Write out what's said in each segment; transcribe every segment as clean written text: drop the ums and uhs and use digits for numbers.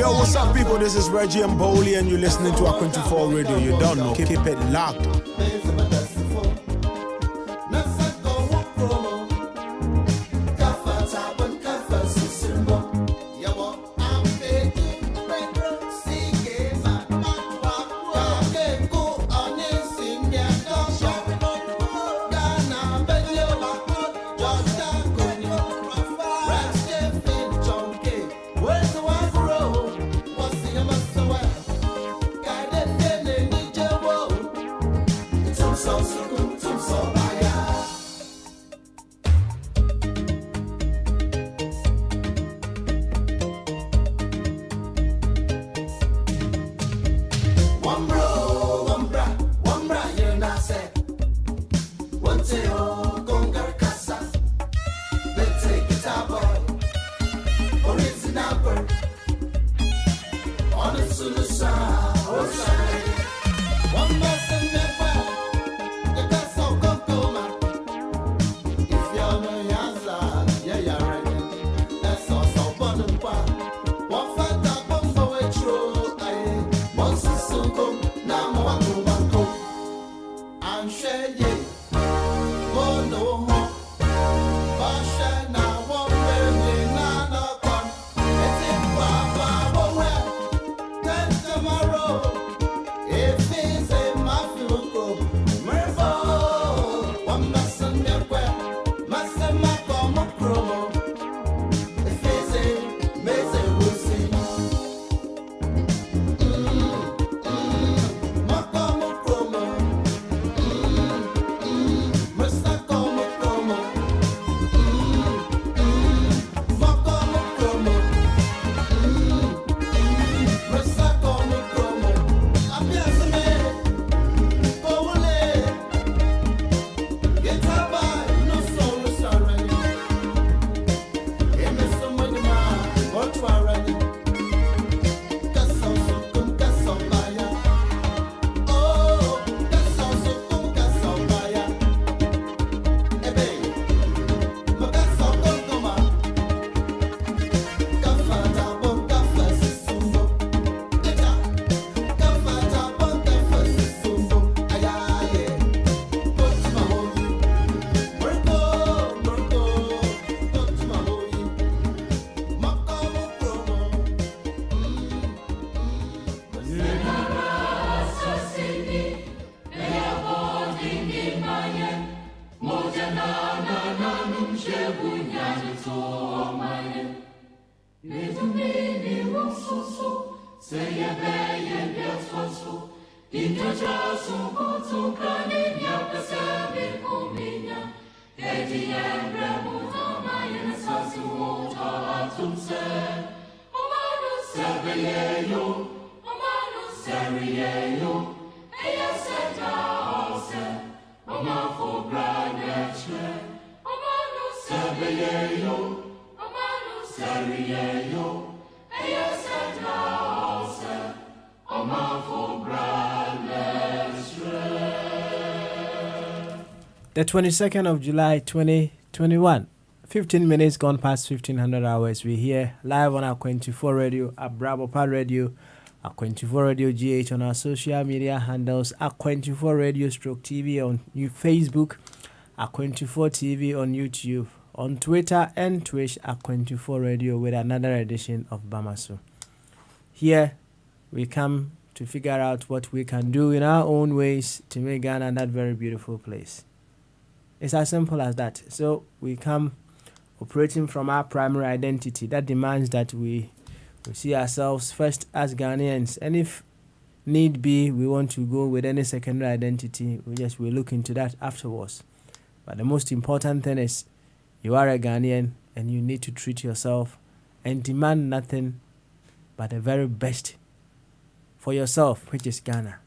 Yo, what's up, people? This is Reggie and Bowley, and you're listening to Aqua24 Radio. You don't know. Keep it locked. So The 22nd of July 2021, 15 minutes gone past 1500 hours. We're here live on our 24 radio, at Bravo Pod Radio, at 24 Radio GH, on our social media handles, at 24 Radio Stroke TV on Facebook, at 24 TV on YouTube, on Twitter and Twitch at 24 Radio with another edition of Bamaso. Here we come to figure out what we can do in our own ways to make Ghana that very beautiful place. It's as simple as that. So we come operating from our primary identity that demands that we see ourselves first as Ghanaians, and if need be, we want to go with any secondary identity, we'll look into that afterwards. But the most important thing is you are a Ghanaian and you need to treat yourself and demand nothing but the very best for yourself, which is Ghana.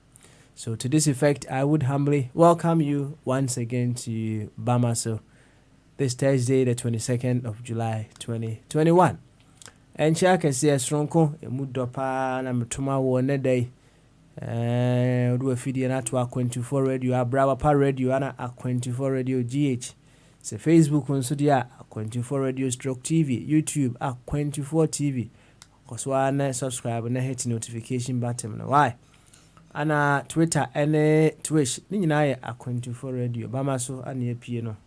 So to this effect, I would humbly welcome you once again to Bamaso this Thursday, the 22nd of July, 2021. And Chaka says, Stronko, a mudopa, and Tuma one day. Do a video at 24 Radio, a Bravo Pod Radio, and a 24 Radio GH. So Facebook on Sudia, 24 Radio Stroke TV, YouTube, a 24 TV. Because one subscribe and hit notification button. Why? And Twitter and Twitch, Nina, a 24 Radio, Bamaso, and ye piano.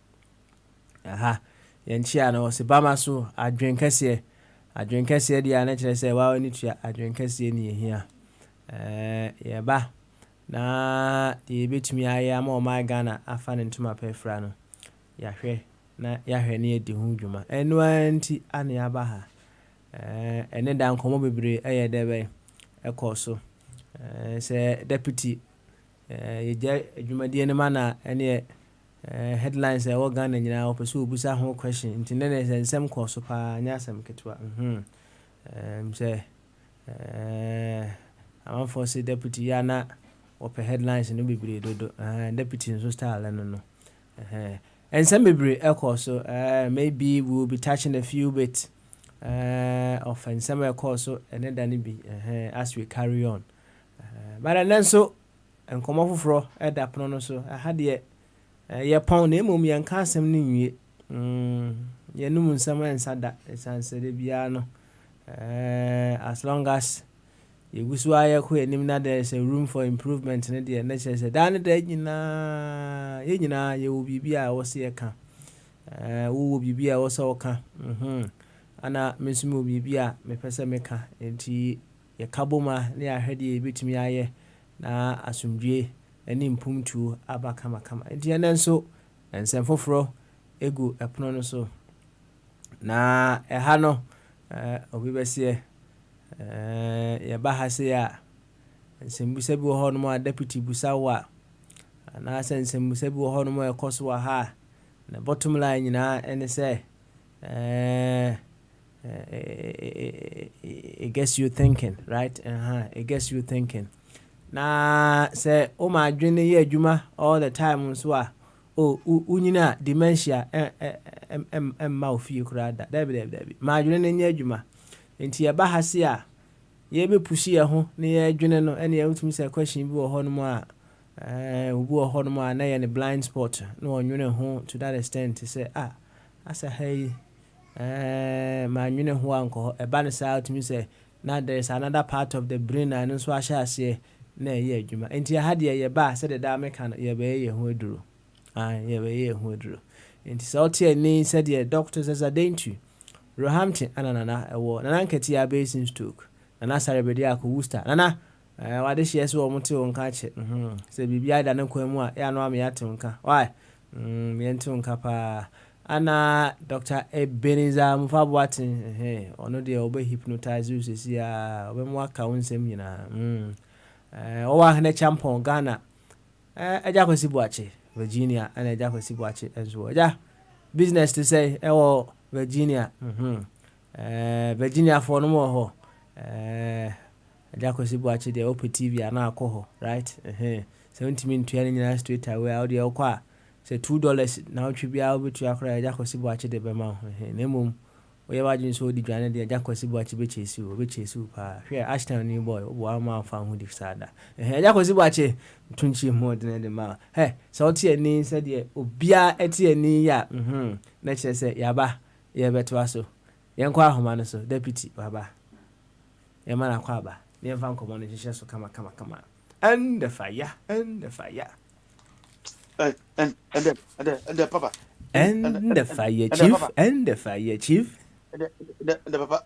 Aha, Yanchiano was a Bamaso, I drink a say, the nature say, well, I need to I drink a say near here. Yeah, ba. Na, the bit me, I am all my Ghana, I found into my pay frano. Yahweh, na Yahweh near the Hujuma, and one tea and Yabaha. And then down come over, a debe, a corso. Say deputy, Jumadian manner, and headlines are all Ghana, and now pursue Busa whole question. Internet and some course of Nyasam Ketwa. Say, I'm for say deputy Yana or headlines and nobody do deputy and so style and no. And some be so maybe we'll be touching a few bits of and some course and then be as we carry on. But then so and come off for at that prono so I had ye pound him and cast him new ye no some and said that it's answered the piano as long as you wish why there is a room for improvement in the nature said down the day you will be I was here can who will be I was all Anna Miss Movie Bia, me Pesamica, and tea. Ye kaboma near heady bit me aye na asumdue any impumtu abakama kama enti so and sem foforo egu epono no so na eha no obi bese ye bahase ya nsembuse bi wo no mo deputy busa wa na nsembuse bi wo no mo ekoso wa ha na bottom line nyina ene say it gets you thinking, right? It gets you thinking. Na say, oh my dream ye juma all the time so unyina dementia mouth you crowd that my dream ye juma enti ye bahase a ye be pushi ye ho na ye dwene no ene ye utumi say question bi wo ho no mo a obi wo ho no mo a na ye ne blind spot no onwene ho to that extent to say asa hey my unit who uncle a banner side to me say now there's another part of the brain and so I shall say na ye juma enti ya had ye ba said the dame can ye be ye ho duro ye be ye ho duro enti so tie ni said ye doctors as a dainty Roehampton anana ewo nana nketi ya basin stroke nana sarebedi akọ Worcester nana wade hye so omote wonka che se bibia da ne kwemu a ya no am ya tenka why me ntenka pa ana Dr. Ebenezer Mfabuatin ono de obe hypnotize you sisi ya obe mu aka wonsem nyina o wa hne champion Ghana eja kwesi buache Virginia ana eja kwesi buache enzo eja business to say ewo Virginia Virginia for no more ho eja kwesi buache de open TV ana akoho right 70 min tuya nyina straight away audio okwa say $2 now tribia obetu akra eja kwesi buache de bema ho nemum oye wajin so di dwane de eja kwesi buache be chesi pa hwe Ashton ni boy obo ama fa hu di sada eja kwesi buache tunchi mo de ma so tie ni se de obia etie ni ya na che se yaba ye beto aso yenkwa ahoma no so deputy baba ye mana kwa ba ne mfa nkomo no hihye so kama and the fire and the papa and the fire chief and the fire chief the papa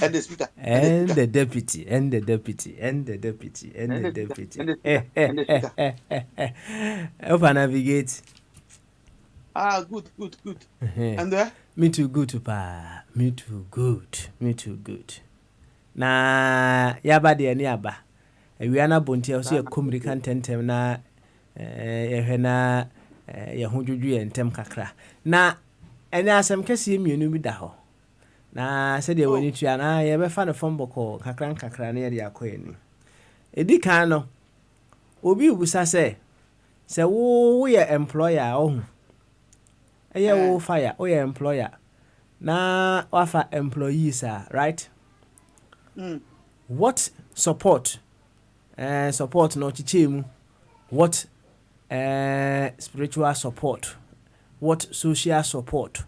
and the speaker and the deputy and the deputy open navigate good and there me too good na yaba de ni aba ewiana bonti o se communicate tentem na ehwena yehudwudwu yentem kakra na ene asem kese mienu bi da ho na se de wani tua na ye be fa no fomboko kakra na ye de akoyeni edi kan no obi ubusa se wo ye employer ohun eye wo fire wo ye employer na wafa employees right what support no chichemu what spiritual support, what social support,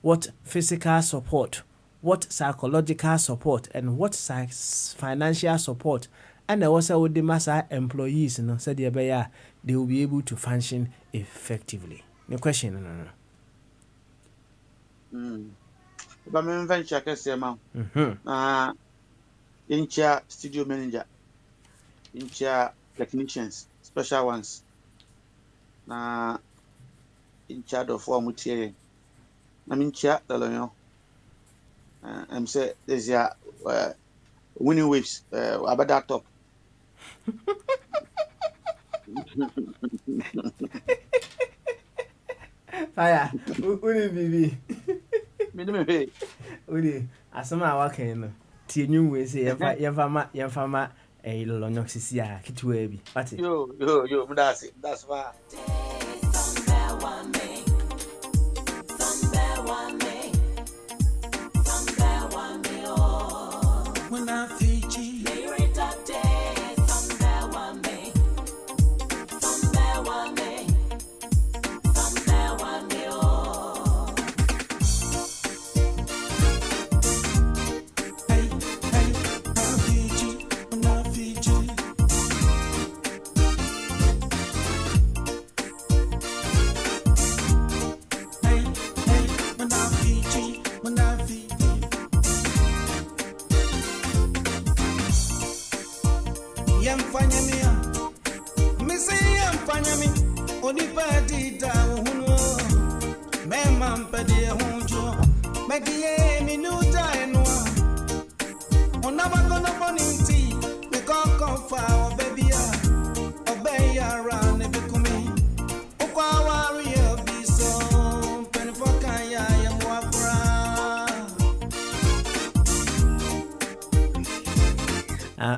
what physical support, what psychological support, and what financial support. And also with the massa employees, said they will be able to function effectively. The question, But I'm venture in-chair studio manager, in-chair technicians, special ones. Na in charge of one mutie na in charge the I'm say there's a winning waves about that top fire uni bibi me uni asoma waken no tie nyu we say yemfa lolonyo sisi a kitwa bi pati yo that's why when I Fiji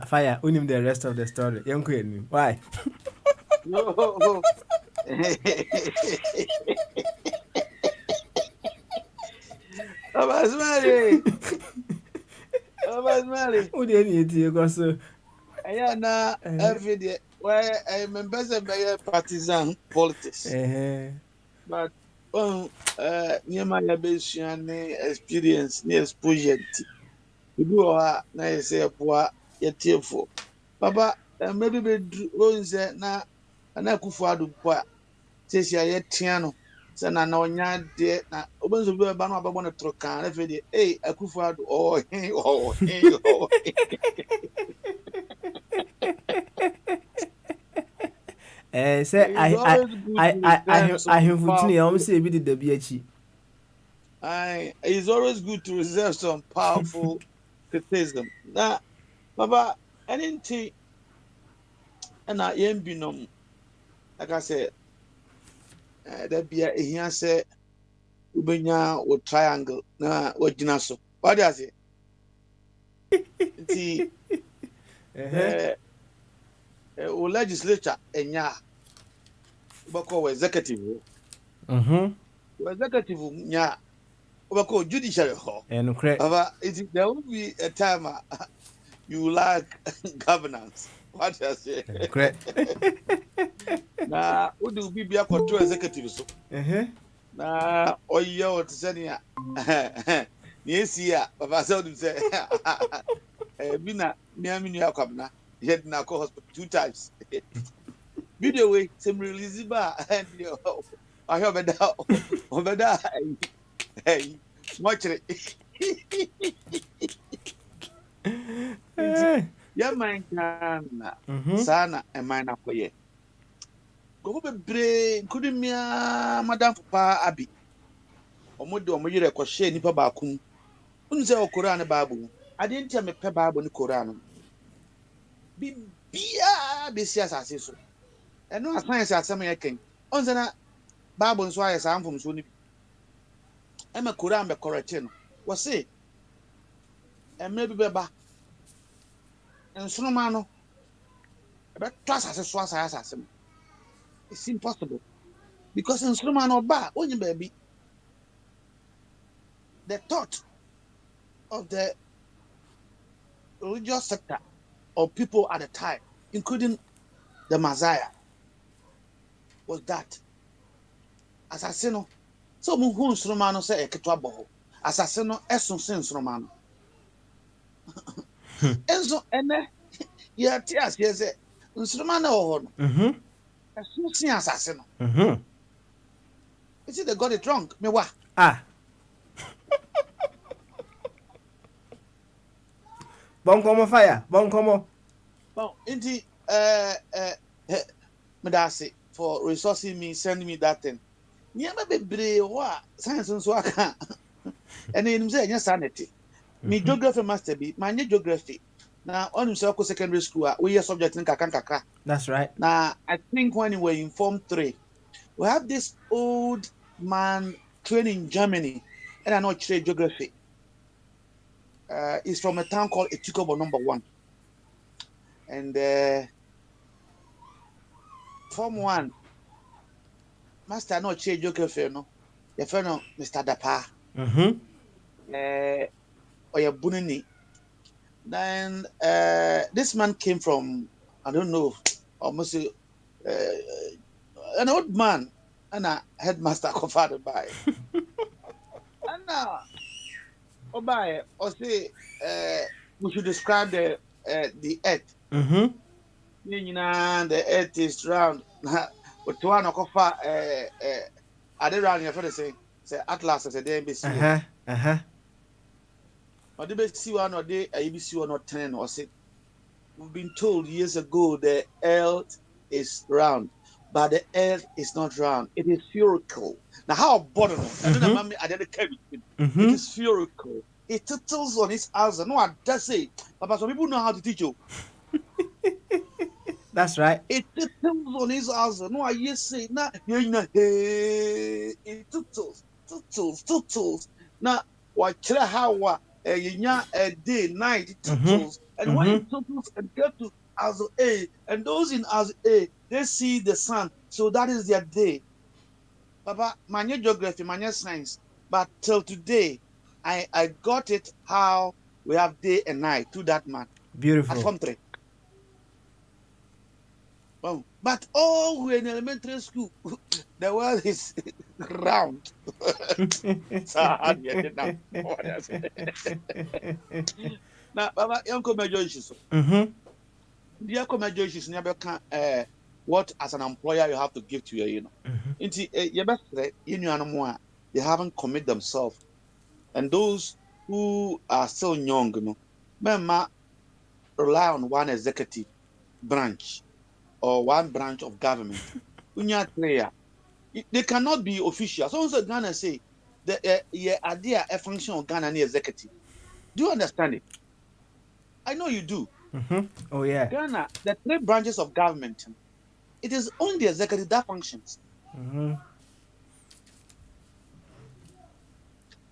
fire unim the rest of the story yenko why no Abasmari who dey need you go so aya na every day why I remember say partisan politics but nyema ya besua ne experience ne exposure ibi o ha na yese poa yetiefo baba maybe be onze na Akufo Addo poa sesia yetia no se na onya de na obenzo be ba no ababo ne trokan na fe de Akufo Addo Say It's always good to reserve I some have Futini, I almost say be the BH. It's always good to reserve some powerful criticism. Now, Baba, anything, and I am binom, like I said, that be a here say, Ubenya with triangle, na what so. What does it? The legislature, and ya, Bako executive, executive, ya, Bako judiciary. And correct. There will be a time you lack governance. What I say? Correct. Na udu bibia control executive so. Na oyo what say ya. Ni esi ya baba say udu say bi na miami nu akwabna yet na ko hospital 2 times. Video way some release ba and I have obeda hey mochre. Ya man kana sana e man akoye. Go bebre nkudumia madam papa abi. Omode omoyire ko hye nipa ba kum. Unze o Quran Bible. Ade ntia me pe Bible ni Quran. Bibia be sia asase so. Eno ascience asem yeken. Onze na Bible nso aye sa amfom so ni bi. E me Quran be correct no. Wo se emre bi beba. Nsonoma no. Ebe twas asase so asase no. It's impossible because in Solomon Oba, only baby, the thought of the religious sector of people at the time, including the Messiah, was that assassino. So who Solomon say a ketwabo, assassino, esun sin Solomon. And so, and yeah, tears, yes, Solomon or assassin. Is it they got it wrong? Me wa? Bonkomo fire, bonkomo. Well, indeed, Medasi for resourcing me, sending me that thing. Never be brave, what science and so I can. And then say, yes, sanity. Me geography master be, my geography. Now, on himself, secondary school, we are subject in Kakanka. That's right. Now, I think when we were in Form 3, we have this old man training in Germany, and I know trade geography. He's from a town called Etikobo number 1. And Form 1, Master no trade geography, no. The fellow, Mr. Dapa. Or your Bunini. Then this man came from, I don't know, almost an old man and a headmaster father by. And now, by or say we should describe the earth. The earth is round. But to one of I did round your father say Atlas as a day BC. Or the BC one or the ABC one or 10 or 6. We've been told years ago the earth is round, but the earth is not round. It is spherical. Now, how bottom? I don't know. I didn't care. It is spherical. It tilts on its answer. No, I just say, but some people know how to teach you. That's right. It tilts on its answer. No, I just say, nah, it tilts. Now, what how a day, night, it tilts. And when it tilts and get to as A, and those in as A, they see the sun. So that is their day. Papa, my geography, my science. But till today, I got it how we have day and night to that man. Beautiful. At Form 3. Oh, but all we're in elementary school, the world is round. Now, Baba, young major issues. The major issues never can what as an employer you have to give to your they haven't committed themselves. And those who are still young, rely on one executive branch or one branch of government. They cannot be official. So Ghana say the idea a function of Ghana executive. Do you understand it? I know you do. Oh yeah. Ghana, the 3 branches of government, it is only the executive that functions.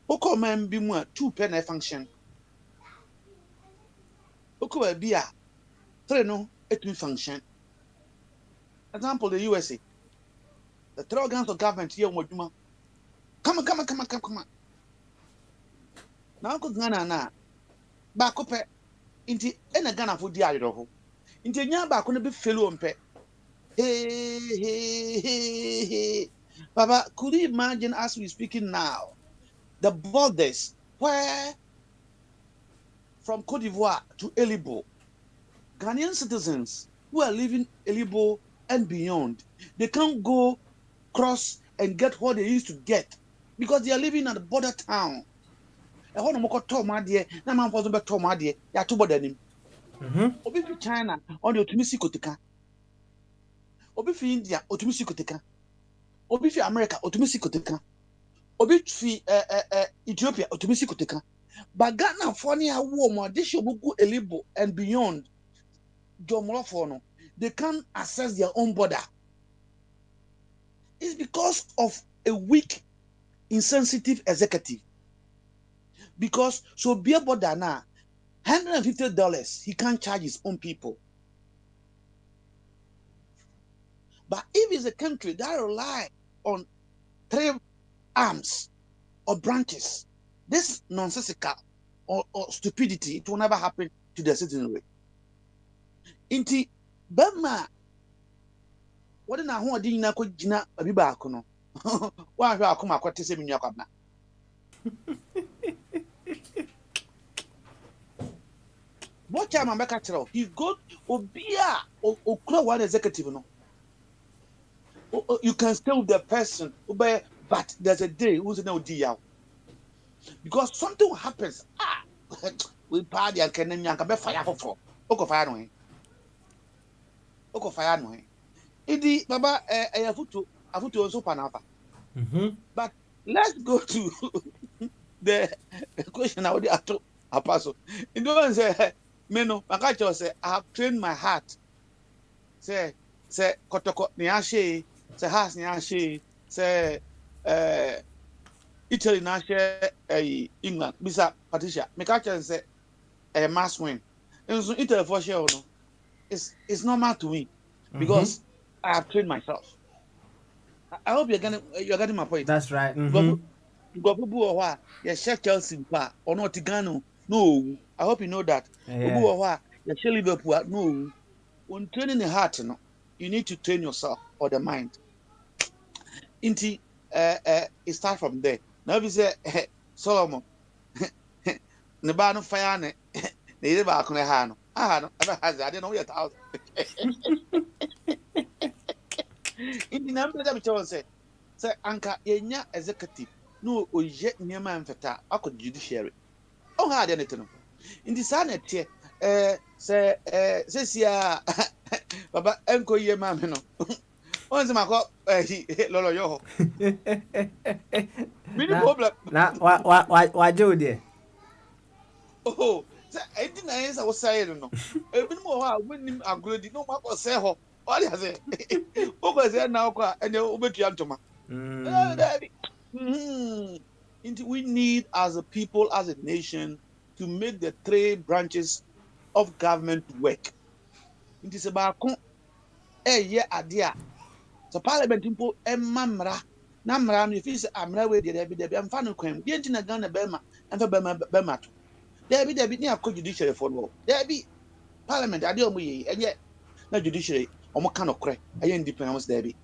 Oko man be more 2 pen function. Oko be a 3 no it function. Example, the USA. The 3 organs of government here Come on. Now Ghana na back up inti ena Ghana for di ayro. Inti nya back no be fellow mpe. Hey. Baba, could you imagine as we speaking now, the borders where from Cote d'Ivoire to Elibo, Ghanaian citizens who are living Elibo and beyond, they can't go cross and get what they used to get because they are living at the border town. Obi fi China on the otumisi kotika. Obi fi India otumisi kotika. Obi fi America otumisi kotika. Obi fi Ethiopia otumisi kotika. But Ghana for ni awo mo de shobugu Elibo and beyond. Jomolo they can't access their own border. It's because of a weak, insensitive executive. Because so be a border now, $150 he can't charge his own people. But if it's a country that rely on 3 arms or branches, this nonsensical or stupidity, it will never happen to the citizenry. Inti Burma, what in a whole dinner could Gina Abibacono? Why I come across the same yakabna? What time I'm back at all? He go Obia or one executive. No, you can stay with the person, but there's a day who's no deal because something happens. We party and can be fire for Oko fire no. Oko fire no. Idi Baba afutu also panafa. But let's go to the question I would have to apostle. You don't say Meno, Makacho say, I have trained my heart. Say, Kotoko Niashe, say Has Niashe, say Italy Nashe, England, Bisa Patricia. Makacho say a mass win. And so Italy for sure, no. It's normal to me because I have trained myself. I hope you're getting my point. That's right. Chelsea or not Tigano. No, I hope you know that. Liverpool. No, when training the heart, you need to train yourself or the mind. It starts from there. Now we say Solomon, Nebano Fayane, the Bakune Hano. I didn't know yet. In the number that say Anka Yenya executive. No, or yet near man feta, I could judiciary. Oh, hard anything. In the Senate here, says ya, Baba Enko ye mamma. Once my cop, Lolo Yo. Now, why, Joe, dear? Oh, I didn't answer. I was saying, no. Even more, when I'm good, no more say, all I say. Over there now, and you're over to Yantoma. We need, as a people, as a nation, to make the 3 branches of government work. It is about idea. So Parliament people mamra namra if is amra we dey be am fa no kwam dey ntina Ghana Bema and for Bema to there be near judiciary for no there be Parliament ade omo yi enye na judiciary omo ka no kore aye independence there be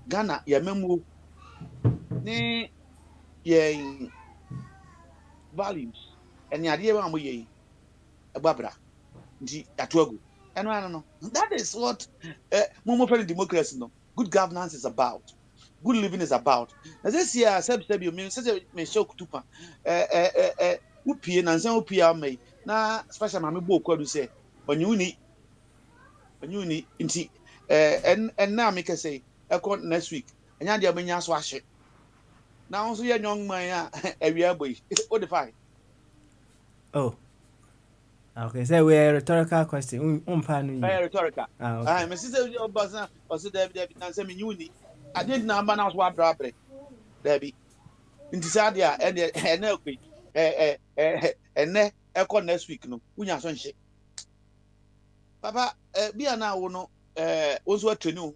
Ghana ya memu ni ye values and the idea omo yi agbabra ndi atoagu eno that is what momo friend democracy no good governance is about. Good living is about. As this year, you mean, me show kutupa. Upie na nsa upie me. Na special mama bo kwa do say, onyuni inti and now make us say next week and ya be nya so ahye now so ye young man awia boy what the fine. Oh, okay. So we are rhetorical question. Rhetorical. Okay. My sister Obasa or so David and say me uni. I didn't know man was what drop it. Debbie. Into Sadia and quick. And next week no. Unya son shit. Papa, be an hour no also to know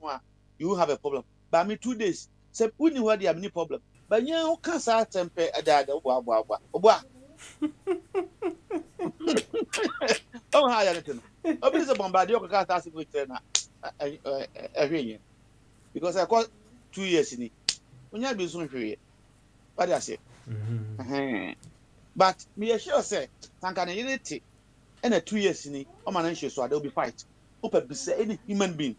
you have a problem. But me 2 days. Say we knew what you have any problem. But you can't start temper a dad. Oh, hi, Anything. Obviously, a bombardier can't ask if we can. Because I got 2 years in it. When you have been so free, what I say. But me sure say, Tankana unity and a 2 years in it, I'm an anxious, so they'll be fight. Open be say any human being.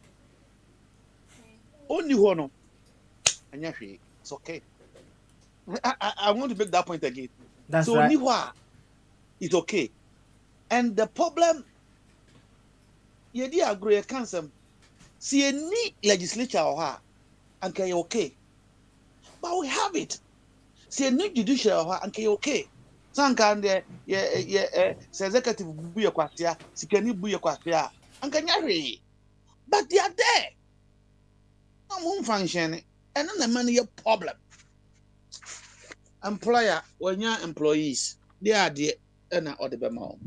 Only one, and yeah, it's okay. I want to make that point again. That's so right. Niwa, it's okay. And the problem, you did agree, cancer. See any legislature or her, and can you okay? But we have it. See any judicial or her, and can you okay? Some kind of executive buya kwasia, sikeni buya kwasia, and can you but they are there. No function, and then the money a problem. Employer, when your employees, they are there, and or the bemo.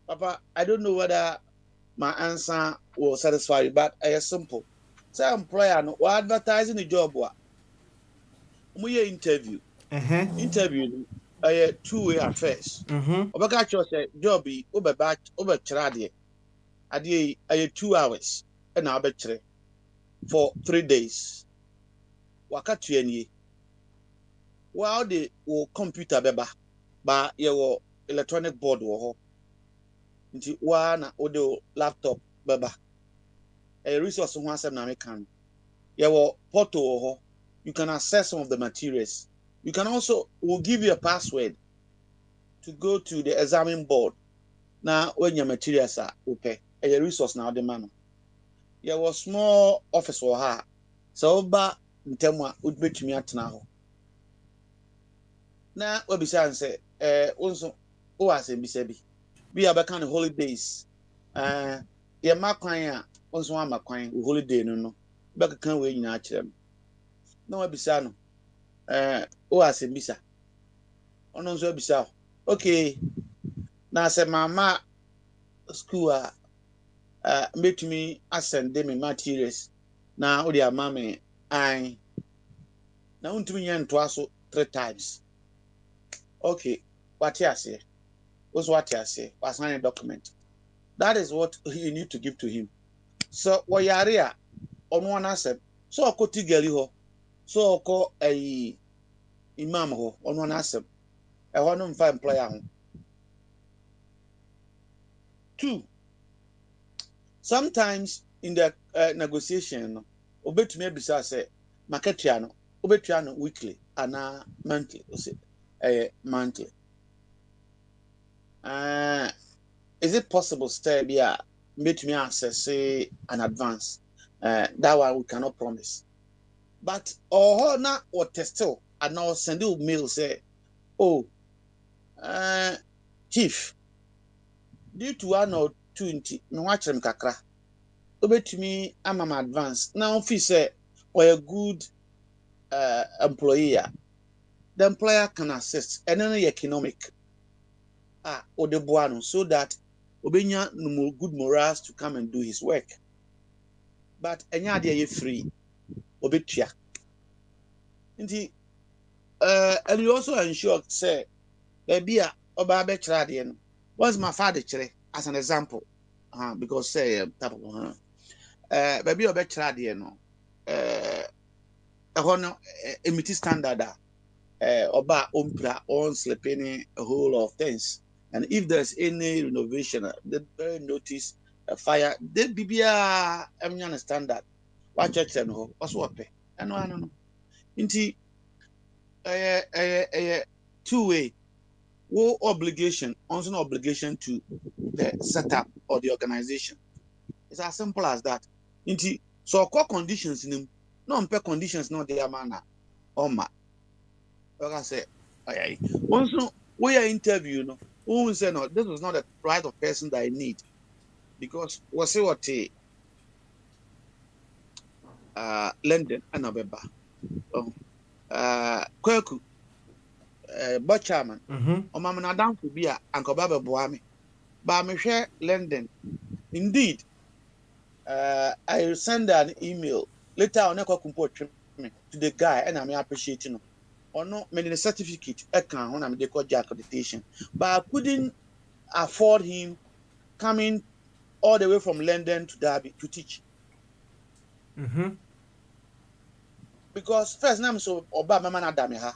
Papa, I don't know whether my answer will satisfy you, but I simple. Say employer no advertising the job we interview. Interview 2-way affairs. Obaka cho say job be over chrade. Ade 2 hours and na obekere for 3 days. Waka tuani. While the computer beba ba your electronic board wo ho. Nti wa na o laptop beba. A resource ho asem na mekan. Your portal wo ho. You can access some of the materials. You can also, we'll give you a password to go to the examining board. Now, when your materials are open, a resource now demand. There was small office for her. So, but Ntemwa would be to me at now. Now, what besides say, also, I say, be a kind of holidays. Yeah, my client, also one my client, holiday, no, back can't wait in them. No, bisano. Ase bisa. Ono nso bisa. Okay. Na se mama school metumi asend me materials na odi ama me an na untumi nya nto aso 3 times. Okay. What you say? What's what you say? Was sign a document. That is what you need to give to him. So what yare on one asset. So ko tigeli ho. So ko imam ho on one asset. I want to find employer. 2. Sometimes in the negotiation, obetumi bisa say marketia no weekly and monthly. Monthly. Is it possible to be a betumi access say an advance? That one we cannot promise. But or na or testil and now send you mail say, oh, chief, due to 1 or 20, no watch them kakra. Obetumi am advance. Now if you say or a good employer, the employer can assist and then economic or the buano so that obenya no good morals to come and do his work. But enya dey free obetua. Nti and you also ensure say be a oba be kira dey no. What's my father kire as an example? Because say type of baby oba kira dey no no emiti standard oba ompra on sleeping a whole of things. And if there's any renovation, they very notice a fire. They be understand that. What church and ho? What's what pay? And I don't know. Inti 2-way. Wo obligation, also an obligation to the setup or the organization. It's as simple as that. Inti So core conditions in him, no conditions not the manner. Oh my, like I say, once we are interview, no, who say no, this was not the right of person that I need because what's what London and Abeba, Kweku, Butcherman, or Mamma down to be a Uncle Baba Boami, but me share London. Indeed, I send an email later on. I me to the guy, and I'm appreciating him. Or no, made a certificate. I can when I'm the accreditation, but I couldn't afford him coming all the way from London to Derby to teach. Because first name so Oba Mama na dame ha.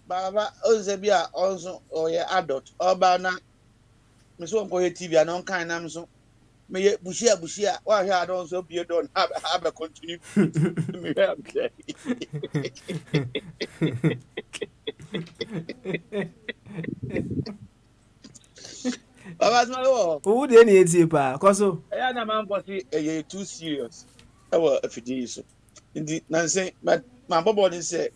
Baba Ozebia also or yeah adult. Oba na me so on TV and on kind nam so me bushia why I don't so be done have a continue. Me have say. Baba small. Who dey need pa? Koso. Yeah, na man bossy too serious. Ewa afidi so. Indi nanse my bobo say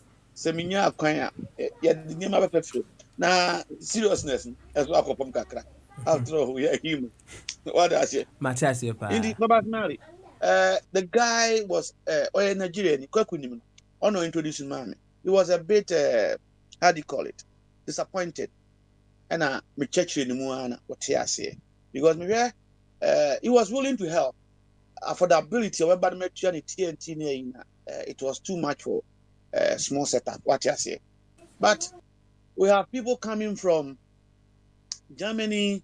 me nya akwan a ya de nyama be pefre. Na seriousness as well akopom kakra. After all we are him. What I say? Matias pa. Indi Baba Mary. The guy was Nigerian, Kwakunim. Ono introducing me. He was a bit how do you call it? Disappointed. And me church in the what he say because me he was willing to help. Affordability of everybody met TNT it was too much for small setup. What you say? But we have people coming from Germany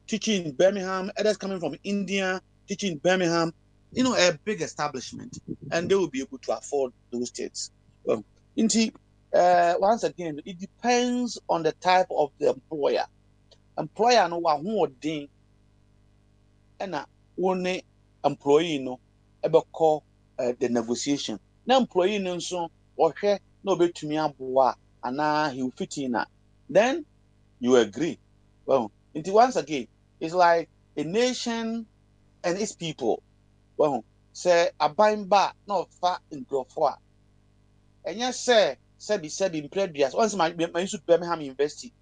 teaching in Birmingham, others coming from India teaching in Birmingham. You know, a big establishment, and they will be able to afford those states. Well, once again, it depends on the type of the employer. Employer no one who ding, and one employee no ever call the negotiation. Now employee no so or share no bet to me aboa and he will fit in. Then you agree. Well, once again, it's like a nation and its people. Well, say a buying bar not far in Grofwa. And yes, said in previous once my used to Birmingham University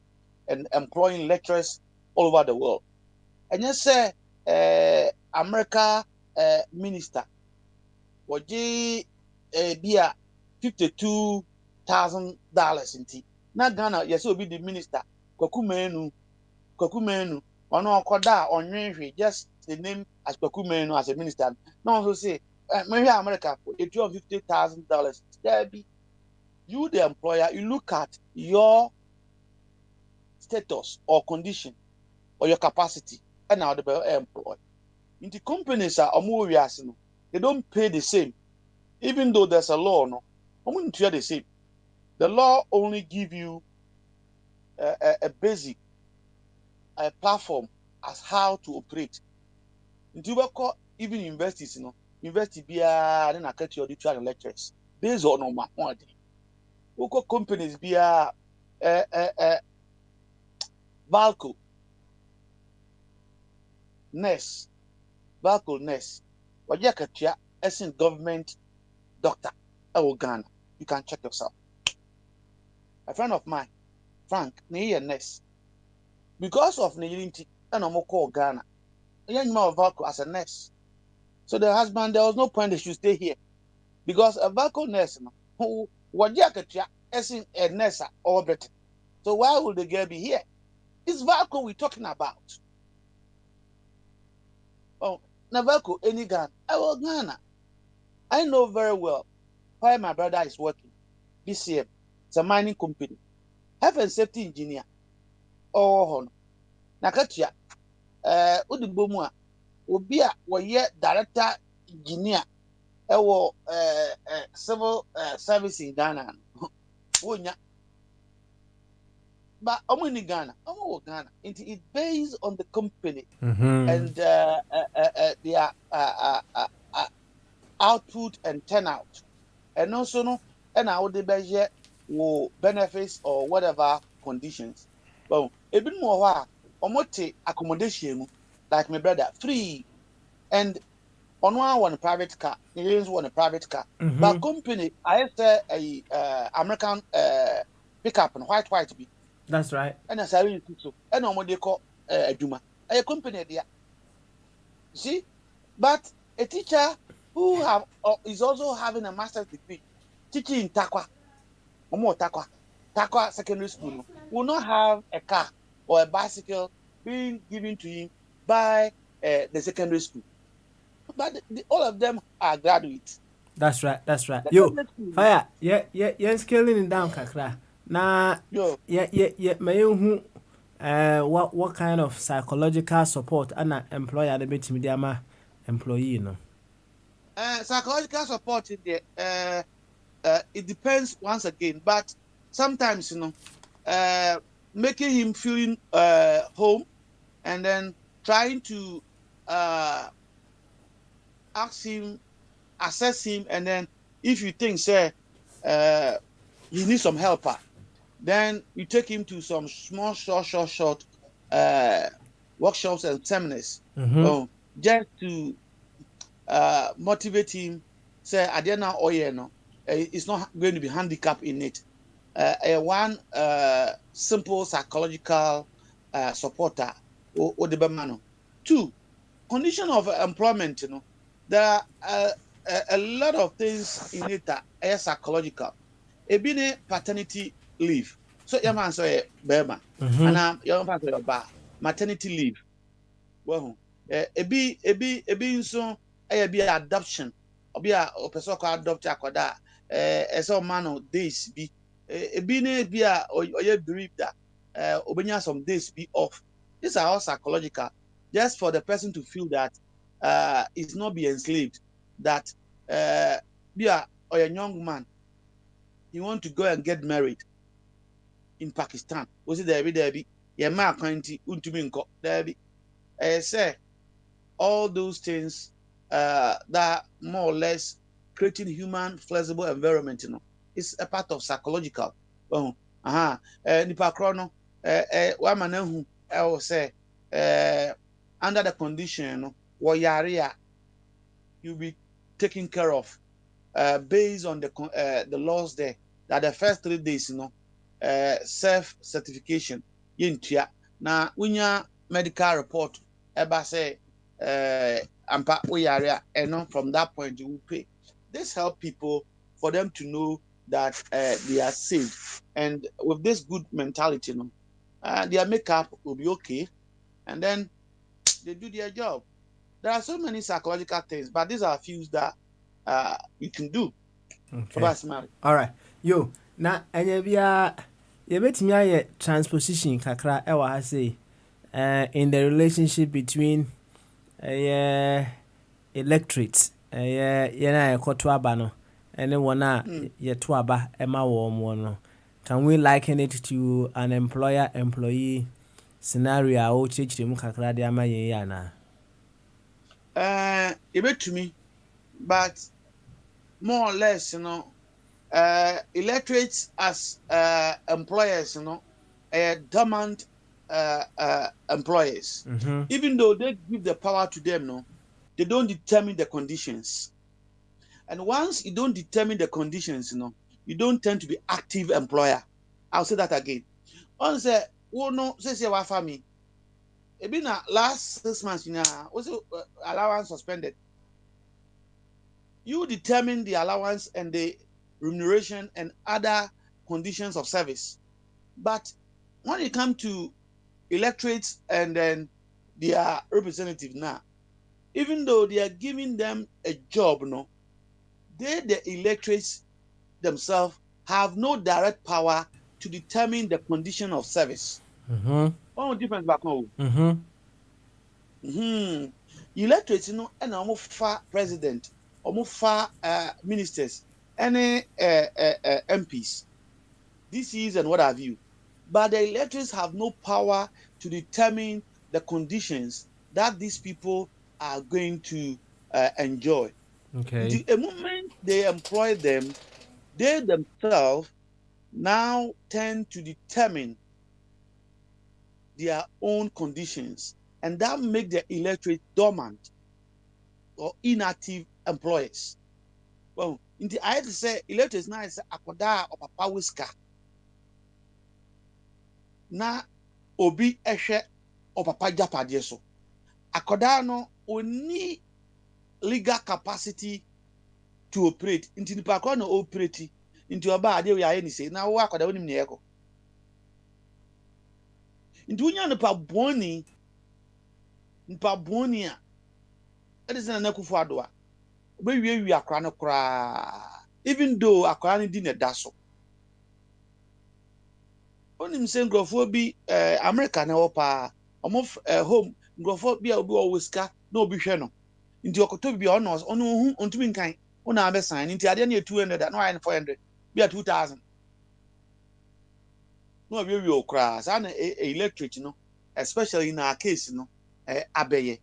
and employing lecturers all over the world. And yes, say America minister was be $52,000 in tea. Now Ghana, yes, will be the minister. Kokumenu, ono koda onwenhwe just the name as Kokumenu as a minister. No also say maybe America for $250,000. There be you the employer, you look at your status or condition or your capacity and now the employee. In the companies are they don't pay the same, even though there's a law. No, I'm going to hear the same. The law only give you a basic platform as how to operate. Into work even universities, university be then I get your teacher lectures based on my point. Local companies be Valco, Ness. Valco Ness, what you can as in government doctor, Ghana. You can check yourself. A friend of mine, Frank, near Ness, because of Niyinti, and I'm call Ghana. A young man of Valco as a nurse. So the husband, there was no point they should stay here because a Valco nurse, who what you can as in a nurse or better. So why would the girl be here? It's Valco we're talking about. Oh, Navalco, any Ghana. I will Ghana. I know very well why my brother is working. BCM, it's a mining company. Health and safety engineer. Oh, Nakatia, Udibumua, Ubia, were director engineer, civil service in Ghana. But in Ghana, Ghana. It's based on the company and their output and turnout, and also no, and how they measure benefits or whatever conditions. Well, a bit more accommodation like my brother free, and On one private car, he use one private car. But company, I say a American pickup and white be. That's right. And as I really so, and on what they call a Juma, a company there. See, but a teacher who is also having a master's degree teaching in Takwa, or more Takwa Secondary School, will not have a car or a bicycle being given to him by the secondary school. But all of them are graduates. That's right. Yo, fire. Yeah, scaling it down, kakra. Nah, yeah. May you what kind of psychological support an employer the bit media employee, you know? Psychological support in there, it depends once again, but sometimes, making him feeling home and then trying to ask him, assess him, and then if you think, say, he needs some help, then you take him to some small, short workshops and seminars, just to motivate him. Say, I didn't know, no, it's not going to be handicapped in it. One simple psychological supporter or the man. Two, condition of employment. There are a lot of things in it that are psychological. A bine paternity leave. So your man say bema, and your man say maternity leave. Well, a be so a be adoption. Obi a person called adopt akoda. Some man days be a bine be a or you believe that obenya some days be off. These are all psychological, just for the person to feel that is not be enslaved. That be a or a young man, you want to go and get married in Pakistan. Was it there be? Yeah, my acquaintance untuminko there be. Say all those things that more or less creating human flexible environment, it's a part of psychological. Nipa chrono one man who I will say under the condition you'll be taken care of based on the laws there that the first 3 days self certification now when your medical report eba say ampa uyarea and from that point you will pay. This help people for them to know that they are safe, and with this good mentality their makeup will be okay, and then they do their job. There are so many psychological things, but these are a few that you can do. Okay. All right. Yo, na anya bia ye betimi aye transposition kakra e wa ha say in the relationship between electorates ye na ye koto aba no ene wona ye to aba e ma wo mo no. Can we liken it to an employer employee scenario o chechire mu kakra de ama ye ya na? It bet to me, but more or less, electorates as employers, dormant employers. Even though they give the power to them, they don't determine the conditions. And once you don't determine the conditions, you don't tend to be active employer. I'll say that again. On say, say what for me. It been last 6 months, was allowance suspended. You determine the allowance and the remuneration and other conditions of service. But when it comes to electorates and then their representative now, even though they are giving them a job, the electorates themselves have no direct power to determine the condition of service. One difference back home. Electorates, and almost far president, almost far ministers, any MPs, DCs, and what have you. But the electorates have no power to determine the conditions that these people are going to enjoy. Okay. The moment they employ them, they themselves now tend to determine their own conditions, and that makes the electorate dormant. or inactive employers. Well, in the I had to say, electors now is akoda or papa whisker. Na obi ehwe or papa japade so. Akoda no only legal capacity to operate. Into the park no operate into a bar, we are any say. Now, work on the winning echo. Into unya no pa boni, npa bonia. That is an echo doa. We are crying cry. Even though a crying dinner dasso. Only saying Grophobia, America now pa. Almost home, Grophobia will always car, no be no. Into your could be honors, on whom on twin kind. On our sign into the 200 and 400. Be at 2,000. No, we will crash and electric, you know, especially in our case, you know, abeye.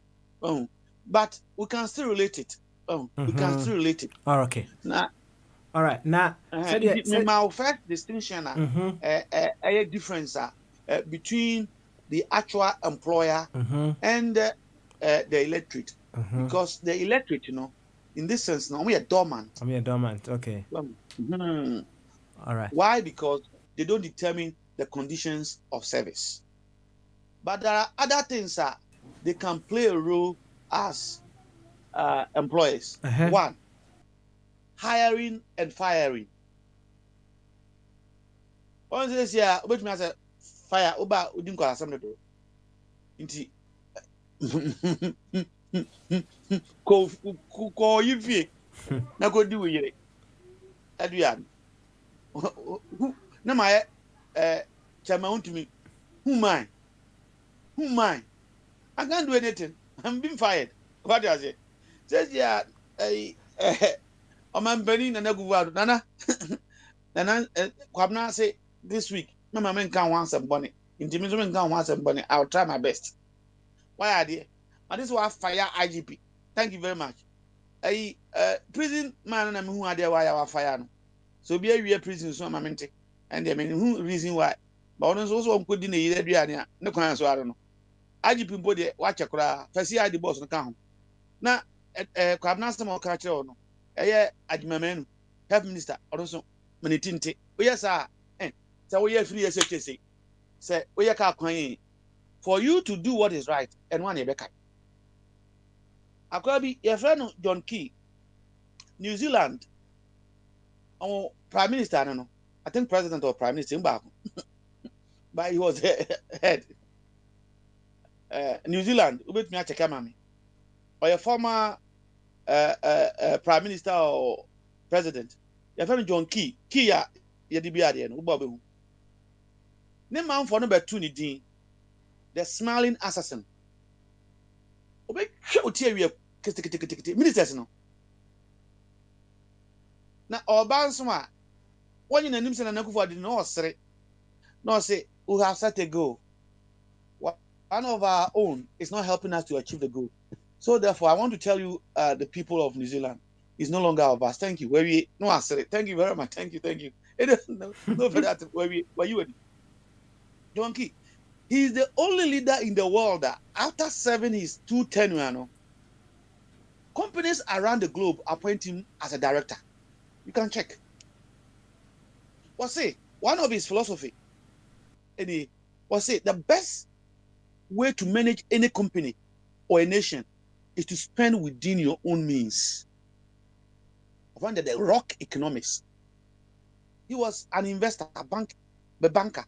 But we can still relate it. We can still relate it. Oh, okay. Now, all right. Now, my first distinction, a difference between the actual employer and the electorate, because the electorate, you know, in this sense, now we are dormant. We are dormant. Okay. All right. Why? Because they don't determine the conditions of service. But there are other things that they can play a role as employers. One, hiring and firing. One says, yeah, which means fire, Uba, Udin call assembly. Inti ko yifi na ko di wiyere aduan na my chama untumi who mine I can't do anything. I'm being fired. What does it? Says yeah, I'm Benin and Naguado. Nana, Kwabna say this week, my man can't want some money. Intimidation can't want some money. I'll try my best. Why are they? And this was fire IGP. Thank you very much. Prison man and who are there why our fire. So be a prison so my mente. And I mean who reason why. But also could in a year, no kind so I don't know. IGP body watch a cry, Fassi the boss on account. Now, Kwabna more catcher or no. Admin, health minister, also Manitinte. Yes, sir. So we have 3 years HSC. Say, we are crying for you to do what is right and one a becker. Akwabi, your friend John Key, New Zealand, our Prime Minister, I don't know. I think President or Prime Minister, but he was head. New Zealand, ubet me check mami. Or your former Prime Minister or President, your friend John Key, ya DBR and Ubabu. Name man for number 2 ni the smiling assassin. Obey show tear ministers no. Na Obansoma, when you name and Nakufa did not say, no say, we have set a goal. One of our own is not helping us to achieve the goal. So therefore, I want to tell you, the people of New Zealand is no longer of us. Thank you. Where we no, I said it. Thank you very much. Thank you. It is no further where you Donkey. He is the only leader in the world that after serving his 2 tenure, companies around the globe appoint him as a director. You can check. Well, say one of his philosophy, and he was say the best way to manage any company or a nation is to spend within your own means. Under the rock economics, he was an investor, a banker,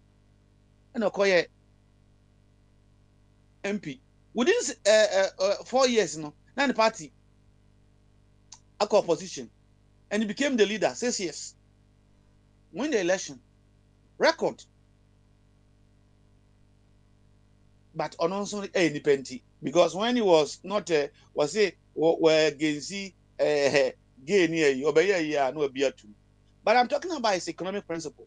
and a coy MP. Within 4 years, now the party, a opposition, and he became the leader. 6 years. Win the election, record. But on also independent, because when he was not was it where Genzi gay near you no beer too. But I'm talking about his economic principle.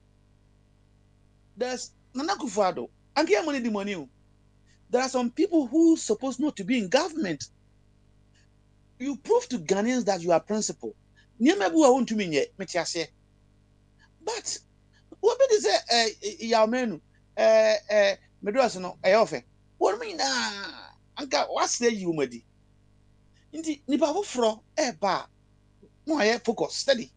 There's Nana Akufo-Addo, and get money the money. There are some people who supposed not to be in government. You prove to Ghanaians that you are principled. Niamebu I want to mean yet, but what be this Yamenu Medusa no offer. What mean Anka what's the humedy? Inti nipa foforo eba no aye focus steady.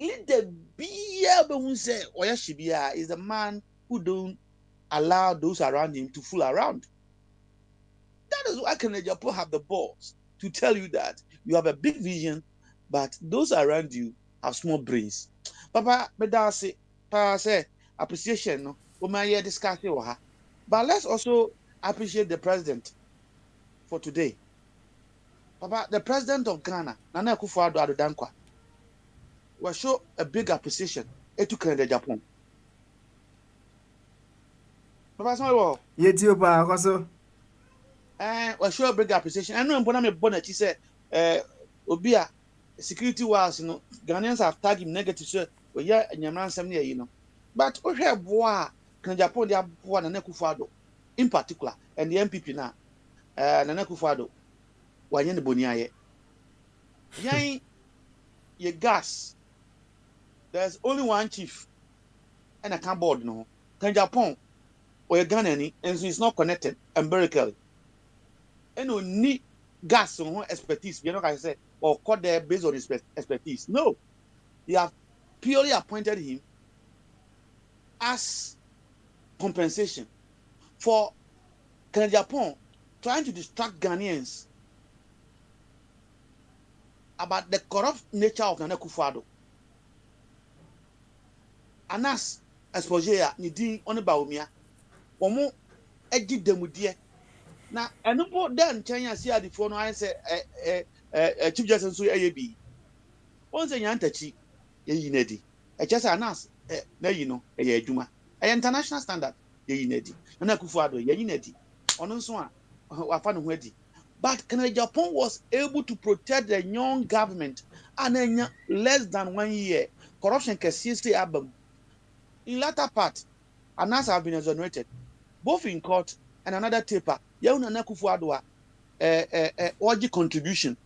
Leader bia be hu say oya shibia is the man who don't allow those around him to fool around. That is why Kennedy Japan have the balls to tell you that you have a big vision, but those around you have small brains. Papa, Papa say appreciation no, we may discuss it. But let's also appreciate the president for today. Papa, the president of Ghana, Nana Akufo-Addo Dankwa, will show a big appreciation to Kennedy Japan. Papa, so Yeti pa akoso. Will show a big appreciation. I know I'm gonna be bonnet. He said, Obia. Security wise, Ghanaians have tagged him negative, so we are in Yamran Samia, But we have boa, can Japan, they have boa Nana Akufo-Addo, in particular, and the MPP now, Nana Akufo-Addo, Wanyan the Boniaye. Yan, ye gas, there's only one chief, and I can't board no. Can Japan, or Ghana, and so it's not connected umbilically. And we need gas on expertise, you know, I said, or call there based on his expertise. No. They have purely appointed him as compensation for Japan trying to distract Ghanaians about the corrupt nature of Nana Akufo-Addo. Anas exposure ni din oni baumia. Omo eji demudie. Na enupo den Kenya si adifo no I say Chief Justice so AAB. Once nyantachi ye yinedi. Just Anas na you know adwuma. International standard ye yinedi. Nana Akufo-Addo ye yinedi. Ono nso a wafa no ho adi. But Japan was able to protect the young government and less than 1 year. Corruption can stay album. In latter part, Anas have been exonerated, both in court and another taper. Nana Akufo-Addo OG contribution.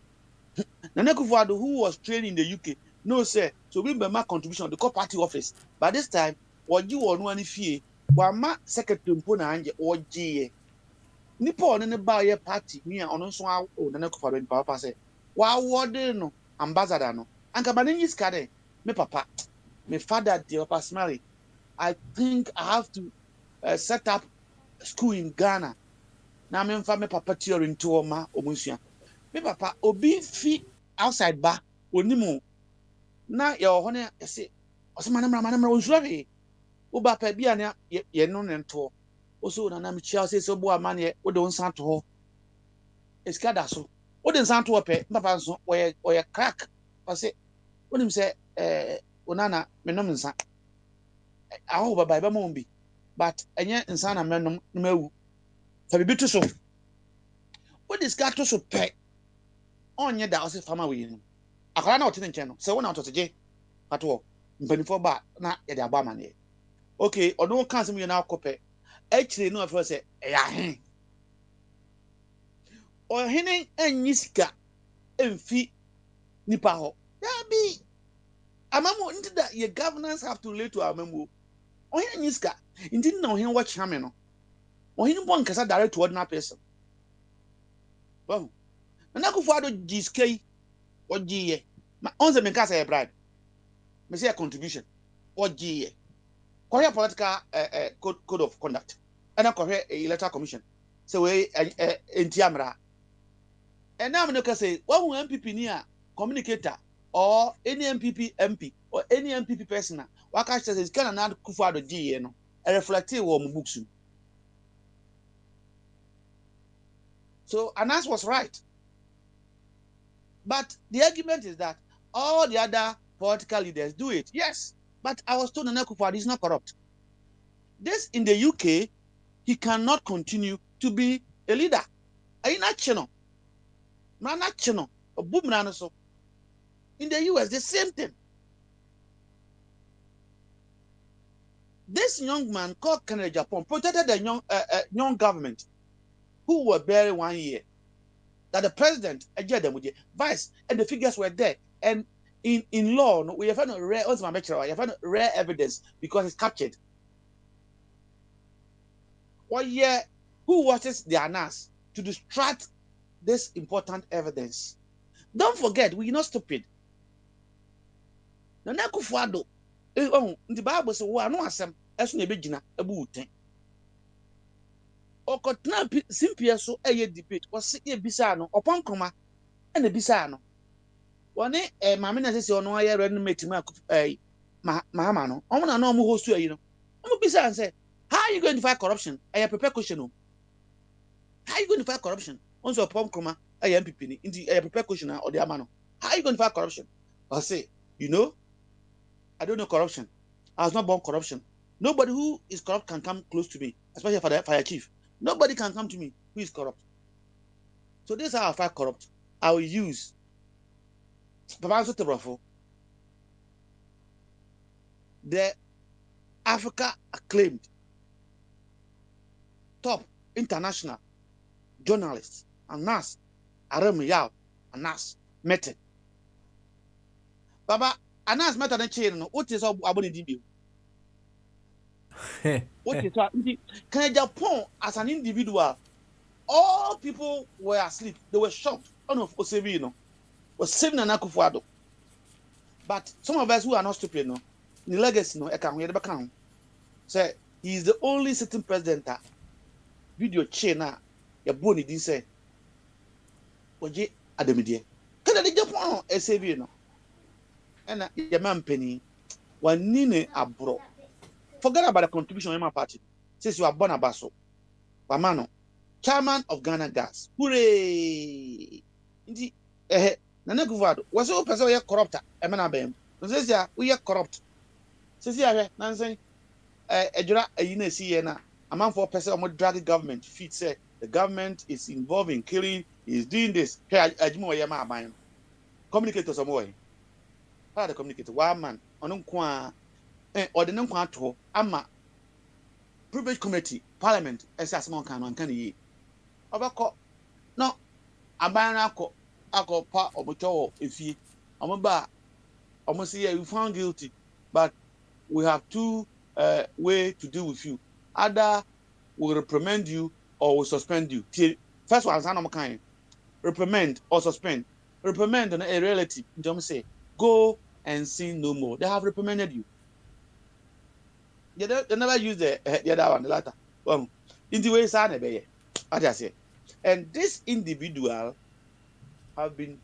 Nana Akufo-Addo, who was trained in the UK, no sir, so we my contribution to the party office. By this time, OG won fee, while my secretary Mpona Anje OG. Nipa on ne ba ye party me ono so o Nana Akufo-Addo ni papa say wa award no ambassador no anka ba nyi ska de me papa me father the papa smile. I think I have to set up school in Ghana na me mfa me papa theory into oma omusua me papa obi fi outside ba onimu na ye ho ne say osema na mra onsuro wo ba pa bia na ye no ne nto oso na me chia say so bo amane wo de nsan to ho eskada so wo de nsan to pe papa nso oye crack pa say wonim say onana me nom nsan aho baba ba mo bi but enye nsan na me nom no mawu fa bibi to so wo de ska to so pe onye da o say fama we no akara na o tene nchen no say wona ototeje pato mpanifo ba na ye de aba amane okay odo kan sem ye na akope actually no afro say ya hen o henen anyisika emfi nipa ho ya bi amamo into that your governance have to relate to amamo o hen anyisika into na o hen watch hame no o hen bon kasa direct to ordinary person well Nana Akufo-Addo giske o giye ma onze me kasa e bribe me say a contribution o giye Korea political code of conduct and a Korea electoral commission so we entiamra and now me no say one MPP near communicator or any MPP MP or any MPP person waka says can Nana Akufo-Addo giye no e reflect wo mo books. So Anas was right. But the argument is that all the other political leaders do it. Yes. But I was told Nana Akufo-Addo is not corrupt. This in the UK, he cannot continue to be a leader. In the US, the same thing. This young man called Kennedy Japan protected the young government who were buried 1 year. That the president, vice, and the figures were there. And in law, we have found rare evidence because it's captured. 1 year, who watches the Anas to distract this important evidence. Don't forget, we're not stupid. Nana Akufo-Addo, the Bible says, "Wa no asem esu na ebegina ebu uten." Okotna simpia so eye debate. Was ye bisa no opon kroma e na bisa no. Woni maame na sese ono aye renmate mahama no. Omo na no omo host ayi no. Omo bisa and say, "How are you going to fight corruption?" I prepare question no. How are you going to fight corruption? Also opon kroma aye MPP ni. Inti prepare question or the amano. How are you going to fight corruption? I say, "You know, I don't know corruption. I was not born corruption. Nobody who is corrupt can come close to me, especially for the fire chief. Nobody can come to me who is corrupt. So this is how I fight corrupt. I will use the Africa acclaimed top international journalist Anas Aramiyao Anas Mete. Baba Anas Mete na chain no what is aboni dibi. What is can Japan as an individual? All people were asleep. They were shocked. Oh no, Osebi, was saving Nana Akufo-Addo. But some of us who are not stupid, the legacy, say he is the only sitting president that video chain na your boni didn't say. Oje Ademidie. Can the Japan Osebi, and your man penny one nine abro. Forget about the contribution of my party. Since you are born a basso, Wamano. Chairman of Ghana Gas. Hooray! Indeed, Nana Akufo-Addo was so person we are corrupt. Emanabem. Says ya we are corrupt. Says ya Nancy. Ejura ayine see na. A man for person omo drag government. Feet say the government is involved in killing. Is doing this. Hey, ajimo we ma aban. Communicate to some way. How the communicate? One man. Onun kwa. Or the non kwa to ama. Privilege committee, parliament. Esa small can ye. Obako no abana ako pa obocho efie omoba omo say you found guilty but we have two way to deal with you. Either we reprimand you or we suspend you. First one am kind reprimand or suspend. Reprimand on a relative just say go and sin no more. They have reprimanded you. They never use the other one, the latter. Well, in the way sad I just say. And this individual have been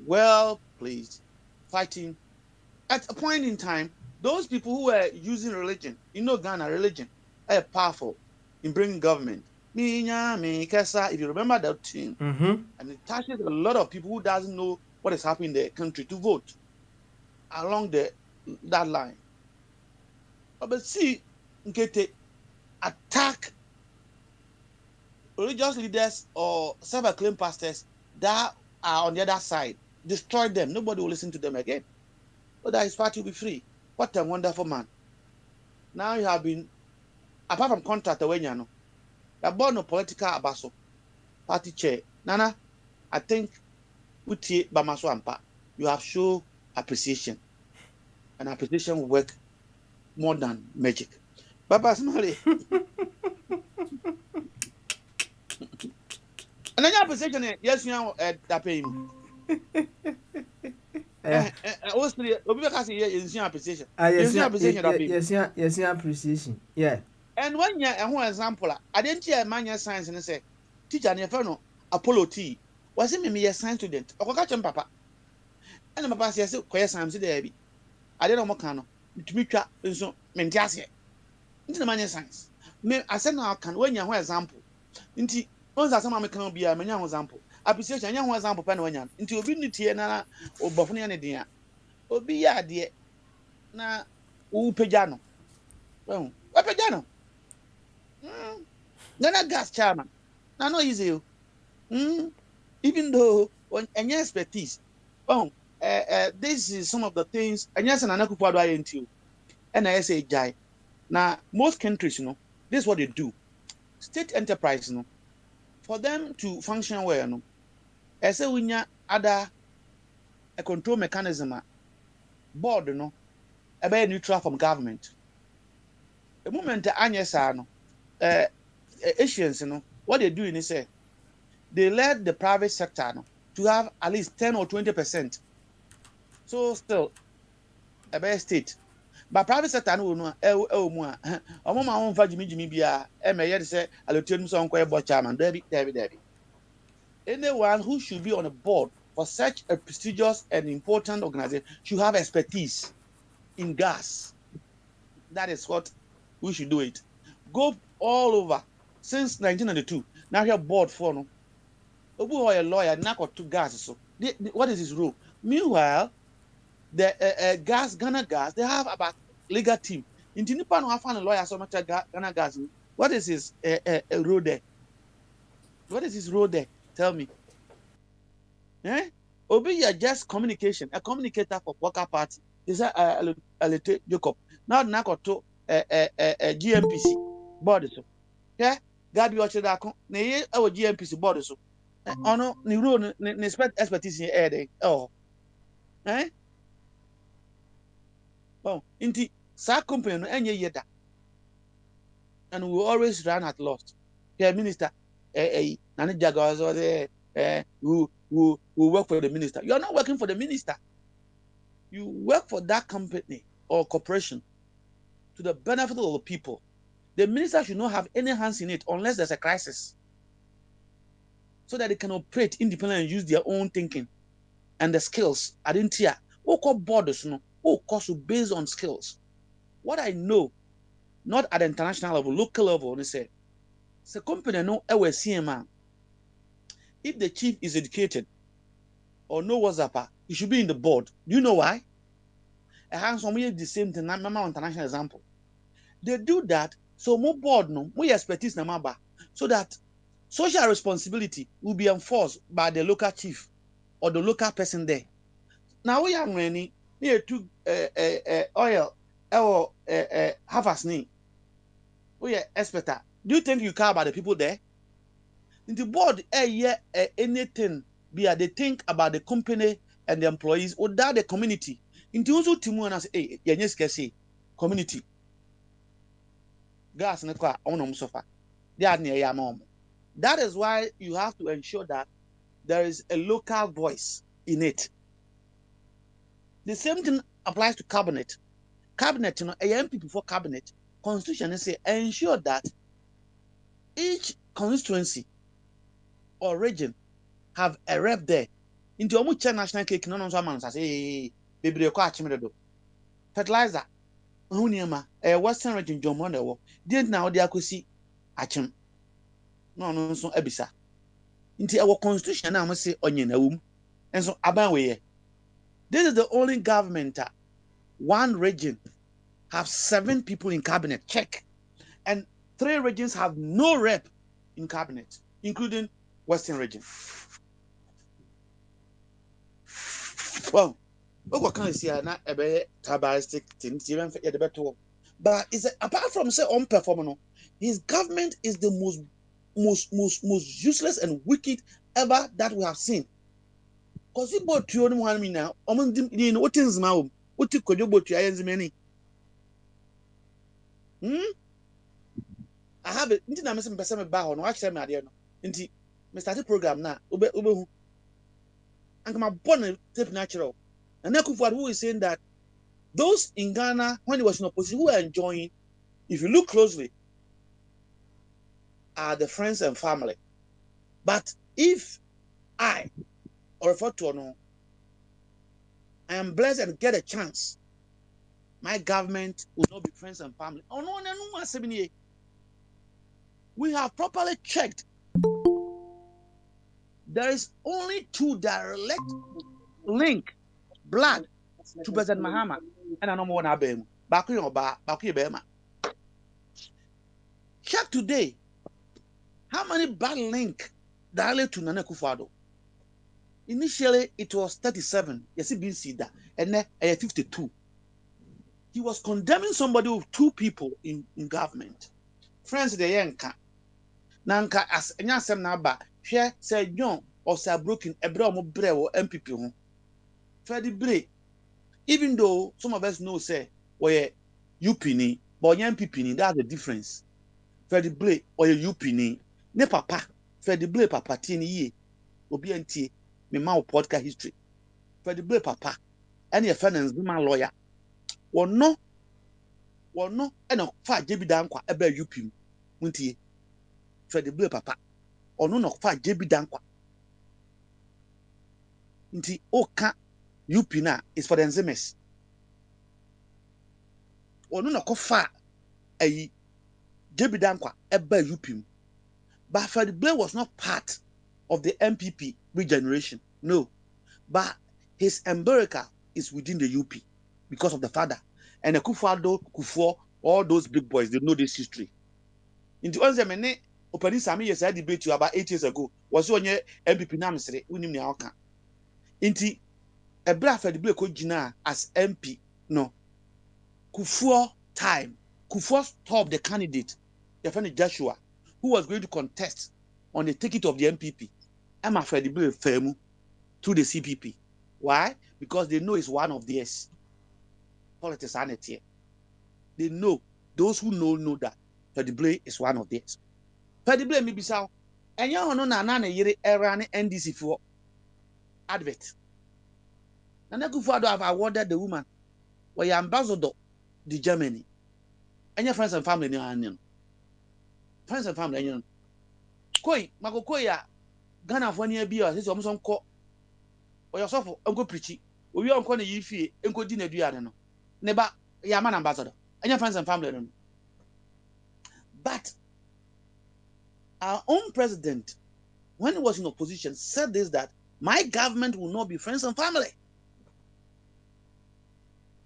well pleased fighting. At a point in time, those people who were using religion, Ghana religion, are powerful in bringing government. If you remember that thing, and it touches a lot of people who doesn't know what is happening in the country to vote along that line. But see, Nkete attack religious leaders or self-acclaimed pastors that are on the other side, destroy them. Nobody will listen to them again. But that his party will be free. What a wonderful man. Now you have been, apart from contract, you are born a political abaso, party chair. Nana, I think with Bamaso Ampa, you have shown appreciation. And appreciation will work more than magic. Baba Smalley. And then your position, yes, you know, that pay him. Yes, appreciation. Yeah. And one year, and one example, I didn't hear man science and say, teacher, and your Apollo T. Was it me a science student? Or catch him, Papa? And Papa says, quite science, there be. I don't know Mocano. To me, so Mentiasia. Into the man science. I said, now can when you example. Into once as some can be a many example. Appreciation, young example, Penwanian. Into obedience na or Bofunian dear. Obi ya dear. Na Pejano. Well, what Pejano? Nana gas chairman. Now, no easy. Even though on any expertise. Oh, this is some of the things. And yes, and Nana Akufo-Addo into. And I say, Jai. Now, most countries, this is what they do. State enterprise, for them to function well, I say we need other a control mechanism, board, a very neutral from government. The moment the Anya Sano, Asians, what they're doing is say, they led the private sector to have at least 10 or 20%. So still, a best state. But private sector no omo ma won fa jimi bia e me ye say alotium so nko e bo chairman Debbie. Anyone who should be on a board for such a prestigious and important organization should have expertise in gas. That is what we should do it. Go all over since 1992. Now you're board for no. Obu a lawyer knock or two gas so. What is his role? Meanwhile, the Ghana Gas, they have about legal team. In Tinipa no have a lawyer so much Ghana Gas. What is his role there? What is his role there? Tell me. Eh? Obi you just communication, a communicator for Worker Party. Is that Alete Jacob. Now knock to GMPC board so. Yeah? God be watching that na ye our GMPC board so. Ono ni role ni expertise in air there. Oh. Eh? Oh, inti sa company no enye yeda. And we always run at lost. Yeah, minister, nani jagawas we work for the minister. You are not working for the minister. You work for that company or corporation to the benefit of the people. The minister should not have any hands in it unless there's a crisis, so that they can operate independently and use their own thinking and the skills. I didn't hear. Who call borders no? Who course based on skills? What I know, not at the international level, local level, they say, it's a company no ever CMA. If the chief is educated or know what's up, he should be in the board. Do you know why? I have some the same thing. Remember international example. They do that so more board no more expertise na maba, so that social responsibility will be enforced by the local chief or the local person there. Now we are running near to oil or harvest ni. We are expert. Do you think you care about the people there? In the board, anything they think about the company and the employees or that the community. In the also timu and say, say community. Gas ne kwa onom sofa. That is why you have to ensure that there is a local voice in it. The same thing applies to cabinet. Cabinet, you know, MP before cabinet, constitution say ensure that each constituency or region have a rep there. Into omucha national cake, no no man say, baby, fertilizer. Western region John didn't now they could see achim. No, so ebisa. Into our constitution, I must say onion and so abawe. This is the only government. One region have 7 people in cabinet. Check. And 3 regions have no rep in cabinet, including Western region. Well, what can I say? Not a very tribalistic thing, even for the better. But is apart from say unperforming, his government is the most useless and wicked ever that we have seen. Because he bought you on me now. What is now? What you could you bought you many? I have it. Inti na mese mpese me ba ho no akere me ade no. Inti me start program na ube hu. Anka ma born tape natural. And Akufo-Addo who is saying that those in Ghana when he was in opposition who are enjoying, if you look closely, are the friends and family. But if I or refer to no, I am blessed and get a chance, my government will not be friends and family. Oh no, we have properly checked. There is only 2 direct link, blood, to President Mahama, and I know more about him. Check today. How many bad link directly to Nana Akufo-Addo? Initially, it was 37. Yes, it been seen that, and then 52. He was condemning somebody with 2 people in government. Friends, the yanka. Nanka as anyasem na ba hwe say John or say broken ebre omo bre wo MPP ho. Freddy Bre, even though some of us know say we UP ni, but MPP ni, that's the difference. Freddy Bre or UP ni, ne papa Fred Blay papa tie ni ye obi antie me ma podcast history Fred Blay papa and your finance man lawyer wono eno fa jebi dankwa eba UP muntie Fred Blay papa ono no fa jebi dankwa nti oka UP na is for the enzymes ono no kofa ayi jebi dankwa eba UP but Fred Blay was not part of the MPP regeneration no but his umbilical is within the UP because of the father and the Kufuor, all those big boys, they know this history. In the ones many opening some years I debate you about 8 years ago was on your MPP namesre unim ni aka. Inti ebra Fred Blay ko gina as MP no Kufuor time Kufuor stopped the candidate your friend Joshua who was going to contest on the ticket of the MPP. I'm Fred Blay firm to the CPP. Why? Because they know it's one of theirs. Politics are not here. They know, those who know that Fred Blay is one of theirs. Fred Blay maybe so. And you know na yere era NDC for advert. And I go for have awarded the woman where your ambassador to Germany. And your friends and family no friends and family no. Koi makoko ya Ghana for near bi o say so some ko or yourself go preach. We are on the fie enko di na duane no. Neba ya man ambassador. And your friends and family no. But our own president, when he was in opposition, said this that my government will not be friends and family.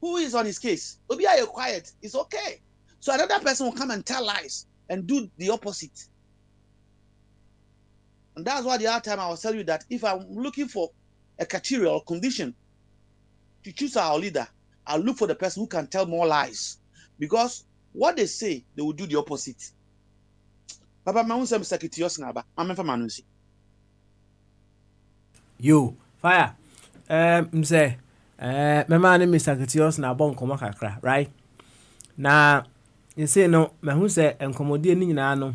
Who is on his case? Obi are you quiet? It's okay. So another person will come and tell lies and do the opposite. And that's why the other time I was telling you that if I'm looking for a criteria or condition to choose our leader, I'll look for the person who can tell more lies. Because what they say, they will do the opposite. Papa, my own secretary, I'm from Manusi. You, fire. Say, my man, Mr. Kitios, na bon koma kakra, right? Na, you say no, my who say, and commodity no,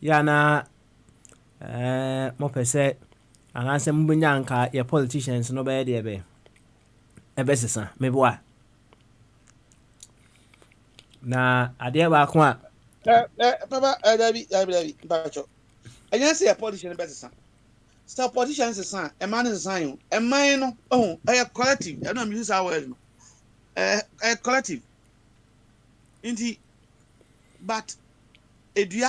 yana, mo per se, and I say, Mbunyanka, your politicians, no bad, ebe. Ebesisa, maybe what? Na, adia ba kwa. Papa, David, Bacho. I just say a politician better. So politicians is a man is a sign. A man, oh, a collective. I don't use our word. A collective. Indeed, but a dear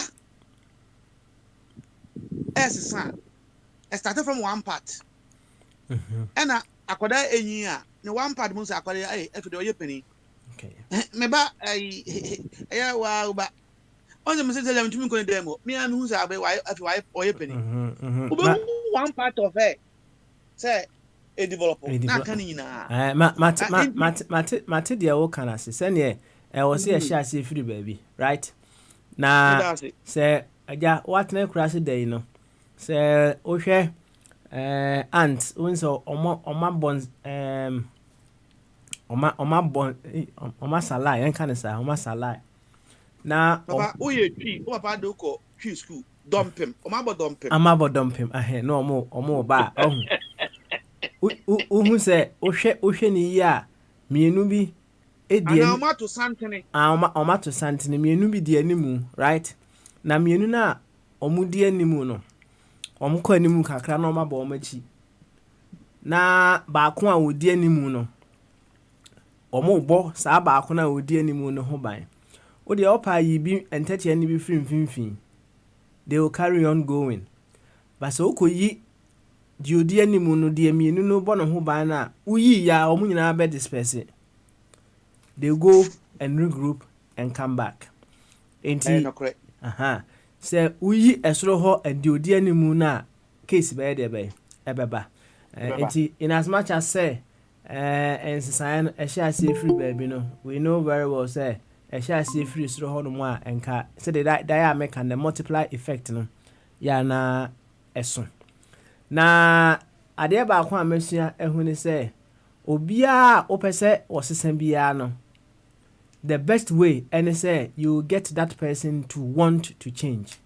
as a son. I started from one part. And I could a year. No one part must acquire a penny. Okay. Maybe but on the message to me going demo. Me and who's a wife or a penny. One part of it. Say a developer. Not canning. Mate dear Okana, send ye. I was here, shall see free baby, right? Now, say, what no crash day, you know. Say, okay, aunt, so on my bonds, on my bond, on my salai, and can say, on my salai. Now, oh, you Papa Doko, school, dump him, or my dump him. I'm about dump him. I had no more or more bad. Who say, Ocean, ya, me nubi. Oma to Santini. Oma to Santini, mienu bi di animu, right? Na mienu na omu di animu no. Omu ko animu kakra na oma ba omachi. Na baako a wodi animu no. Omu bo saa baako na wodi animu no ho ban. O de opa yi bi entete ni bi finfinfin. They will carry on going. But so koyi di odi animu no di mienu no bo no ho ban na uyi ya omu nyina be disperse. They go and regroup and come back. Ain't he? Correct. Say, we esro ho and the odi animu na case be de be ebeba. In as much as say, and sign a shall see free baby no, we know very well say a shall see free sro ho no more and ka say that make and the multiply effect no. Ya na eso. Na ade ba kwa mesua ehuni say obia opese osesen bia no. The best way, and say you get that person to want to change.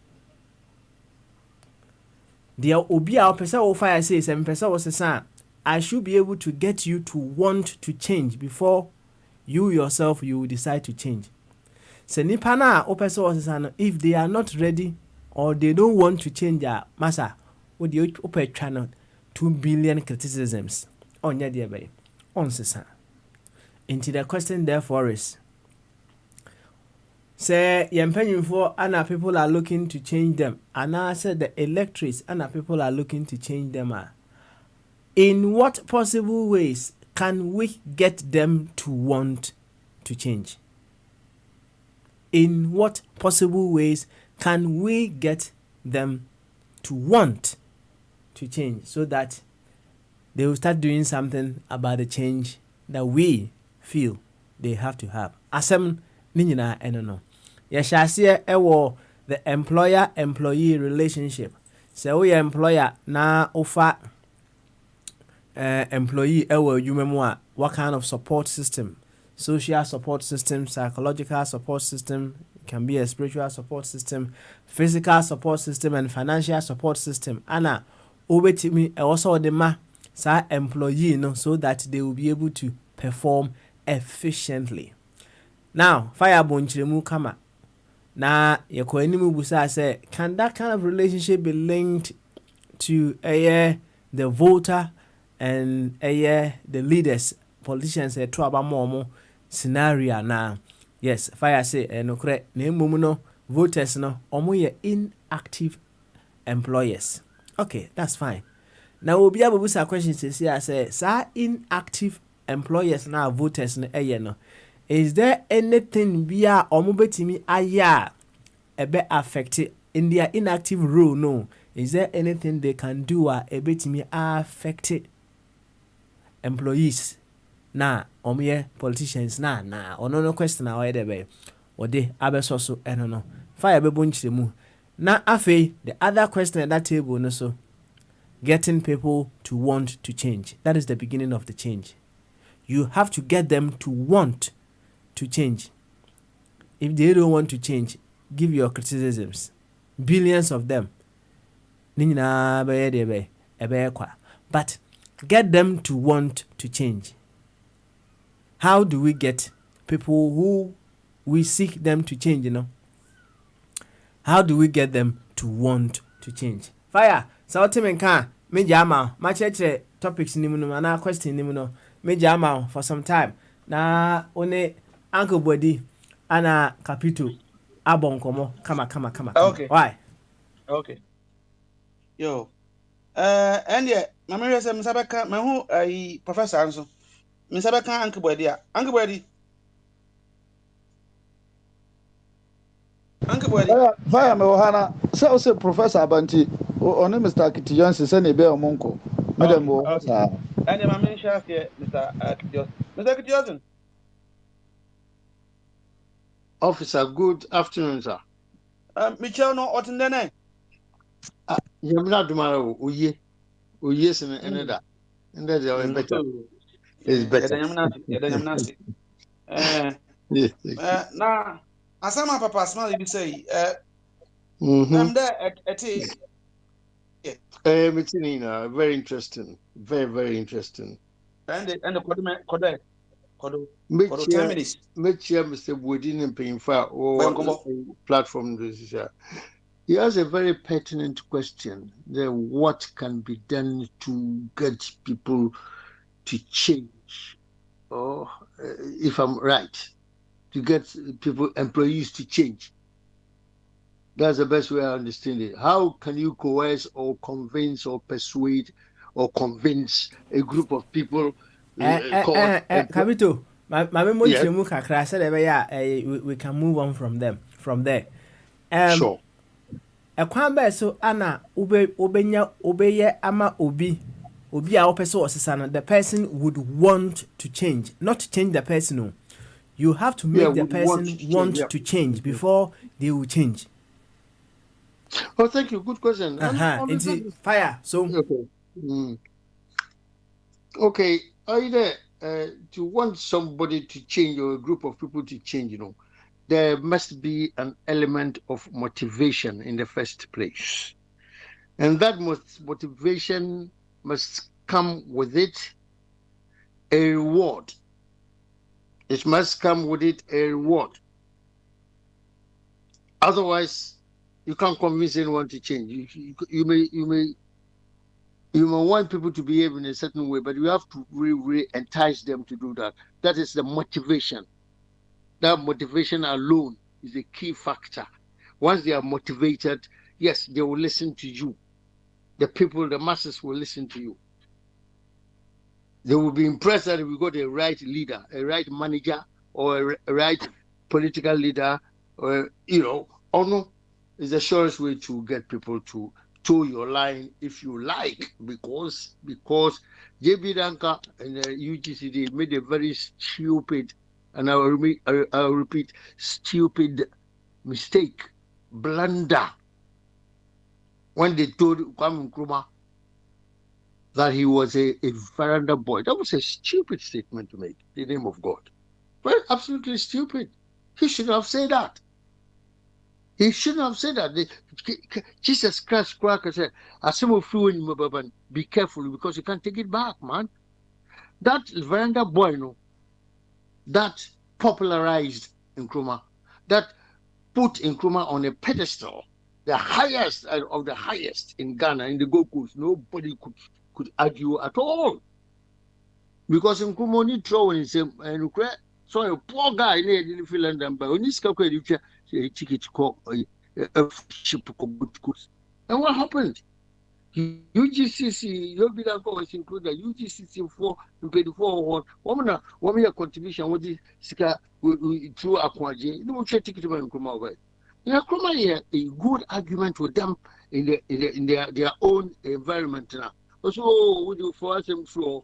The obia opesa o fire says and pesa was a I should be able to get you to want to change before you yourself you will decide to change. Se nipa na opesa was a if they are not ready or they don't want to change their massa, would you open channel 2 billion criticisms on your dear bay on sesa. Into the question therefore is say yempenyin for ana people are looking to change them, and I said the electorates ana people are looking to change them. In what possible ways can we get them to want to change? In what possible ways can we get them to want to change so that they will start doing something about the change that we feel they have to have? Asem ninyina enono. Yashasiye ewo the employer-employee relationship. So we employer na offer employee ewo yumemwa. What kind of support system? Social support system, psychological support system, can be a spiritual support system, physical support system, and financial support system. Ana obetimi also the ma sa employee no so that they will be able to perform efficiently. Now, fire bonchiremu kama. Na yeko enimu busa say, can that kind of relationship be linked to the voter and the leaders, politicians to abamomo scenario na? Yes, fire say no correct name no voters no omo ye inactive employers. Okay, that's fine. Now we'll be able to busa questions to say sa inactive employers na voters no no. Is there anything via omubetimi aya ebe affected in their inactive role? No. Is there anything they can do ebetimi affected employees na omiye politicians na no question na debe ode abesoso no fire be bonchiremu na afi the other question at that table no so getting people to want to change. That is the beginning of the change. You have to get them to want to change. If they don't want to change, give your criticisms. Billions of them. But get them to want to change. How do we get people who we seek them to change, How do we get them to want to change? Fire. So what me can me jama ma cheche topics nimu no na question nimu no me jama for some time. Na one Uncle Body ana Capito abonkomo kama. Okay. Why? Okay. Yo. And yeah, my mother said Misabeka, my who Professor Anso. Misabeka Uncle Body. Uncle Body. Uncle Body. Via me ohana. Say Professor Abanti or Mr. Kitiyan se ne be omonko. Madam mo. And my man chef here Mr. Kitiyan. Mr. Kitiyan. Officer, good afternoon, sir. Michel no otindene. Yamna dumara oye sin eneda. And that's our better. Is better. Yamna. Na asama papa small you say I'm there at Mitinina, very interesting. Very interesting. And the Kodo Mr. Woodin and Painfa or platform. He has a very pertinent question. What can be done to get people to change? Or, if I'm right, to get people, employees to change. That's the best way I understand it. How can you coerce or convince or persuade or convince a group of people? Kabito, my memory said we can move on from there. Sure. A kwamba so ana obeye ama obi a opeso osisana, the person would want to change, not change the person. No. You have to make the person want to change before they will change. Oh, thank you. Good question. It's fire. So okay. Okay. Either to want somebody to change or a group of people to change, there must be an element of motivation in the first place. And that motivation must come with it a reward. It must come with it a reward. Otherwise, you can't convince anyone to change. You may want people to behave in a certain way, but you have to really entice them to do that. That is the motivation. That motivation alone is a key factor. Once they are motivated, yes, they will listen to you. The people, the masses will listen to you. They will be impressed that we got a right leader, a right manager, or a right political leader, or, honor is the surest way to get people to toe your line if you like, because JB Danka and the UGCD made a very stupid, and I'll repeat, stupid mistake, blunder, when they told Kwame Nkrumah that he was a veranda boy. That was a stupid statement to make, in the name of God. Well, absolutely stupid. He shouldn't have said that. He shouldn't have said that. Jesus Christ said, be careful, because you can't take it back, man. That veranda boy, that popularized Nkrumah, that put Nkrumah on a pedestal, the highest of the highest in Ghana, in the Gold Coast. Nobody could argue at all. Because Nkrumah only throwing him, and so a poor guy didn't feel and but when he's a ticket a ship. And what happened? UGCC, you'll be that was included. UGCC 4 one year contribution with this through Akwaji. No ticket to Nkrumah over. Nkrumah here a good argument with them in their own environment now. Also, would you force him through?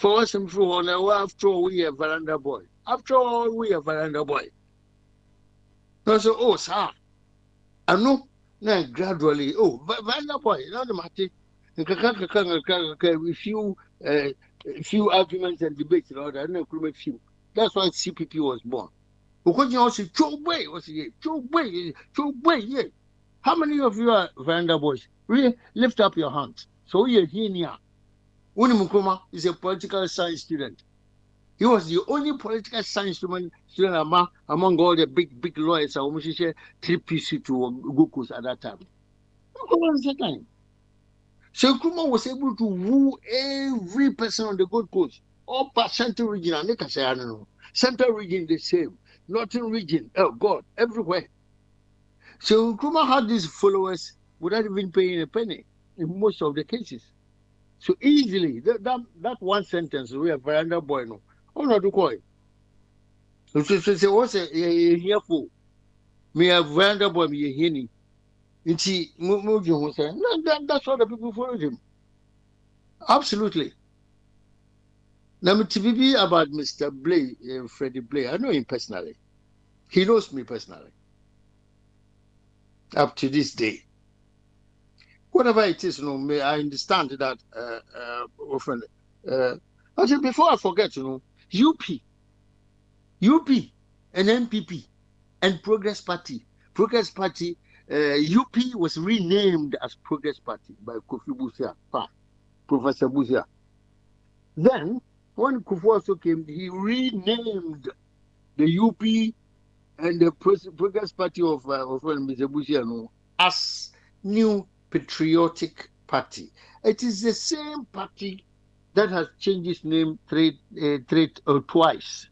Now after all, we a veranda boy. After all, we a veranda boy. So, sir, I know now gradually. Veranda boy, not the matter. A few arguments and debates and all that. No, few. That's why CPP was born. Because you also Joe Way, yeah. How many of you are veranda boys? Really, lift up your hands. So we are here now. Kwame Nkrumah is a political science student. He was the only political science student among all the big lawyers. I almost say 3PC to Gokus at that time. So Nkrumah was able to woo every person on the Gold Coast, all past Central region. And they can say, I don't know. Central region the same. Northern region, oh God, everywhere. So Nkrumah had these followers without even paying a penny in most of the cases. So easily, that one sentence, we are veranda boy, no. Oh, not to call it. So what's a here for? Me a veranda boy, me a henny. And see, that's why the people followed him. Absolutely. Now, to be about Mr. Blay, Freddie Blay, I know him personally. He knows me personally. Up to this day. Whatever it is, I understand that often. Actually, before I forget, UP and NPP and Progress Party. Progress Party, UP was renamed as Progress Party by Kofi Busia, Professor Busia. Then, when Kufuor also came, he renamed the UP and the Progress Party of Mr. Busia as New Patriotic Party. It is the same party that has changed its name twice.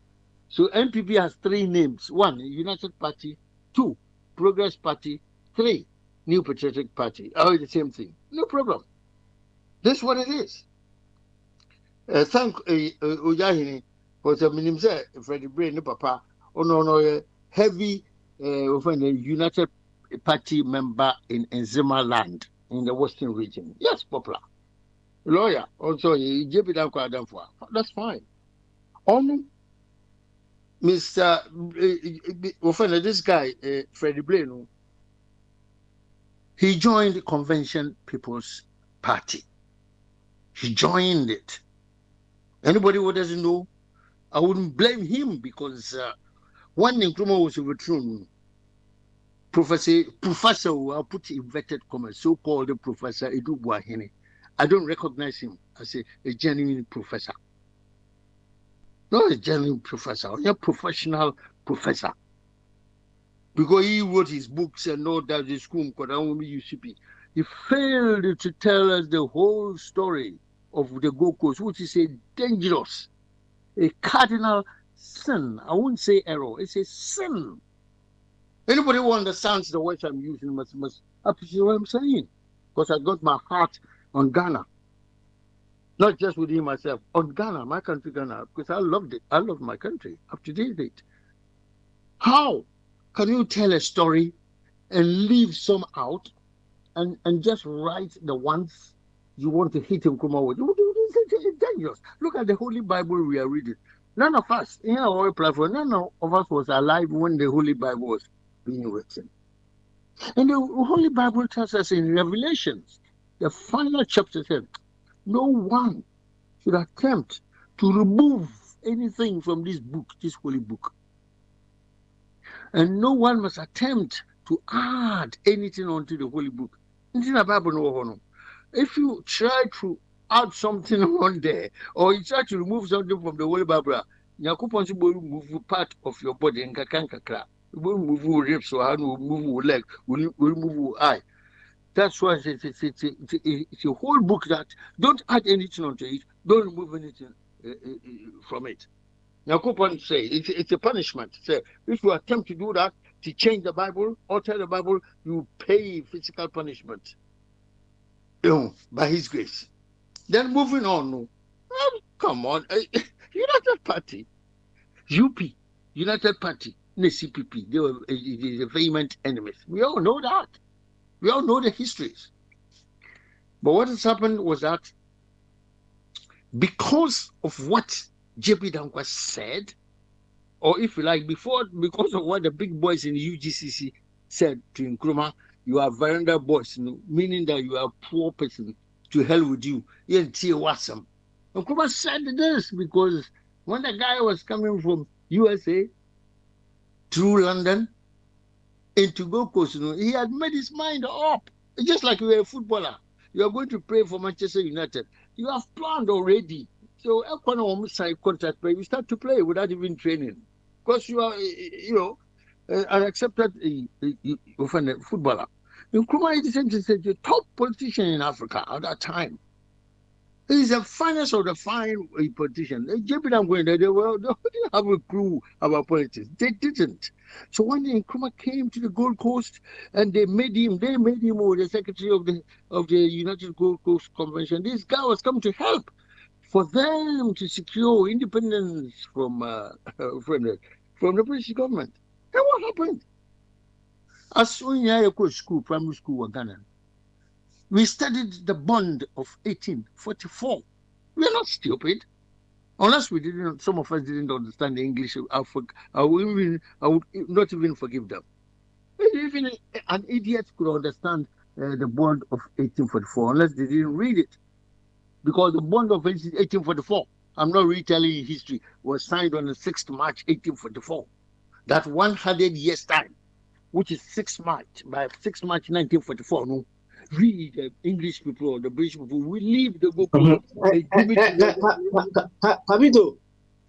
So NPP has 3 names. 1, United Party. 2, Progress Party. 3, New Patriotic Party. Oh, the same thing. No problem. That's what it is. Thank Ojahini for the minimum Freddie Brain, Papa. No, heavy United Party member in Enzima land in the Western region. Yes, popular. Lawyer, also, that's fine. On Mr. This guy, Freddie Blaine, he joined the Convention People's Party. He joined it. Anybody who doesn't know, I wouldn't blame him, because when Nkrumah was overthrown, Professor, I'll put inverted commas, so-called Professor Edu Buahene. I don't recognize him as a genuine professor. Not a genuine professor, a professional professor. Because he wrote his books and all that the school UCP. He failed to tell us the whole story of the Gold Coast, which is a dangerous, a cardinal sin. I wouldn't say error, it's a sin. Anybody who understands the words I'm using must appreciate what I'm saying. Because I got my heart on Ghana. Not just within myself, on Ghana, my country, Ghana, because I loved it. I love my country up to date. How can you tell a story and leave some out and just write the ones you want to hit and come out with? It's dangerous. Look at the Holy Bible we are reading. None of us in our platform, none of us was alive when the Holy Bible was being written. And the Holy Bible tells us in Revelations, the final chapter said, no one should attempt to remove anything from this book, this holy book. And no one must attempt to add anything onto the holy book. If you try to add something on there, or you try to remove something from the Holy Bible, you will remove part of your body and you will move your ribs, or will move your leg, will move your eye. That's why it's a whole book that don't add anything onto it, don't remove anything from it. Now, Kupon say it's a punishment. Say if you attempt to do that, to change the Bible, alter the Bible, you pay physical punishment. By His grace. Then moving on. Come on, United Party, UP, United Party, the CPP, they were the vehement enemies. We all know that. We all know the histories. But what has happened was that because of what JP Dankwa said, or if you like, because of what the big boys in the UGCC said to Nkrumah, you are veranda boys, meaning that you are a poor person, to hell with you. Nkrumah said this because when the guy was coming from USA through London into Gold Coast, he had made his mind up. It's just like you're a footballer. You are going to play for Manchester United. You have planned already. So contract, you start to play without even training. Because you are, an accepted footballer. Nkrumah is the top politician in Africa at that time. He's the finest of the fine politicians. They didn't have a clue about politics. They didn't. So when Nkrumah came to the Gold Coast and they made him the secretary of the United Gold Coast Convention, this guy was coming to help for them to secure independence from the British government. And what happened? As soon as I go to school, primary school, Ghana, we studied the bond of 1844. We are not stupid. Unless some of us didn't understand the English, I would not even forgive them. Even an idiot could understand the bond of 1844 unless they didn't read it. Because the bond of 1844, I'm not retelling history, was signed on the 6th March 1844. That 100 years time, which is 6th March, by 6th March 1944, no? We, the English people or the British people, we leave the book. Pabito,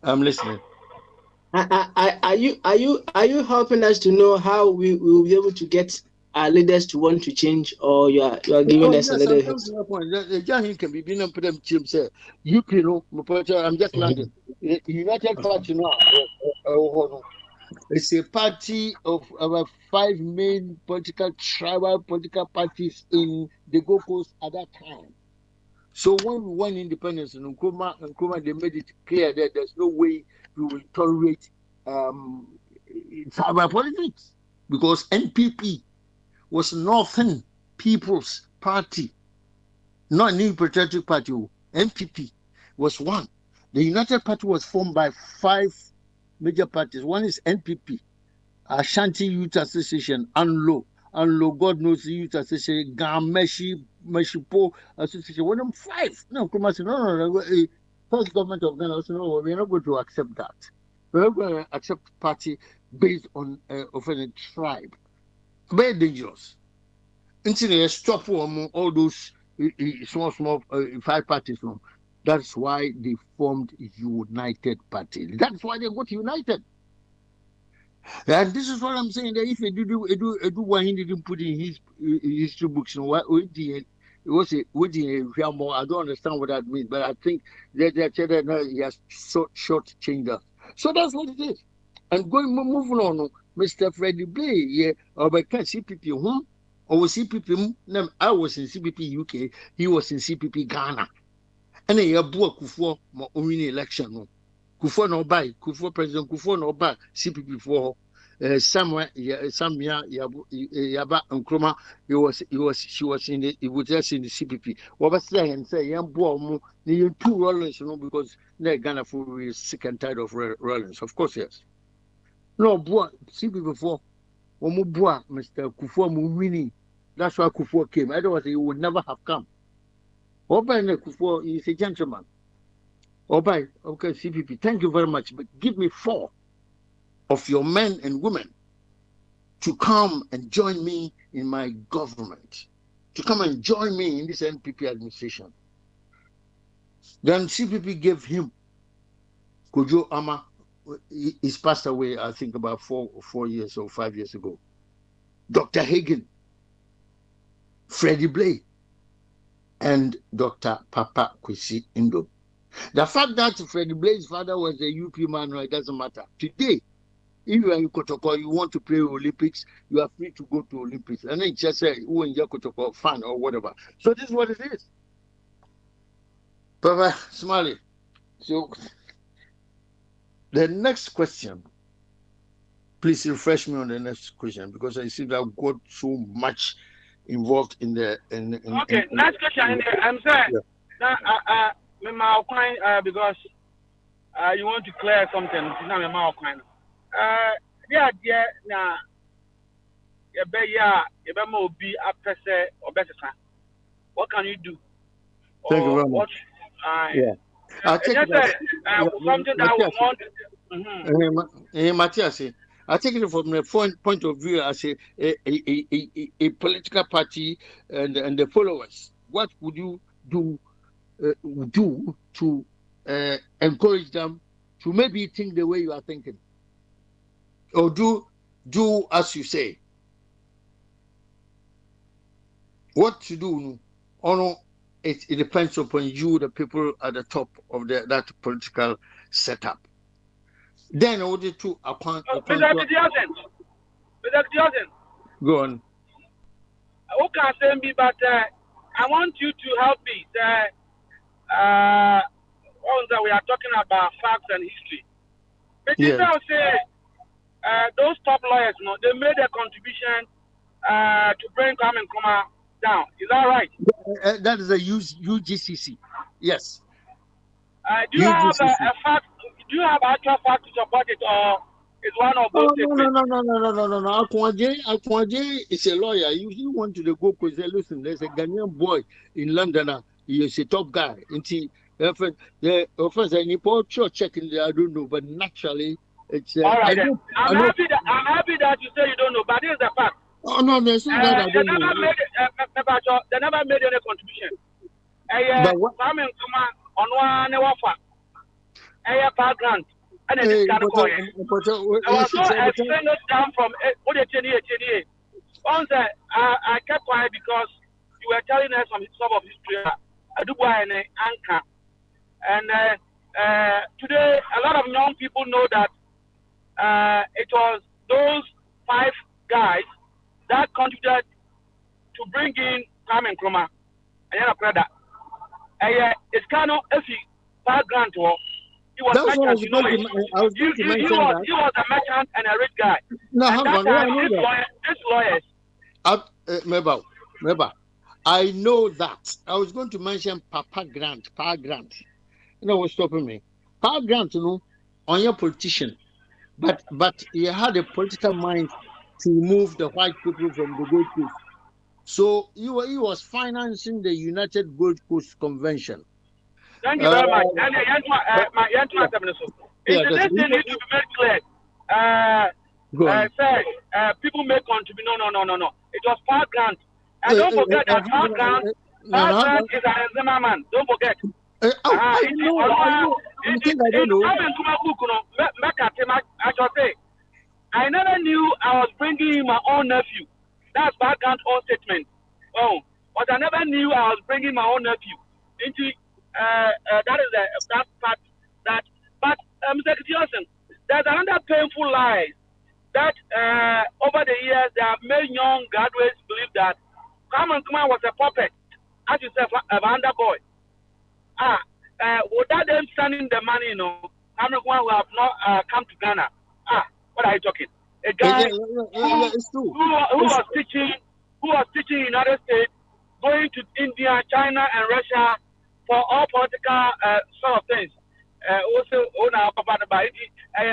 I'm listening. Are you helping us to know how we will be able to get our leaders to want to change, or you are giving us a little hint? The can be being and put them say, you know, I'm just landing. United Party now. It's a party of about 5 main tribal political parties in the Gold Coast at that time. So when we won independence in Nkrumah, they made it clear that there's no way we will tolerate tribal politics, because NPP was Northern People's Party, not New Patriotic Party. NPP was one. The United Party was formed by 5 major parties. One is NPP, Ashanti Youth Association, ANLO, God knows the Youth Association, Meshipo Association. One of them 5. No, Nkrumah said, no. First government of Ghana said, no, we're not going to accept that. We're not going to accept party based on of a tribe. Very dangerous. Until they stop all those small 5 parties. That's why they formed United Party. That's why they got united. And this is what I'm saying. That if Edu what he didn't put in his history books, it was a more. I don't understand what that means, but I think they said that he has short changed us. So that's what it is. And moving on, Mr. Freddie Blay, yeah, or by CPP, or CPP. I was in CPP UK. He was in CPP Ghana. And then you have Kufuor win election. Kufuor no buy, Kufuor President Kufuor no buy CPP for somewhere Yaba Nkrumah. She was in the CPP. What was saying and say young boy you 2 Rollins, because they're Ghana for sick and tired of Rollins. Of course, yes. No boy CPP for boy Mr. Kufuor winning. That's why Kufuor came. Otherwise he would never have come. Obai Kufuor is a gentleman. Obai, okay, CPP, thank you very much. But give me 4 of your men and women to come and join me in my government, to come and join me in this NPP administration. Then CPP gave him Kojo Ama. He's passed away, I think, about 4 years or 5 years ago. Dr. Hagen, Freddie Blay, and Dr. Papa Kwesi Indo. The fact that Freddie Blay's father was a UP man, it doesn't matter. Today, if you are in Kotoko, you want to play Olympics, you are free to go to Olympics. And then just say, who in your Kotoko fan or whatever. So this is what it is. Papa Smiley. So the next question, please refresh me on the next question, because I see that I've got so much involved in the next question. I'm sorry. Yeah. Because you want to clear something. What can you do? Thank you very much. I'll take it something that we want. Matthias, I take it from the point of view as a political party and the followers. What would you do to encourage them to maybe think the way you are thinking, or do as you say? What to do? It depends upon you, the people at the top of that political setup. Then I wanted to appoint. Mr. Go on. Who can say me? But I want you to help me. We are talking about facts and history. But you say those top lawyers, they made a contribution to bring Kwame Nkrumah down. Is that right? That is a UGCC. Yes. Do you have a fact? Do you have actual fact to support it, or is one of those? No. Akwaje is a lawyer. You want to go because listen, there's a Ghanaian boy in London. He is a top guy. The offense I need to check in there. I don't know, but naturally, it's. All right. I'm happy that you say you don't know, but this is the fact. Oh no, there's not that I don't know. They never made any contribution. Kwame Nkrumah on one offer. Background. And then this kind of boy. I was so explained it down from what they once I kept quiet because you were telling us some of history. I do buy an anchor. And today, a lot of young people know that it was those 5 guys that contributed to bring in Kwame Nkrumah. And then after that, it's kind of a background to all. He was merchant, he was a merchant and a rich guy. No, these lawyers. Meba, I know that. I was going to mention Power Grant. You know what's stopping me? Power Grant, on your politician, but he had a political mind to remove the white people from the Gold Coast. So he was financing the United Gold Coast Convention. Thank you very much. And this thing needs to be made clear. People may contribute. No. It was Park Grant. And don't forget that Park Grant is an Zimmerman. Don't forget. I never knew I was bringing in my own nephew. That's Park Grant's own statement. Oh, but I never knew I was bringing my own nephew into that is that part that. But Mr. Johnson, there's another painful lie that over the years there have made young graduates believe that Kwame Nkrumah was a puppet, as you said, a Vanda boy. Without them sending the money, Kwame Nkrumah will have not come to Ghana. What are you talking? A guy who was teaching in United States, going to India, China, and Russia for all political sort of things. Also,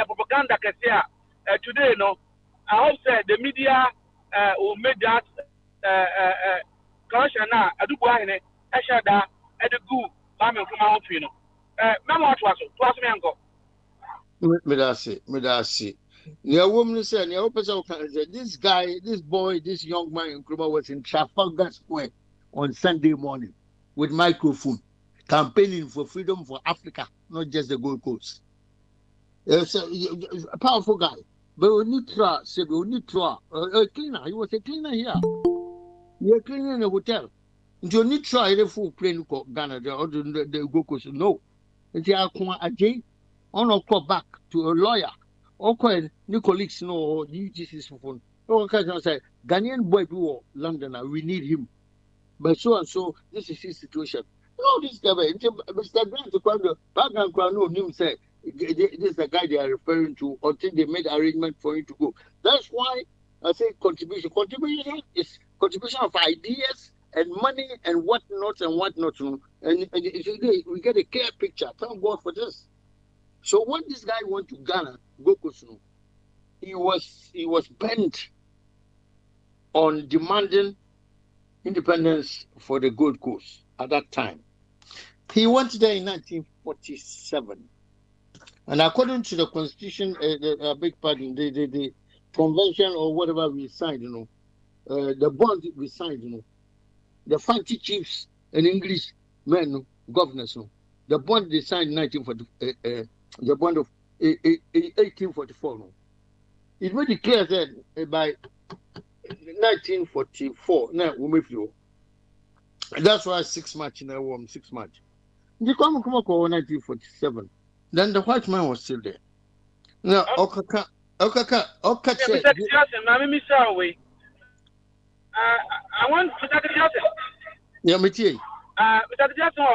propaganda. Today, I hope that the media will make that correction now. I do go ahead and share that at the good. Medasi. The woman said, this guy, this boy, this young man in Nkrumah was in Trafalgar Square on Sunday morning with microphone, campaigning for freedom for Africa, not just the Gold Coast. It's a powerful guy. But we need to say, we need to a cleaner. He was a cleaner here. He was a cleaner in a hotel. You need to try a full plane to Ghana or the Gold Coast. No. It's a call back to a lawyer. Okay, new colleagues know UGC's phone. Okay, say Ghanaian boy to London, we need him. But so and so, this is his situation. No, this guy, Mr. Grant, the background crowd, no, him say this is the guy they are referring to until they made arrangement for him to go. That's why I say contribution. Contribution is contribution of ideas and money and whatnot. And we get a clear picture. Thank God for this. So when this guy went to Ghana, Gokosu, he was bent on demanding independence for the Gold Coast at that time. He went there in 1947. And according to the constitution, the convention or whatever we signed, the bond we signed, the fancy chiefs and English men, governors, the bond they signed in 1940, the bond of 1844. It made it clear that by 1944, now we move you. That's why 6 March in a warm 6 March. The come 1947. Then the white man was still there. Now, Okaka. Mr. Jackson, I want Mr. Jackson. Yeah, Mr. Jackson.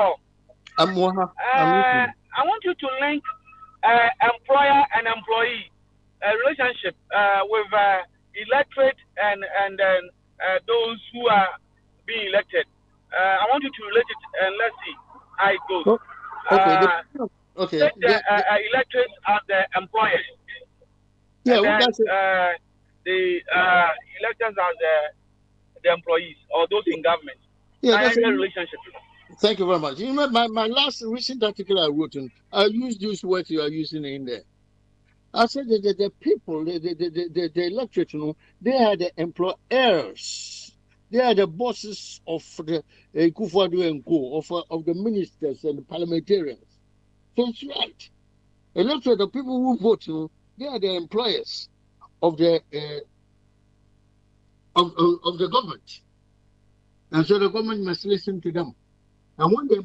I want you to link employer and employee relationship with electorate and those who are being elected. I want you to relate it and let's see how it goes. Okay. The electorate are the employers. Yeah, the electors are the employees or those in government. Yeah, that's a relationship. Thank you very much. You know, my last recent article I wrote, I used these words you are using in there. I said that the people, the electorate, they are the employers. They are the bosses of the Kufuor and Co. of the ministers and the parliamentarians. So it's right. Electorate, the people who vote, they are the employers of the of the government, and so the government must listen to them. And when the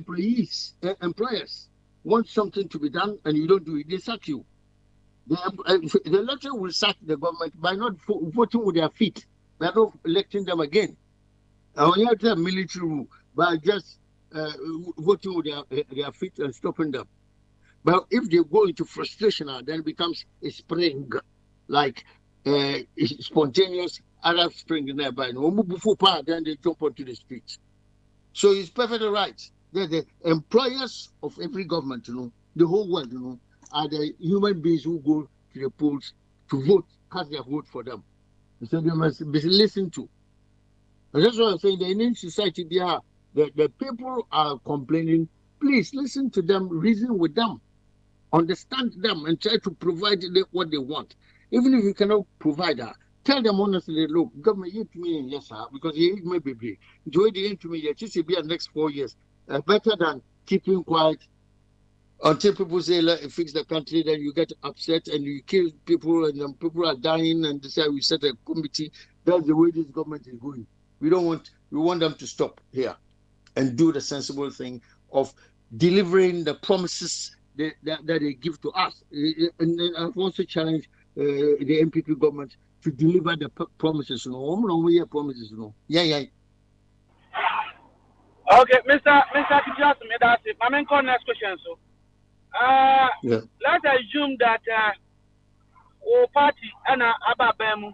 employers want something to be done and you don't do it, they sack you. The electorate will sack the government by not voting with their feet, by not electing them again. And when you have a military rule, by just voting with their feet and stopping them. But if they go into frustration, then it becomes a spring, like spontaneous Arab Spring nearby. Then they jump onto the streets. So it's perfectly right. They're the employers of every government, the whole world, are the human beings who go to the polls to vote, cast their vote for them. So they must be listened to. And that's what I'm saying. The Indian society, the people are complaining. Please listen to them, reason with them, understand them, and try to provide them what they want. Even if you cannot provide that, tell them honestly, look, government hit me, yes, sir, because he hit me, baby. Enjoy the hit me, yes, it be the next 4 years. Better than keeping quiet until people say, fix the country, then you get upset and you kill people and then people are dying and they say, we set a committee. That's the way this government is going. We want them to stop here and do the sensible thing of delivering the promises that they give to us. And I've also challenged the MPP government to deliver the promises. Promises. Yeah. Okay, Mr. Kitias, that's it. My main next question. So, let's assume that our party and Ababemu,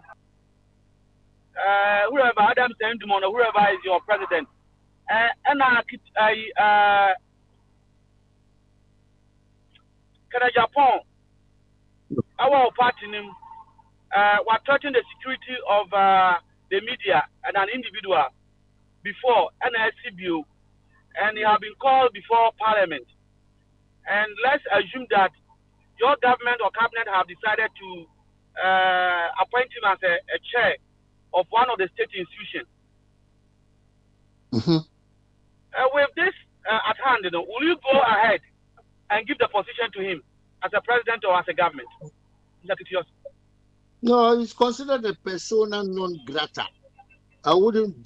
whoever Adam Sendumon or whoever is your president, and Japan, our party name, were threatening the security of the media and an individual before NSCBU, and he have been called before Parliament. And let's assume that your government or cabinet have decided to appoint him as a chair of one of the state institutions. Mm-hmm. With this at hand, will you go ahead and give the position to him as a president or as a government? No, it's considered a persona non grata. I wouldn't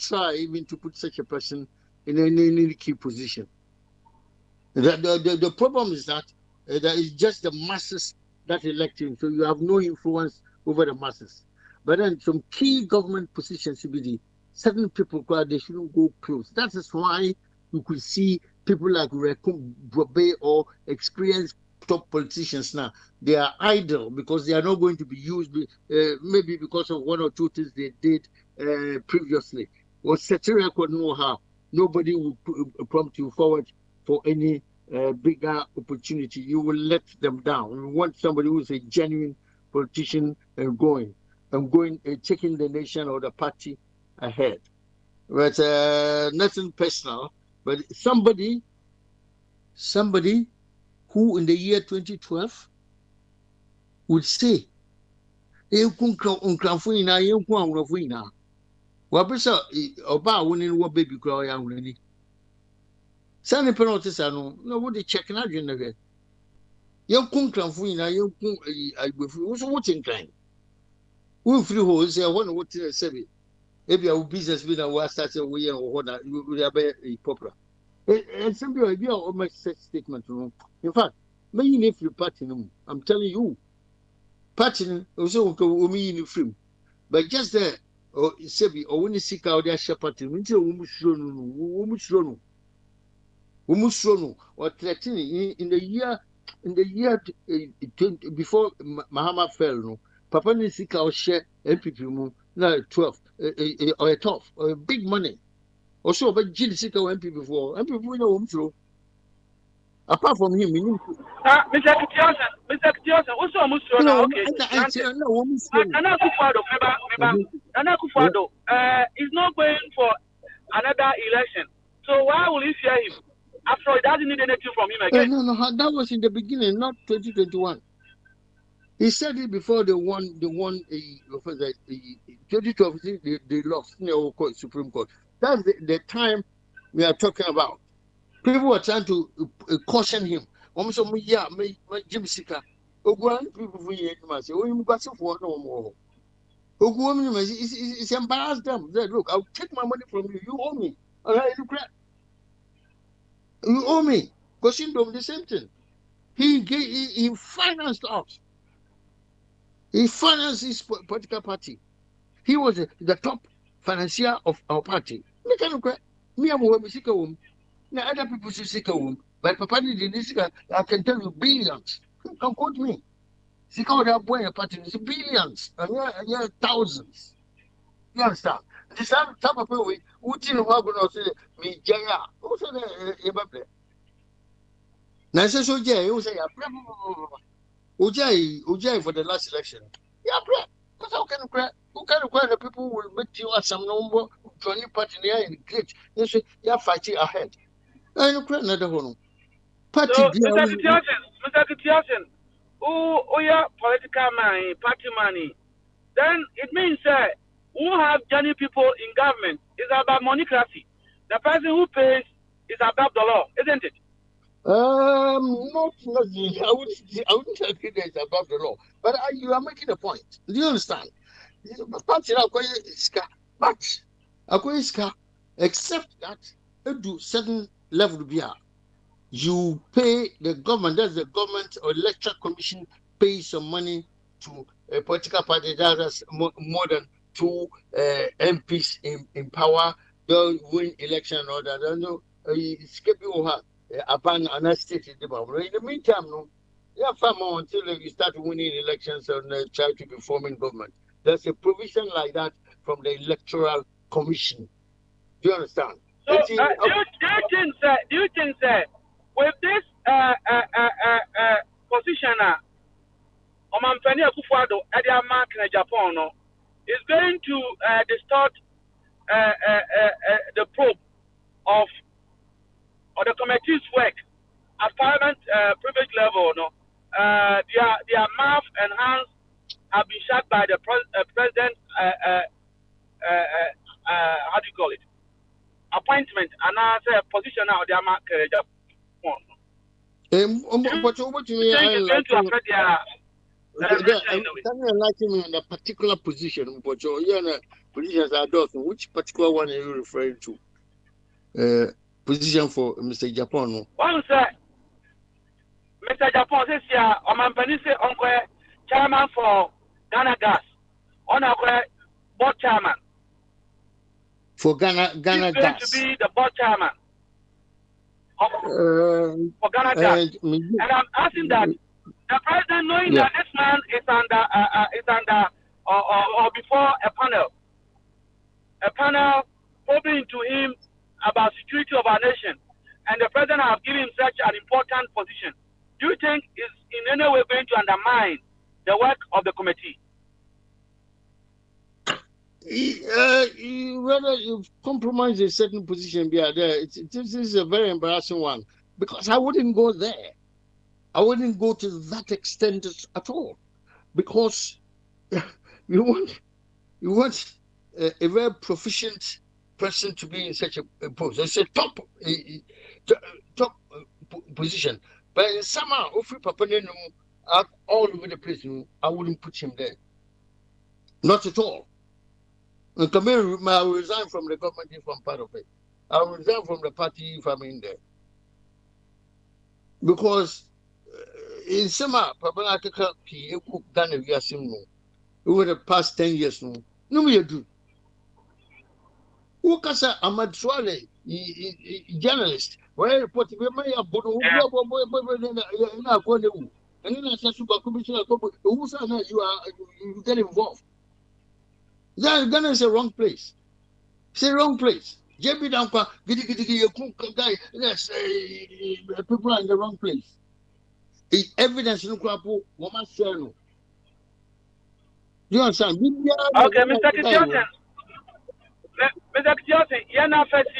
try even to put such a person in any key position. The problem is that there is just the masses that elect him, so you have no influence over the masses. But then some key government positions should be certain people, they shouldn't go close. That is why you could see people like Rekum Brobe or experienced top politicians now. They are idle because they are not going to be used, maybe because of one or two things they did previously. Or Satiric would know how. Nobody will prompt you forward for any bigger opportunity. You will let them down. You want somebody who is a genuine politician and taking the nation or the party ahead. But nothing personal, but somebody who in the year 2012 would say, Wabisa oba winning what baby grow ya winning. Sani penalties are no what they check na dwen na. Yen kun kranfo ina yen kun agbefu wo so what incline. Wo free ho say when what say ebi a business be na wa start we yen ho na we be popular. And somebody be a make such statement no. In fact, me you free party no. I'm telling you. Party also ko me you free. But just there or sebi or when you seek out their shepherd, or threatening in the year 20 before Mahama fell, no, Papa ni seek out share MPP mu na 12 or a 12 or big money. Also, but Jill seek out MPP before MPP no throw. Apart from him, Mr. Kitios, also almost okay. Nana Akufo-Addo is not going for another election. So why will you fear him? After all, he doesn't need anything from him again. No, that was in the beginning, not 2021. He said it before they won the 2012. They lost the Supreme Court. That's the time we are talking about. People were trying to caution him. Almost Jim Sika. People it's embarrassed them. They look, I'll take my money from you. You owe me. All right, you owe me. Because the same thing. He financed us. He financed his political party. He was the top financier of our party. Me, I'm now other people should seek a womb, but Papa did this. I can tell you billions. You can quote me. Seek out that boy party is billions and yeah, thousands. You understand? This type of way, who didn't want to say me Jaya. Who said Ebabe? Now say so Jay, you say Ujay for the last election. Yeah, because how can you cry? Who can cry? The people will make you as some number joining party there in great. They say you're fighting ahead. I don't cry another one. Party. So, Mr. Kitiasen, who your political money, party money, then it means who have genuine people in government is about monocracy. The person who pays is above the law, isn't it? Not necessarily. I wouldn't agree that it's above the law. But you are making a point. Do you understand? But except that do certain level you pay the government. That's the government or electoral commission pays some money to a political party that has more than 2 MPs in power. They'll win election and all that. I know skip over upon an state in the meantime, no, yeah, more until you start winning elections and try to be forming government. There's a provision like that from the electoral commission. Do you understand? So, do you think that with this position, Omanpeni Akufo-Addo, Edia Mark in Japan, is going to distort the probe of the committee's work at parliament privilege level. Their mouth and hands have been shut by the president. How do you call it? Appointment and as a position now. Their mark. What you mean? Enlighten me on a particular position, but your positions are those. Which particular one are you referring to? Position for Mr. Japan. One sir, Mr. Japan says here, Omanpeni say Uncle Chairman for Ghana Gas, on our board chairman. For Ghana Gas. Going to be the board chairman for Ghana Gas. And I'm asking that the president, knowing that this man is under or before a panel probing to him about security of our nation, and the president have given him such an important position. Do you think is in any way going to undermine the work of the committee? Whether you've compromised a certain position there, this is a very embarrassing one, because I wouldn't go there. I wouldn't go to that extent at all, because you want a very proficient person to be in such a post. It's a top position. But in summer, if we all over the place, I wouldn't put him there. Not at all. And I will resign from the government if I'm part of it. I will resign from the party if I'm in there. Because in summer, over the past 10 years, no me do. Ukasa Ahmad Swale, journalist, where report you may have boy, and then I said, you get involved. Ghana is a wrong place. It's a wrong place. JB Dampa, guy, yes, people are in the wrong place. The evidence no crapo, woman no. You understand? Okay, Mr. Kitiosen. Mr. Kitiosen, you're not first.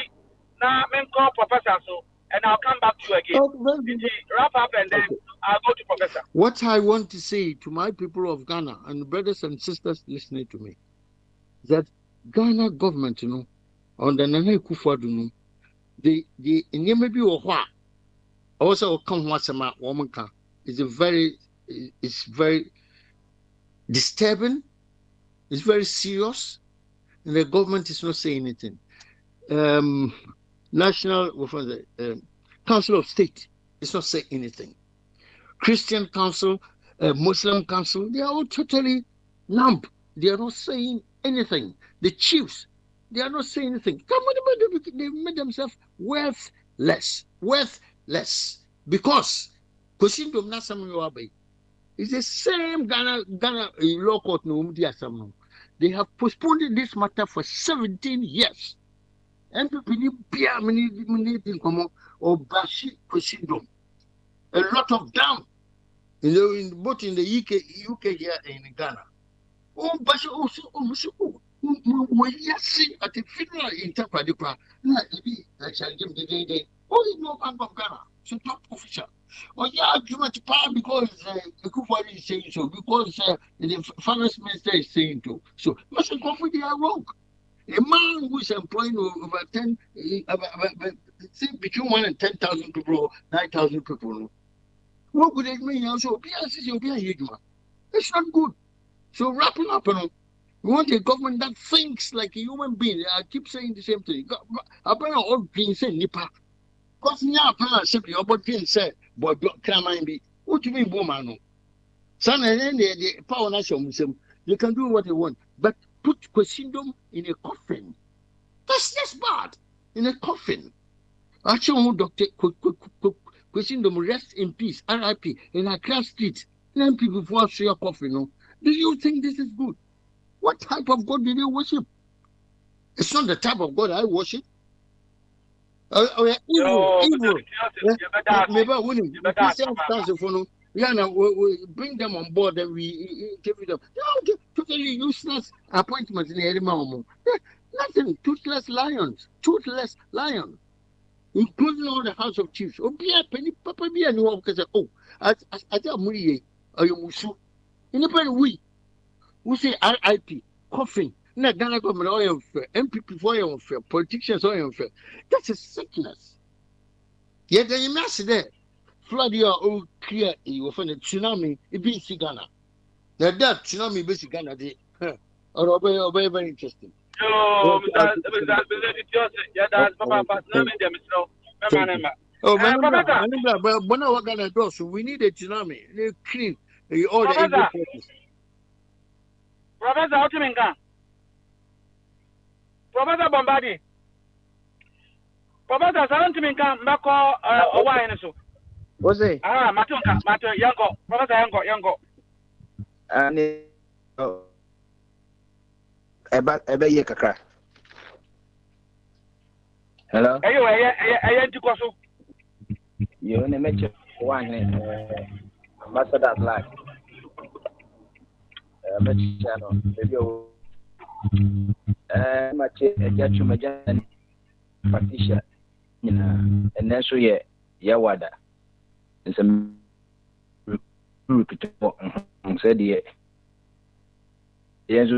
Now, I'm call Professor, so, and I'll come back to you again. Wrap up and then I'll go to Professor. What I want to say to my people of Ghana and brothers and sisters listening to me, that Ghana government, on the Nana Akufo-Addo, the maybe or what also come once a month, woman can is it's very disturbing, it's very serious, and the government is not saying anything. National Council of State is not saying anything. Christian Council, Muslim Council, they are all totally numb. They are not saying anything. The chiefs, they are not saying anything. They made themselves worthless. Because it's the same Ghana law court. They have postponed this matter for 17 years. And or Bashi syndrome. A lot of them, both in the UK here and in Ghana. Oh, Bashi also, see at the funeral in Tapadipra, you know, Bank of Ghana, so top official. Oh yeah, argument to power because the Kufuor is saying so, because the finance minister is saying so. So must go for they are wrong. A man who is employing over 10, between 1 and 10,000 people, 9,000 people. What would it mean? Also, it's not good. So wrapping up, we want a government that thinks like a human being. I keep saying the same thing. Apparently, all being said, Nipa. Because now, apparently, simply, about being said, but can be. What do you mean, woman? Son, and then the power nation, they can do what they want, but put Kwesindom in a coffin. That's just bad. In a coffin. Actually, Dr. Kwesindom, rest in peace, RIP, in Accra Street. Then people force your coffin. No? Do you think this is good? What type of God do they worship? It's not the type of God I worship. Evil. Maybe winning. We bring them on board and we give them. No, totally useless appointments in the moment. Nothing. Toothless lions. Including all the House of Chiefs. Oh, penny, Papa, be anyone because I tell Muriye, or you Musu. Independent we say RIP, coffin. Na Ghana government oil fair, MPP for oil fair, politicians oil fair. That's a sickness. Yet then you mess there. Flood your old clear, you will find a tsunami, it be Ghana. Now that tsunami basic Ghana, or very interesting. Oh, we need a tsunami. They clean all the evil forces. Professor Otiminga. Professor Bombadi. Professor Salantiminga, Mako, Owainisu. What's it? Mato, Yanko, Professor Yanko. And ebe ye kakra. Hello? Ayo, to Kosu. You only met one ambassador at large. Channel, maybe much a judgment Patricia, and then so Yawada. It's a repeatable said ye. Yes,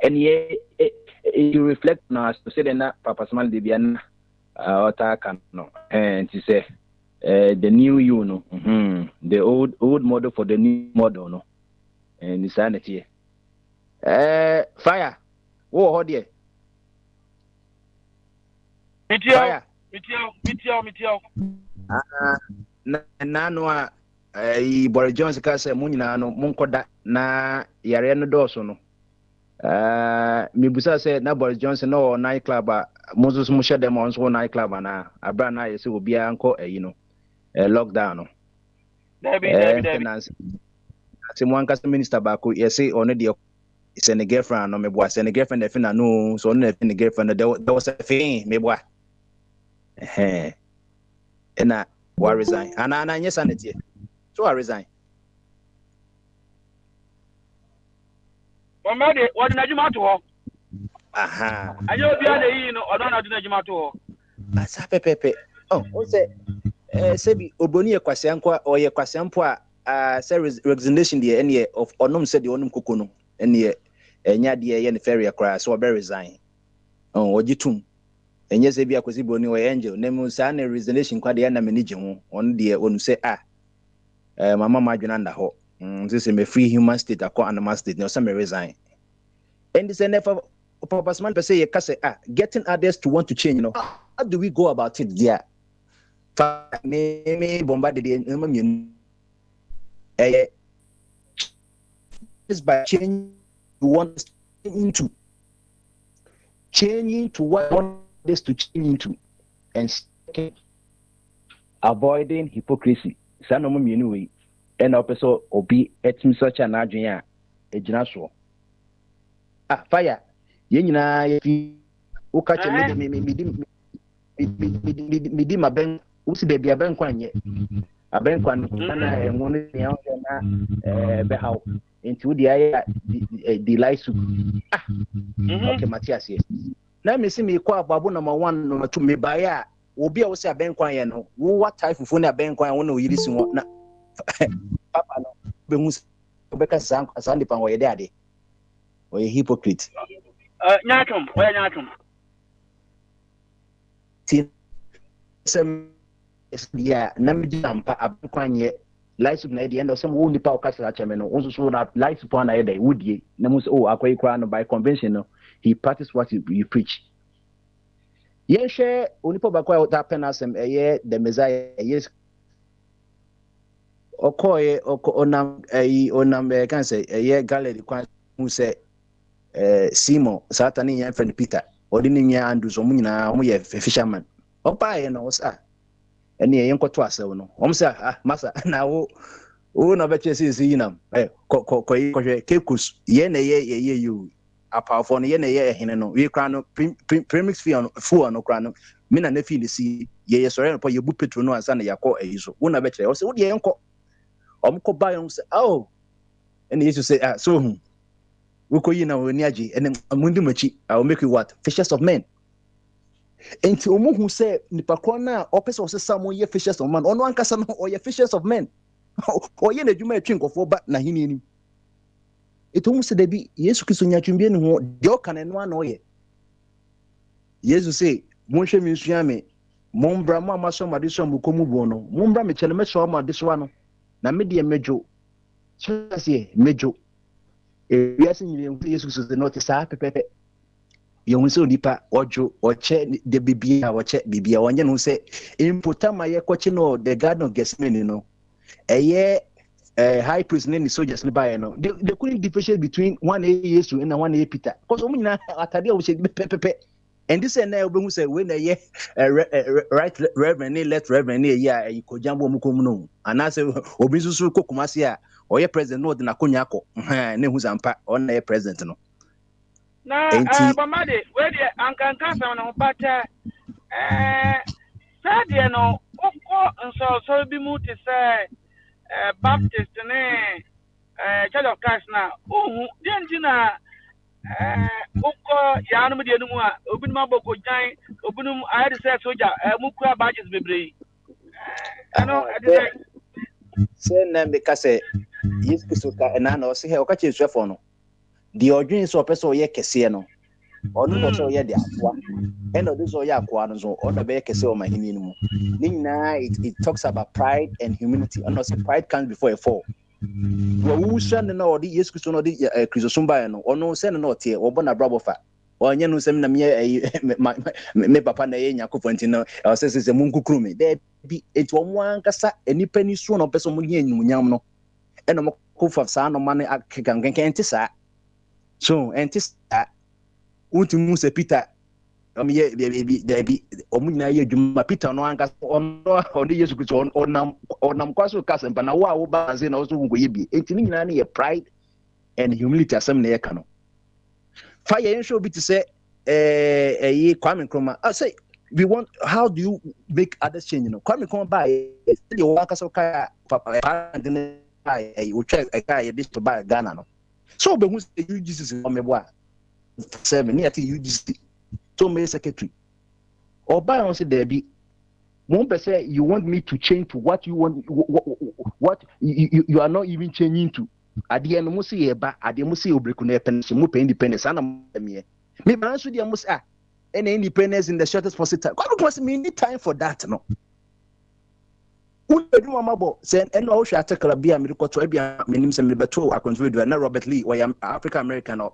and ye, you reflect now to say that Papa Small Debian or Takano, and to say. The new you know, the old model for the new model, no, and insanity. Fire. Whoa, dear. Mitio. Nano, Boris Johnson Casa Munina, Munkoda, na Yariano Dorso, no. Mibusa said, na Boris Johnson, no nightclub, Moses Musha Demons, one nightclub, and a brand I will be uncle, you know. Lockdown. Someone custom minister back, you say, on the send a girlfriend, no, maybe send a girlfriend, if I know, so only a girlfriend, there was a thing, maybe. And I resign. And I, yes, sanity. So I resign. What did you to? Aha. I know the or don't know. That's happy, Pepe. Oh, what's it? Sebi Oboni Kwasiankwa or ye Kwasiampo service resignation the any of Onum said the Onum Kukuno and ye nya de ye ferry cry so be resign. Oh, ojitum. And yes, Ebi Akwasiboni or angel, name san resignation kwa de na manage ho on the onu say mama madwena ho. This is a free human state akwa animal state no some resign. And this never Papa Smart per say getting others to want to change, you know. How do we go about it there? Me bombarded is by changing you want changing to what you want this to change into, and second, avoiding hypocrisy. Sanomo anyway, and also obi etim such an adrian a general. Fire. Yenina you catch me my bank. Usi baby abenkwanye abenkwan na enwonu ya na behaw into the life okay Matthias here na me see me kwa babu number 1 number 2 me buy obi a wo se abenkwan ye no wo what type of na abenkwan wo na oyiri si ho na papa no be hu obeka san nipa wo ye de ade o ye hypocrite nyatom oya nyatom ti sem ya na me di ampa abenkwan ye life na the end of some wo nipa o kasa cha me no wo so na life upon na ye dey wodie na mo say oh akwai kwa no by convention no he practice what you preach. Yen share onipo bakwa uta penasem eye the Messiah yes okoye onam can say eye gallery kwa who say Simon Satani yan friend Peter odini nya Andrew so munyina omo ye fisherman opa ye no sa ene yen kwoto asew no omo say masa na wo na be chese yinam ko kekus ye na ye you apart no ye na ye hene no we kra no premix fee on full no kra no me na fee ni si ye sori no po ye bu petro no ansa na yakọ ayiso wo na be kire o se wo de yenko omko ba yon se oh and Jesus say so we ko yi na oni age and mundi machi I will make you what fishers of men enti omo hu se nipa kro na opese o se samo ye fishers of men ono ankasa no o ye fishers of men o ye na dwuma atwi nkofo ba na hini ni ito mu se da bi Yesu Kristo nya twumbe ne ho de o kan no ana o ye Yesu say monhwe mi nsua me mombra mo amaso made so mkomu bo no mombra me chele me so ma de so ano na me de mejo chese mejo wiase nyire Yesu Kristo no te sa pepepe ye se onipa ojo oche de bibia oche bibia wonye no se impotama ye koche no the garden of Gethsemane no eye high priest and soldiers nearby no they couldn't differentiate between one yesu and one Peter because omina atade o se pepepe and this and now who say when right reverend left reverend ya ko jambo mukom no ana say obi susu kokumase a oye president no de na konya akọ na hu zampa on na president no na bamade we de ankanka sa no bata sadia no okọ nso bi mu te say Baptist ne Church of Christ na ohu de na ukọ ya anum de enum a obinum aboko jan obinum I dey say soldier mukura badges bebrei ano say na me ka say Yesu Kristo ka na na o se he o ka che suafo no de odwen so person ye kese no onu so ye de akwa and of this so ye akwa no so onu be kese o mahini no mu it talks about pride and humility and also pride comes before a fall. Wo shan na odi Yesu Kristo no di Kristo sumba no ono se na otie obo na brabo fa onye no sem na me papa na ye nyakofo ntino o se munkukuru me de bi enti omo ankasa enipa ni so no peso mo nya nyumunyam no eno mo kofa sa no mane akegangenke enti sa so enti sa utu musa Peter ye bi omunyina ye dwuma Peter no ankasa ono Yesu Kristo onam kwaso kasa mpa na wo ba nze na so ngo ye bi enti ni nyina na ye pride and humility asem na ye ka no fire yen show bi to say ye Kwame Nkrumah I say we want how do you make others change you know Kwame Nkrumah ba ye wakasa ka papa ndene o twa ka ye this to buy Ghana no so be hu say you Jesus o mebo a 7 near to UGC so me secretary or by on say there be one person you want me to change to what you want what you are not even changing to at the end mo say e ba at the mo say obreku na independence mo pay independence ana me ban so dia mo say any independence in the shortest possible time because me need time for that no do mama bo say and o hwa article bia me record to bia menim say me beto akontrol na Robert Lee or African American or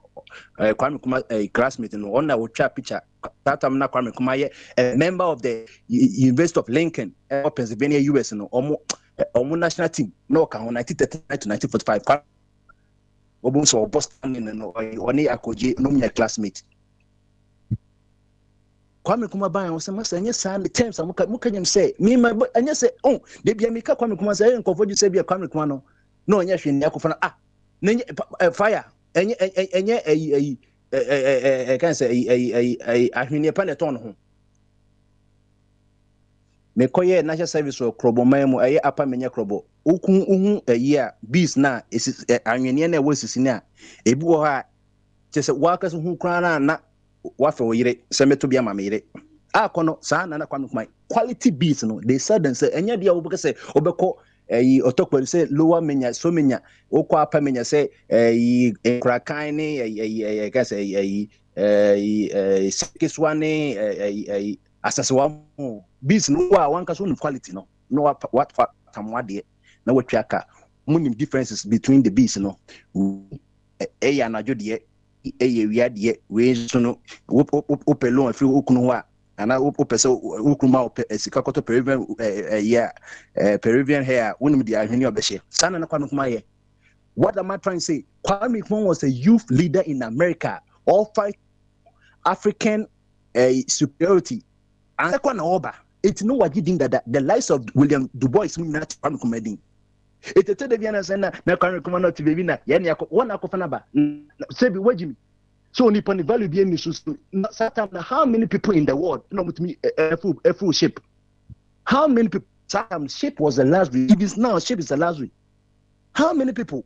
Kwame Nkrumah classmate no on na wo twa picture that time na Kwame Nkrumah ye a member of the University of Lincoln Pennsylvania US no omo national team no ka 1939 to 1945 obo so Boston no oni akoje no nya classmate Kwame Nkrumah ban o se masa anya sa the terms muka nyam say me my anya say oh de bia me ka Kwame Nkrumah say nkofo ju say bia Kwame Nkrumah no anya hwe ne akofo na fire anya can say ahwene pa ne ton ho me koye national service o krobo mamu apa menye krobo uhu a bees na ahwene na wasisi na ebi wo ha che se waka so hu kran na wafa wo yire se meto bia ma me yire Kono sa na Kwame Nkrumah quality beats no they said and say enya dia wo say obeko otokwa say lower menya so menya okwa apa menya say krakan ne ka say sekeswane asaswa beats no wa wanka so no quality no what tamwade na watwaka munim differences between the beats no anajo de wi ade we so no opelo afi okunu ho a ana opese okruma sika koto Peruvian hair wonim de ahwene obehye sana na Kwame Nkrumah ye. What am I trying to say? Kwame Nkrumah was a youth leader in America, all fight African superiority. And na oba it no wagidin that the lives of William Du Bois not Kwame Nkrumah din. It tell the Vienna na Kwame Nkrumah not to be na ye na one akofana ba say be wajimi. So Nippon value be any how many people in the world no with me a full ship. How many people ship was the last week? It is now ship is the last week. How many people?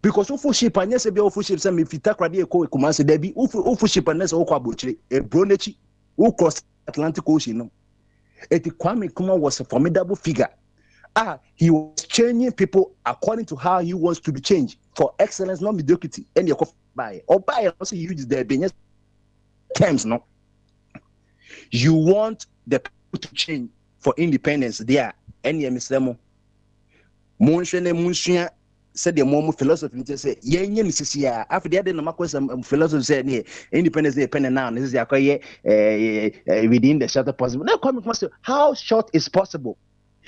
Because full ship and yes be full ship some if you take radio ko Kumasi there be full ship and yes o kwa bochire e bronechi who cross Atlantic Ocean no. Kwame Nkrumah was a formidable figure. He was changing people according to how he wants to be changed for excellence, not mediocrity. And you buy or buy also use the business terms. No, you want the people to change for independence. There, any Mr. Monshane said the more philosophy say yen sisia after the other no philosophy said independence dependent now this is within the shorter possible. Now come how short is possible.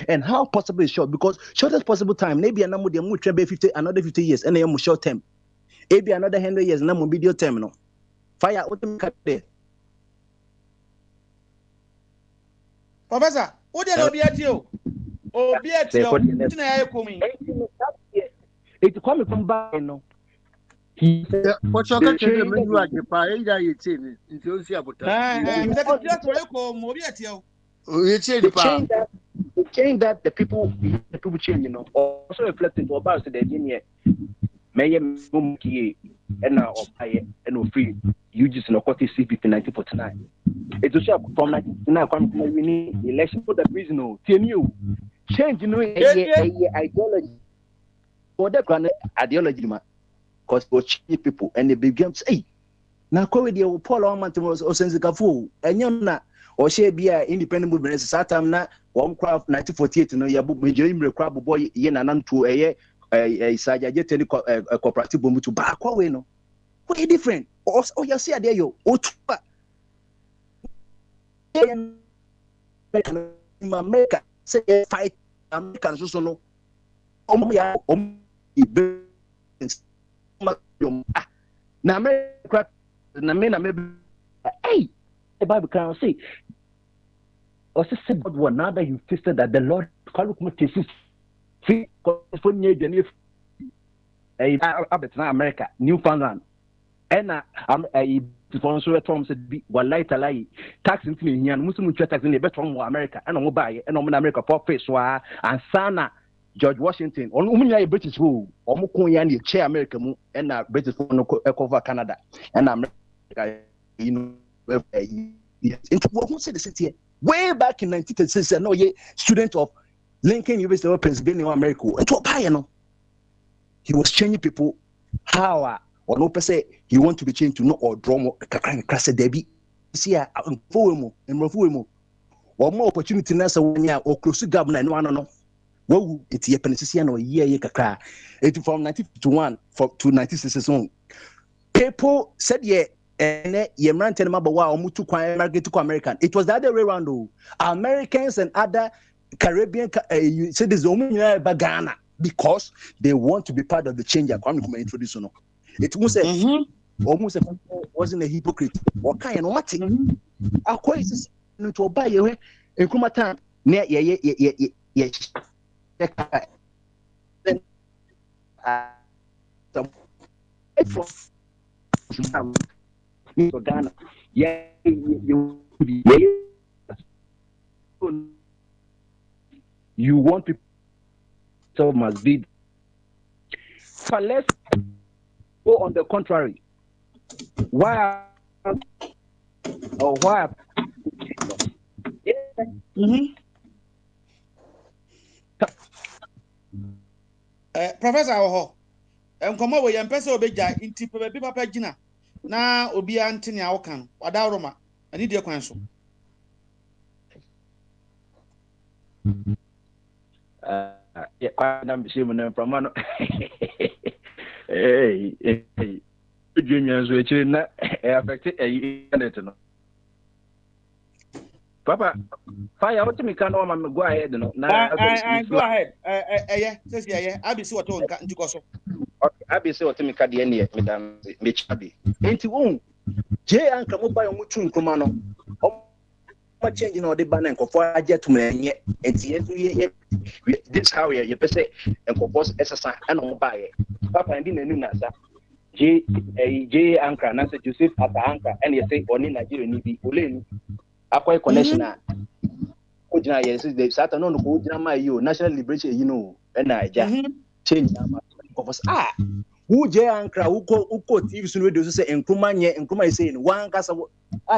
And how possible is short? Because shortest possible time, maybe another 50 years, and then short term. Maybe another 100 years, and then video term. No, fire automatic there. Professor, what did you do? Oh, be at you. It's coming from back, no. What's your country? You are the fire. You say, you see about the change that the people change, you know, also reflecting to about the engineer. Mayor Mumki and now and free. You just know what is CPP 1949. It's a shop from 1999. We need election for that reason. No, you change, you know, ideology for the ideology, because for cheap people and they begin to say, now, COVID, Paul Ormant was Osensicafu, and you're not. Or she be a independent movement satam na one craft 1948 no ya book major imre crab boy ye na nanto a saja je tele cooperative bomu to back way no what different oh you see there yo otuba in America say fight American so no ya na America na me na me hey the Bible can say also said God one now that you tasted that the Lord call me to see for near the America, Newfoundland, and a sponsor Tom said be what light a lie tax into me and Muslim tax in the better from America and on buy and on America for face and Sana George Washington on only British rule or Mukuyan chair America and British cover Canada and America you know. Who said the city way back in 1936? I know ye student of Lincoln University of Pennsylvania, America. He was changing people how or no per se he want to be changed to no or draw more class Debbie. See, I'm for him and or more opportunity now or close to governor and one. Well, it's a Pennsylvania or year kakra. It from 1951 to 1961. People said, yeah. And ye ran tell about wow mutu kwa American. It was the other way around though. Americans and other Caribbean citizens Ghana because they want to be part of the change. I'm going to introduce you. It was almost wasn't a hypocrite. What kind of what? I quite to obey you in Kumatan near for Ghana, you want people so must be. But let's go on the contrary. Why Professor Oho, nkɔmɔ wɔ yɛn pɛsɛ obegya nti pɛbɛ papa gyina na obi ante ne awokan wada roma ani die kwan so. Yeah, quite ambitious from one. Hey, juniors which is not affected a Papa, fire out to me can go ahead. No, go ahead. Says yeah, I'll be see what on can't go so. I'll be see what me can the end yet, Madam Michabi. Ain't you won't? Jay and come by Muchun Comano. Changing all the banner for a gentleman yet, and this how you say and propose exercise and on buy it. Papa and didn't know that. J anchor, Nancy Joseph at the anchor, and you say only Nigerian need Olin. Aqua connection. Ojina, yes, the Saturn on Ojama, you national liberation, you know, and I just change of us. Who J anchor, who call TV studios say, and Kumanya and Kuma saying, one castle.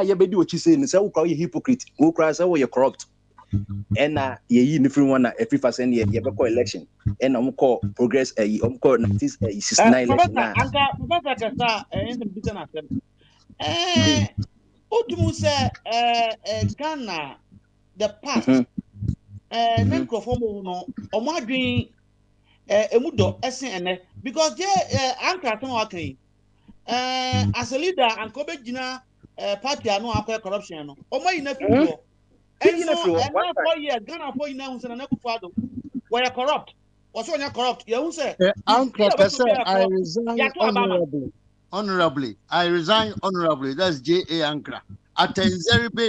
You be do what you say, and so call you hypocrite, who cries over you're corrupt. And ye different one at 50% year, you have a election, and I'm call progress a call 69 election. Ghana, the past, no, or more doing Emudo, SN, because Anchor working as a leader and Kobejina. Party are no acquire corruption. Oh my nephew. And so 4 years, Ghana 4 years and father. Why are corrupt? What's when you're corrupt? You say Uncle I resign honorably. I resign honorably. That's J.A. Ankra. At a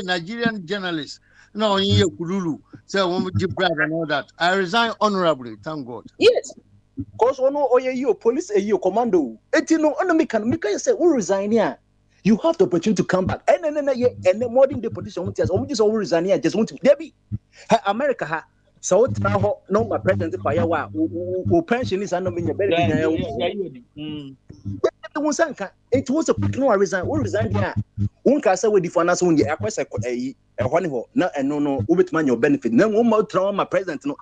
Nigerian journalist. No, in Kululu. So when we give bride and all that. I resign honorably, thank God. Yes. Because you police you commando. No, make say we resign here. You have the opportunity to come back. And then modern the politician just resign here. Just want to Debbie. America so now no my president fire who pension is under me very it was a no resign. We resign here. One can say with the finance when you acquest a no with man your benefit. No more trauma my president no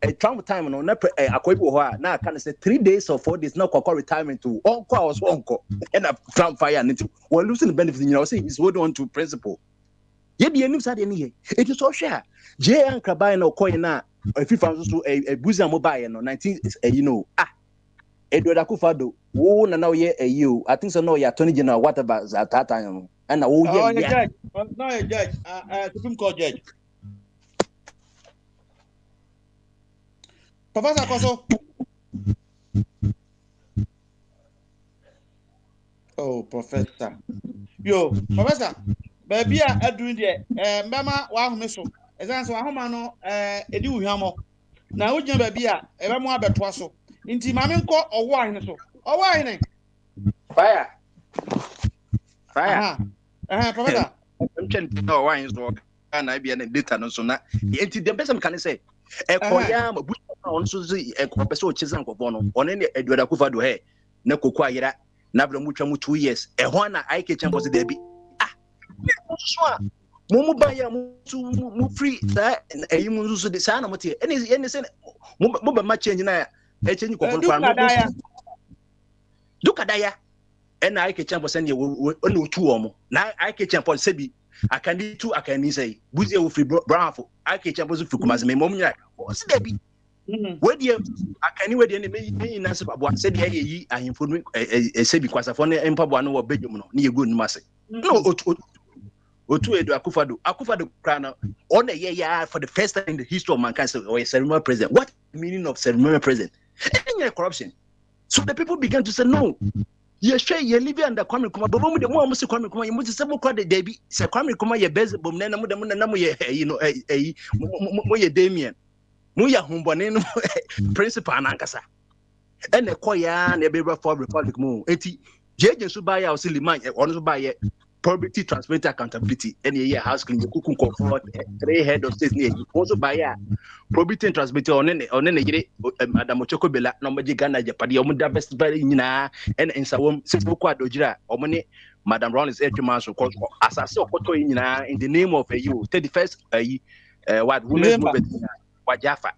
a Trump time no now can say 3 days or 4 days now retirement to all was one call and a Trump fire and we're losing the benefit you know saying is hold on to principle. Yet the news had any it is so share. J and Krabai no coin now if you found a Buza mobile no 19 you know Edward Akufado who now you I think so no ya Attorney General whatever at that time and judge no a judge Supreme Court judge. Professor Koso. Oh, Professor. Yo, Professor. Baby, I doing there. Mama, wa humeso. Ezan so ahoma no edi uhwamo. Na ujin baby a ebe mo abetwa so. Nti mame nko owo ahene so. Owo ahene. Fire. Professor. I'm trying to know why is work. And I be an data no so na. Nti the person can say ekoya on so person chizan ko no on any Edward Akufado he na kokwa ayira na bra mutwa mu 2 years ho na IK champions there bi so mu ba ya mu free that eyi mu so de sa na motie any say mu ba ma change na change ko kwa no dukadaya and IK champions ne on otu omo na IK champions se bi akandi tu akani say buzie wo free brownfo IK champions free kuma se me mom nya o se there bi where the akani where the me na se babo se de yi ahimfo no se bi kwasafo no empabo no wo bedwum no ne yego numa se no otu Edu Akufado krana on the year for the first time in the history of mankind so or a ceremonial president. What meaning of ceremonial president? Any corruption. So the people began to say no. You share you live under Kwame Nkrumah, but when the more must Kwame Nkrumah, you must say more crowd the be say Kwame Nkrumah your best but na mu you know mo ye Damien. Mo ya humbone no principal nankasa. And the koya na be for republic mo. Eti jeje so buy house liman ono so buy probability, transparency, accountability. Any year house can you cook comfort 3 head of state near also by probability and transparency on any Madam Ochoko Bella, no magic Ghana Japadi, Omuda best very and in Sawom, Sipo Quadojira, or money Madam Rawlings Edgeman because as I said in the name of you 31st what women's movement Wajafa.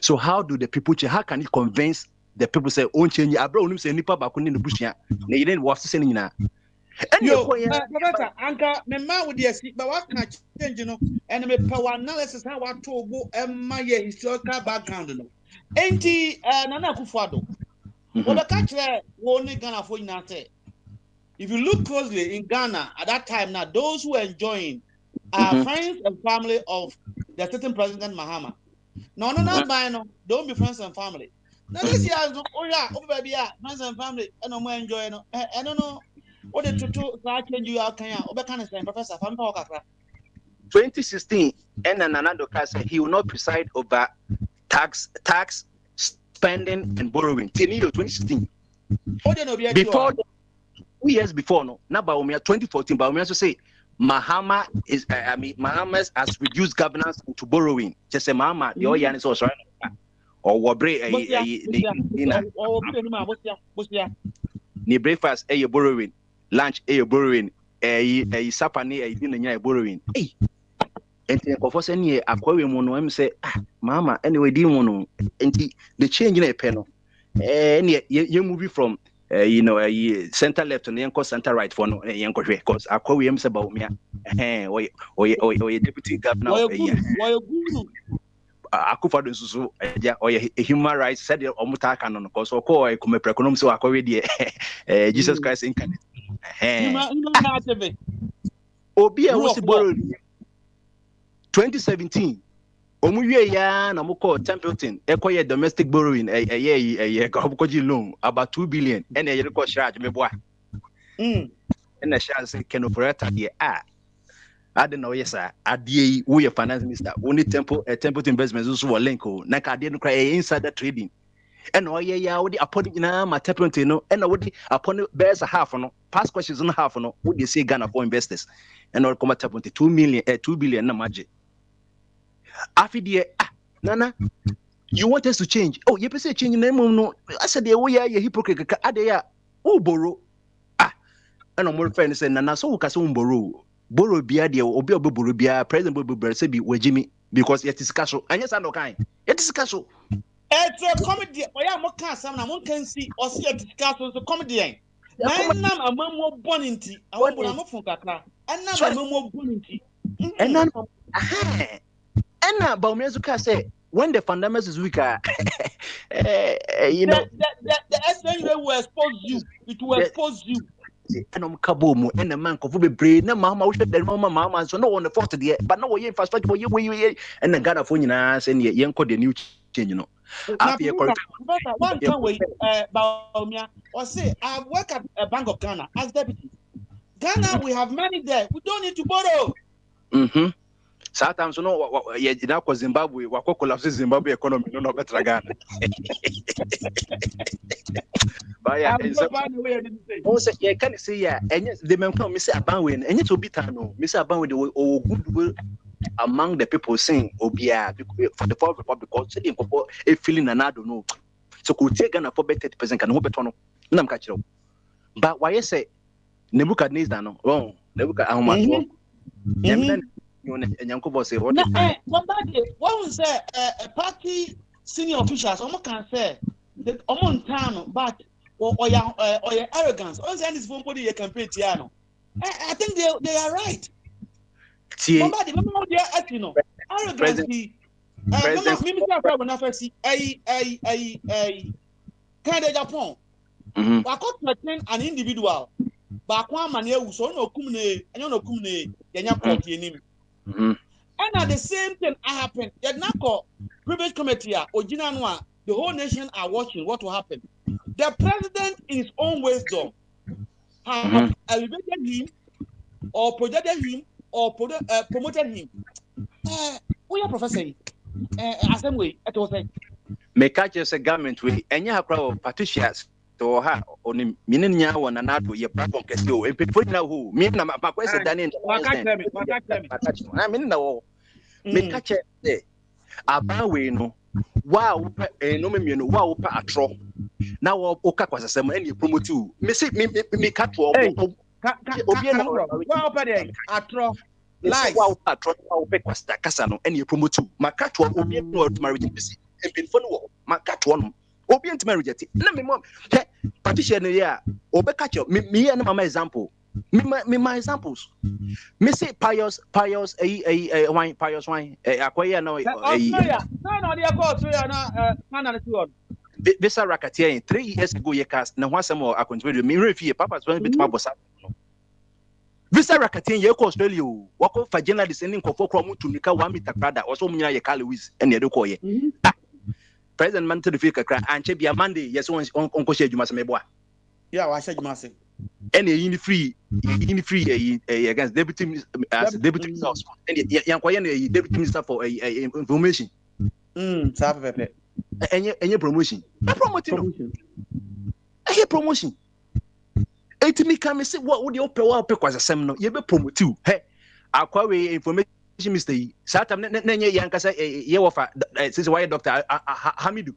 So how do the people change? How can you convince the people say on change abro say nipa ba kuni no bushia na yire was say nyina yo brother anka me ma with the but what can change no and me power analysis how what to go emma ye historical background no enti Nana Akufo-Addo we be catch woni Ghana for nyina say if you look closely in Ghana at that time now those who are enjoying are friends and family of the certain President Mahama. No, don't be friends and family. Now this year, baby, friends and family, and no more enjoy. I don't know what the two change you out can Professor 2016, and Nana said he will not preside over tax, spending, and borrowing. 2016. Before 2 years before, no, now Bawumia 2014, Bawumia to say. Mahama has reduced governance into borrowing. Just say Mahama, the oil is also or Wabre ni breakfast borrowing, lunch borrowing, sapani dinner borrowing. Hey, and for any aquarium mono say Mama anyway dimono and the change in a panel. And you movie from center left and then center right for no because Aquarium is about me. Or deputy governor. Akufo-Addo so or human rights said omuta canon because or call come preconom so Aquarium Jesus Christ incarnate. Obia was borrowed 2017. Omuye ya na moko Templeton ekoye domestic borrowing loan about 2 billion and a record charge me boy and a shall say can operate the I don't know yes sir adie we finance minister only Templeton investments also linko na ka dey no cry insider trading and oh yeah we upon na ma Templeton no and we upon bears half no past questions on half no we dey say Ghana for investors and all come Templeton 2 billion na magic. Nana, you want us to change? Oh, you say change name no. I said the way you hypocrite. Adeya, borrow. And more friends say Nana so ka so borrow bia de obi borrow bia president borrow say be Jimmy because it is cash. And yes, I know kind. It is cash. It's a comedy. Oya mo kan sam na mo kan see or see it is cash so comedy. Na nam amamo boninti. Awon bona mo fun kakra. And nam amamo boninti. And nan and Baumezuka say when the fundamentals is weaker, the SNU will expose you. It will expose you. And Kaboom and the man of brain, no mamma, mama, so no one the first day, but no way infrastructure for you, and the Ghana for you and young code the new change, you know. One time we Baumia or say I work at a Bank of Ghana as deputy. Ghana, we have money there. We don't need to borrow. Sometimes, Zimbabwe, what collapses Zimbabwe economy, no better Ghana. But yeah, also, can you say, yeah, and yes, the men come, Mr. Abanwin, and it will be Tano, Mr. Abanwin, or goodwill among the people saying, Obia, for the Fourth Republic, because a feeling and I don't know. So could take Ghana for 30% can hope it on them catch up. But why I say, Nebuchadnezzar, no, wrong, Nebuchadnezzar, what was a party senior officials almost can say that town, but or your arrogance. On this phone body campaign, I think they are right. Somebody, arrogance. Canada, Japan. I could pretend an individual, but one man who so no kumne, and you know kumne, and at the same time, happened. The NACO privilege committee, the whole nation are watching what will happen. The president, in his own wisdom, have elevated him, or projected him, or promoted him. We are professor. Assembly, it was like. May catch us a government with any crowd of patricians to her on Minia one another, your platform can go. And people now who mean my question, Daniel. I mean, no, may catch it. Abawe no, wow, no, me no, wow, patro. Now, Oka was a semi promote you. Me catch Well, atro. Lies. Wow, atro be kwasta kasa no ene promote makato obi no marriage bisi empinfo no makato no obi enti marriage ti na me mom Patricia no ya obeka cho me na mama example me my examples me say pious wine pious wine akoya no no dey call so ya na na two Visa Rakatia 3 years ago ye cast na wasam or akonto me refie papa so bit ma bossa Visa Rakatia ye ko Australia wako fa journalist ni nkofo kro mu tunika 1 meter brother oso mu nya ye Carl Lewis ene de ko ye President man to the fake kra anche bia Monday yes on ko she adwuma se meboa yeah wa she adwuma se ene yin free against deputy minister ene yan ko ye deputy minister for information sa pepe enye promotion promotion etimi ka me say what would you pay kwasasem no ye be promote you he akwa we information minister yi satam na nye yankasa ye wofa since why Dr. Hamidu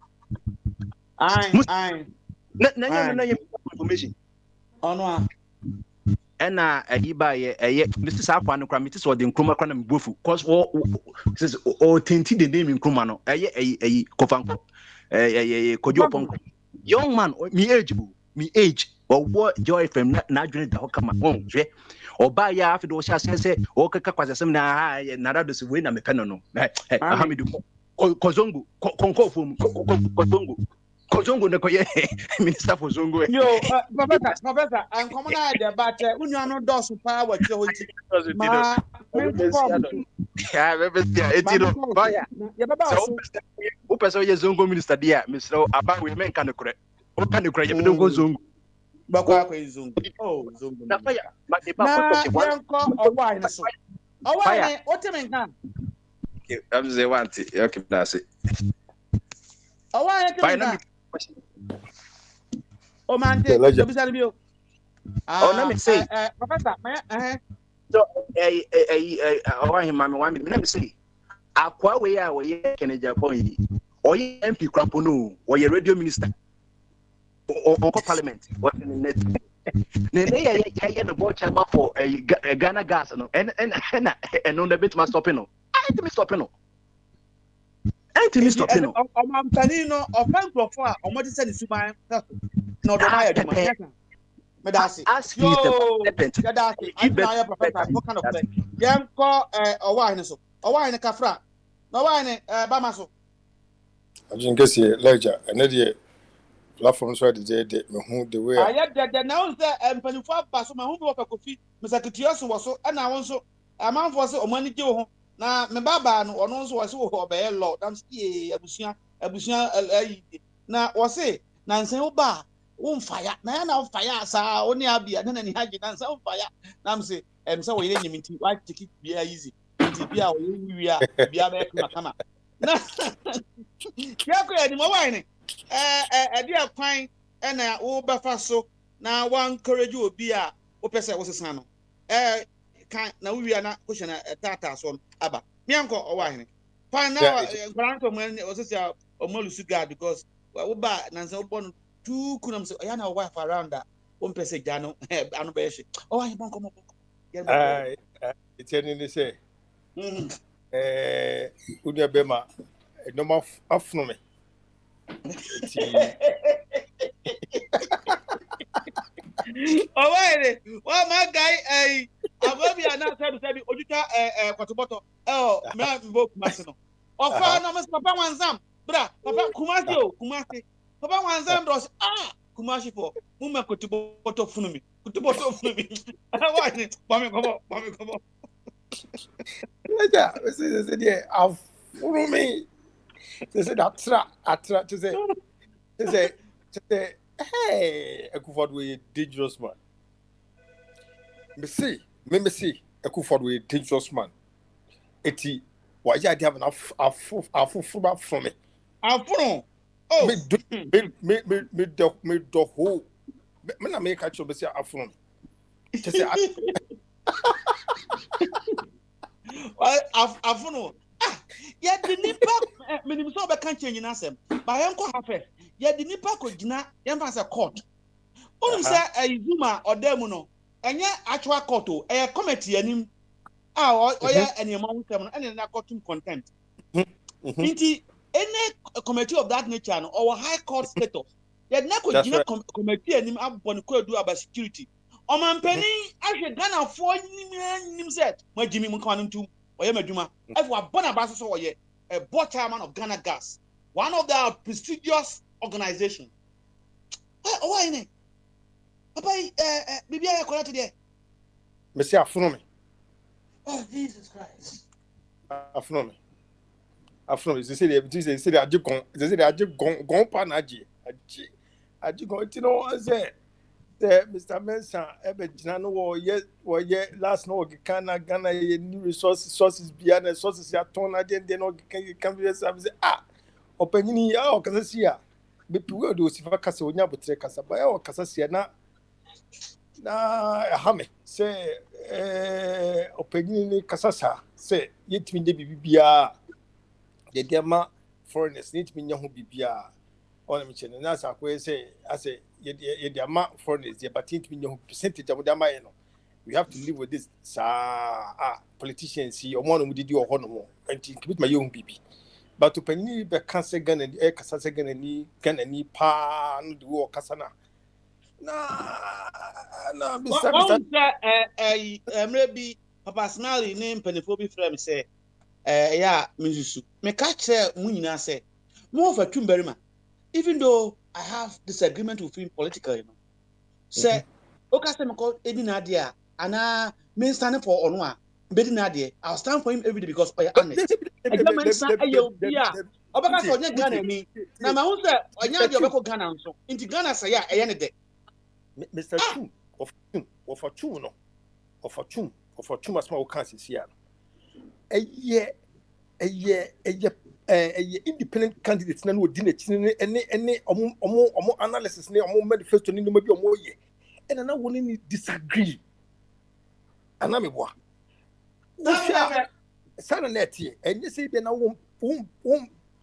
na ye information ono ena ayiba ye Mr. Sakwa no kra metis odi nkroma kra na mbofu cause says o tenti the name nkroma no ayi kofanko kojo ponko young man me age or what joy from na adwene da hokama on hwe oba ya afi do sha sense o kaka kwasasem na narado se we na mepeno no Hamidu kozongo konko fom kozongo ne koye minister for zongo yo professor and come na dey but unu no dos pa wa twa honti ma ya bebesia etino baya ya baba o person ye zongo minister dia Mr. Aba we men kan kure o kan kure ye bedongo zongo bakwa kwa zongo zongo na fire ma de ba ko ko yanko owa ni so owa ni o te men kan I'm say want okay that's it owa ni te men kan o man te obisa bi o na me say professor so owa him mama wan me na me say akwa we ya we Kennedy Japan yi oye MP krampo no oye radio minister on parliament what in net ne no board chairman for Ghana gas no and on the bit must stop no ain't me stop no o man tani no offense for o mo say ni suban no do na ya duma me da say yo ya da say I na ya professor what kind of thing yan ko owa ni so owa ni kafra no owa ni ba ma so ajin kesi lecture and the platform so the me hu the way I the now say empanifo ba so me hu wo Kofi Mr. wo so na won so amanfo se o mani je ho na me baba no ono so wo se wo obey law dam see abusuan na wo se na nsen wo ba wo mfaya na na mfaya sa oni abia na ni hage na nsen mfaya na am se se wo yire nyiminti wa tiki bia easy nti bia wo wiya bia ba ekuma kama na ya ko ya ni mo wa ni edi akwan na wo befa so na wa encourage obi a wo pese wo sesa no kan na wo wia na question tata so aba mianko owa hene fine now granto man o sesa o molusu guard because wo ba na nse wo bon tu kunam se ya na wife around that wo pese gya no anu be hye owa hene bonko mo it's any say unia bema no ma afno me Alright, well, my guy, Ababi ana said ojuta kwatoboto me mbo kumasi no ofa no Mr. Papa Wanzam bra Papa kumasi Papa Wanzam dos kumasi for mumma kwatoboto funumi why ni mami komo yeah say there funumi say atra to say hey Akufo-Addo we dangerous man me see Akufo-Addo we dangerous man eti why you have an afu from me afun me do ho me na make actually say afun to say afun ya di nipa minim so be kan change na asem ba yen ko hafe ya di nipa ko gina yen fa say court onum say Zuma odam no Anya actual court o e committee anim oya enema wutam no ene na courtum content. Inti any committee of that nature no or high court status yet na ko gina committee anim abon ko do about security omampani ahwe Ghana fo nim set magimi mu kan ntum oye madwuma efu abon aba so oye a board chairman of Ghana Gas, one of the prestigious organization. Why ne papa bibia ya kola today Messi afunomi. Oh Jesus Christ. Afunomi. They say they aje gon pa na aje gon ti no say Mr. Mensah ebe jina no wo ye last no Ghana ye new resources bia na resources ya ton na de no can be say openyini ya o kasa sia be piwe do sifa kasa onya botre kasa ba ya o kasa sia na hame say openyini kasa sa say yetimi de bibia de dema foreigners need me nyahu bibia on me chene na sa ko say ase ye dema foreigners ye batin me nyahu percentage of dema no we have to live with this politicians see o mo no mudidi o ho no mo anti kibit ma ye bibi but to penny be cancer Ghana e kasa se Ghana ni pa no de wo kasa na Mr. Maybe Papa Smiley name peniphobic frame say yeah Minsusu me catch mu nyina say more for Tumberima even though I have disagreement with him politically say okay say me call ebi na dia ana me stand for ono a bedi na dia I'll stand for him every day because oya honest again say ayo bia obaka so nya Ghana ni na ma hu say onya dia obeko Ghana nso inti Ghana say ya eye ne de Mr. Chum of Chum as my council here. A year independent candidates na no dinner any analysis ne manifesto ni no maybe omo ye and na woni ni disagree anamebwa sana net here and you say be na won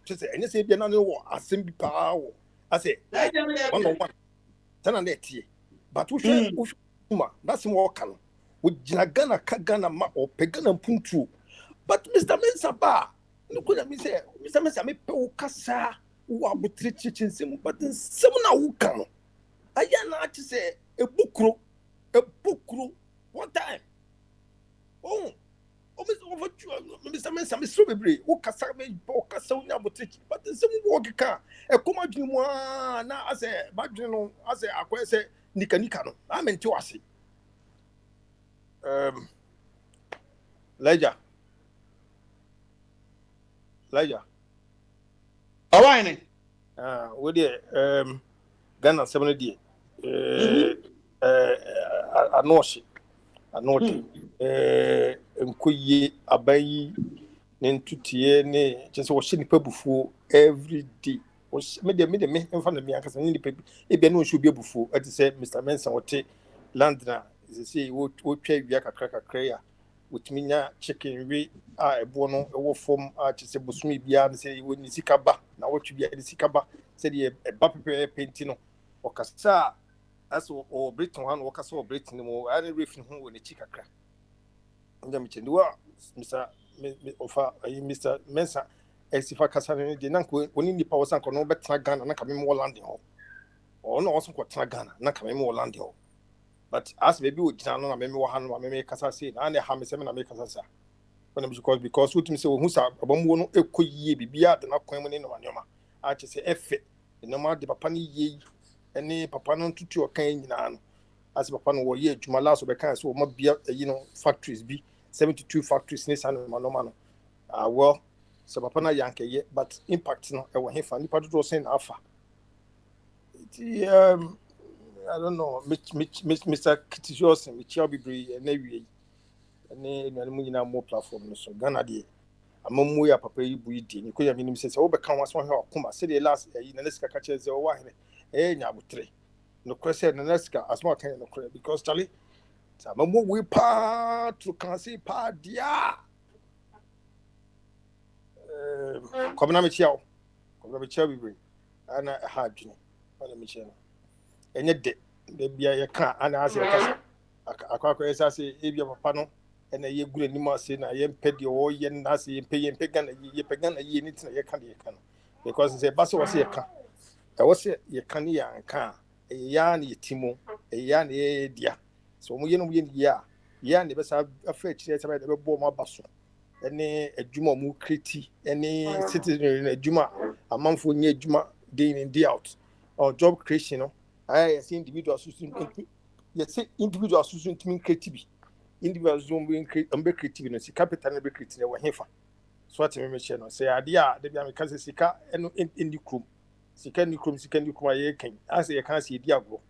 just say and you say be na no assembly power I say one sana net here but we that's more can with Ghana ma or Pegana Puntu. But Mr. Mensah, no could me say, Mr. Mensah, me pe kasa who are sim, but then someone who can. I not to say a book crew one time. Oh, Mr. Mensah, Miss Strawberry, who kasa me kasa but then some walk car. A comedy one now as a badgeno as a acquire Nika. I meant to us. Ledger. Oh, why with the Ghana 70 I know Nkuyi Abayi Nentutie ne just watching people before every day. Was me in front of me because I need people. If you know should be before, I say Mr. Mensah would take Landna. They say we pay via kakra with me chicken we a bono a form just a busumi bia say when you see kaba now what you be a sikaba said a bappy paintino or cassa as or Britain one or casso Britain more any riff home when a chicakra. And then Mr. Mensah as if I can the Nanko when in the power sank no better Ghana and coming more landing hall or no also quite Ghana not coming more landing hall. But as maybe we can know, maybe we have maybe Casasi, and I have a seminar make Casasa. Because what you say, who's a bomb, a quay, be out and not coming in on Yoma. I just say, F. No matter the Papani ye, any Papanon to your cane, as Papan were ye, to my last of a kind, so might be factories be 72 factories, Nissan, Manomano. Well, so Papana Yankee, but impact no, I want him for any part of saying Alpha. I don't know, Mr. Kitijos and Michel Bibri and Navy and more platform. So Ghana, a Momuya Papa Buidi, you could have been says, oh, become one here, come, said the last Naneska catches or wine, Nabutre. No question, Naneska, as much kind of credit because Charlie, some more we part to can see part, yeah. Come Michel Bibri, and I had you. And yet, the Bia can and as a akwa esa se ebia papa no na ye gure ni ma se na ye mpɛ de o ye na se ye mpɛ gan ye pɛ gan ye ni tina ye ka de ye ka no because say ba se wo se ye ka e wo se ye ka ni ya nka ya na ye timo ya na ye dia so mo ye no ye ya na be sa afa chire se ba de be bo mo abaso ene adwuma mu kreti ene citizen adwuma amanfo nye adwuma day in day out or job creation no I see individual team creativity individual zoom being creative no si capital no be creative no hefa so what me share no say idea de bia me kan sika eno indi krum sika ni krum aye kan as ye kan se di agro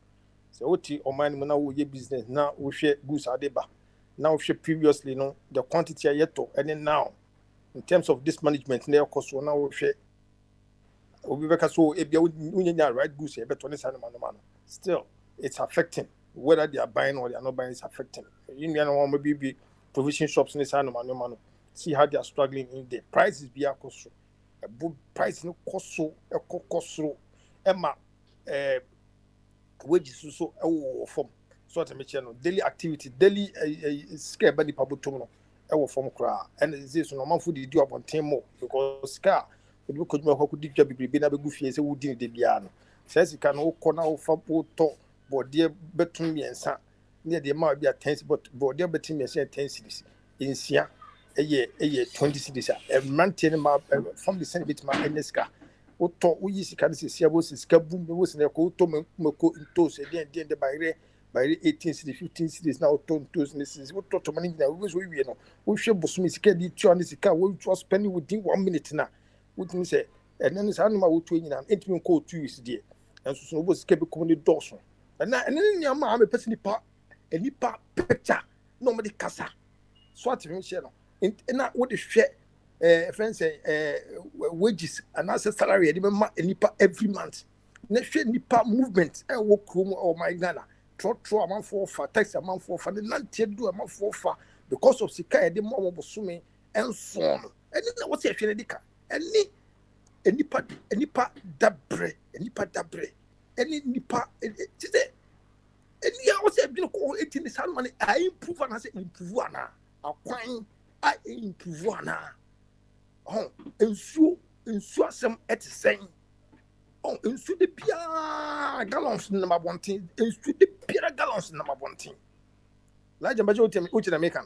say oti oman mu na wo ye business na wo hwe goods adeba na wo hwe previously no the quantity ayeto and now in terms of this management na cost so na wo hwe obi beka so ebia unyanya right goods e beto ne sanu mano still it's affecting whether they are buying or they are not buying. It's affecting you know maybe provision shops ne sanu mano see how they are struggling in the prices be akoso a book price no koso e kokoso ema wages so form so at me channel daily activity daily scare body pabotom no e form kra and this no man food do upon 10 more because scar we could make ko di bibi na be gu fie se wudi de bia no say sika no ko na wo fa to body betum miensa ne de ma bia 10 but body betum miensa 10 cities insia eye 20 cities a maintain ma from the same bit ma eneska wo to wo yi sika ne sia bo sika bum wo se ne ko to mako into se de bayre 18 cities 15 cities na wo to ne cities wo to mani na wo so wie no wo hwe bosumi sika di twa ne sika wo twa spending within 1 minute na wo tin say enen sa no ma wo to nyina entimi ko 2 weeks de enso so wo sika be komuni doso na enen nya ma me person nipa picture no me kasa so atimi share no na wo de hwe friends wages and as salary de ma nipa every month na hwe nipa movement e wo krom o my Ghana tro amount for tax amount for the land do amount for because of sika e de mo bosome enso no eni na wo se hwe ne dika enipa dabre eni nipa tise eni ya wo se bi ko eti ni san mani I improve and say improve ana akwan I improve ana oh ensuo asem etisen oh ensuo de pia gallons na mabontin ensuo de pia gallons na mabontin la jamba jo uti na meka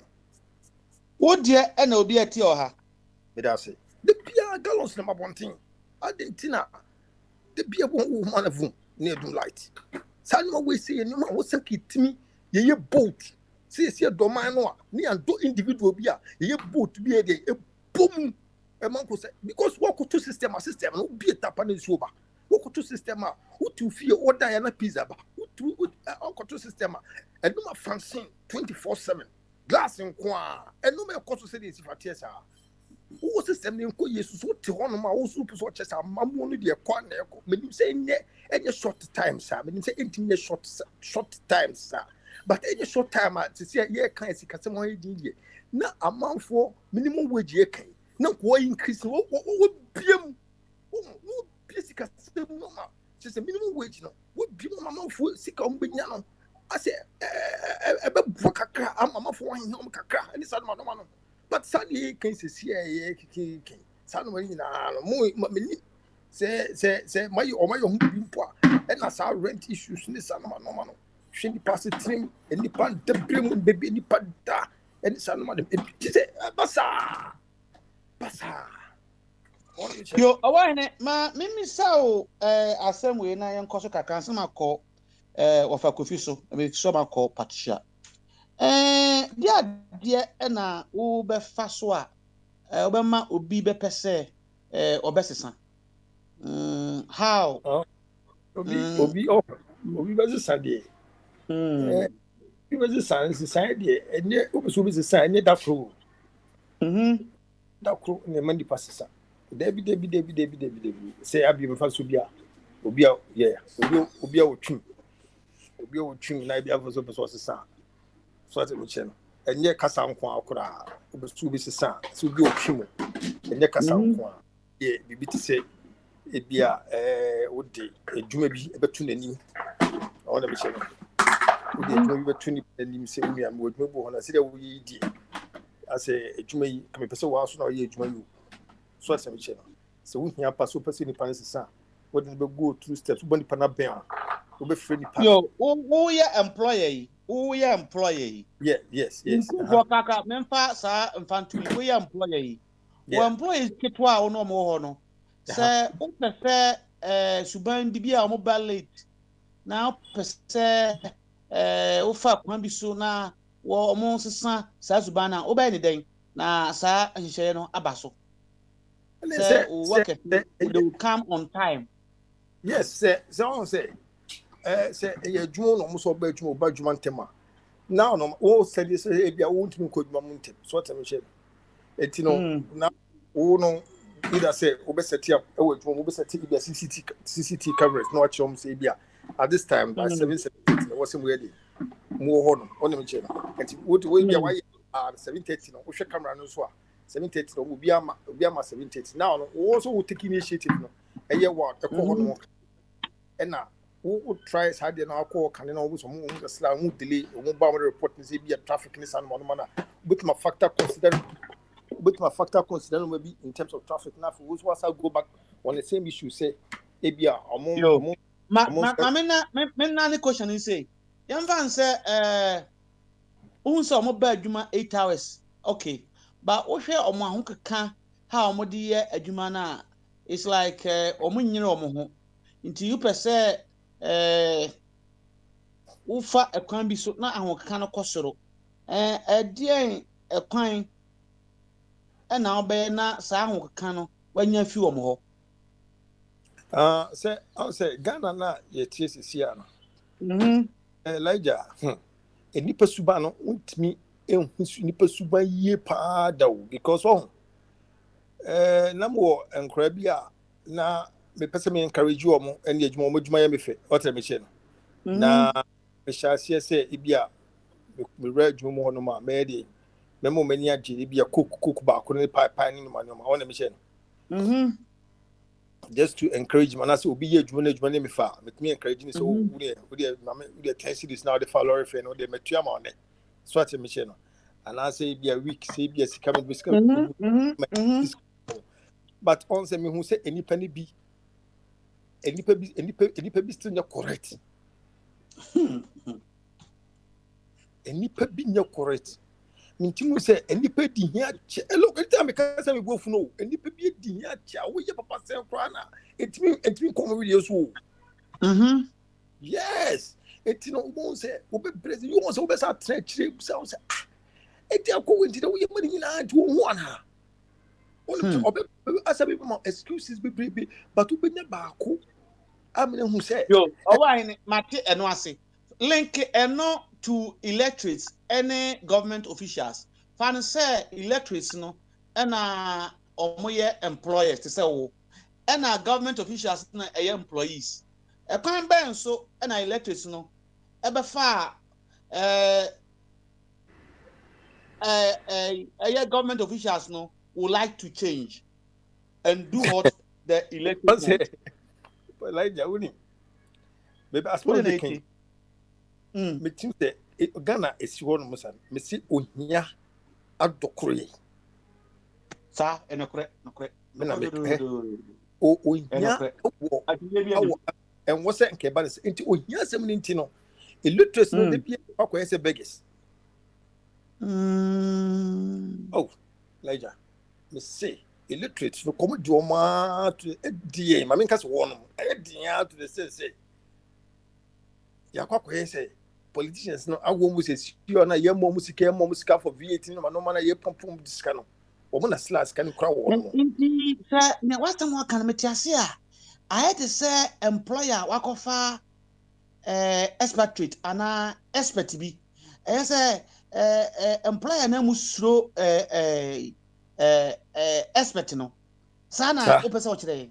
wo de e na obi ati oha me da say de pia gallons na mabontin adentina de bia bon manavu na do light sanwa we say no ma wo sakitimi ye boat see do man no ni ando individual bia ye boat bia de e bom e man ko say because work to system no be tapa na nsuo ba work to system utu fie order ya na pizza ba utu to system e no ma fancy 24/7 glass nko a e no ma koso say dey sifatie sa wo system ni nko yesu so te hono ma wo so so chesa mamu no de kwa na eko menim say enye short time sa menim say entinye short time sa but enye short time to see ye kan sika se mo yedi die na amanfo minimum wage ye kan na ko increase wo biem wo sika se mo ma se minimum wage no wo biem amanfo sika o mbenya no ase ebe bu kakra amanfo wan no kakra ani sa no no but sadly can see ye kiki sanu mari na no mo meni say my home bimpo and na sa rent issues ni sanu no no hwe ni pass trim eni pa de brem baby ni pa da eni sanu ma de say basa yo awahene ma mimi sao asem we na yen koso kakra nsem akọ wafa kofi so me so makọ Patricia dia na wo be fa so a wo be ma obi be pese obesesa how obi be sesa de obi be sesa de enye obi be sesa enye dakro dakro ne mandi pasesa debi say abi be fa so bia obi a otwin na bia fa so be so sesa so at me channel enye kasa nko akora obesu bi sesa so bi otwimo enye kasa nko ye bibi ti se ebia odi edwuma bi ebetu nanim ona me channel the adwuma bi beto ni anim se unu am adwuma bu ho na se de wo yi die ase adwuma yi ka me pese wo aso na wo yi adwuma yi so asem che no se wo hia pa so pese ni pan sesa wo de be go through steps wo ni pa na ben wo be free ni pa yo who ya employee yes go kaka memfa sa infantry who ya employee wo employees kitwa wo no mo ho no se wo pese suban bibia mo ballot na pese ufa kwan bi so na wo mo sesa sa suban na obey ni den na sa ahihye no aba so say work they will come on time. Yes say on say ye dwumo no mo so ba dwumo ba dwuma ntema now no wo say say e bia wo ntimi ko dwuma mo ntem so tell me shey eti no na wo no either say we set up we set up CCTV cameras no watch them say bia at this time by 7:30 was some ready more hono on me chena and what we bia why 7:30 no we share camera no so 7:30 no we bia ma 7:30 now no we also will take initiative no e ye what e ko hono and now we try as hard na akọ kan na we so mo sla mo delay mo ba mo report say bia traffic ni san mo no na with my factor consider maybe in terms of traffic now for those who go back on the same issue say ebia omo na the question is say yan fan say unso omo ba adwuma 8 hours okay but wo hwe omo ahokeka ha omo de ye adwuma na it's like omo nyire omo ho until you per say ufa ekwan bi so na ahokeka no kosoro edien ekwan na obey na sa ahokeka no wanya fi omo ho say Ghana na ye tie sisia no Elijah enipa suba no untimi enhusu nipa suba yie pa da wo because na mo enkra bi a na me pese me encourage you omo ene adwuma omo adwuma ya me fe otre me che no na me shasie se ibia me re adwuma mo no ma me de me mo mani age ibia cook ba ko ne pipe ni ma no ma wona me che no just to encourage man as obi ye adwuma na me fa me encourage ni so we dey 10 cities now the follower fe no dey metua ma one so ate me che no and I say be a week say be a sika me sika but on say me hu say enipa ni bi enipa bi still not correct enipa bi not correct mintimu say enipa di hia che look anytime me can say me go fu no enipa bi di hia che wo ye papa say kra na etimi come with you so yes etino won say wo be president you won say wo be sa tre say eti akọ wenti da wo ye mani nyina nti wo ho ana obe asabi mo excuses be but we ne ba ko amene hu say yo owa mate eno ase link eno to electorates any government officials fan say electorates no na omoye employers say wo na government officials na employees e kan ben so na electorates no e be fa government officials no would like to change and do what the elected like Jawuni. Maybe as well they can. Me think that Ghana is one musan. Me see onya adokure. Sa enokure. Me na me onya and what's that nke balance into onya sem ninti no. Illiteracy no dey be akwa say beggars. Oh, Elijah. Me say illiterate no come do ma to die ma me nka se wono dia to the say ya kwakwa say politicians no awo mu say secure na ye mo musika for VAT no ma no ma na ye pompom disika no wo mo na slash kan kra wo no inti sa na wasta mo kan metiase a I to say employer wakofa expatriate ana expert bi I say employer na musro expert no sana opese o kire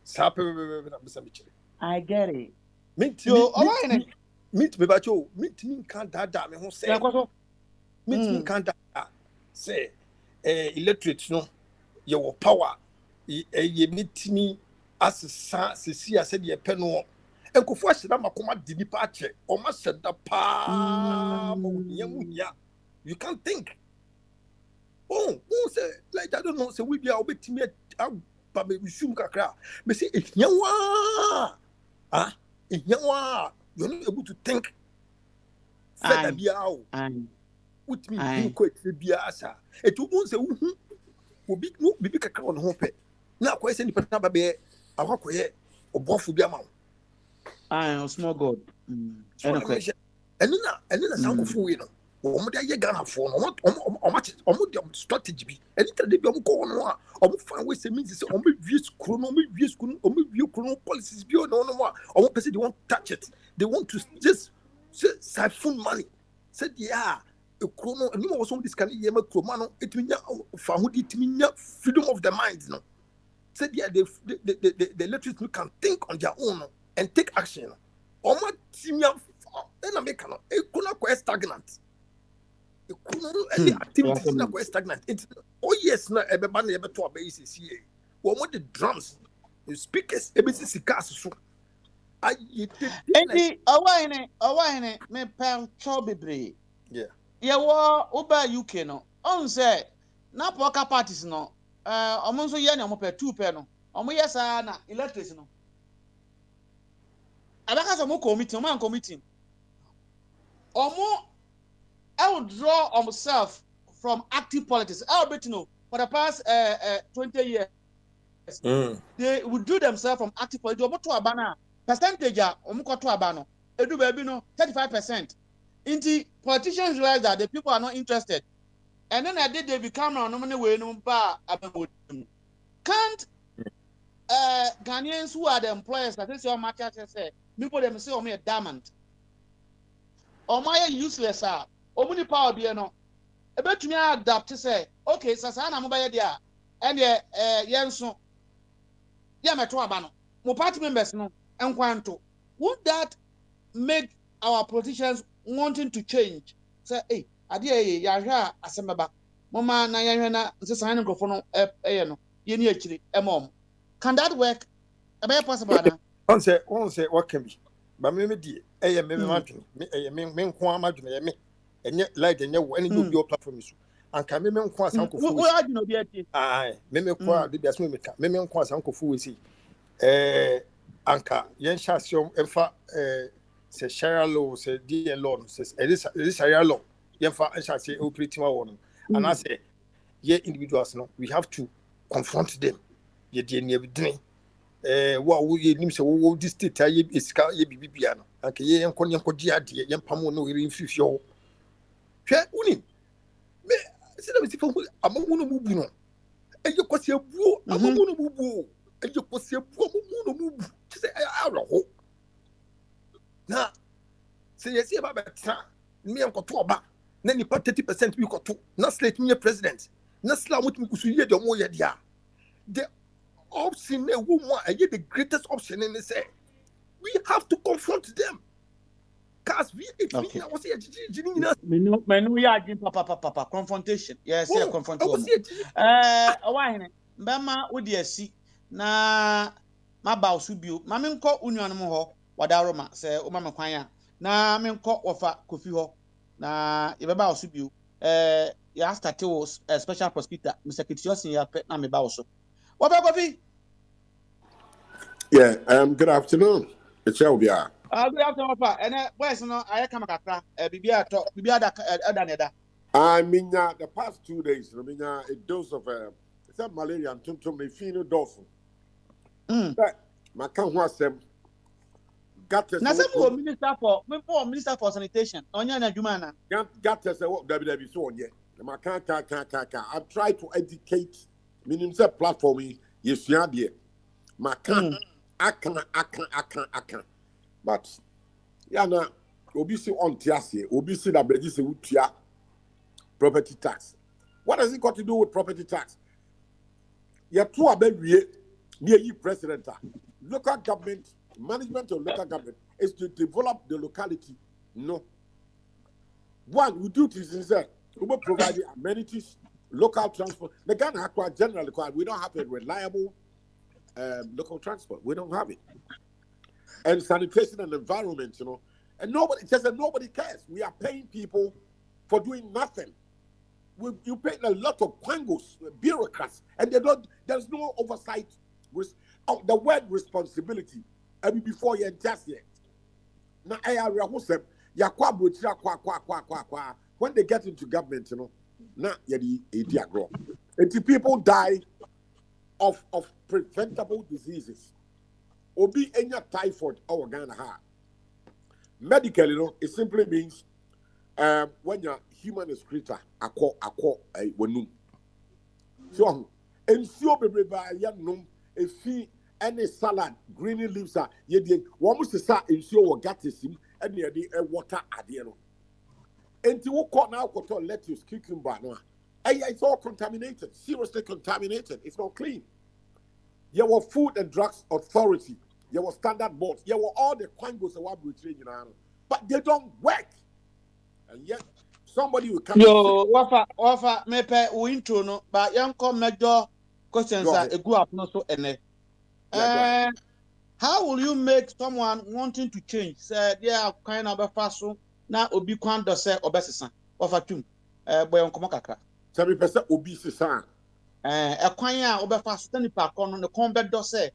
sa pe I get it mint me bacho mint kan dada me ho say mint kan dada say illiterate no your power ye mitini asesa sesi ase de pe no Enkofo ahyɛ ma koma di nipa akyɛ. Ɔma hyɛ da paa. You can't think. Oh, say like I don't know. Say we be a bit timid. But we shoot kakra. Me say yawa. Ah, yawa. You're not able to think. Further be out. With me, you quite be asa. Et you won't say obi no bibi kakra on ho pe. Na kwa say ni pata ba be akwakoye obofo bi ama. Small God. And then sankofo we no. Omo dey ye Ghana for no. Omo dey strategy bi. Anytime dey be omo ko no a, omo fan we say means say omo wie school no, omo wie school policies bi no no more. Omo person they won't touch it. They want to just siphon money. Said yeah. Chrono and you was on this kind of yema cromano, it means freedom of the mind. No, said yeah, the electorate can think on their own and take action. Or my team, then American, it could not quite stagnant. The activities is not quite stagnant. It's yes, not everybody ever to a basis here. What want the drums, the speakers, ABC cast. I did. Away, me pam chobibre. Yeah. Yeah, well, over UK no. On say, na poka parties no. Omonso ye na mo pe 2 pe no. Omo yes na electricity no. Abaka so mo committee, man committee. Omo I will draw himself from active politics. I bet you know for the past 20 years. They would do themselves from active politics. Omo to abana percentage omo ko to abano. Edu baby no 35%. Inti politicians realize that the people are not interested, and then they become no money way no bar. Can't Ghanaians who are the employers that is your market say people them say me a diamond or my useless are omuni power be no e betumi adapt to say okay sasa na mo ba ye dia and yenso ya meto aba no mo party members no enkwanto. Would that make our politicians wanting to change? Say, hey, adie ya hwa asembaba. Mama na ya hwa na nsesa ne grofo no no. Ye ni akiri emom. Can that work? Be possible na? On say what can be. Ba me die me madwene. Me nko amadwene ye me. Enye light enye wo any no bio platform so. Anka me nko asankofo. Wo adwene obi ati. Me nko de biaso me ka. Me nko asankofo we si. Anka yen chasio emfa se sharia law se DN law se this sharia law emfa chasio operating one. And I say ye individuals no we have to confront them. Ye dey near within what we nim say wo this state ye iska ye bibia no anka ye enko di ade ye pam no we refifi ho hwe uni me se na me fo amamu no mubu no eye kwase abuo amamu no mubu eye kwase abuo amamu no mubu se awo na se ye se ba betra me enkoto oba na nipa 30% bi koto na slate me president na sla mutumi kusu ye de mo ye dia the option a woman the greatest option in the say we have to confront them because we was menu ya papa confrontation yes yeah confrontation why mbema odi asi na maba osubio ma me nko unuanu mo ho wadaroma se o ma me kwan ya na me nko ofa kofi ho na ye beba osubio ya start was a special prosecutor Mr. Kitiosin ya pe na me ba oso what about coffee. Yeah, good afternoon. It's Elvia. Good afternoon, Papa. And where's no I come akra bibia da I mean the past 2 days, I mean a dose of some malaria and tum me feel dolphin. But my count was got to minister for sanitation. Onya na juma na. Got to say what WW so on yet. My can't. I try to educate minimum platform yes yeah there. My can't. I can. But yeah, na obisi on tiasi, obisi that bredi se utia property tax. What has it got to do with property tax? Ya two abewie near you president. Local government management of local government is to develop the locality. No. One, we do this is that we will provide amenities, local transport. The Ghana generally we don't have a reliable local transport. We don't have it. and sanitation and environment, you know. And nobody just said nobody cares. We are paying people for doing nothing. You pay a lot of quangos, bureaucrats, and there's no oversight. The word responsibility, I mean, before you just yet. Now, when they get into government, you know, now grow. And people die of preventable diseases. Obi enya typhoid or Ghana ha. Medically, you know, it simply means when you're human excreta, wenum. So, and so baby by num if any salad, green leaves are yet almost the sa in so gatism and the water at the end. And to call now lettuce, cucumber, no. It's all contaminated, seriously contaminated. It's not clean. You were Food and Drugs Authority. You were standard boards. You were all the quangos but they don't work. And yet, somebody will come. Yo, wafa, mepe intro no, but young come major questions are a good up no so ene. How will you make someone wanting to change? Say they are kind of a fast na obi kwan do say obesisa. Wafa tum. Boy on komo kakra. 70% obesisa. Kwan a obefa so nipa kon no kon be do say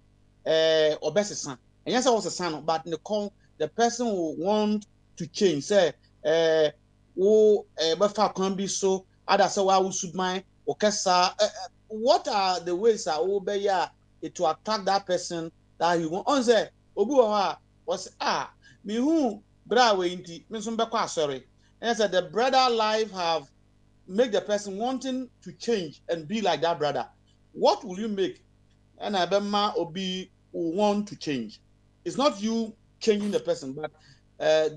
obesisa. And yes, I was a son, but the person who want to change say befa can be so other say why we should mind okesa. What are the ways it to attract that person that you want? On say obi was me who bra we inti me so be sorry. And said the brother life have make the person wanting to change and be like that brother. What will you make? And Abema Obi will want to change. It's not you changing the person, but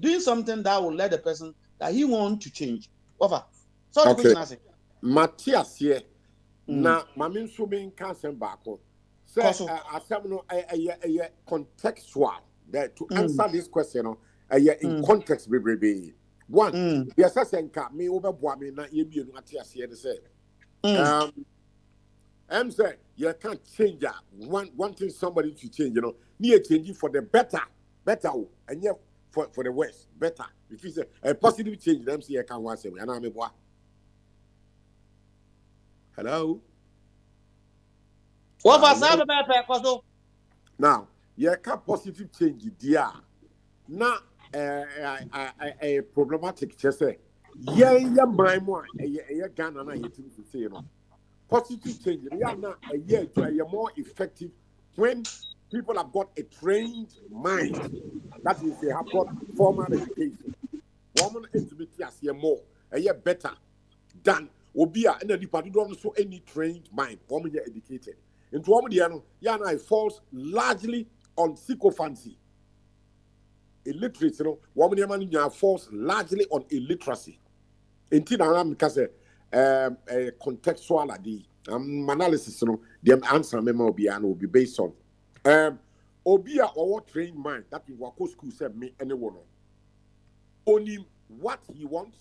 doing something that will let the person that he want to change. Over. So the question I say. Matthias here. Na mamin sumin cancer back. Say asem a contextual. That to answer this question, in context be. One, yes, I think me over boami na ye be Matthias here to say. I'm saying you can't change that. Wanting somebody to change, you know, need changing for the better, and yet for the worse, better. If you say a positive change, them say I can't want to say, and I'm a boy. Hello. What was that? Now, you can't positive change, dear. Now, a problematic just say, yeah, my one, a gun and I to say, you know. Positive change. We are now a year to a year more effective when people have got a trained mind. That is, they have got formal education. Woman intimacy as year more, a year better than Obia and the party don't show any trained mind. Woman year educated. And to woman, Yana falls largely on sycophancy. Illiteracy, you know, woman Yamania falls largely on illiteracy. In Tina, because a contextual analysis, you know, the answer memo will be based on Obia or trained mind that we work school said me anyone. Only what he wants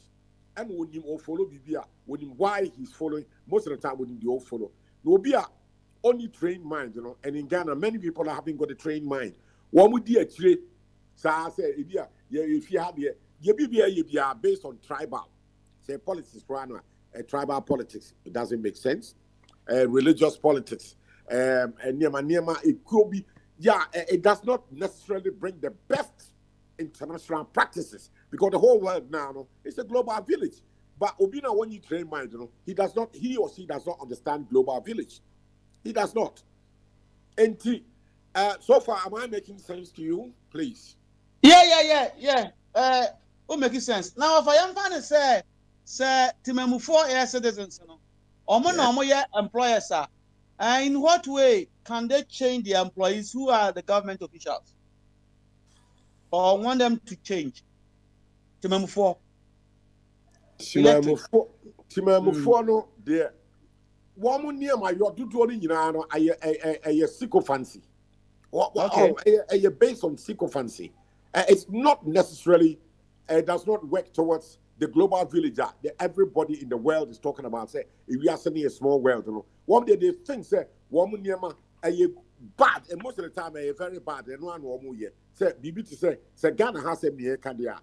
and when him all follow Bibia, when him why he's following, most of the time when him the all follow. Obia only trained mind, you know, and in Ghana many people are having got a trained mind. One would dear trade, so I say if you have the you are based on tribal. Say politics, tribal politics. It doesn't make sense. Religious politics. And Nema, it could be, it does not necessarily bring the best international practices because the whole world now is a global village. But Obina, when you train mind, you know, he or she does not understand global village. He does not. And so far, am I making sense to you? Please. Yeah. What making sense? Now, if I am trying to say Timemu 4 year citizens, no, employers are. In what way can they change the employees who are the government officials? Or want them to change? Timemu 4. Timemu 4 no there. One near my your doing a sycophancy. Based on sycophancy. It's not necessarily, it does not work towards the global village that everybody in the world is talking about. Say, if we are sending a small world, you know, one day they think, say, woman, bad, and most of the time, very bad. And one or more yet. Say, Bibi to say Ghana has a mere candia.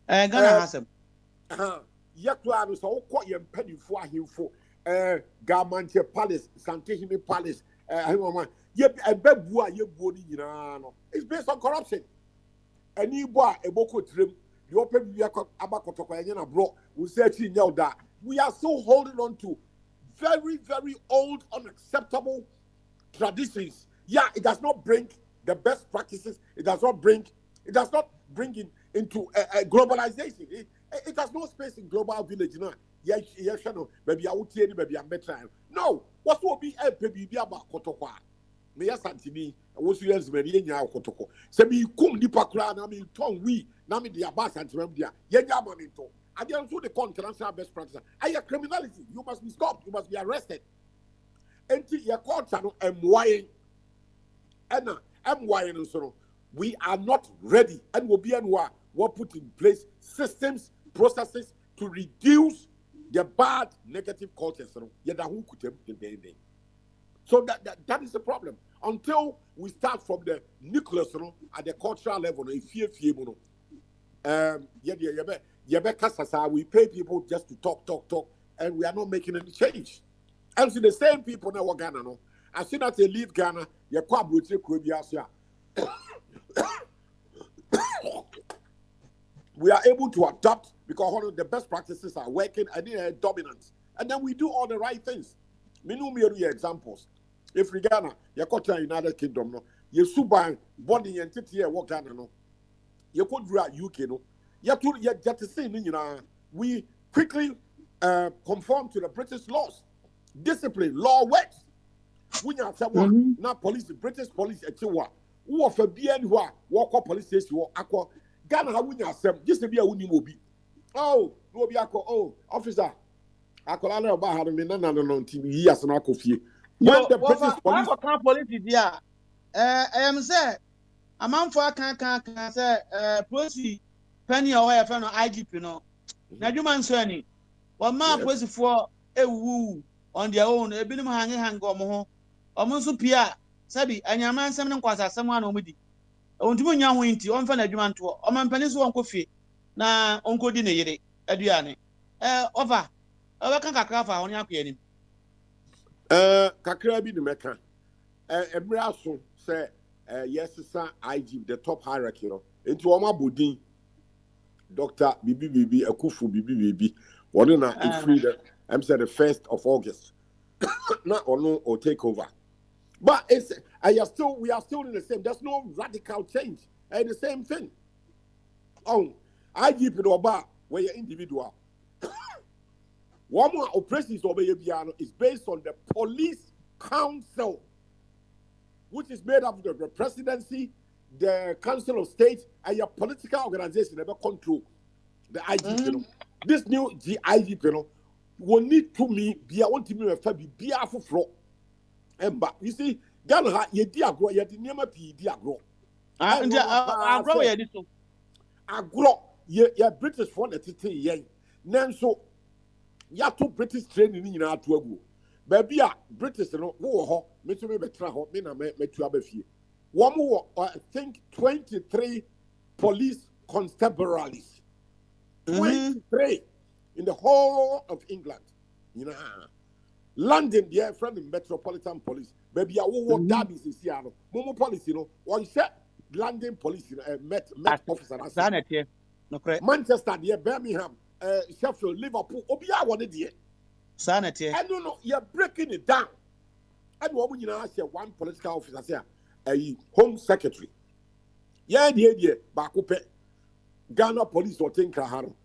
Ghana has a. Yakwa is all quite young penny for him for Garmantia Palace, Santihimi Palace. Yep, a bebua, you body, you know. It's based on corruption. And you buy a boko trim, you open Abakotoka bro, we say that we are still holding on to very, very old, unacceptable traditions. Yeah, it does not bring the best practices, it does not bring in into globalization. It has no space in global village now. Yes, no, maybe I would tell you, maybe I'm better. No, what will be a baby about Kotokwa? Me ya santini wosu yes me nya akotoko se me kum nipa kra na me ton we na me dia ba santimam dia ye nya monito ade nso the international best practice aye criminality. You must be stopped, you must be arrested. Enti ye culture no emwaye ena emwaye no so no, we are not ready and will be anwa we put in place systems, processes to reduce the bad negative culture so ye da hu kutem den. So that is the problem. Until we start from the nucleus, at the cultural level, we pay people just to talk, and we are not making any change. And so the same people now Ghana, no. As soon as they leave Ghana, we are able to adapt because one of the best practices are working and they are dominant. And then we do all the right things. Me examples. If we Ghana, you got to United Kingdom, no, you suban body entity here work Ghana, no, you could do UK, no, you have to see, we quickly conform to the British laws. Discipline, law works. We have someone, not police, the British police, who are for being who are walk up police station, aqua Ghana, how we have some, just to be a winning will be. Oh, no, be oh, officer. I call out about having been on TV years and I could feel. When the British police is here, I am say, a man for can say, police penny away from IGP, you know. Now you man saying, one man police for a woo on their own, a bit of hanging go almost Pia, Sabi, and your man summoning was as someone on with it. On to young winty, on fan adjutant to a man pennies one coffee. Now, Uncle Dinner, Adriani. Over. I can't craft on your piano. Kakra bi the meka. Emraso say yes sir IG the top hierarchy no. Into Oma Bodin Dr. Bibi Akufu Bibi one na free the I'm said the 1st of August. Not or no or take over. But it's we are still in the same. There's no radical change. And the same thing. Oh, IG Oba where you're individual. One more operations is based on the police council, which is made up of the presidency, the council of state, and your political organization that control the IGP. This new IGP will need to me be a one to me be a floor. And but you see, Ghana ye diagro ye the name of diagro. Agro ye British for the titi ye. Nanso ya to British training in our to ago. Baby, British no ho, me to me betra ho, me na me to abefie. One more, I think 23 police constabularies. 23 in the whole of England. You know, London, dear friend in Metropolitan Police. Baby, I will work that is here. Momo police, you know, one set London police, Met officer. Manchester, dear Birmingham. Sheffield, Liverpool, Obia one idea. Sanity. I don't know, you're breaking it down. And what would you know, one political officer here, a home secretary. Yeah, Bakupe, Ghana police or Tinkaharo.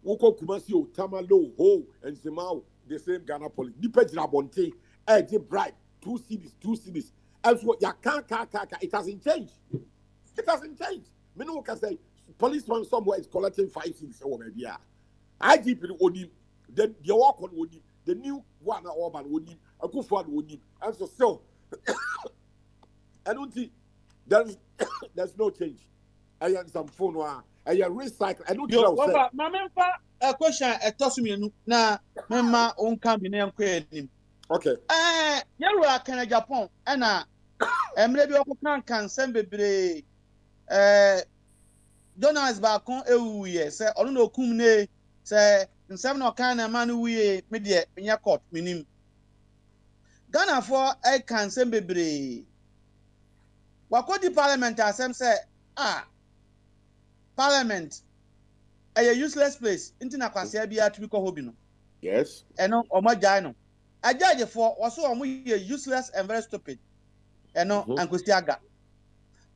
Woko Kumasio, Tamalo, Ho, and Zemao, the same Ghana police. Depends on Bonte, bribe, 2 cities. As what you can't, it hasn't changed. It hasn't changed. Mino can say, policeman somewhere is collecting 5 cities or maybe. IGP Odim, then the walk on Odim, the new one Orban Odim, a good one Odim, and so I don't think there's no change. I have some phone, I have recycle. I don't know. A question, a toss me now, Mamma on campaign. Okay. Yellow can Japan, and maybe I can send bebre. Jonas Bacon, yes, sir, or no cumne, sir, and some no kind of man we media in your court, meaning Ghana for I can send bebre. What could the parliament as some say, parliament a useless place, Interna Quasabia to be hobino. Yes. And no, or my gino. I judge for was so useless and very stupid. And no, and Kustiaga.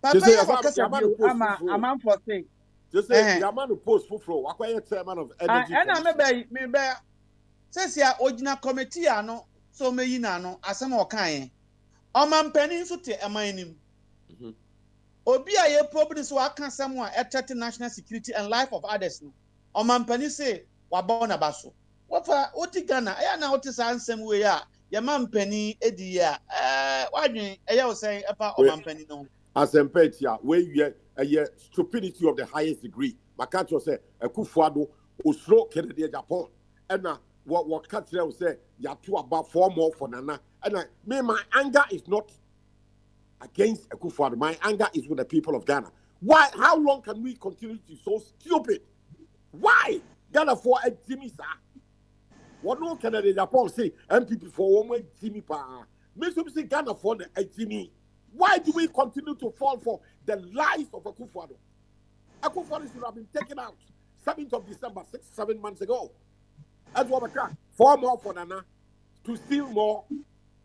Papa, I'm man for say. Just say, Yaman post for flow. What quiet chairman of energy. And I may bear. Says ya, original committee, no, so may you know, as some more kind. Man penny so te a mining. Obi a probably so I can someone at national security and life of others. No, man penny say, Wabona Basso. What for Otigana? I know what is answer way. Your man penny, Edia. Why do you say about man penny? No. As Empetia, where you a stupidity of the highest degree. Makacho say, a Kufuado, Usro, Kennedy, Japan. And what Katrell say, you are two about 4 more for Nana. And my anger is not against a Kufuado. My anger is with the people of Ghana. Why? How long can we continue to be so stupid? Why? Ghana for a Jimmy, sir. What no Kennedy, Japan say, MPP for one Jimmy Pa. Mr. say Ghana for a Jimmy. Why do we continue to fall for the lies of Akufo-Addo? Akufo-Addo should have been taken out 7th of December, 7 months ago. As what we 4 more for Nana to steal more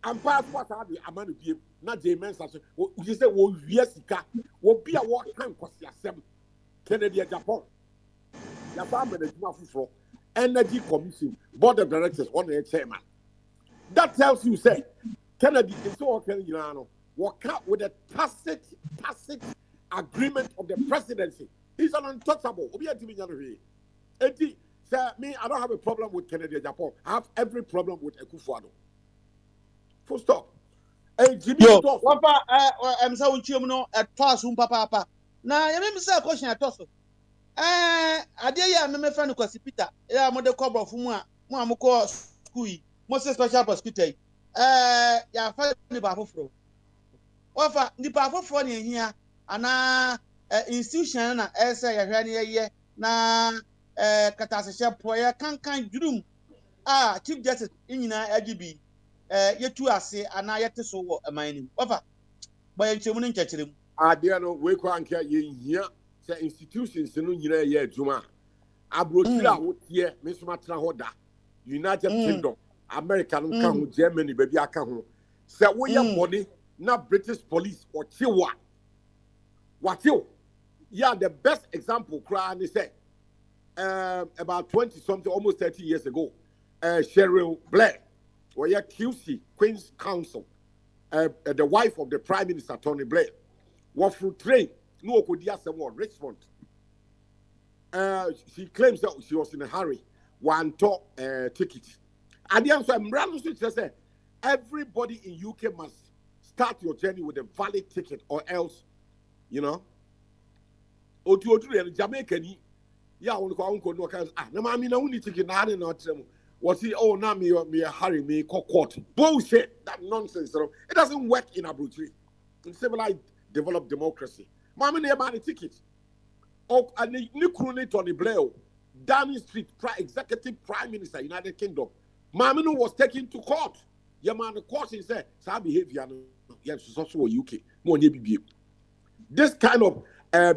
and pass what are the amount of people. Not James. You say, "Oh yes, will be a war time because you are Kennedy Japan." Your family is not for Energy Commission Board of Directors on the chairman. That tells you, say Kennedy is so okay, you know. Work out with a tacit agreement of the presidency. He's an untouchable. Me, I don't have a problem with Kennedy Japan. I have every problem with Akufo-Addo. Full stop. Hey, Jimmy, Papa, I'm so no at toss papa. Now, you may say a question at toss. I dare you, my friend, because Peter, yeah, I'm the cover of Muamoko school, most special prosecutor. Yeah, find Bafo. Wafa the powerful for here ana institution na esa ya hwane ye na katasehye poye kankan dwurum chief justice nyina agibi yetu ase ana yete so wo amanim wafa boye nchemu ne nkyekirem ade no we kwa anka ye hia se institutions no nyina ye adwuma abrotira wotie mesoma tra hoda United Kingdom America no ka ho Germany baby aka ho se wo ye body not British police or Chiwa. What you? Yeah, the best example, cry, they say, about 20 something, almost 30 years ago, Cheryl Blair, or yeah, QC, Queen's Counsel, the wife of the Prime Minister, Tony Blair, was through train, no Kodia Samuel, Richmond. She claims that she was in a hurry, one top ticket. And the answer, I'm running to say, everybody in UK must start your journey with a valid ticket, or else, you know. Otu Jamaica ni ya unko no kan na mami na uni ticket na na otrem. Was he na me hurry me court. Bullshit, that nonsense. It doesn't work in Abuja. In civilized developed democracy. Mami na buy the ticket. Oh, and ni krone Tony Blair, Downing Street executive prime minister United Kingdom. Mami no was taken to court. Your man, the court is there. Sa behavior yes, it's also UK. This kind of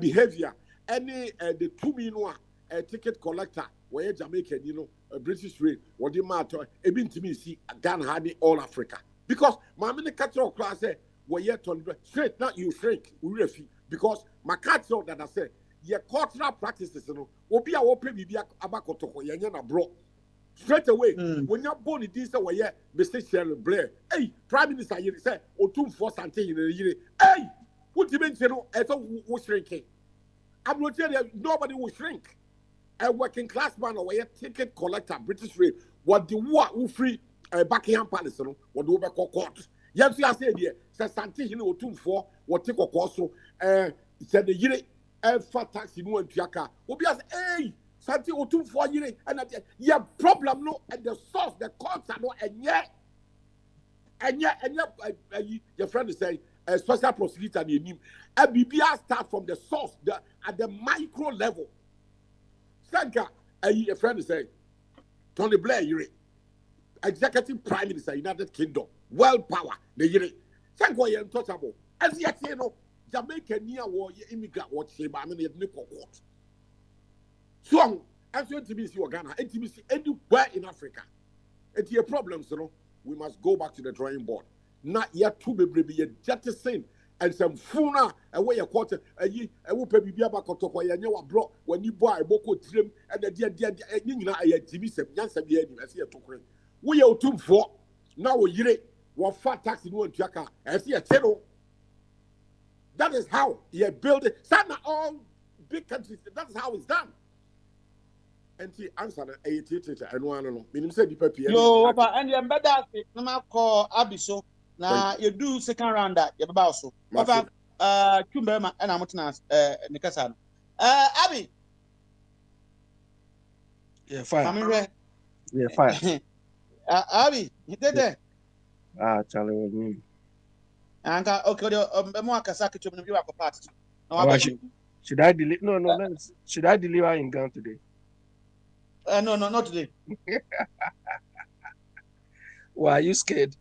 behavior, any the 2 million ticket collector, where Jamaican, you know, a British rate, what the matter, a bit to me see Ghana had all Africa. Because my mini catcher class said, well, yet on straight, not you shrink, we refuse. Because my catcher that I said, your cultural practices, you know, will be our baby abakoto, yana bro. Straight away, when you're born in this way, Mr. Cheryl Blair, hey, Prime Minister, you say, or 2 for something in a year. Hey, what do you mean, you know, I thought we were shrinking. I'm not telling you, nobody will shrink. A working class man or a ticket collector, British rate, what the war who free Buckingham Palace, what do we call court? Yes, I said, yeah, says something, you know, 2 for what take a course. So, said the year, fat taxi, no, and Piaka, will be as, hey, something or 2 for years, and your problem no, and the source, the courts are not, and yet And your friend is saying a special prosecutor in him. A BBR start from the source, at the micro level. Sanka, a friend is saying, Tony Blair, Executive Prime Minister, United Kingdom, world power, the Yuri. Sanka, you're untouchable. As yet, you know, Jamaica near war, immigrant watch, I mean, you have court. So, as you intimacy Ghana, intimacy anywhere in Africa. It's your problems, you know. We must go back to the drawing board. Not yet to be a jettison and some funa away a quarter a ye a whoop a baby about Kotoko and you brought when you buy a boko trim and the dear Jimmy Yansa as here to create. We are 2-4 now we year what fat tax in one jacker as here channel. That is how you build it. Some all big countries, that's how it's done. And the answer and one no meaning say the paper yo papa and you better no ma call Abiso na you do second round that you ba so papa Tumberma and amotena Nikasa Abi yeah fine yeah fine Abi you did there Charlie with me anka okay mo akasa kitu no bi wa part should I delete no should I deliver in Ghana today? No, not today. Why are you scared?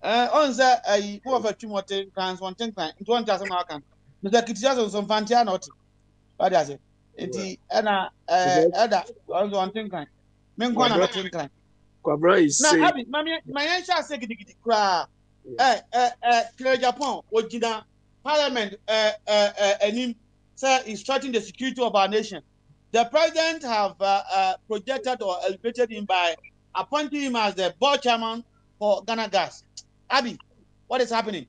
On the I move a few more times, one thing, into 1,000 American. Mr. Kittias some fantia not. What does it? It's Anna, Ada, one thing kind. Menkwana not thing kind. Quabra is saying, my answer say, cry. Japan, Ojida, Parliament, and him, sir, is threatening the security of our nation. The president have projected or elevated him by appointing him as the board chairman for Ghana Gas. Abi, what is happening?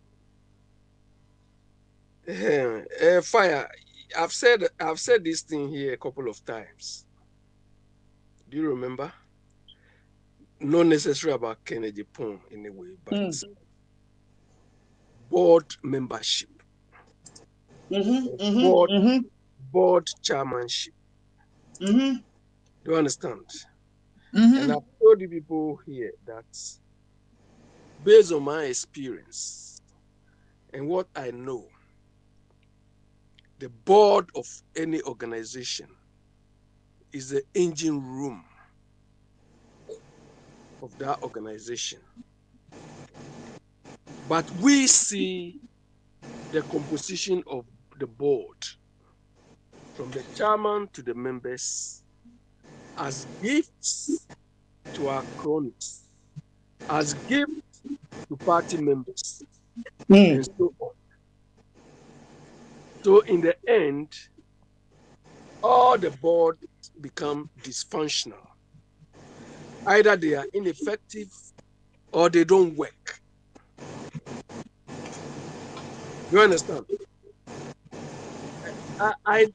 Fire. I've said this thing here a couple of times. Do you remember? Not necessarily about Kennedy Pong in a way, but board membership, board chairmanship. Do you understand? And I've told the people here that based on my experience and what I know, the board of any organization is the engine room of that organization. But we see the composition of the board, from the chairman to the members, as gifts to our cronies, as gifts to party members, and so on. So in the end, all the board become dysfunctional. Either they are ineffective or they don't work. You understand? I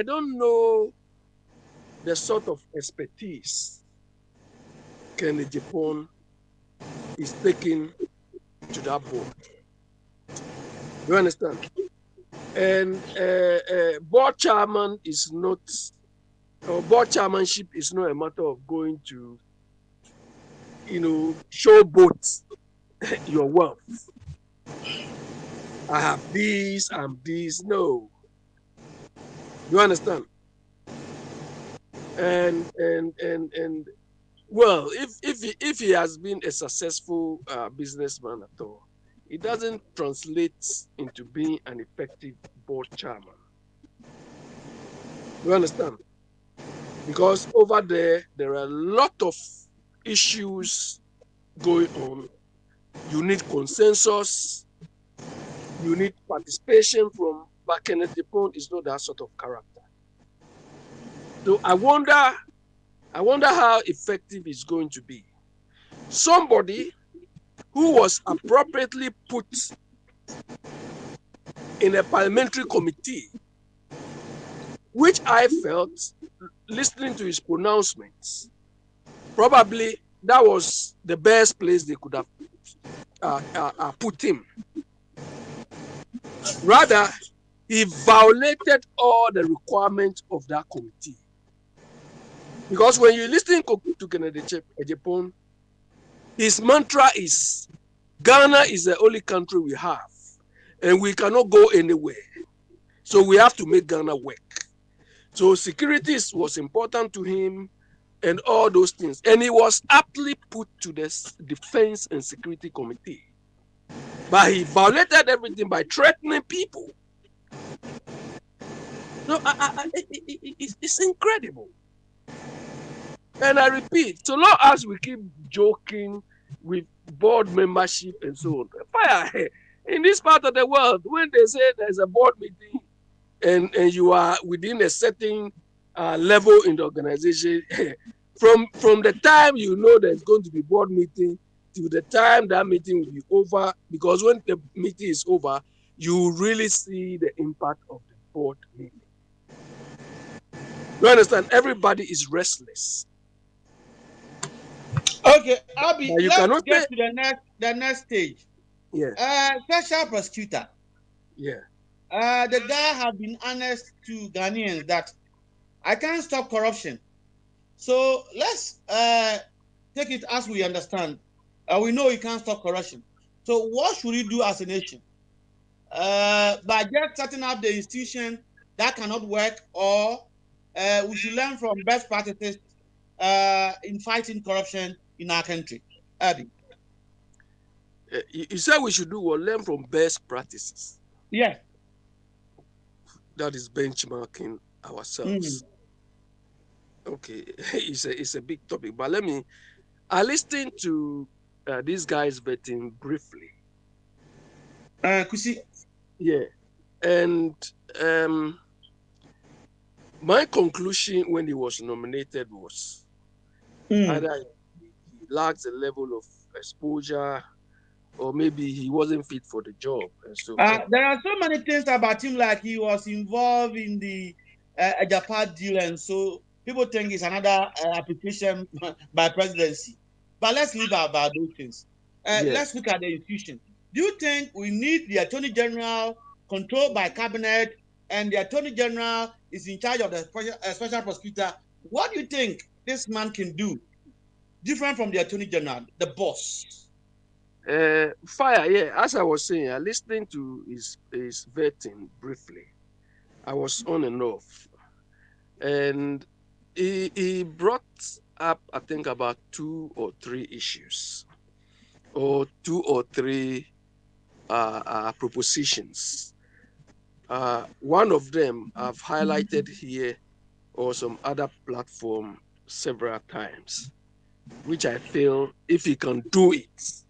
don't know the sort of expertise Kennedy Japan is taking to that board. You understand? And board chairman is not, or board chairmanship is not a matter of going to, showboat your wealth. I have this, I'm this. No. You understand? And well, if he has been a successful businessman at all, it doesn't translate into being an effective board chairman. You understand? Because over there are a lot of issues going on. You need consensus. You need participation from, but Kenneth Dupont is not that sort of character. So I wonder how effective it's going to be. Somebody who was appropriately put in a parliamentary committee, which I felt, listening to his pronouncements, probably that was the best place they could have put him. Rather, he violated all the requirements of that committee. Because when you listen to Kennedy Japan, His mantra is, Ghana is the only country we have, and we cannot go anywhere. So we have to make Ghana work. So security was important to him and all those things. And he was aptly put to the Defense and Security Committee. But he violated everything by threatening people. No, it's incredible. And I repeat, so long as we keep joking with board membership and so on, fire in this part of the world, when they say there's a board meeting and you are within a certain level in the organization, from the time you know there's going to be board meeting to the time that meeting will be over, because when the meeting is over, you really see the impact of the board meeting. You understand? Everybody is restless. Okay, Abi, you let's cannot get say, to the next stage. Yeah. Special prosecutor. Yeah. The guy have been honest to Ghanaians that I can't stop corruption. So let's take it as we understand. We know you can't stop corruption. So what should we do as a nation? By just setting up the institution that cannot work, or we should learn from best practices in fighting corruption in our country. Abi. You said we should do what? Learn from best practices. Yeah. That is benchmarking ourselves. Okay, it's a big topic, but I listened to these guys vetting briefly. Kusi. Yeah, and my conclusion when he was nominated was either he lacks a level of exposure, or maybe he wasn't fit for the job. And so there are so many things about him, like he was involved in the Japan deal, and so people think it's another application by presidency. But let's leave about those things. Let's look at the institution. Do you think we need the Attorney General controlled by cabinet, and the Attorney General is in charge of the special prosecutor? What do you think this man can do different from the Attorney General, the boss? Fire, yeah. As I was saying, I listened to his vetting briefly. I was on and off, and he brought up, I think, about 2 or 3 issues, or 2 or 3 propositions. One of them I've highlighted here or some other platform several times, which I feel if he can do it,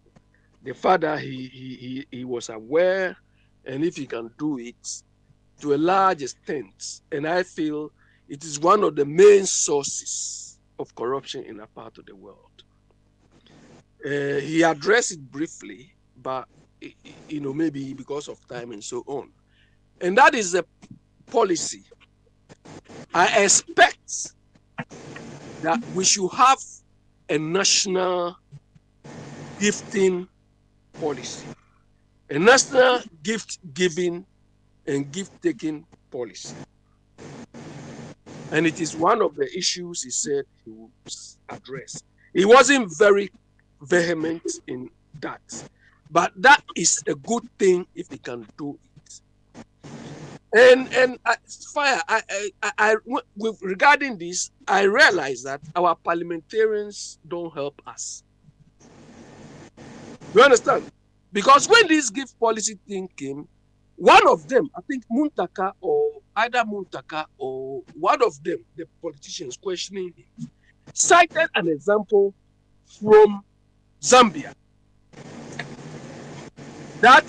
the fact that he was aware, and if he can do it to a large extent, and I feel it is one of the main sources of corruption in a part of the world. He addressed it briefly, but maybe because of time and so on. And that is a policy. I expect that we should have a national gifting policy, a national gift giving and gift taking policy. And it is one of the issues he said he would address. He wasn't very vehement in that, but that is a good thing if he can do it. And Fire, regarding this, I realize that our parliamentarians don't help us. You understand? Because when this gift policy thing came, one of them, I think Muntaka, or either Muntaka or one of them, the politicians questioning him, cited an example from Zambia. That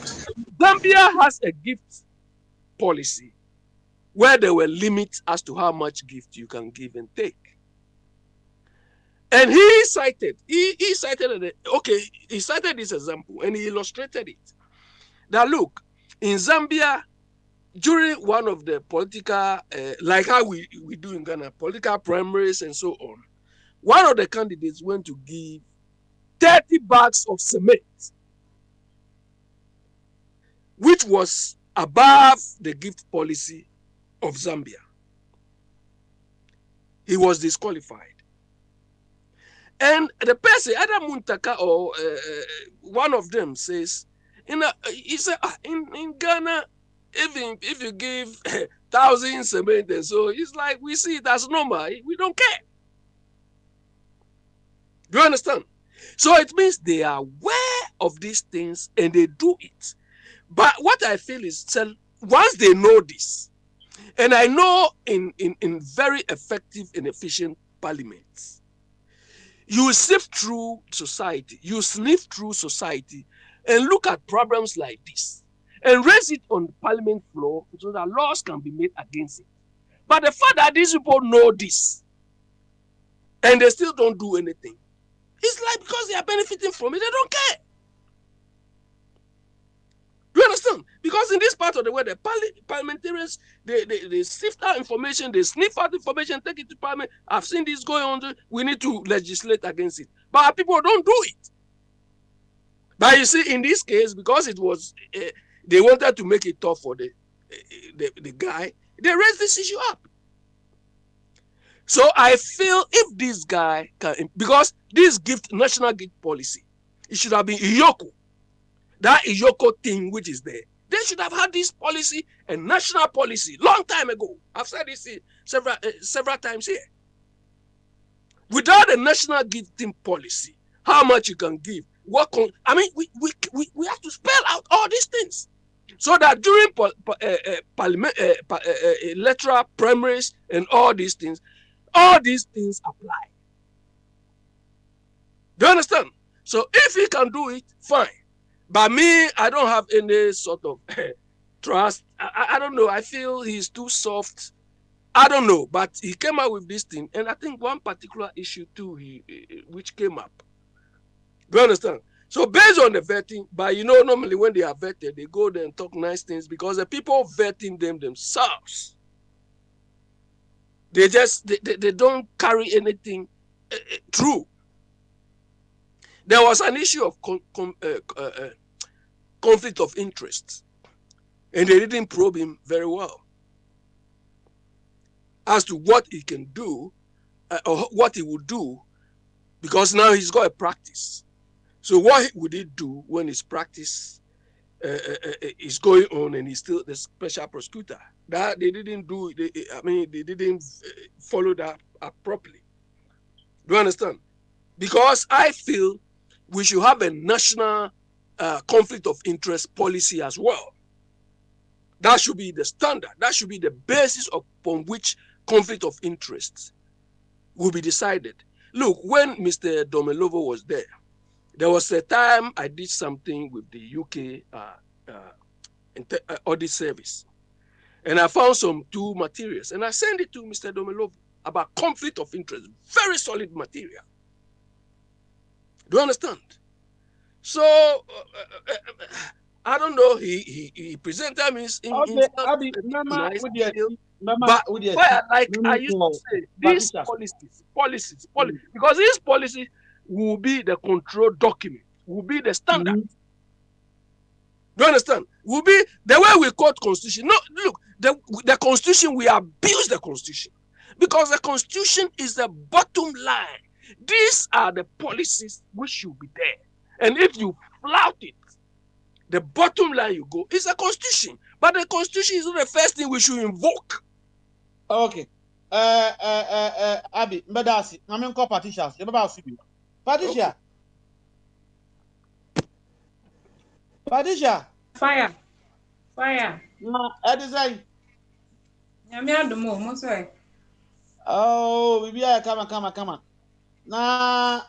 Zambia has a gift policy where there were limits as to how much gift you can give and take. And he cited this example, and he illustrated it. That look, in Zambia, during one of the political, like how we do in Ghana, political primaries and so on, one of the candidates went to give 30 bags of cement, which was above the gift policy of Zambia. He was disqualified. And the person, either Muntaka or one of them says, he said, in Ghana, even if you give 1,000 cement, so it's like we see it as normal. We don't care. Do you understand? So it means they are aware of these things and they do it. But what I feel is, once they know this, and I know in very effective and efficient parliaments, you sift through society, you sniff through society, and look at problems like this, and raise it on the parliament floor so that laws can be made against it. But the fact that these people know this, and they still don't do anything, it's like because they are benefiting from it, they don't care. Do you understand? Because in this part of the world, the parliamentarians, they sift out information, they sniff out information, take it to parliament. I've seen this going on. We need to legislate against it. But our people don't do it. But you see, in this case, because it was, they wanted to make it tough for the guy, they raised this issue up. So I feel if this guy can, because this national gift policy, it should have been Iyoko. That Iyoko thing which is there. They should have had this policy, a national policy, long time ago. I've said this several times here. Without a national gifting policy, how much you can give, we have to spell out all these things, so that during electoral primaries and all these things apply. Do you understand? So if he can do it, fine. But me, I don't have any sort of trust. I don't know. I feel he's too soft. I don't know. But he came out with this thing. And I think one particular issue too, which came up. Do you understand? So based on the vetting, but normally when they are vetted, they go there and talk nice things because the people vetting them themselves, they don't carry anything true. There was an issue of conflict of interest, and they didn't probe him very well as to what he can do or what he would do, because now he's got a practice. So what would he do when his practice is going on and he's still the special prosecutor? That they didn't do. They didn't follow that up properly. Do you understand? Because I feel we should have a national conflict of interest policy as well. That should be the standard. That should be the basis upon which conflict of interest will be decided. Look, when Mr. Domelovo was there was a time I did something with the UK audit service. And I found some two materials. And I sent it to Mr. Domelovo about conflict of interest. Very solid material. Do you understand? So I don't know. He presented me but I used to say these policies, because these policies will be the control document, will be the standard. Do you understand? Will be the way we quote constitution. No, look, the constitution, we abuse the constitution because the constitution is the bottom line. These are the policies which should be there. And if you flout it, the bottom line you go is a constitution. But the constitution is not the first thing we should invoke. Okay. Abi, mbedasi, ngamen ko Patricia. Patricia. Patricia. Fire. Na, edizai. Nyame adomo, mo so e. Oh, bibi ya kama. Na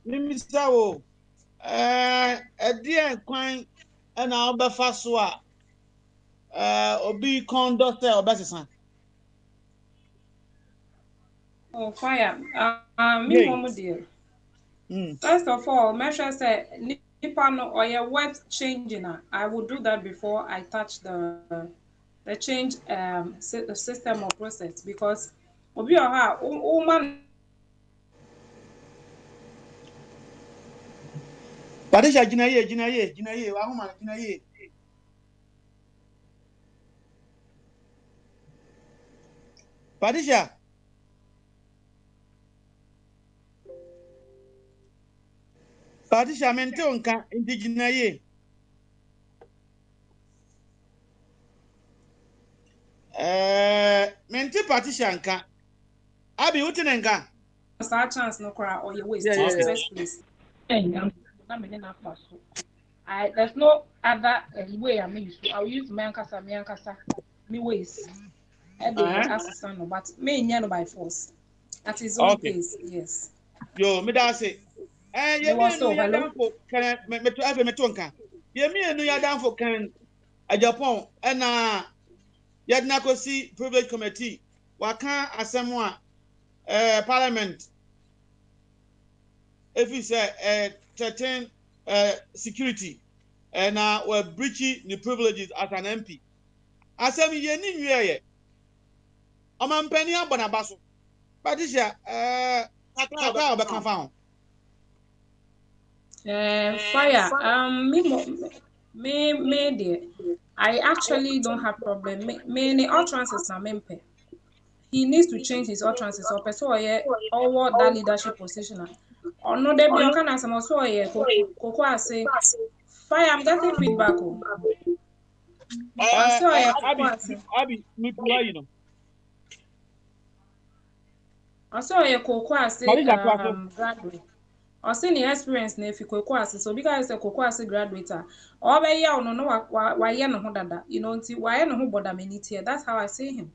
nimisa wo edie kwan na obefa so a obi conduct obesesan. Oh, fire. Me mom dear. First of all, make sure say nipa no or your web changing. I will do that before I touch the change system or process, because obi or her woman. Patricia jinaye wa homa jinaye. Patricia. Patricia mente onka indigena ye. Mente Patricia nka. Abi utinenka. Our chance no cry or your waste first place. There's no other way I use. I'll use me ankasa, me waste. Assistant, but me no by force. At his own pace, yes. Yo, me da say. You was so hello. Can me to have me tonka. You me no ya down for can a Japan and yadna ko see privilege committee. Waka asemwa parliament. If you say certain security and we're breaching the privileges as an MP. Asem ye ni nwie Omampani abonabaso. Patricia aka obeka fa Fire. Me dear. I actually don't have problem. Me utterances na mempe. He needs to change his utterances or person or that leadership position. Or no, there be kind of some also Koko say Fire. I'm getting feedback. Abi, me you know. I saw a Koko say graduate. Or senior experience na if you Koko so because a Koko graduate or by ya no why no ho dada you know why no ho boda me here. That's how I see him.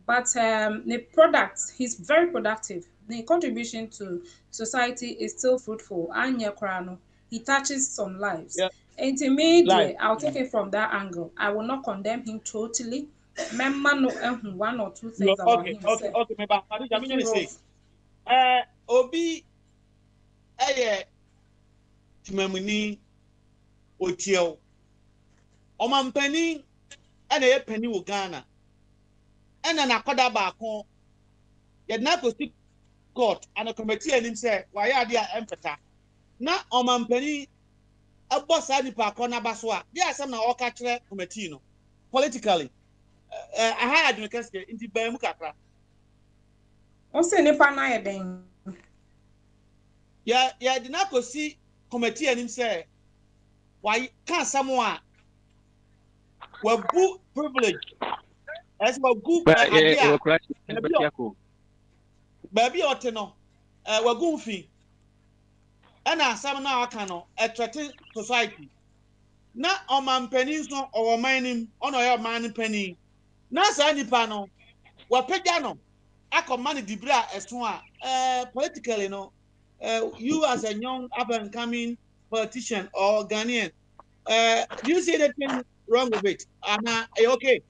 But the product, he's very productive. The contribution to society is still fruitful. Anya Krano, he touches some lives. Yeah. And to me, I'll take it from that angle. I will not condemn him totally. Remember, no, one or two things about him. Okay. Maybe I'm going to say, Obi, Timamini, Otio, Omampeni, and a penny Ugana. And an akoda baako yet na go see court and a committee and him say why are there empata na omampani boss ani pa ko na baso a there some na o ka kire committee no politically I had no case inti ba mu kakra o se ni pa na ye den ya did not go see committee and him say why can someone will book privilege as well good idea baby oteno wagun fi ana asam na aka no attracting society na omampani so owomanim ono ye omanpani na sa nipa no wapegya no akomani dibra eson a politically no you as a young up and coming politician or Ghanaian do you see anything wrong with it okay?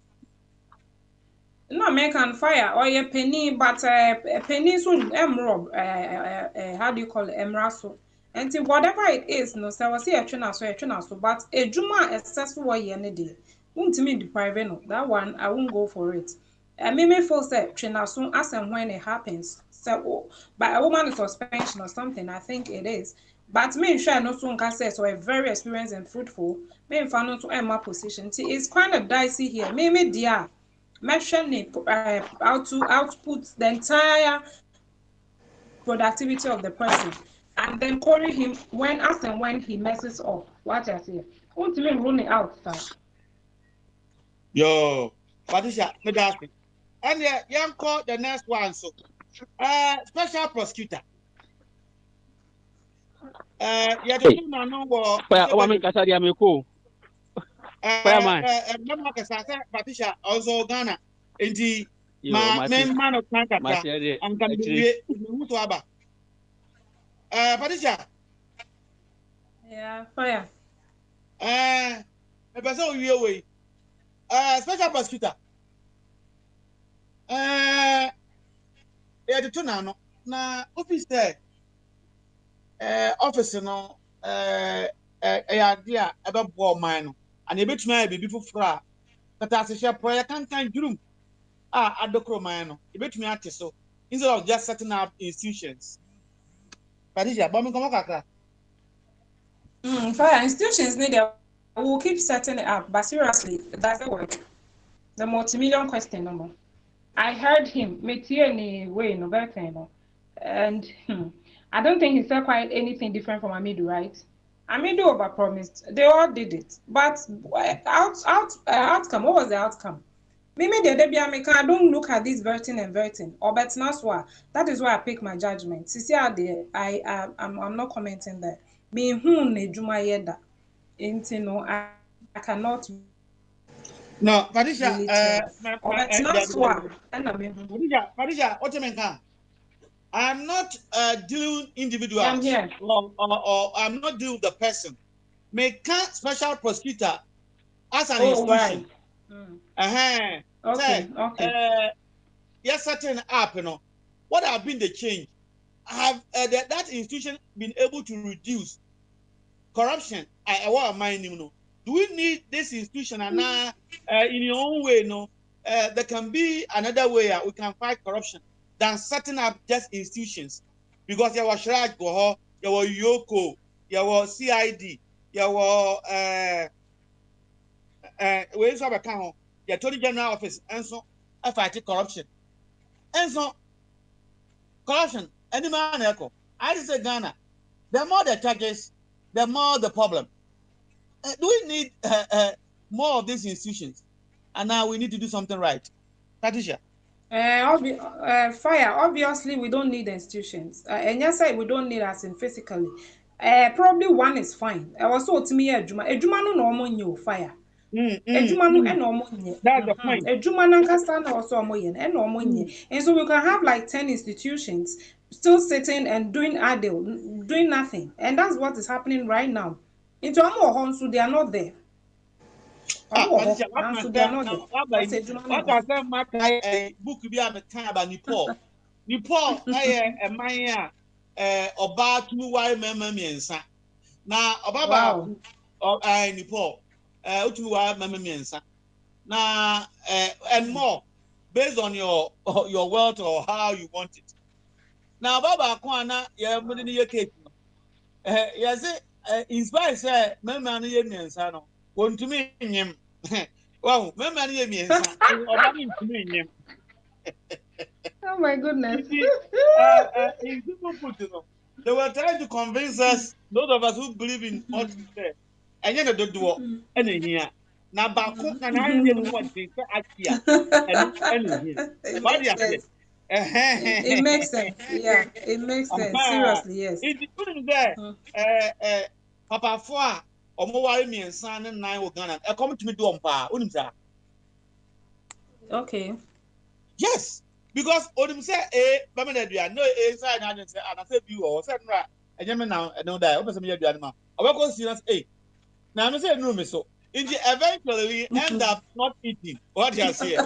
No, make on fire or a penny, but penny soon rob how do you call it emraso? And whatever it is, no, so I was here a trainer, so but a juma accessible any day. Won't me deprive no, that one I won't go for it. I may feel say trainer soon as and when it happens. So by a woman suspension or something, I think it is. But me sure no soon can say so a very experienced and fruitful, me found to my position. It's kind of dicey here. Me dear. Mention how to output the entire productivity of the person and then query him when he messes up. What I say, won't even run it out, sir. Yo, Patricia, me that's it. And young call the next one. So, special prosecutor. Patricia also Ghana enti main man of Kankata and can be to Aba. Patricia. Yeah, fire. A person we away. Special prosecutor. Yeah, the two now. Na office there. Office no. Idea about ball mine. And a bit may be before fra that as a share prayer can't room. Adokro mano. A bit me at so instead of just setting up institutions. Patricia, bombing come fire institutions need we'll keep setting it up, but seriously, it doesn't work. The multi-million question number. I heard him, Metier way no better, and I don't think he said quite anything different from Amidu, right? Amidu overpromised. They all did it. But outcome, what was the outcome? Maybe I don't look at this verting. Or but now, that is why I pick my judgment. See, I'm not commenting there. Me who ne juma yeda. I cannot. No, Patricia, Patricia, what do you mean? I'm not dealing individuals. I'm here. Or I'm not dealing with the person. Make special prosecutor as an institution. Right. Okay. Yes, certain app, what have been the change? Have that institution been able to reduce corruption? Do we need this institution? And now, in your own way, there can be another way we can fight corruption than setting up just institutions. Because there was Shraj Goho, there was Yoko, there was CID, there was the Attorney General Office, and so I fight corruption. And so corruption, any man echo. I just say Ghana, the more the charges, the more the problem. Do we need more of these institutions? And now we need to do something right. Patricia. Fire. Obviously, we don't need institutions. And yes, we don't need as in physically. Probably one is fine. Also, to me, Ejuma no normal new fire. Ejuma no normal. That's the point. Ejuma no kasana also moyen and normal. And so we can have like 10 institutions still sitting and doing nothing. And that's what is happening right now. Into Amo Honsu, they are not there. What I said, my book be at the time about Nepal. Nepal, my about 2 white memories. Now, about Nepal, 2 white memories. Now, and more based on your wealth or how you want it. Now, Baba Kwana, you're putting your cake. Yes, inspire say memani ye miensa no wontumi nyem wow memani ye miensa obani ntumi nyem. Oh my goodness. In people put they were trying to convince us, those of us who believe in what we say, and yet they do any here na ba ko na na ye no what they say akia and here what do you say? It makes sense. Yeah, it makes sense. Seriously, yes. It's putting there. Papa Foa, or more me and son and nine will Ghana. Come to me do okay. Yes, because Odin say, Bamadia, no, inside and I said you or said, a gentleman now, I know that. Open some year, I will go see us. Now, I'm saying, no, so eventually end up not eating. What you say?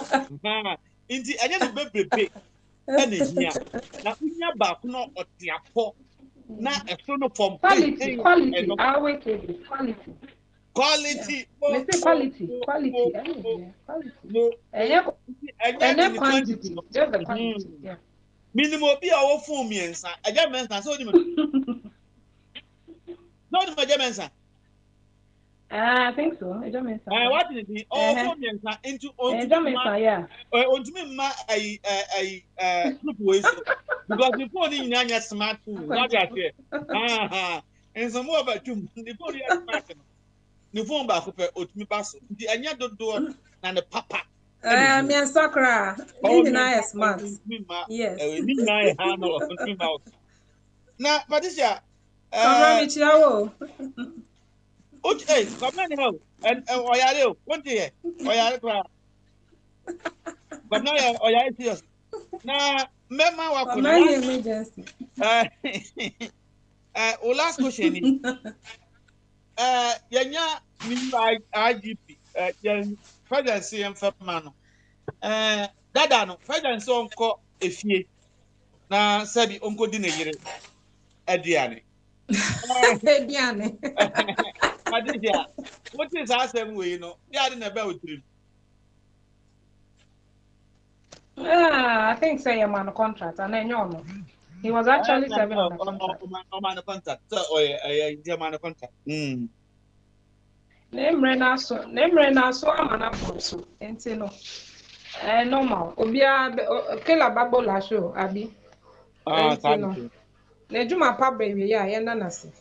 Into I never baby. And here now we are back no or tiapo na a from quality. I wait quality. No. And quantity. Just the quantity. Yeah. Minimum be our phone me and I just mentioned so not my German. I think so. I don't mean so. What is it? All into yeah. On me, my group ways because before the Nanya smartphone, not that here. And some more about you. Before the smartphone, the phone back up at me pass the Anya door and the papa. Me and Sakura. Nice smart. Yes. Now, Patricia. Okay, come on now. And Oyale, what do you? Oyale, but now Oyale serious. Now, Mema emergency. Last question. Yanya, IGP, presidency and Fapmano. Dadano, presidency on call if ye. Now, Sabi, Uncle Dinner, Ediane. What is our same way, you know? They are in a bell trip. I think so. I'm on a contract, and then he was actually serving on a contract. Or a German contract. Name Rena, so I'm an apostle, and say no. Normal. Obia, Kela Babola show, Abby. Thank you. Na juma pa baby ya ye na se.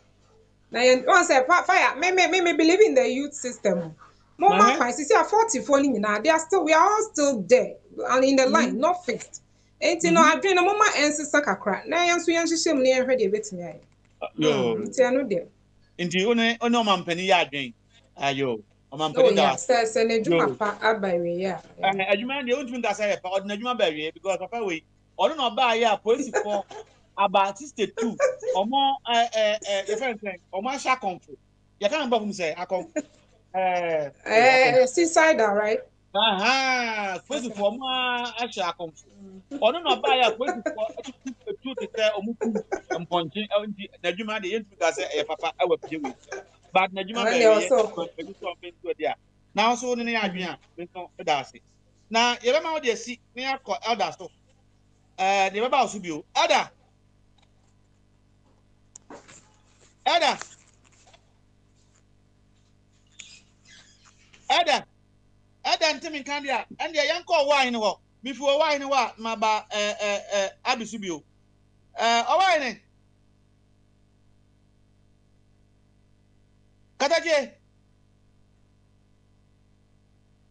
Na ye one say fire me believe in the youth system. Mama kwa sisi 44 ni na they are still we are all still there and in the line not fixed. Enti no adwen no mama ensesa kakra. Na ye nso ye nhyehyem ne ye hwe de betimi aye. Yo. Enti anu de. Enti one omampani ya adwen. Ayo. Oh yeah, say na juma pa abawe ya. Adwuma de ontumi ka say pa odna adwuma ba wie because papa we ono no ba ya police for about 62 omo your friend saying omo asha konfo. You can't remember whom say akon seaside right? Police for omo asha konfo. Ono no ba ya police for 2 to say omo ku mponche na adwuma de yentumi ka say papa awa pie we. But na adwuma ba wie now so ni adwen a me so edase na ye be ma wo de si ni akọ elder so de be ba so bio elder ntimi kan dia and ye yanko wine ni wo mi fu wine wa ma ba abisu bio o wine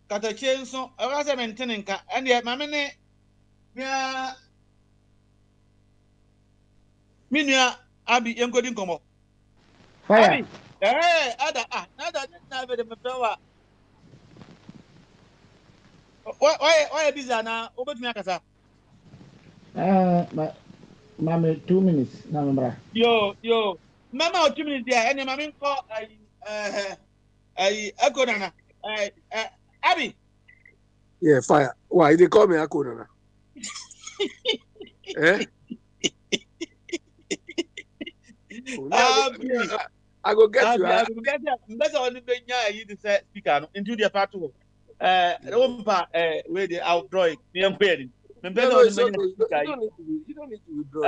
Katache nso ora se mentene nka ene mame ne bia minua abi yenkodi nkomo fire ada na be de mepewa why busy na obetumi akasa mame 2 minutes na membra yo mama 2 minutes there ene mame nko akonana Abby. Yeah, fire. Why they call me Akona? Eh? I go get you. I go get you. Better on the benya you the speaker into the part two. Where they outdraw it. You don't need to withdraw.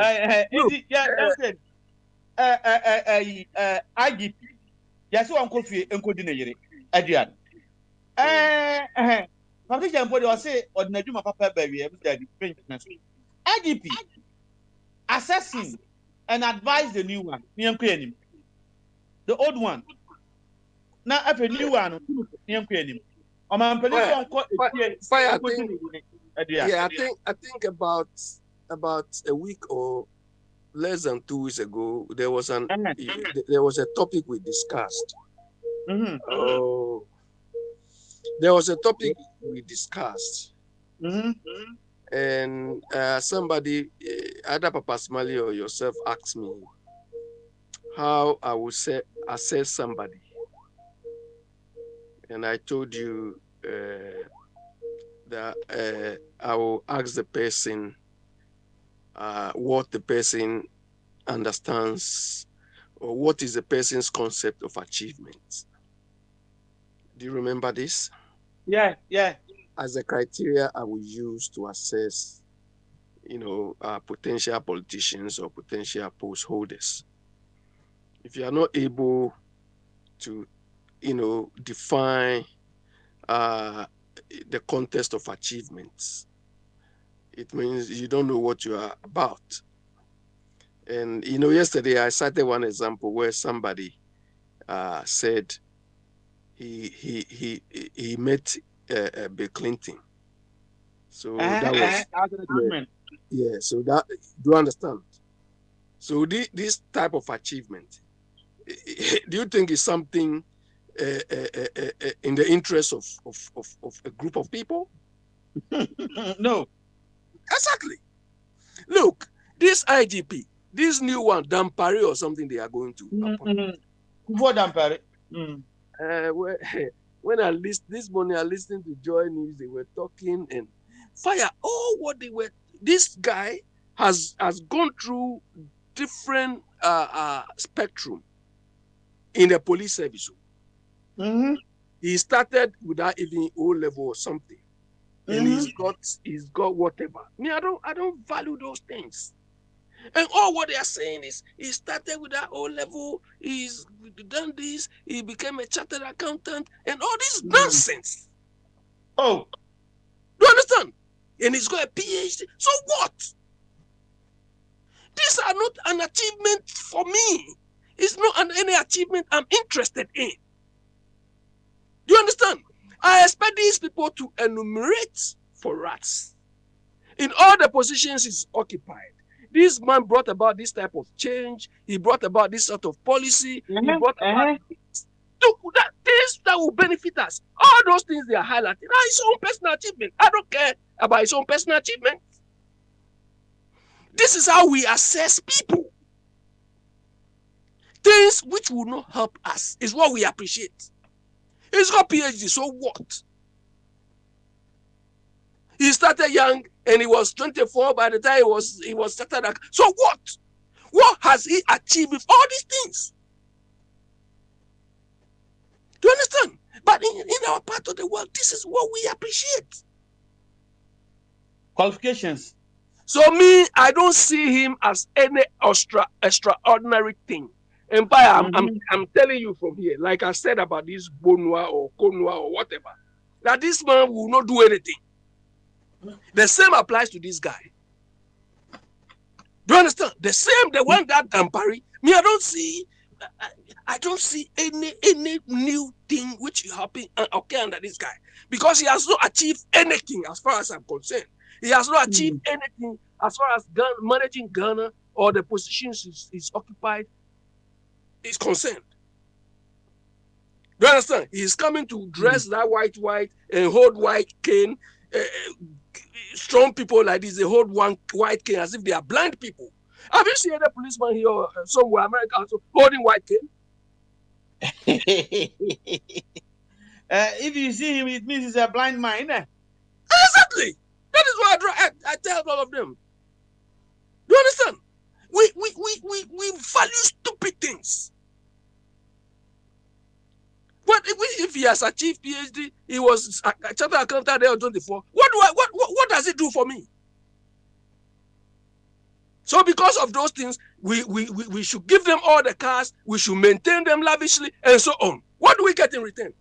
IGP. Yes, Uncle Fee encoding Adrian. Patricia Mpodi was say ordinary papa baby IGP assessing and advise the new one. The old one. Now if a new one, Fire, I think about a week or less than 2 weeks ago, there was a topic we discussed. There was a topic we discussed, and somebody, either Papa Smali or yourself, asked me how I would assess somebody, and I told you that I will ask the person what the person understands or what is the person's concept of achievement. Do you remember this? Yeah. As a criteria I will use to assess, potential politicians or potential post holders. If you are not able to, define the context of achievements, it means you don't know what you are about. And, yesterday I cited one example where somebody said, he met Bill Clinton, so that was an achievement. Yeah, so that do you understand? So this type of achievement, do you think is something in the interest of a group of people? No, exactly. Look, this IGP, this new one, Dampari or something, they are going to appoint. Who Dampari? When I this morning, I listened to Joy News. They were talking and fire. Oh, what they were. This guy has gone through different spectrum in the police service. He started without even O level or something, and he's got whatever. Me, I don't value those things. And all what they are saying is he started with that O level, he's done this, he became a chartered accountant, and all this nonsense. Oh, do you understand? And he's got a PhD. So what? these are not an achievement for me. It's not any achievement I'm interested in. Do you understand? I expect these people to enumerate for us in all the positions he's occupied. This man brought about this type of change. He brought about this sort of policy. He brought about things that will benefit us. All those things they are highlighting are his own personal achievement. I don't care about his own personal achievement. This is how we assess people. Things which will not help us is what we appreciate. He's got PhD, so what? He started young and he was 24 by the time he was started. So what? What has he achieved with all these things? Do you understand? But in our part of the world, this is what we appreciate. Qualifications. So me, I don't see him as any extraordinary thing. And I'm telling you from here, like I said about this Bonua or Konua or whatever, that this man will not do anything. The same applies to this guy. Do you understand? The one that Dampari, me, I don't see any new thing which will happen under this guy, because he has not achieved anything as far as I'm concerned. He has not achieved anything as far as managing Ghana or the positions he's occupied is concerned. Do you understand? He's coming to dress that white and hold white cane. Strong people like this, they hold one white cane as if they are blind people. Have you seen any policeman here or somewhere in America also holding white cane? If you see him, it means he's a blind man. Exactly. That is why I tell all of them. Do you understand? We value stupid things. But if he has achieved PhD, he was a chartered accountant there on 24. What does it do for me? So because of those things, we should give them all the cars, we should maintain them lavishly, and so on. What do we get in return?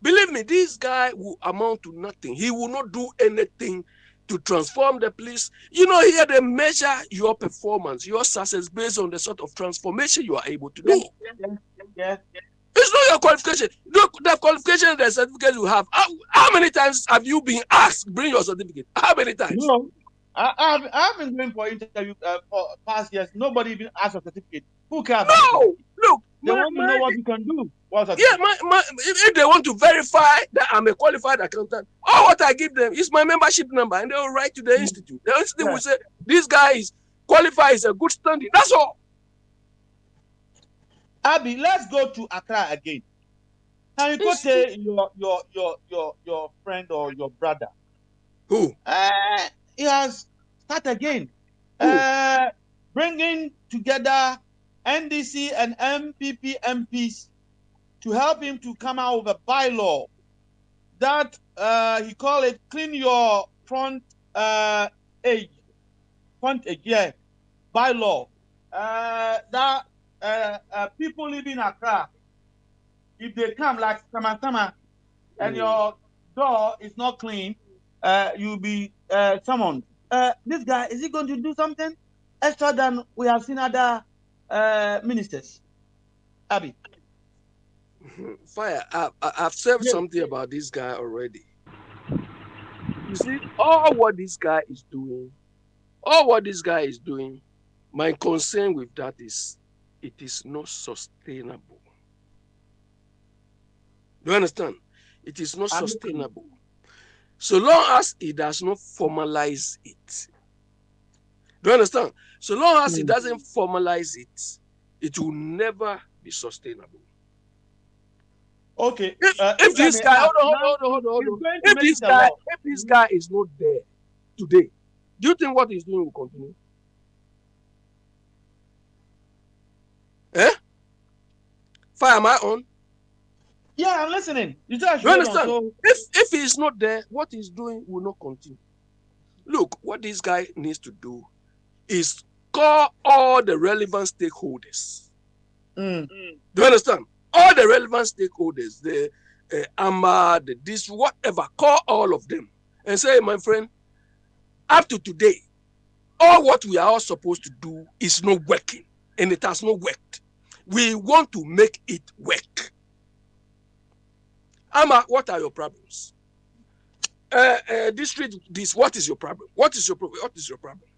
Believe me, this guy will amount to nothing. He will not do anything to transform the police. You know, here they measure your performance, your success based on the sort of transformation you are able to do. Yeah. It's not your qualification. The qualification, the certificate you have. How many times have you been asked, bring your certificate? How many times? No, I've been going for interview for past years. Nobody even asked a certificate. Who cares? No, look. They want to know what you can do. If they want to verify that I'm a qualified accountant, all what I give them is my membership number, and they will write to the institute. The institute will say, this guy is qualified, is a good standing. That's all. Abby, let's go to Accra again. Can you go say your friend or your brother? Who? He has started again. Bringing together NDC and MPP MPs to help him to come out with a bylaw that he called it clean your front edge, bylaw. That people living in Accra, if they come like Sama and your door is not clean, you'll be summoned. This guy, is he going to do something extra than we have seen other ministers? Abby. Fire, I've said something about this guy already. You see, all what this guy is doing, my concern with that is it is not sustainable. Do you understand? It is not sustainable. So long as he does not formalize it. Do you understand? So long as he doesn't formalize it, it will never be sustainable. Okay. If this guy, hold on. If this guy is not there today, do you think what he's doing will continue? Fire, am I on? Yeah, I'm listening. You understand? So... If he's not there, what he's doing will not continue. Look, what this guy needs to do is call all the relevant stakeholders. Do you understand? All the relevant stakeholders, the AMA, the this, whatever, call all of them and say, my friend, up to today, all what we are all supposed to do is not working, and it has not worked. We want to make it work. Ama, what are your problems? District, what is your problem? What is your problem? What is your problem?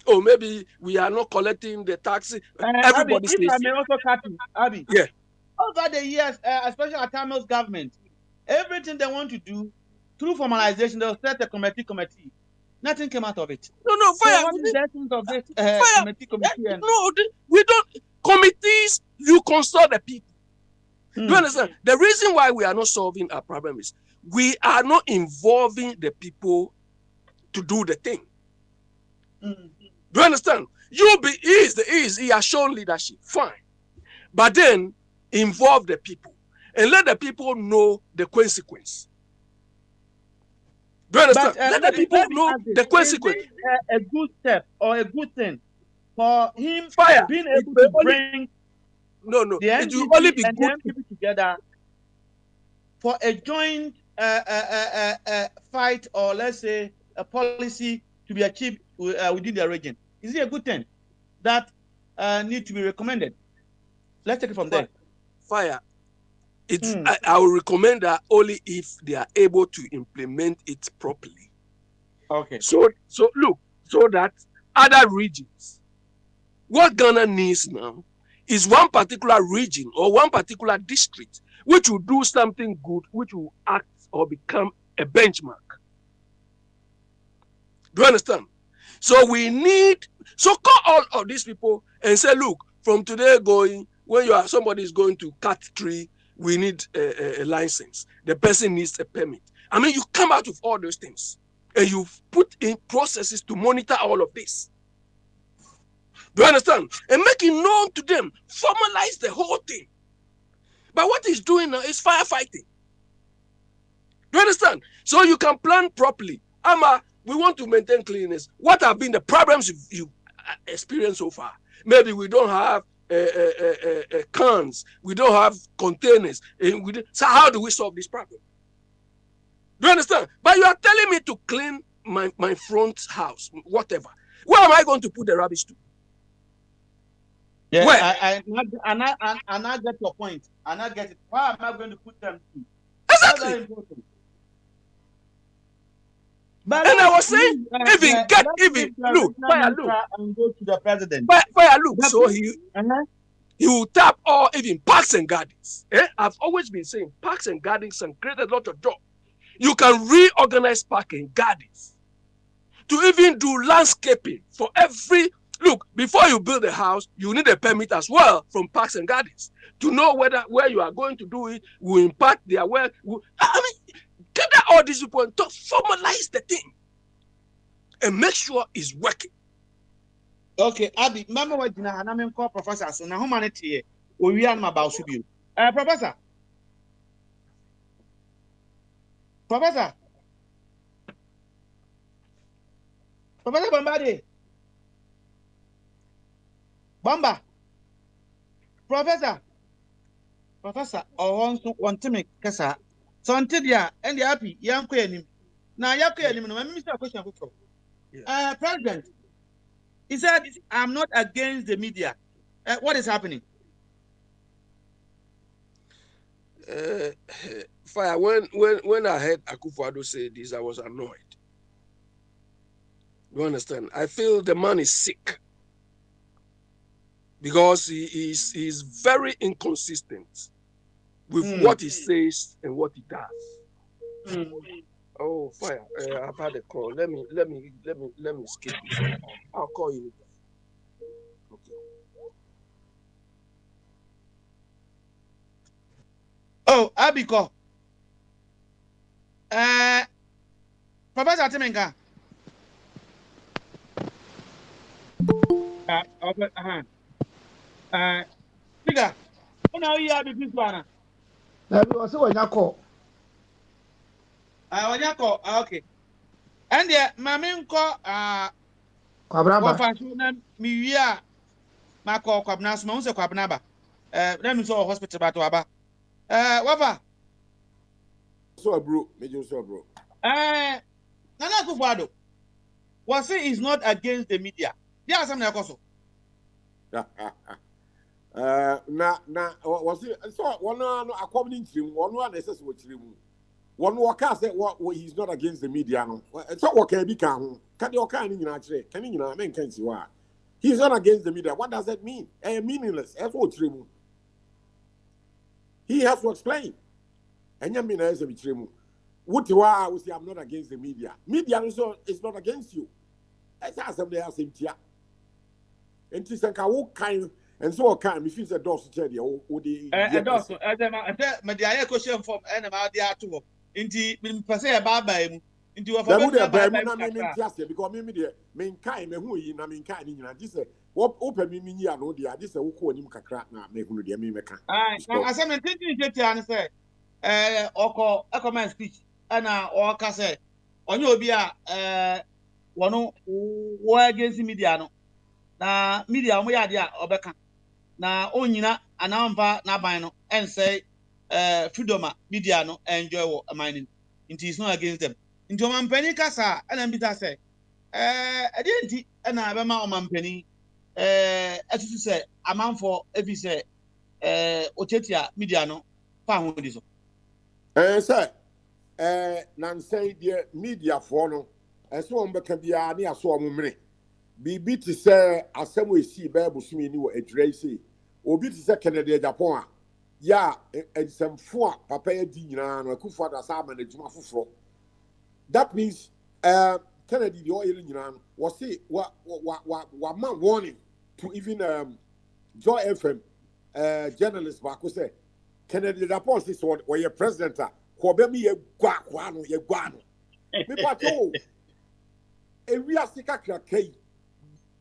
Oh, maybe we are not collecting the tax. Everybody Abby, if I may also cut you, Abby. Yeah. Over the years, especially at Tamil's government, everything they want to do through formalization, they'll set a committee. Nothing came out of it. No, fire. So what is the essence of this committee? And... No, we don't. Committees, you consult the people. Do you understand? The reason why we are not solving our problem is we are not involving the people to do the thing. Do you understand? He has shown leadership, fine. But then involve the people and let the people know the consequence. Do you understand? Let the people know the consequence. Is this a good step or a good thing for him being able to bring the it will only be good people together for a joint fight, or let's say a policy to be achieved within the region? Is it a good thing that need to be recommended? Let's take it from there. Fire. I will recommend that only if they are able to implement it properly. Okay. So look, so that other regions, what Ghana needs now is one particular region or one particular district which will do something good, which will act or become a benchmark. Do you understand? So call all of these people and say, look, from today going, when somebody is going to cut tree, we need a license. The person needs a permit. I mean, you come out with all those things and you put in processes to monitor all of this. Do you understand? And make it known to them. Formalize the whole thing. But what he's doing now is firefighting. Do you understand? So you can plan properly. We want to maintain cleanliness. What have been the problems you've experienced so far? Maybe we don't have cans. We don't have containers. So how do we solve this problem? Do you understand? But you are telling me to clean my front house, whatever. Where am I going to put the rubbish to? Yeah, I get your point. I get it. Where am I going to put them to? Exactly. But and I was saying, look, and go to the president. So he will tap all even parks and gardens. I've always been saying parks and gardens and created a lot of jobs. You can reorganize parks and gardens to even do landscaping for every. Look, before you build a house, you need a permit as well from parks and gardens to know where you are going to do it will impact their well. Gather all these people and formalize the thing and make sure it's working. Okay, Abby, remember what I'm call Professor. So now, how many here? We are about Subu. Professor. Professor Bombade. Bamba. Professor, I want to make Kasa. So until dia and the happy young queen. Now you can Mr. Question President. He said, I'm not against the media. What is happening? Fire. When I heard Akufo-Addo say this, I was annoyed. You understand? I feel the man is sick because he's very inconsistent with what he says and what he does. Oh, Fire! I've had a call. Let me skip this. I'll call you. Okay. Oh, Abiko. Professor Timenga. Figure. Now you have this one. That was when you call. Okay. And the Mamin call Kwabnaba. Miya Mako Kwabnas, Monse Kwabnaba. Let me saw hospital Batuaba. Wafa. So, bro, Major, so, bro. Nana Akufo-Addo. was say is not against the media. There are some also. Was it so one according to him, one is what him. One worker said he's not against the media. No, so what can be can you actually can you men can see why he's not against the media. What does that mean? Meaningless. That's what he has to explain. And you mean as a bitrimu. What you are, I would say I'm not against the media. Media is not against you. That's how somebody else in here. And she said, kind and so kind. If it's a dose to tell you, and also, I question from NMR too. Inti pese baba mu inti wo for because me there me kai me hu yi na me kai ni nyina dise wo open me nyi ano dia dise wo ko onim kakra na me hu dia me meka na asem ntinti jeti an say oko comment speech ana o ka say onye obi a wono wo against media no na media mo ya dia obeka na onyina anamfa na ban no en say freedom media no enjoy what mining it is not against them into mampani kasa and bita say adenti na abema o mampani atutu say amanfo ebi say ochetia media no fa ho di so say nan say the media for no so on beka bia na so o mmere bibi ti say asem we si ba busumi ni wo adwrai say obi ti say Canada Japan a ya some four papa di nyina no akufo da sa ma na juma foforo that means Kennedy the oil nyina no was say wa man warning to even Joy FM journalist ba ko say Kennedy Japan say so we president ko be me ye gwa no me pato e wi asika krakai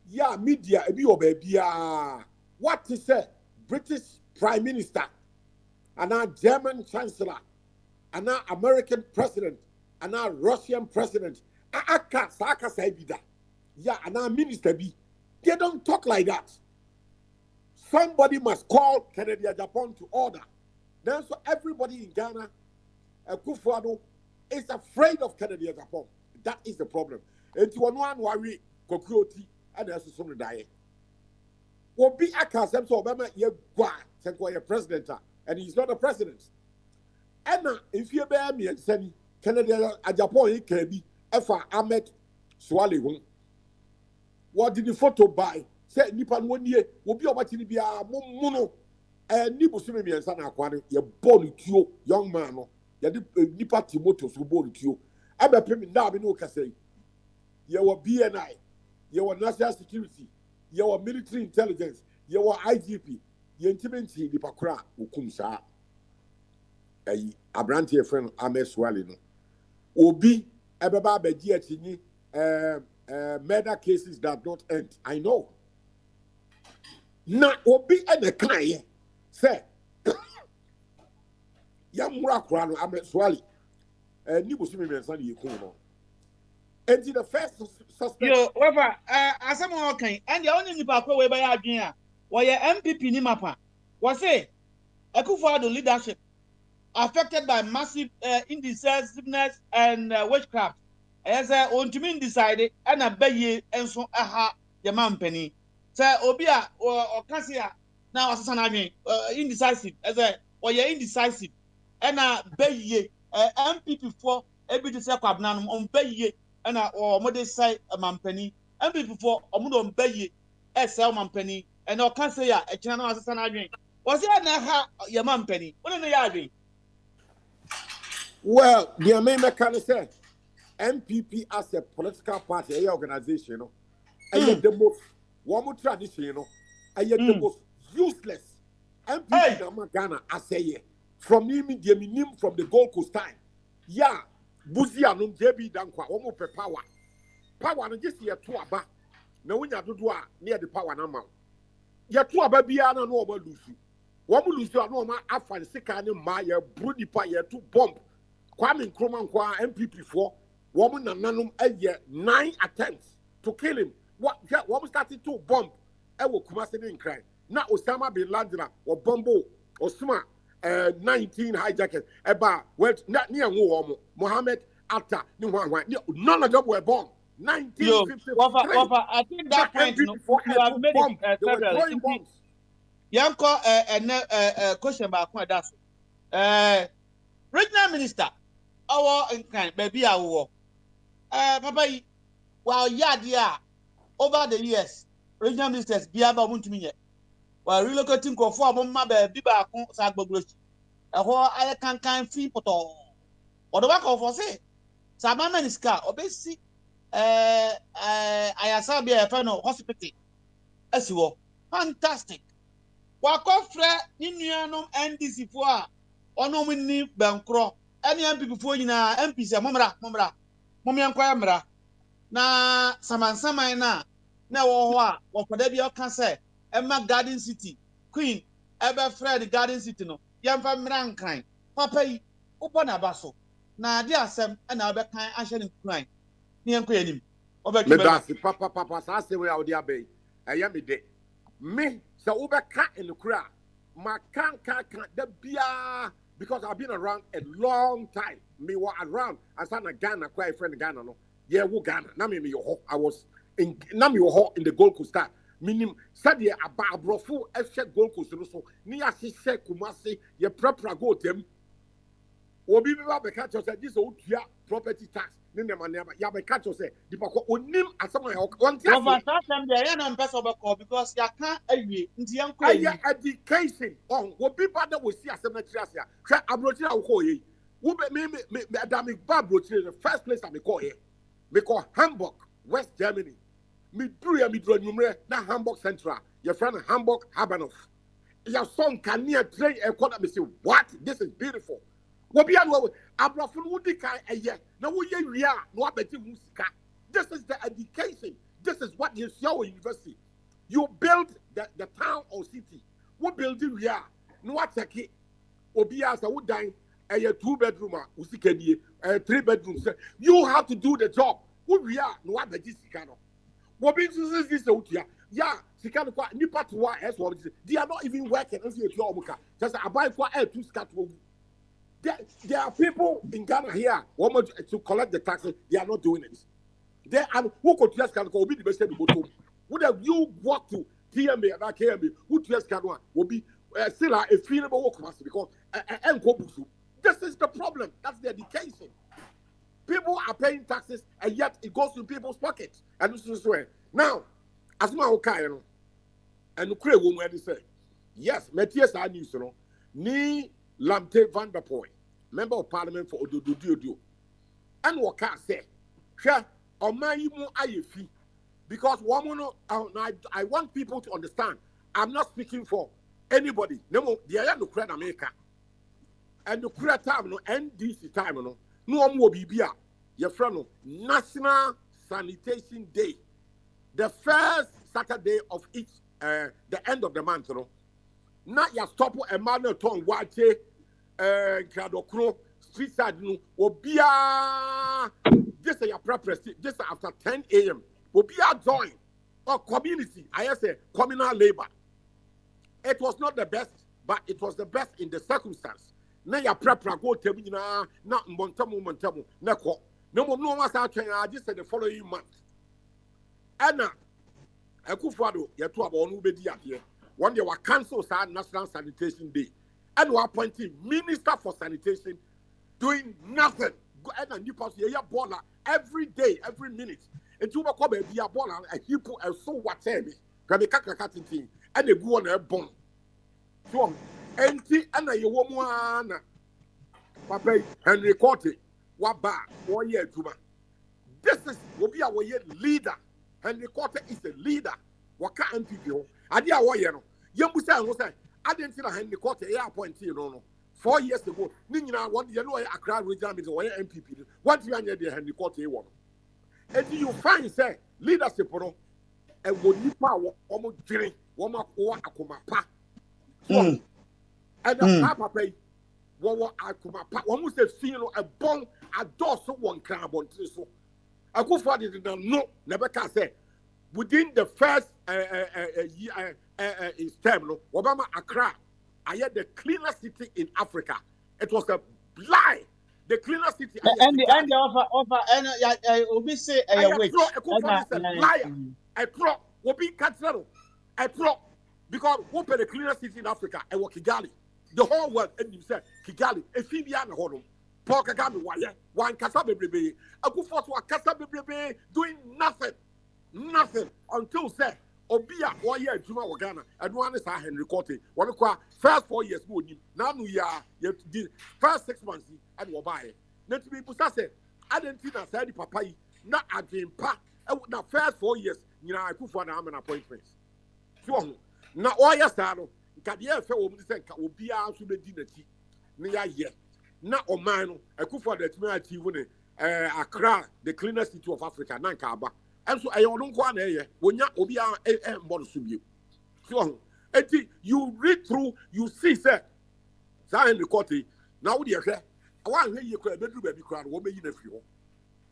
ya media e bi obabia what is say British Prime Minister and our German Chancellor, and our American President, and our Russian President, yeah, and our Minister B, they don't talk like that. Somebody must call Canada Japan to order. Then so everybody in Ghana, Kufuado, is afraid of Canada Japan. That is the problem. And to one worry, Kokuoti, and there's some dying. Will be a casem so Obama, you go, president. And he's not a president. And if you bear me and send Canada, Japan, he can be Efa Ahmed Swale. What did the photo buy? Say Nipan 1 year will be about to be a mono and Nibusumi and Sana Quani, your born to you, young man. Nipa Timotos who born to you. I'm a payment now, no say. You were BNI, you were national security, you were military intelligence, you were IGP. Yentimenti di pakura ukumsa abrantie friend Ameswale no obi ebeba beji atini murder cases that don't end. I know na obi ene kan ye say yamura kura no Ameswale ni busumi mensa di yekun no enti the first suspect yo wefa asem o kan and the only nipa ko we ba ya adwen a why MPP ni mapa was say Akufo-Addo leadership affected by massive indecisiveness and witchcraft as on to mean decided and a baye and so aha the mampany say obia or kasia now as indecisive as a or you're indecisive and a baye MPP for every kwabnanum on baye and or mode say a mampany MPP for omudon baye sell mampany and no can say a channel as an adwin. Was there na your mampany? What in the adwin? Well, the American can say MPP as a political party, a organization, and the most one tradition, and yet the most useless MPP Ghana, I say, from him, from the Gold Coast time. Yeah, Buzia no JB Dankwa, one more power. Power, and just here to about. Now when you do near the power number. Ya tu ababia na no oba lusu wo mu lusu no ma afan sika ne ma ya brudi pa ya tu bomb Kwame Nkrumah kwa MPP for wo mu nananom aye 9 attempts to kill him what wo mu started to bomb e wo Kumasi ne nkran na Osama bin Laden wo bombo Osama 19 hijackers eba well na ne wo wo Mohammed Atta ni none of them were bomb 1953. I think that point, you have made it several. Yanko, question about that. Regional minister, our kind, baby, our Papa, while yeah, over the years, regional ministers be able to me. While relocating for my baby back on Sagbobush, a whole I can fee poto. Or the work of say, Sabaman is car, obviously, I saw be a friend of hospital. As you were fantastic. Wakofre Nianum NDC for ono winni bankro any MP before you na MP se momra momi ankwamra na samansaman na wo ho a wo koda bi o kan se Emma Garden City Queen ebe Fred Garden City no yemfa mra nkran papa yi upo na baso na ade asem na obe kan ahye ne nkran ni enko yanim obe me das papa sa se we awde abey eye me de me so ubeka in the crowd my can the bia because I've been around a long time. Me were around as an Ghana, quite friend Ghana no. Yeah, wo Ghana. Na me yo I was in na me yo in the Gold Coast. Minim said ya aba abrofu efse Gold Coast no so. Ni asise Kumasi ye prepara go them. Obi be ba catch us this otua property tax. Ni ne man ya be catch us the pako onim asama ya one thing. Over that time there ya na person be call because ya can awie nti yanko aye education on obi ba da we see asem na trias ya. Hwe abrochi a wo ko ye. Wo be me adamic ba abrochi the first place I me call here. Because Hamburg, West Germany. Me dru numre na Hamburg Central. Your friend Hamburg Habanov. Your son can near train a quarter me say what? This is beautiful. Wobi anu abrafun wudi kai eye na wo ye wia no abeti musika. This is the education. This is what you see our university. You build the town or city. Wo build wia no atake obi asa wo dan a 2-bedroom usika nie 3-bedroom. You have to do the job. Wo wia no abeti sika no. Wobi nso this utia. Yeah, sika no kwa nipa to wa es wo they are not even working nso etu omuka. Just abai kwa two sika to. There are people in Ghana here to collect the taxes. They are not doing it. There are who could just can be the best in the bottom. Would have you walk to TMA and KMA? Who just can will be still a feelable work because this is the problem. That's the education. People are paying taxes and yet it goes to people's pockets. And this is where now, as my okay, and the Cray woman say, yes, Matthias are news, ni. Lamte van der Poel, member of parliament for Ododo. And what can say? Sure, or my imu ayefi. Because I want people to understand. I'm not speaking for anybody. No, the area no credit America. And the credit time no NDC time no more bibia. Your friend no National Sanitation Day. The first Saturday of each the end of the month, no. Not your stop a man ton watch Kradokro street side no obia this is your preference this after 10 a.m. obia join or community I say communal labor. It was not the best but it was the best in the circumstance. Now your prepare go tell na montamu na ko no was out just the following month. Anna Akufo-Addo yeto abonu bedi here. One day we cancel National Sanitation Day. And we appointing Minister for Sanitation doing nothing. Go ahead and you pass your baller every day, every minute. And you come and be a baller and you put a so whatever. Can be and they go on a bone. So, empty and a woman. Papa Henry Corte, Waba, 1 year, 2 months. This is will be our leader. Henry Corte is a leader. Waka MPP. Adia warrior no. Yembusa ngo say I didn't see Henry Corte air appointee no. 4 years ago, Nina what you know Accra regional meeting or MPP. What you anya the Henry Corte one. And you find say leadership no e wo nipa wo omo dwere wo ma ko akoma pa. And the papa wo akoma pa wo mu say feel no e bon adoso won kran abontre so. Akufo-Addo did not know never can say within the first term, Obama Accra, I had the cleanest city in Africa. It was a lie. the cleaner city. And the offer and obi say a wage. Liar. I pro obi catch I pro because who pay the cleaner city in Africa? I work Kigali. The whole world and you say Kigali. If you be an home, Paul Kagame wire one Kasabe baby. I go for to a Kasabe baby doing nothing until say Obia 1 year Juma Ghana and one is Henry Cote. One of first 4 years more. Now we are the first 6 months and we'll buy it. Let me put say I didn't think I said the papa not a dream pa. Now first 4 years, you know I could for an appointments. So now all your style. Kadia fe wo say ka obi a so be di na ti ne ya ye na o man no akufo da timi achieve ne Accra the cleanest city of Africa na nka aba enso ayo no nko na ye wonya obi a mbon so bi so enti you read through you see say in the court now wo de hwe wa hwe ye kra bedru ba bi kra wo be yi na fi ho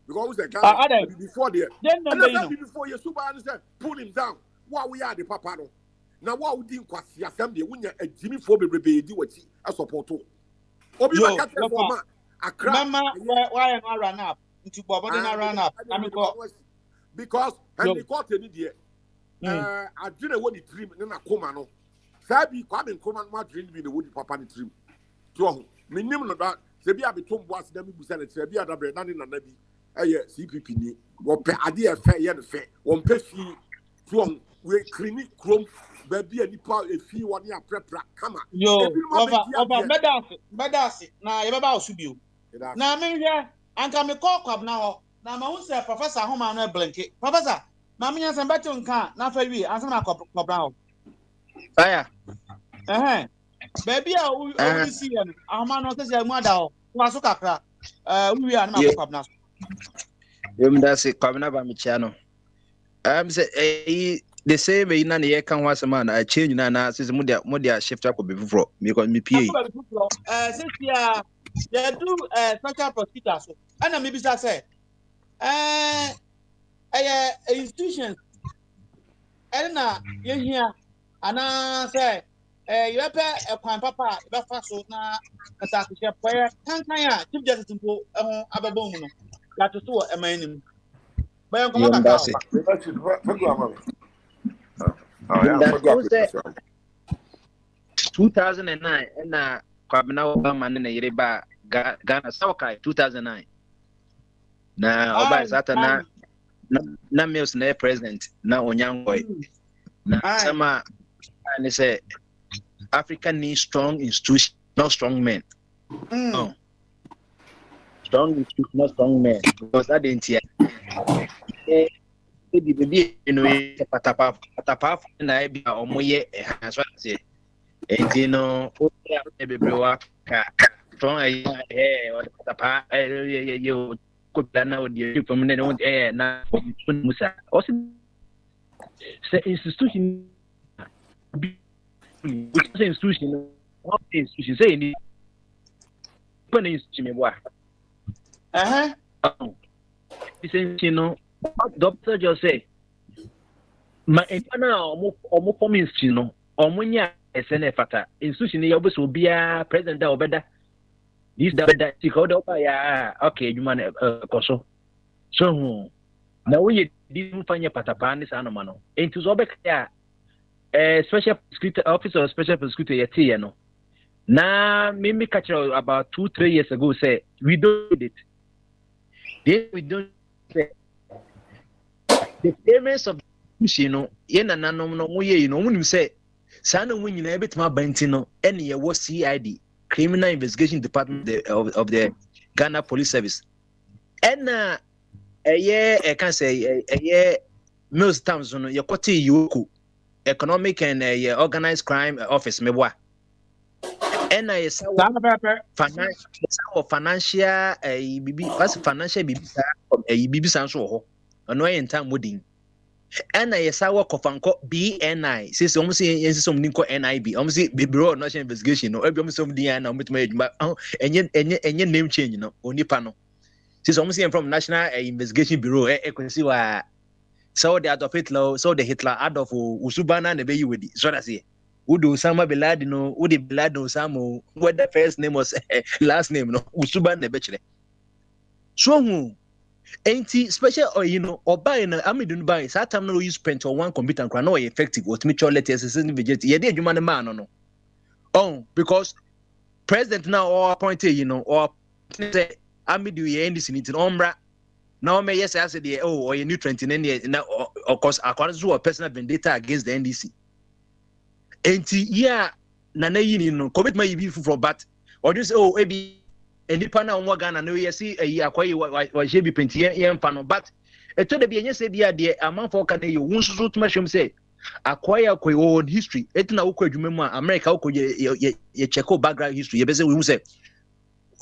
because we say before there before you super say pull him down what we are the papa no. Now what would you quasi assembly when you're a Jimmy for baby do what a support to? Obi Mama, why am I run up? Into Bob run up. Because Henry caught any dear. I didn't want to dream in a comano. Sabi coming command my dream in the woody papa dream. So, minimum of that, Sabia between was them who said it, Sabia da bread, in a navy, a CPP, or pay idea fair, yen fair, one pay fee from we clinic chrome. Baby, and a few 1 year prep. Come on. Yo, over Medasi. Now, you're about to be. Now, I'm here. And come a call club now. Now, my own say, Professor Home and blanket. Professor, Mammy and some better can't. Now, for you, and some club now. Fire. Baby, I will see him. Our man notice your mother. Masuka. We are not club now. That's it. Coming up on my channel. I'm saying, the same way in the can was a man. I change na says Modia shift up before because me PA. Since they do special prosecutors, and maybe I say, institutions, and you hear, and I say, you have a papa, you have so now, attack your prayer, can't I? Chief Justice Simple, Ababono, that is what a man. But I'm going 2009 na Kwabena Obama na Yereba Ghana Sawkai 2009 na Oba Sata na Mills na president na Onyangoy na sama and say Africa needs strong institutions, not strong men. No. Strong institutions, not strong men, because that didn't hear. Baby, you know, patapaf, and I be on my year, as well as it. And you know, baby, strong hair or patapa, you could plan out the permanent air now. Musa also say institution, institution, say any institution, what? You know. Doctor just say, my empana or more institution, or when ya SNFata institution, you will be a president or better. This that you called up by okay, you man, so now we didn't find your patapan is anomano. Into Zobek, special prosecutor officer or special prosecutor yet, you know. Now, maybe catch about 2-3 years ago say, we don't it. Then we don't say. The payments of you know, yen and no you know, when you say, Sana when you never my bantino, any was CID, Criminal Investigation Department of the Ghana Police Service. And a year, I can say, a year, most times on your Koti Yuku, Economic and Organized Crime Office, Mewa. And I saw financial, a financial BB Sanso. Annoying time wedding. And I saw Kofanko BNI. Since almost some Nico NIB, almost Bureau of National Investigation, or every some Diana with my and your name change, you know, only panel. Since almost from National Investigation Bureau, equity so the Adolf Hitler, so the Hitler Adolf Usubana and the Bay with it. So that's it. Udo Osama bin Laden no, Udi bin Laden Osama, what the first name was last name no, Usuba Nebechre. So who ain't special or or buying a Amidun buy, Satam no use print on one computer and no effective what mutual letters as in vigilante. Yeah, you man no. Oh, because president now or appointed, or say Amidu NDC need to umbra. Now may yes I said or a nutrient in any now of course according to a personal vendetta against the NDC. Ain't yeah nana commit my be from but or just maybe any pana on Wagana no yes see a year quite she be plenty pano but a to the be any say the amount for can you won't suit mushroom say acquire own history it na ukwe jumema America ukwe ye check background history you be say we say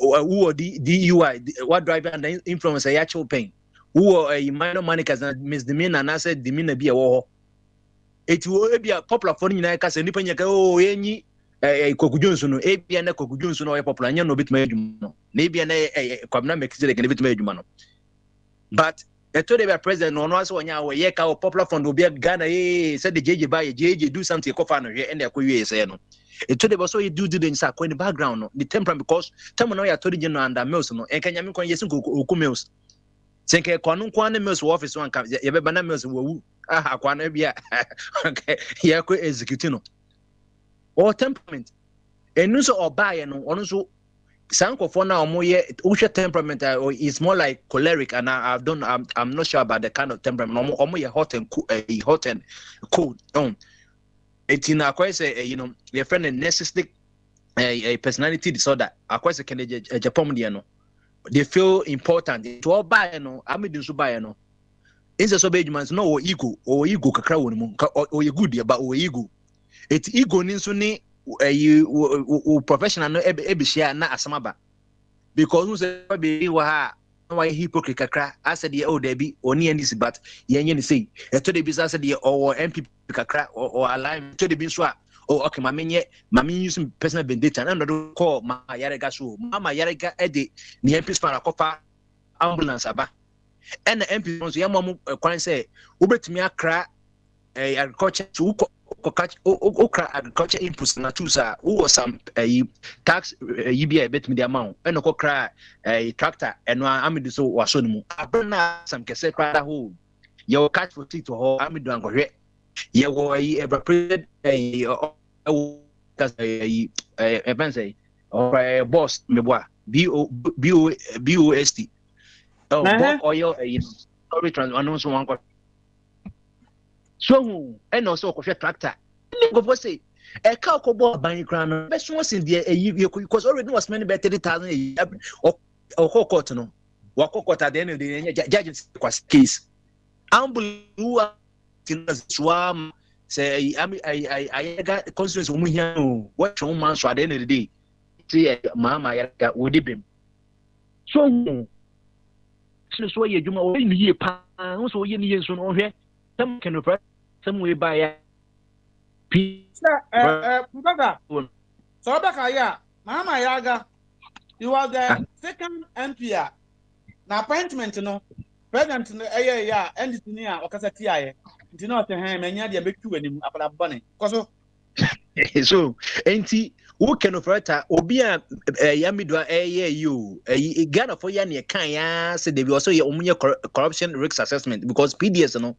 who the DUI what driver and the influence a actual pain who a minor manicas and misdemeanor and I said demeanor be a war it will be a popular for in a case and depending any Kokujonsu no ABN Kokujonsu no popular no bit major maybe an a comna makes it a bit major but I told the president no one so now ye ka popular fund will be a Ghana said the JJ buy JJ do something cofano here and they say no. It told also you do the inside in the background no the temperament because time no ya told you no under mills no and can you kon yesu ku mills senke kwanu kwan mills office one ka ye be bana mills wo kwan bia okay ya ko execute no or temperament enu so obaye no ono so sankofo na omo ye ushe temperament is more like choleric and I'm not sure about the kind of temperament omo ye hot and cold it's in a say your friend a narcissistic a personality disorder akwa can Japan no they feel important to all buy no amidun so buy no inse so be humans no ego kakra won mu o ye good but o ego it ego ni so ni professional no e share na asamaba because who say be wa ha why hypocrite kakra I said there be oni NDC but yenye ni say e to the business said or MPP kakra or align to the binswa okay mami use personal vendetta and no call ma yarega so mama yarega ede ni MP span akofa ambulance aba and the MP so yamam kwan say ubetimi akra agriculture to okra agriculture inputs na tusa who some tax UBI bet me the amount and okra tractor and amidu so waso mu abena some kese kwada ho you catch for it to ho amidu angohwe ye wo evaporated say or boss me boa BOST oh oil sorry trans announce one so and also ko tractor go for say e ka ko bo ban kran no be so sin there because already was many better 30,000 or court no wa court at the end of the judge case ambulu tin swam say I got constituency mu here what one man so at the end of the day see mama ya ga odibem so ye juma o ni ye pa so ye ni ye so no hwe some can some way by so back ya mama yaga you are the second MP na appointment no president no ya NDC ni a okasa ti aye nti na o te han manya de betu anim akala bone koso so enti who can offer obi a yamidwa you Ghana for ya ne kan ya say they also ye omunye corruption risk assessment because PDS no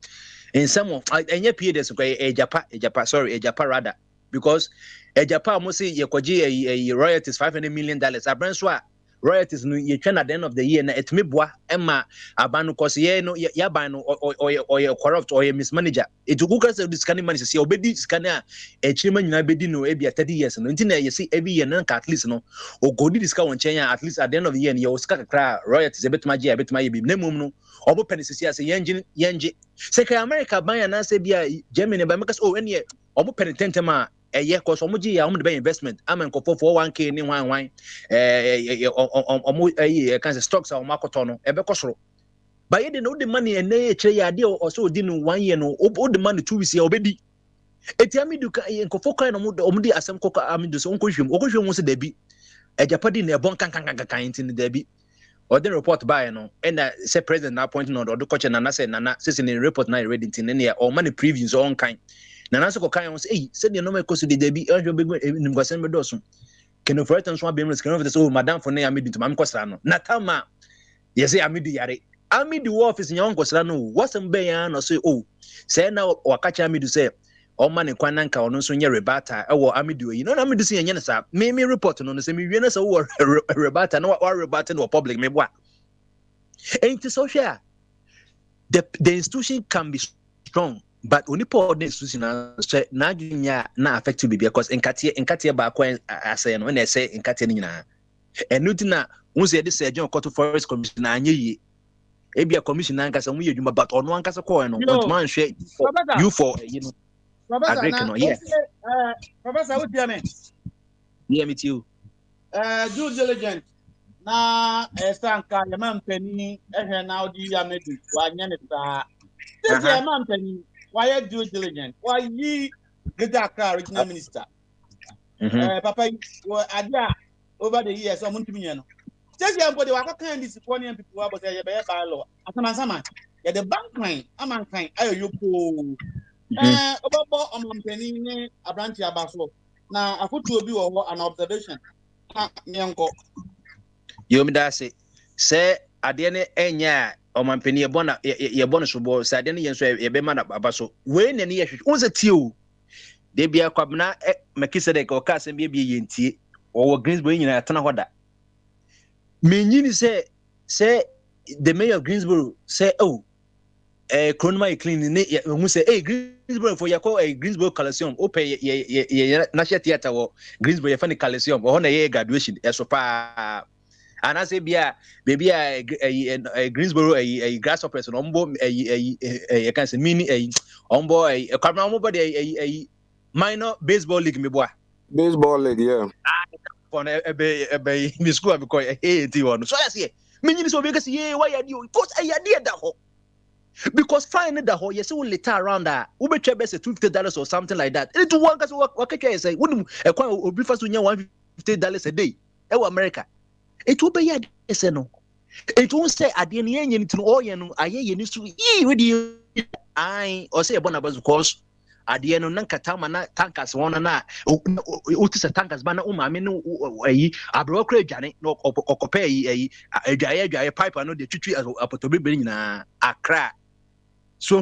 in some of any PDS Ejapa sorry Ejapa rather because Ejapa mo say ye kwaji a royalties $500 million abranso royalties no ye twa at the end of the year na etime boa ema abanu cause ye no ya ban no or corrupt or mismanager it go cause this kind of money say obedi scanner e chirima nyina bedi no e bia 30 years no ntina ye say every year na at least no o go di discount chenya at least at the end of the year you ska kakra royalties e betuma ye bi nemum no obo penisi say yenje say America ban na say bia Germany ban because ene obo penitentema yeah, cause omuji ya omu de investment amen ko for 1k ni wan omu can stocks o makoto no ebe kosoro but you know the money and na kire ya de o so di no 1 year no o the money 2 weeks ya obedi eti amidu ka ko for kan omu di asem ko amidu so onko hwem so dabi ejapadi na ebon kan tin dabi or the report by no and say president na appoint no do koche na say nana say in report na ready tin na or money previews on kind na na so ko kan say said no me koso de debi ehwe be nim kwasen be doso keno for return so abemres keno for so madam for na amidi to mam kosra no na tama yes amidi yare amidi wo office nya kosra no wasem be ya no say say na wakacha amidi say o man kwan nanka ono so nye rebata ewo amidi oyi no na amidi so nye sa me report no say me wie na say wo rebata no wa rebata no public me boa ain't social the institution can be strong but only for the institution na dunya na affect you because enkatie ba kwa asay no na say enkatie ni nyina enu na unse de say John Koto Forest Commission na anye yi ebia commission na nkasa mu yedwuma but ono ankasa ko no ontuma nhwe you for you know Professor no yeah Professor what me yeah me too due diligence na esanka ya mampani ehwe na odi ya medu wa nya ne ta this ya mampani why due diligence why yi Geta regional minister papa adia over the years so muntumi nya no just ya body wa kan this Kwanian people wa say ya be ba law asama ya the bank line amankan ayo yopo obobo omampani ni abranti abaso na afutu obi wo an observation nyanko yo me da say ade ne enya omampani ye bona sobo say ade ne yenso ye be ma na abaso we ne ne ye hwe unse tie de bia kwabna mekisede ka okase bia yentie o Greensboro nyina tana hoda menyini say the mayor of Greensboro say Kronoma clean ne who say Greensboro for yako Greensboro Coliseum open ye National Theatre wo Greensboro ye fan Coliseum o na ye graduation esopa ana say bia baby Greensboro grasshoppers no mbo ye kan say mini ombo kwabna ombo de minor baseball league me boa baseball league yeah for ebe mi school because ti one so I say menyini so be say yeah why you because ayade da ho because fine da ho yes we later around that we betwa be say $250 or something like that it one case waketwa say wonu ekwan obi fa so nya $150 a day e America it will be ya say no it won't say ade ne yenye nti no oye no ayeye ni so yi we di ai o say e bona because ade no nanka tama na tankers wona na utisa tankers bana umame no ayi abrokra adwane no okopa ayi adwaye pipe no de twitwi apotobebe nyina akra so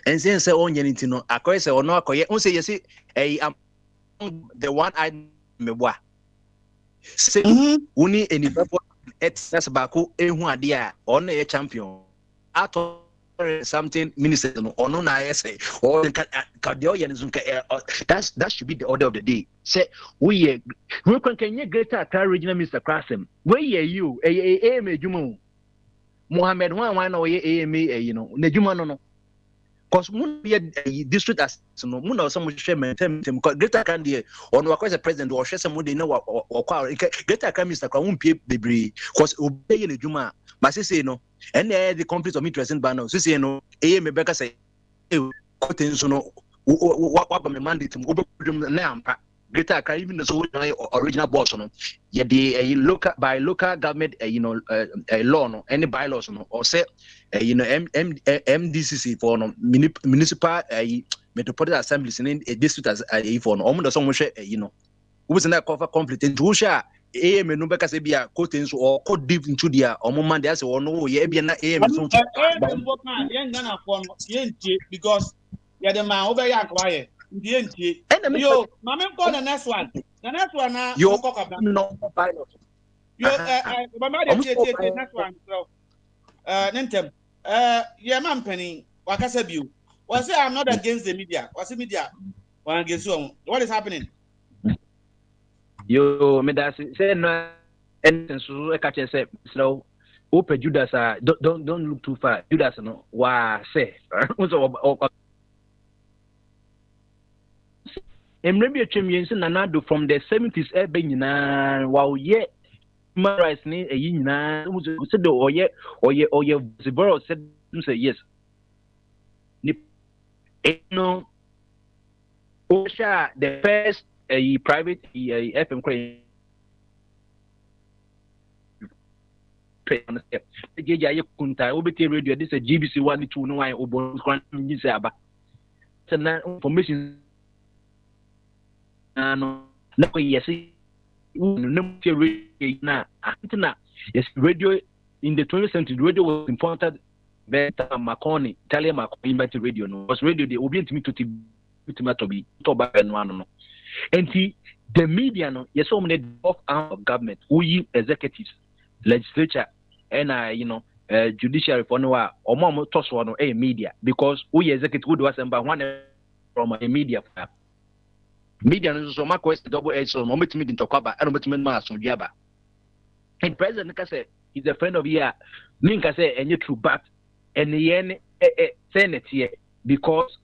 ense say onye nti no akoye say ono akoye unse yesi ayi the one I meboa say uni enibabo etnas bako ehu ade a ono ye champion ato something minister no ono na say or that should be the order of the day say we can Greater Accra regional minister Krasem we you mejumo Mohammed one no ye you know nejuma no cause mun be district as no mun na some share maintain Greater Accra dey ono akwa president or share some dey no kwa Greater Accra minister kwa mun pie bebre cause obey nejuma but say no and the conflict of interest in banner so say no me beka say koten so no what me mandate mo na ampa Greater Accra even so original boss no ye the local by local government law no any bylaws no or say MDCC for no municipal metropolitan assemblies in a district as for no omo do so mo hwe we say na cover conflict into share AM no beka say bia koten so or code deep into their man dey say no ye bia na AM so because yeah the man over ya kwaye ndientie yo mama mpo the next one na yo no pilot yo mama dey tie next one so nentem yeah man penny wakasa biu was say I'm not against the media was media one against you what is happening yo me that say no and so I catch say so open Judas don't look too far Judas no wa say Emrebi Chemiense Nanado from the 70s ebe nyina wa ye human rights ni eyi nyina said oye Ziboro said say yes ni no Osha the first private FM crane jeja ye kunta obete radio this GBC 1 2 no why obon kwan nyi say aba information no yes yes radio in the 20th century radio was important better Marconi Italian Marconi invented radio no was radio the obedient me to be to back and one no and the media no yes so many off arm of government we executives legislature and judiciary for no or mom toss one a media because we executive would was about one from a media media no so makwest double edge so moment me to cover and moment me so diaba and president ka say he's a friend of here ninka say any true but and yen senate here because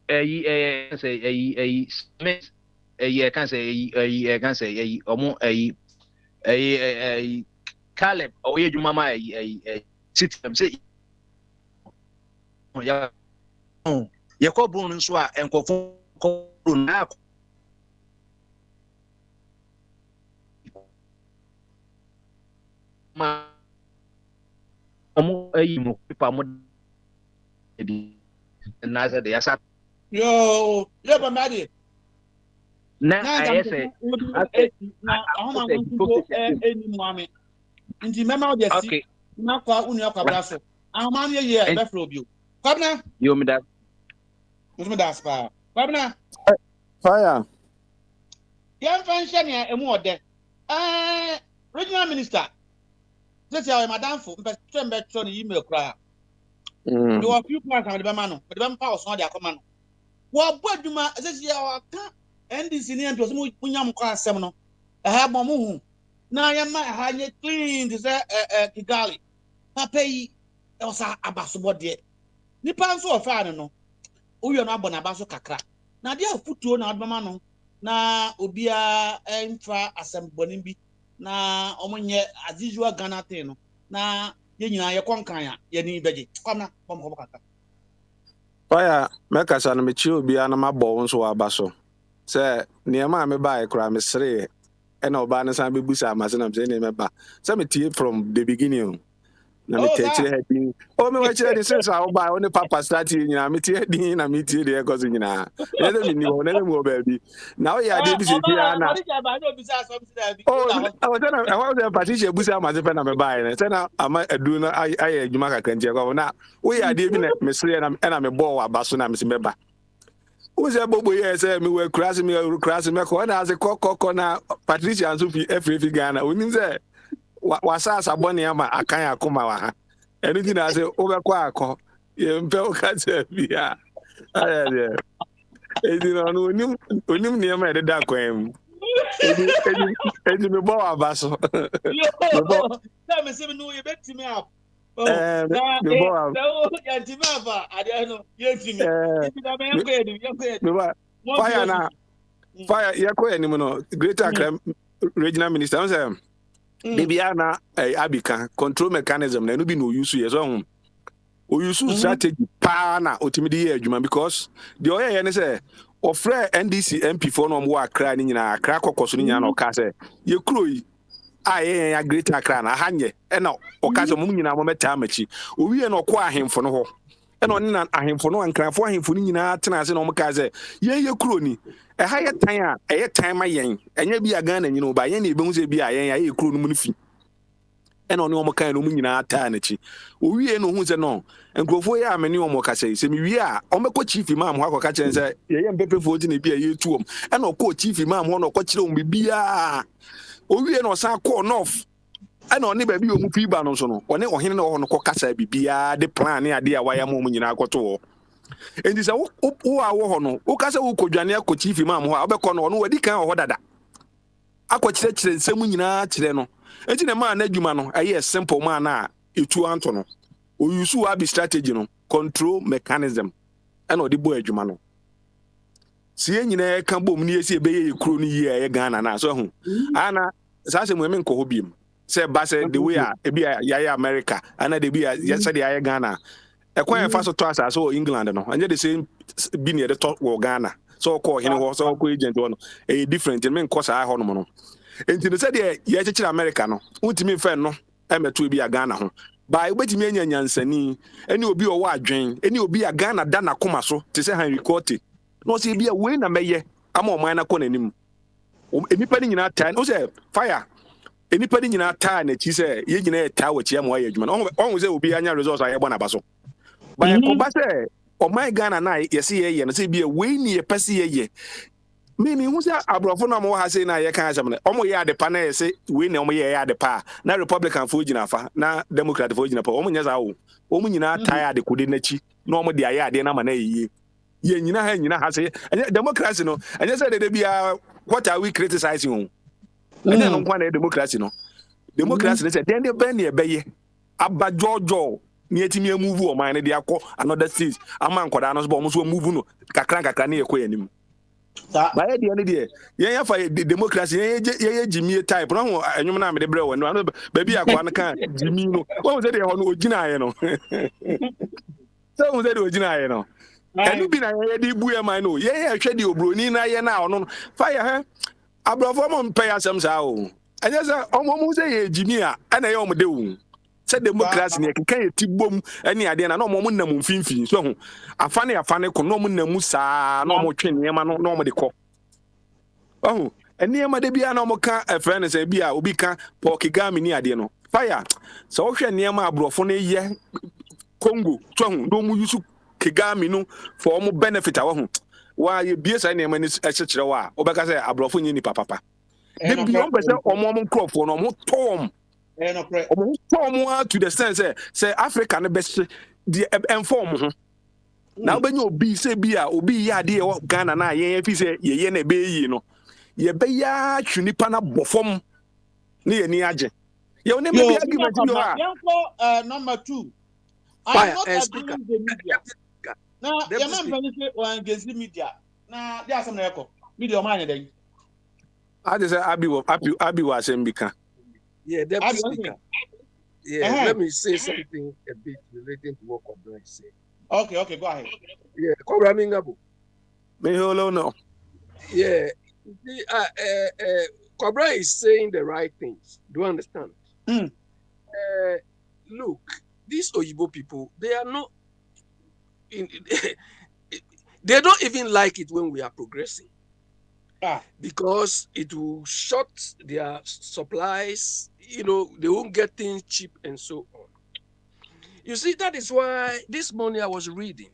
say Smith can say omo Caleb or you mama system say ya ko bun so a enkofo ko na ma omo mo pipa mo na say ya sa yo but madi na I say na ahoma nko eni muame nti mema o desi na kwa unu akwa braso ahoma ne ye be fro bio kwabna yo me that spa kwabna fire yan function ya emu ode regional minister this ya madam fo mbe tro ni email kra do a few plans am de be ma no de be pa oso de akoma no wo bo aduma this ya wa ka NDC ni anto so munyam kwa asem no ha bom hu na yama ha nye clean this Kigali papa yi e osa abaso de nipa nso ofa no uyo no abona abaso kakra na dia futuo na adoma no na obia emfa asem bonin bi na omonye as usual Ghana thing no na ye nyina ye konkan ya ye ni beje kwamna bom ko kaka Fire meka sa no me chi obia na mabọ nso abaso se niema me ba ekra me sere e na oba ne san bebusa amase na me se ne me ba se me tie from the beginning na me tie chire hedin o me wa chire ni sense a oba o ne papa start nyina me tie hedin na me tie de cause nyina e de me ni o ne me o ba bi na o ya de bi se bia na o tena I want the Patricia busa amase pe na me ba ne se na ama adu na aye adwuma kakra ntie ko na o ya de bi na me sere na me bo wa baso na me se me ba Uze bobo ye say me we crash me ko na say kokoko na Patricia nso fi FF Ghana onim say wasasa boni ama akan akoma wa ha enu ti na say obekọ akọ ye mpe o ka say bia aye edi no onim ne ma de da kwam edi me bo abaso yo na me say me no ye betimi up Fire Yako no Greater Accra regional minister say Bibiana Abika control mechanism na no be no use yes on o use strategy pa na otimidi adwuma because the oye ne say ofre NDC MP for no mo Accra ni nyina Accra kokoso ni nyina na o ka say ye kroi aye ya Greater Accra na hanye e na o ka say mo nyina mo meta amachi o wie na okọ ahemfo no ho e na oni na ahemfo no ankrafo ahemfo ni nyina tena ase na mo ka say ye kro ni e ha ye tan a e ye tan ma yen enya bi aga na nyina o ba yen na ebehu se bi a yen ye kro no mu fi e na oni o mo kan no mu nyina ata na chi o wie no hu se no nkrofo ya ameni o mo ka say se mi wie a o meko chief imam ho akoka chen say ye mpepefo oti na bi a ye tuom e na okọ chief imam ho na okọ kire o mi bia owie no san call north ana oni ba bi o mu fiba no so no one ohene na ho no kokasa bibia de plan ne ade a waya mo nyina akoto endi sa wo awo ho no wo kasa wo kodwane akochi fi mam ho a obekọ no no wadi kan ho dada akọkire kire nsem nyina kire no enti na ma na adwuma no aye simple man na etu anto no o use abi strategy no control mechanism ana odi bo adwuma no sie nyina ka bom ni esi ebeye kuro ni yi e Ghana na so hu ana sa se mo me nko hobiem se ba se the way ebi ya America ana de bi ya se de ya Ghana e kwan fa so to asa so England no anye the same bi ne de to wo Ghana so ko hene ho so ko agent no e different me nko sa ho no no enti de se de ya chechira America no untimi fe no e meto bi ya Ghana ho By waiting me and Yansani, any will be a wide drain, any will be a gun at Dana Comaso, to say Henry Corti. No, see, be a winner, may I'm on mine. Anybody in our time, no, say, fire. Anybody in our time, she said, you know, tower, Chiam, always there will be any resource I want a basso. By a combatter, or my gun and I, yes, ye, and say, be a way near Passy ye. Meaning, who's that? Abrafona more has saying, I can't say, Omo the panel say, we know me the pa. Now Republican Fujinafa, now Democrat Fujinapa, Omunyas, Omuna tired, the Kudinechi, no more the idea, Namane. You know, has a democracy, no, and you said they be what are we criticizing? And then on one democracy, no. Democracy said, then they bend your bay, Abba Jojo, near to me a move or mine, they are called another seas. A man called Anos Bombs will move no, Kakranka can near Queen. By the end of the day, yeah, for the democracy, yeah, Jimmy type, no, and you know, the bro, and baby, I can't, Jimmy, what was it on Ojina, you know? So was it Ojina, you know? And you been a ready boy, I know, yeah, I said you, bro, Nina, now, no, fire her. Abraham pay us some sow. And yes, almost a Jimmy, and I almost do. Said democracy, can you boom any idea? No more than Finfin. So a funny, no musa, no more train, no more the cop. Oh, and near my debia no more car, a friend is a beer, Ubika, Porkigami near Dino. Fire. So near my brofone, yeah, Congo, Chong, no more use Kigami no for more benefit our home. Why you be a name and it's etc. Obaka say, Abrofuni papa. Then beyond better or more crop for no more Tom. To the sense, say Africa the best the inform. Now when you be say be ya dear Ghana na ye say ye ne be ye no. Ye be ya chunipa na bofom ne ni agye. Ye only be argument you number 2. I'm not agreeing the media. Now, your man benefit or against the media. Now, there are some media money then. I just say Abi was Mbika. Yeah, Deputy Speaker. Yeah, let me say something a bit relating to what Kobra is saying. Okay, go ahead. Yeah, Kobra Mingabu. No. Yeah, Kobra is saying the right things. Do you understand? Look, these Oyibo people, they are not. They don't even like it when we are progressing. Because it will short their supplies, you know, they won't get things cheap and so on. You see, that is why this morning I was reading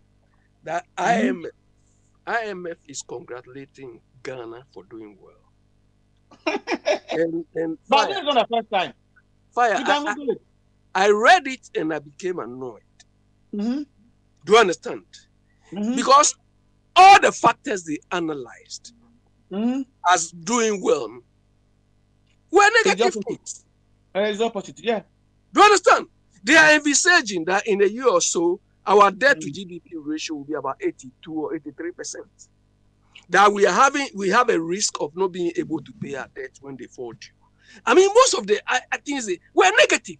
that IMF is congratulating Ghana for doing well. and but this is not the first time. I read it and I became annoyed. Do you understand? Because all the factors they analyzed as doing well were negative things. It's opposite, yeah. Do you understand? They are envisaging that in a year or so, our debt to GDP ratio will be about 82 or 83%. That we have a risk of not being able to pay our debt when they fall due. I mean, most of the things were negative.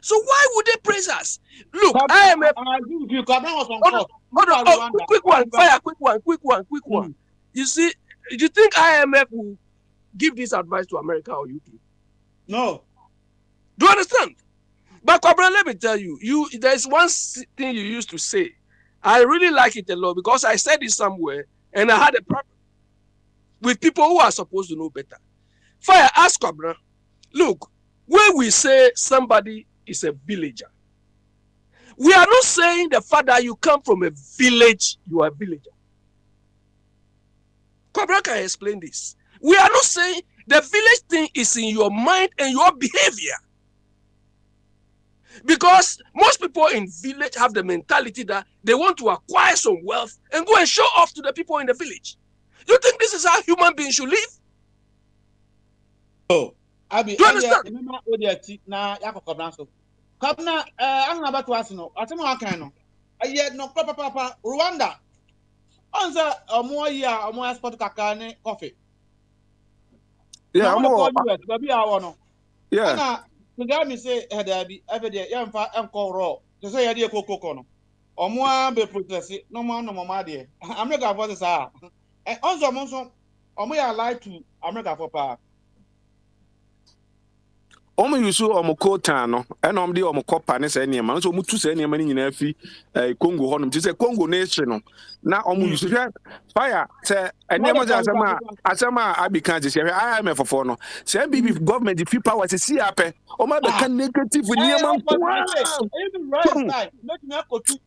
So why would they praise us? Look, IMF. Quick one. You see, do you think IMF will give this advice to America or UK? No. Do you understand? But Kobra, let me tell you, there's one thing you used to say. I really like it a lot because I said it somewhere and I had a problem with people who are supposed to know better. Fire, ask Kobra. Look, when we say somebody is a villager, we are not saying the fact that you come from a village, you are a villager. Kobra can explain this. We are not saying the village thing is in your mind and your behavior. Because most people in village have the mentality that they want to acquire some wealth and go and show off to the people in the village. You think this is how human beings should live? Oh, do you understand? I'm about to ask you. I don't know how can I yet no papa Rwanda. Answer a more year, a more export kakane coffee. Yeah, I'm yeah. The guy me say every day, young fat and call raw. To say idea cocoa. Or more be protest it, no more, no more, dear. I'm not going for this. And also, or we are lied to America for power. Omo yusu omo kota no ena omo de omo kopa ne se niam so omo tu se niam ni nyina fi Congo honum ti se Congo nation no na omo yusu fire se niam za asema abika je se IMF fofo no se MBB government fi power se si ape omo be kan negative niam even right side make me go to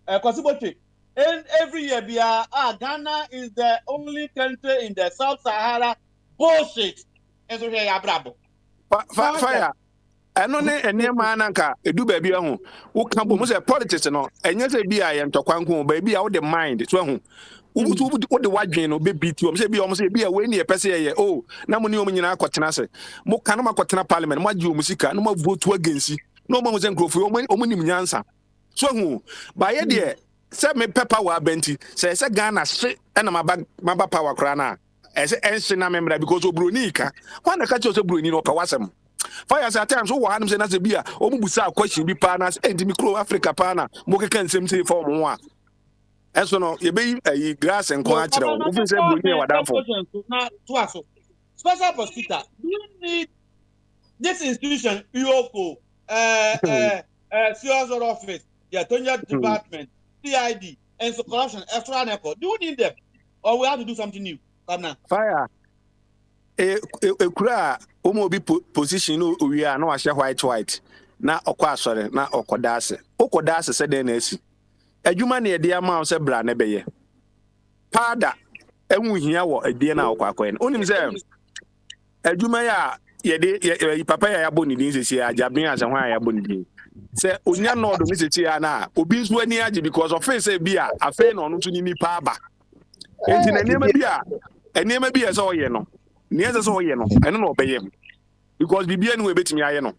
Kwasiboche. And every year Ghana is the only country in the Sub-Sahara bullshit. And so here bravo. Fire. Eno ne enema ananka edu ba bia ho wo kan bo mo say politics no enye say bia ye ntokwanko ba bia wo the mind so ho wo de wadwen no be beat o mo say bia we ne pese ye oh na mo ne o nyina akotena se mo kan ma akotena parliament mo agi o musika no mo vote against no mo say nkrofo o mo nim nyansa so ho ba ye de say me pepper wa benti say Ghana se na maba power kra na say ense na memra because obroni ka wan na ka che so broni no pa wasem fire at times so one say na say bia o mu busa question bi pa na say ndimi kro Africa pa na mo keka nsem say for mo a eso no ye be grass enko a kire o fi say broni e wadafo na to aso special prosecutor do you need this institution UOCO CSO office the Attorney Department CID and so corruption extra do you need them or we have to do something new come now fire kura omo bi position no owia na wa hye white na okwa asore na okoda ase se den na asi adwuma na yede ama se bra na beye pada enwu hia wo adie na okwa no onim se adwuma ya yede papa ya yabo ni din sesi ajabin ase hwan ya bo ni din se onya no do mi sesi ya na obi nso ani age because of face bia afa na ono to ni pa aba enti na niema bia se oye no nieze so oye no eno no obeye because bibia ni we betimi aye no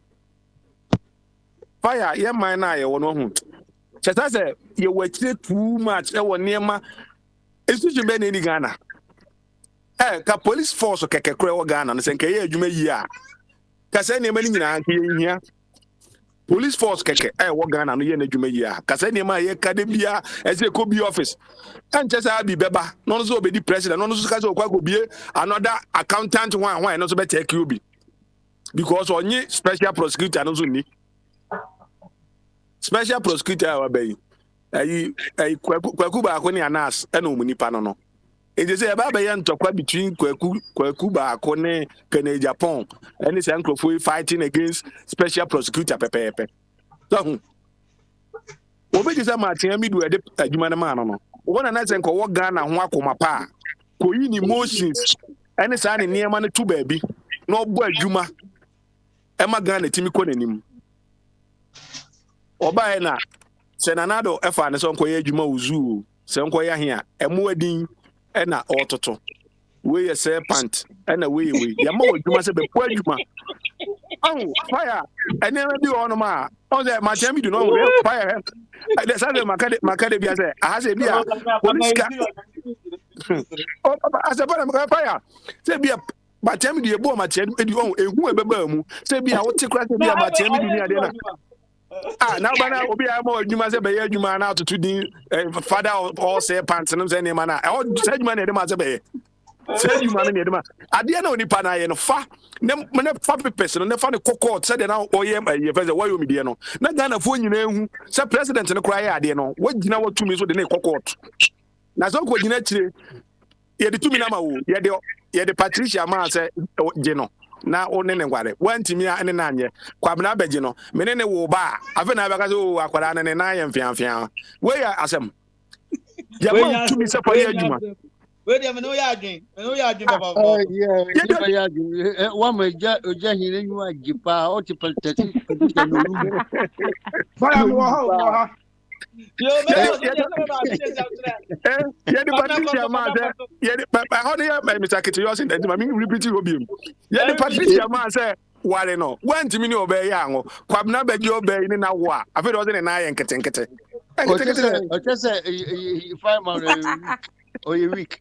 fire ye man na ye wo no hu cheta se ye wachire too much e wo niema institution be na ni Ghana ka police force keke kure wo Ghana no se nke ye adwuma yi a ka se niema ni nyina nke ye hia police force keke wo Ghana no ye na adwuma yi a ka se niema ye ka de bia e se ko bi office and just abi beba no so be di president no so ka so kwa go bie another accountant one no so be take you be because onye special prosecutor no so ni special prosecutor wa be ayi kwaku ba ko ni anas e no mu nipa no e je say ba be ye ntokwa between kwaku ba ko ne Kenya Japan any say nkrofo fighting against special prosecutor pepepe so obi je say Martin mi do e de adwuma na ma no wona na senko wo Ghana ho akoma pa ko yi ni motions ene sa ne niema ne tu baabi na obo adwuma e ma Ghana timi ko nanim oba na senanado efa ne sonko ye adwuma uzu senko ya hia emo adin e na ototo we ye serpent e na we ya ma adwuma se be po adwuma fire ene bi ono ma on say ma tell me do no fire the say makade bia say aha say bia police ka as a fire say bia ma tell me do ma tell me do ehu ebeba mu say bia wo te kra say bia ma tell me do ni ade na na bana obi a ma adwuma say be ya adwuma na atoto din father all say pants no say ni ma na o say adwuma na de ma say be say adwuma na de ma ade na oni pa na ye no fa ne fa person ne fa ne kokot say de na oyem ye fa say wayo mi de no na Ghana fo nyina ehu say president ne kra ye ade no wagina watumi so de ne kokot na so ko gina chire ye de tumi na ma wo ye de Patricia ma say je no na one ne ngware wantimi a ne na anye kwabna abeje no mene ne wo ba afa na abaka so akwara ne na ye mfiamfia we ya asem ya ma tumi say for ye adwuma we dey me no ya baba yeah wa ma oja hire nyu agipa o ti politics no lu fire mo ha yo me ye di Patricia ma say ye di how dey Mr. Kitiyosi that ma me repeat obiam ye di Patricia ma say ware no wantimi ni obey ya anwo kwabna beje obey ni na wo a afi do ze na ye nketenkete o say five man o ye week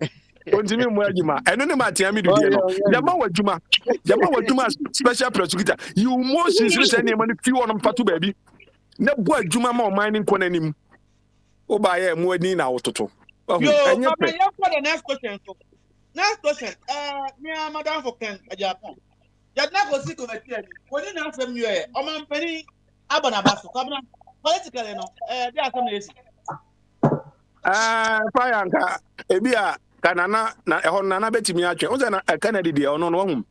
ontimi mu adwuma eno ne ma tia mi do die no jama wadwuma special prosecutor you motions ni say ne ma ni fi won mpato baabi ne bo adwuma ma o mining konanim o ba ye mu ani na wototo enye pe yo for the next question me madam for Ken Japan Yadna go see committee. When you know from you, Oman Penny Abanabaso, Kabna, politically, no, there are some days. Fayanka, Ebia, Kanana, Nana Betty Miache, was a Kennedy or no one.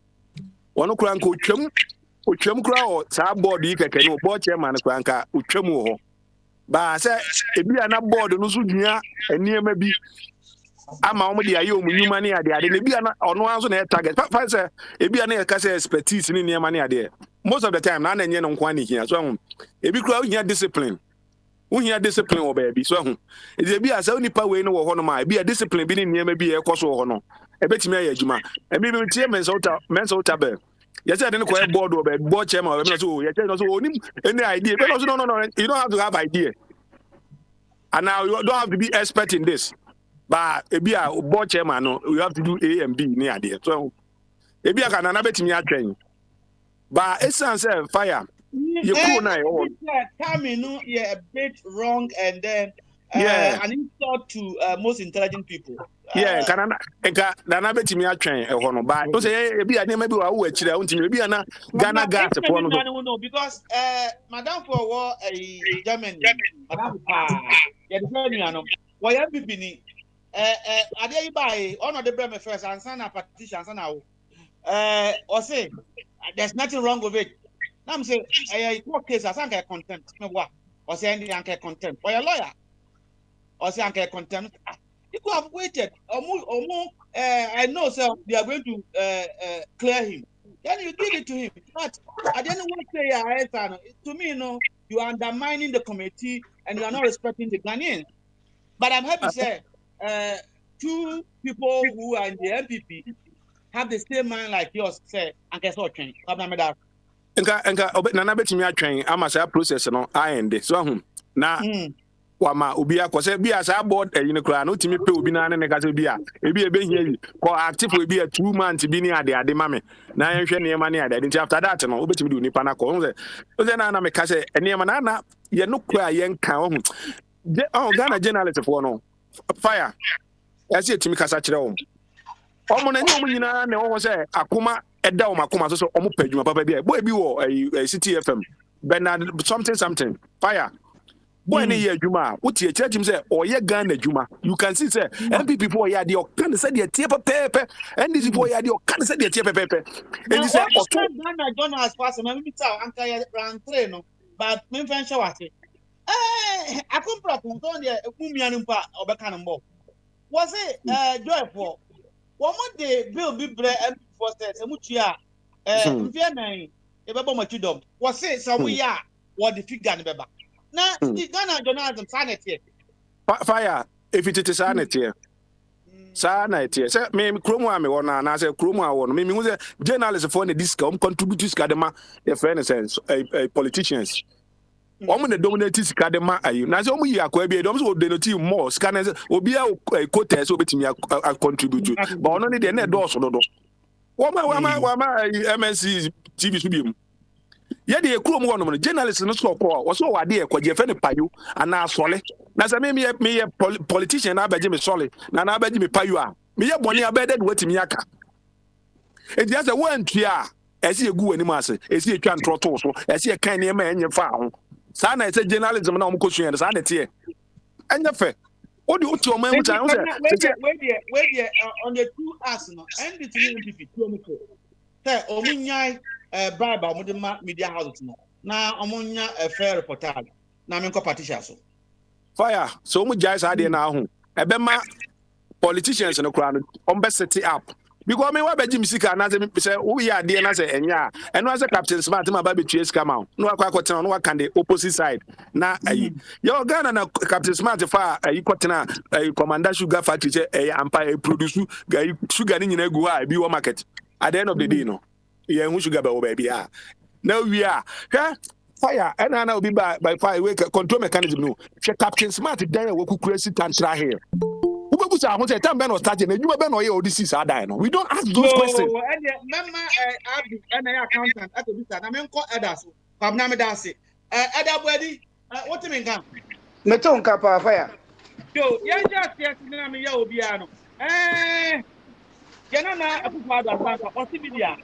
One crank Uchum crowd, Sab board, you can board chairman, Cranka, Uchumu. But I said, Ebia not board, Nusunia, and near maybe. I'm already a young money idea. They be on one's on target. But it be an expertise in your money idea. Most of the time, none and yen on quantity here. So, if you grow here discipline, we hear discipline or baby. So, it be as only power in or honor, be a discipline being near maybe a cost or honor. A bit me a juma, and maybe chairman's mental tabel. Yes, I didn't quite board or board chairman or so. You tell us any idea, but also no, you don't have to have idea. And now you don't have to be expert in this. But if you are board chairman, no, you have to do A and B near there. So if you are an anabet train, but it sounds fire. You cool now. Tammy, no, you're a bit wrong, and then an insult to most intelligent people. Yeah, can I bet me a train a honor? But don't say be a name maybe I will actually want to be a Ghana gas. No, because Madame for war a German, Madame, why am I? I dare you buy one of the Bremen first and sign a petition now. Or say there's nothing wrong with it. Now I'm saying a court case as anchor contempt. No what? Or say any anchor contempt. Or a lawyer. Or say anchor contempt. You could have waited or more. I know, sir, they are going to clear him. Then you give it to him. But I didn't want to say to me, you know, you are undermining the committee and you are not respecting the Ghanaians. But I'm happy to say. Two people who are in the MPP have the same mind like yours, say, and guess what, train? Nana bet me a train. I must have process no I end so now. Wama ubia kwose bia sa board yin kra no timi pe obi na ne ka se bia e bia be hia ko active we bia 2 months bi ni ade mame na yenhwe ne ma ne ade nti after that no obetimi do nipa na ko se na me ka se ne ma na ye no kra yen kan ho Ghana journalist for no fire as yet me kasa kire wo omo na nyomo nyina ne wo se akoma eda wo makoma so omo padwuma papa bia boy bi wo CTFM Bernard something fire boy ne ye adwuma utie church say oye Ghana adwuma you can see say MPP for ya de o kan say de tie pepe NDC for ya de o kan say de tie pepe and you say Ghana journalist pass me bi ta anka ya ran 3 no but me fan show ate akompra kunton de ekumi anu pa obeka no mbo was it joy for one day bill bi bre MP4 says emutua mfia nan e bebo matudom was it so we ya what the figure ne beba na the Ghana journalism sanity fire if it is sanity sanity say me kromo a me wona na say kromo a wona me hu say journalists for the discount contribute to skadema the friend sense politicians Omo ne dominate sika de ma ayi na se omo yi akwa bia dom so donate more sika na obi a quota so betimi contribute but ono ne de na do so dodo wama MNC TV so biem ye de ekuro mo no journalist no so ko wo so wade e kwaje fe ne payo ana asole na se me politician na abaje me sole na abaje me payo a me ye boni abede de watimi aka e dia se wantua esi egu wani ma se esi etwa ntroto so esi e kan ne ma enye fa ho sana ese journalism na omkosu yen sana tie enye fe odi uti o man wuta o we on the 2 hours no and the MPP 2 omko say omunyai bribe omode ma media house no na omunya fair reportage na me competition so fire so omu jai sa de na ho ebe ma politicians no kra no ombe set up because me wa beji misika na say we ya de na say enya eno as Captain Smart ma ba betue scam out no akwa kwotena no kan the opposite side na ayi yo Ghana na Captain Smart fa ayi kwotena Commander Sugar Factory say empire produce sugar ni nyina gu ha bi wo market at the end of the day no ye hu sugar ba wo ba bia now we are fire and na obi by fire we control mechanism no Captain Smart there we kukura sit and try here. We don't ask those questions. What do you mean? Meton kapa fire. Yo, yeah, just yes, me ya obiano. Yana na apupa da banka, osibidia.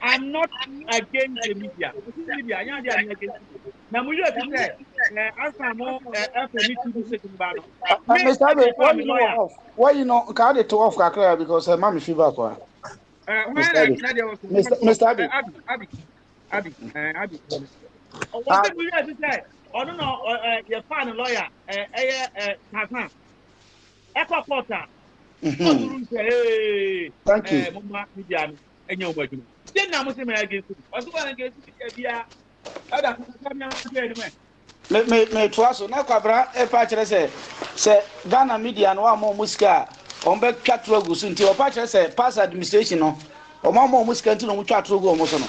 I'm not against the media. Media, yeah, they are against. Now, we have to say, I'm more Mr. Abe, why you know? Can I to off Kakra because mommy feedback one. Mr. Abe. Abi. What did we have to say? I don't know. Your final lawyer, Kazan, Echo Porter. Thank you. Mama media, and your work. Then I'm saying against you. I was going to get Me twaso na kwabra e pa kire se Ghana media no amo musika on be twatro gusu nti o pa kire se pass administration no o ma mo musika nti no mu twatro gu o mo so no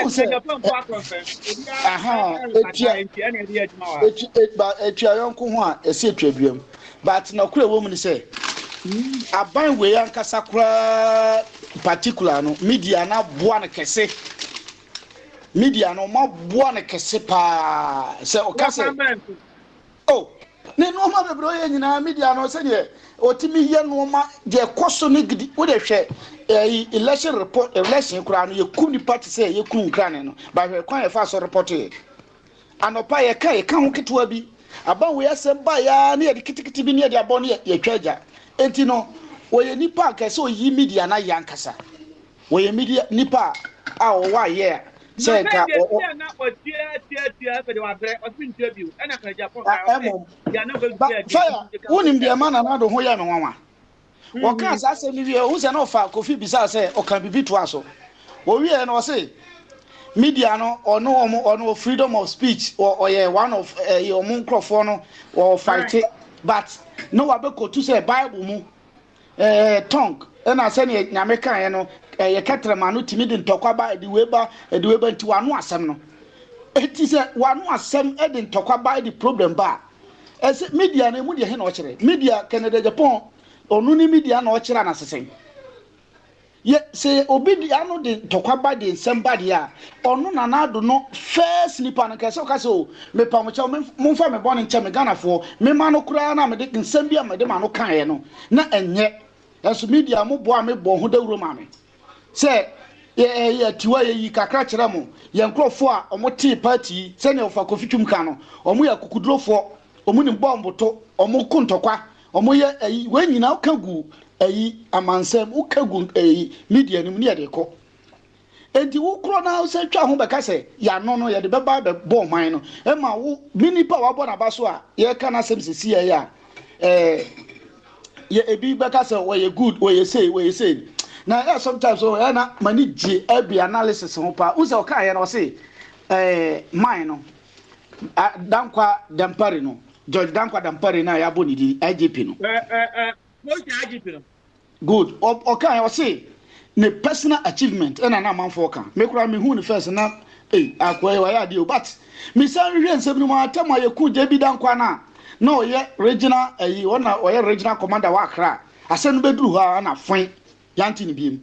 o se aha etia yonko ho a ese twaduam but na kura wo mu ni se aban we yankasa kura particular no media na boa na kese media no ma boa na kese pa se o kase oh ne no ma bebro ye nyina media no se de otimi ye no ma je koso ne gidi wo de hwe election report election kura no ye kum ni party se ye kum kran no ba hwe kwan ye fa so report e anopa ye ka ho ketwa bi aban we asem ba ya ne ye kitikiti bi ne ye de abon ye twaja enti no wo ye nipa kase o yi media na yankasa wo ye media nipa a o wa ye say ka na o tia pe de wa bre o tin interview na ka Japan ya na go fire wonim de ma na do ho ya me nwanwa wo ka asase mi wie wo se na ofa Kofi bisa say o kan bibi to aso wo wie na o say media no ono freedom of speech or yeah one of your microphone no or fight it but no wa be ko to say Bible mu tongue na say ne nyame kan ye no ye ketrema no timi de ntokwa ba de weba nti wano asem no eti se wano asem e de ntokwa ba the problem ba ese media na mu de he na o kire media Canada Japan onu ni media na o kire na sesen ye se obidia no de ntokwa ba de nsem ba de a onu na na do no first nipa na kase o kase o me pa mo cha mo fa me bon nche me Ghana fo me ma no kura na me de nsem bia me de ma no kan ye no na enye eso media mo bo a me bo ho dawuro ma me se ye tiwa ye kakra kire mo ye nkrofo a omo party se ne ofa Kofi Twumka no omo ya kukudrofo omo ni bomboto omo kuntokwa omo ye we nyina kagu amansem ukagu media ni ne de ko enti wo kro na se twa ho beka se ya no ye de beba be bo man no e ma wo minipa wa bo na baso a ye kana sem sisi ya ye ebi beka se we ye good we ye say na sometimes so na mani ji ebi analysis ho pa uze o ka ye no say mine no dankwa dampare no George dankwa dampare na ya boni di IGP no good okay I say ne personal achievement and na man for kan me kura me hu ne first na akwai wa ya dio but me san hwe nsem no ma atama ye ku je bi dankwa na o ye regional o ye regional commander wa Accra asenu beduru ha na fon yanti ni biem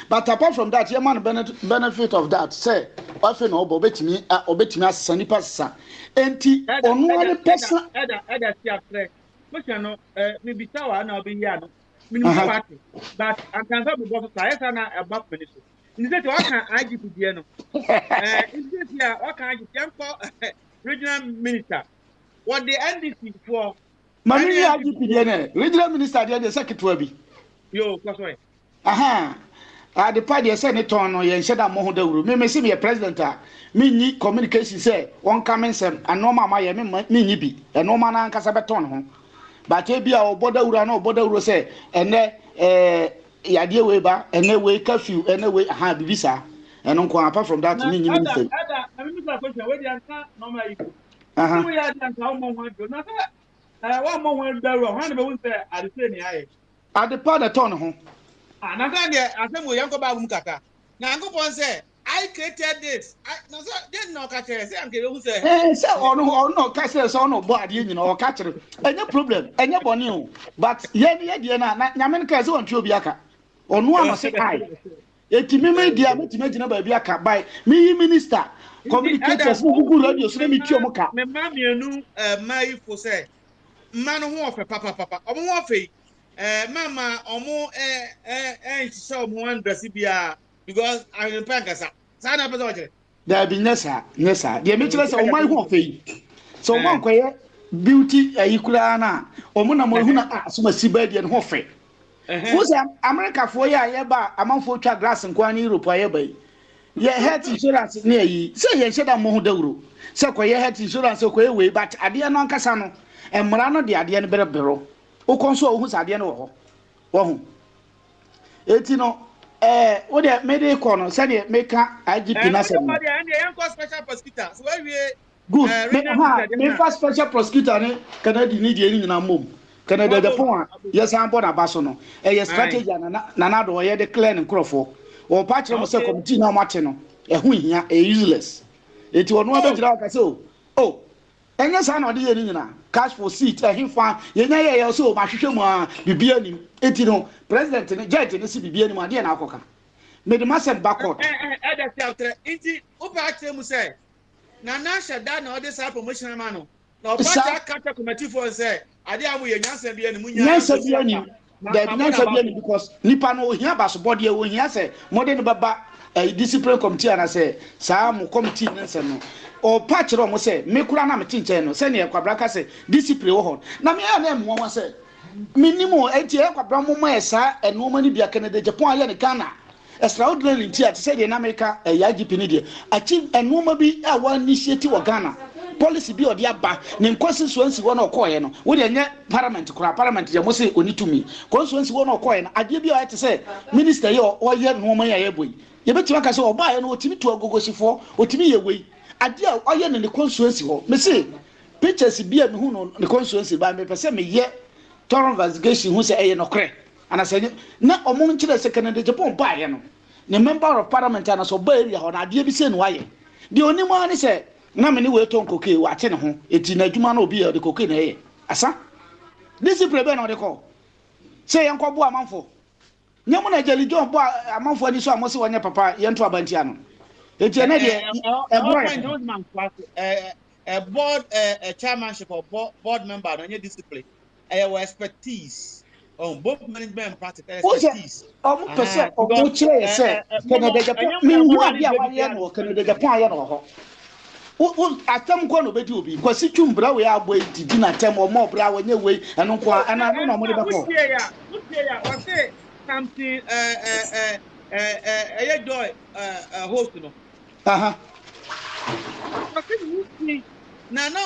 but apart from that ye man benefit of that say ofe no obetimi asani passa enti onu one person eda si afre mo no me bitawa na obi ya no minimum party but I can say because I na about minister in the what can IGP die no in this year what can IGP regional minister what the NDC for mani IGP die no regional minister die secretary bi yo kwasoi aha the party say ne ton no ye nheda mo ho dawuro me se me president a me nyi communication say won coming sem anoma ma ye me nyi bi enoma na nkasa beton ho but e bia obodawuro na obodawuro say ene yade we ba ene we curfew ene we aha bibisa eno nko apart from that me nyi me say I mean the question we dey answer normal you we are dey answer mo ho do na say one mo ho dawuro han be won say I dey say ni aye at the part that turn ho na say dey asem we yanko ba gum kaka na ngopon say I created this. Na so dey no ka kere say am ke who say say no ka say so no bo ade nyina o ka kere enya problem enya boni o but ye de na nyame ka say won twe obi aka onu am say ai etimi me dia metimi gina ba bi aka by me minister communicators no gugu radio so me twe omo ka me ma mienu mai fo say ma no ho ofe papa omo ho ofe mama omo so mo andress bia because I am pankasa sana pese o kire there be nessa de me kire say o man ho fei so o man koye beauty ayikura na o mo na mo hu na asoma siba de ho fe wo say America fo ye ba amanfo twa glass nko na Europe aye ba ye health insurance na yi say ye sheda mo ho dawuro say koye health insurance koye we but ade no ankasa no emra no de ade no berebero o konso o hu sa ade no wo ho eti no what the medical no say dey make IGP na say special prosecutor so we good me first special prosecutor ne Canada ni dey ni na mom Canada the phone yes am born abaso no strategy na do ye declare nkrofo o pa kire mo say committee na mate no hu hia useless eti ono abegyira ka say oh enye sa na ode ye ni nyina cash for seat himfa ye nya ye so ma hwehwe mu a bibia nim eti no president ne judge ne si bibia nim ade na akoka me de masen backward that after enti opa kire mu say na shada na ode sa promotion man no na opa kire committee for say ade amu ye nyansa bia ni mu nyansa bia ni da nyansa bia ni because nipa no ohia baso body e ohia say modern baba discipline committee ana say sa mu committee nse no o patch ro mo say me kura na me tinchen no say ne kwabra ka say discipline wo ho na me na mo ho say minimum enti e kwabra mo ma esa eno ma ni bia Canada Japan aye ne Ghana extraordinary enti at say in America IGP ni de achieve eno ma bi a wa initiative wa Ghana policy bi odi aba ne constituency wo na okoye no wo de nye parliament kura parliament je mo say onitumi constituency wo na okoye no ade bi o ete say minister ye o ye no ma ye boy ye beti aka say oba ye no otimi to agogosifo otimi ye wei ade a oye ne constituency ho me say pictures bi a me hu no ne constituency ba me pese me ye thorough investigation hu say eye no kre ana say na omo nkire say Canada Japan ba ye no ne member of parliament ana so ba area ho na ade bi say no aye de onimo ani say na me ni we ton koke wa ate ne ho eti na adwuma na obi e de koke na ye asa discipline be na de ko say yen ko bo amanfo nyamo na jeli John bo amanfo ani so amosi wonye papa ye nto abantia no eti na de board chairmanship or board member no discipline our expertise on both management and practical expertise person o chire say Canada Japan me hu ade a wale no Canada Japan ye no ho atam ko no bedi obi kwasi twumbra we abo didi na tem o mo bra wanye we eno ko ana no mo de bako o say something joy host no na no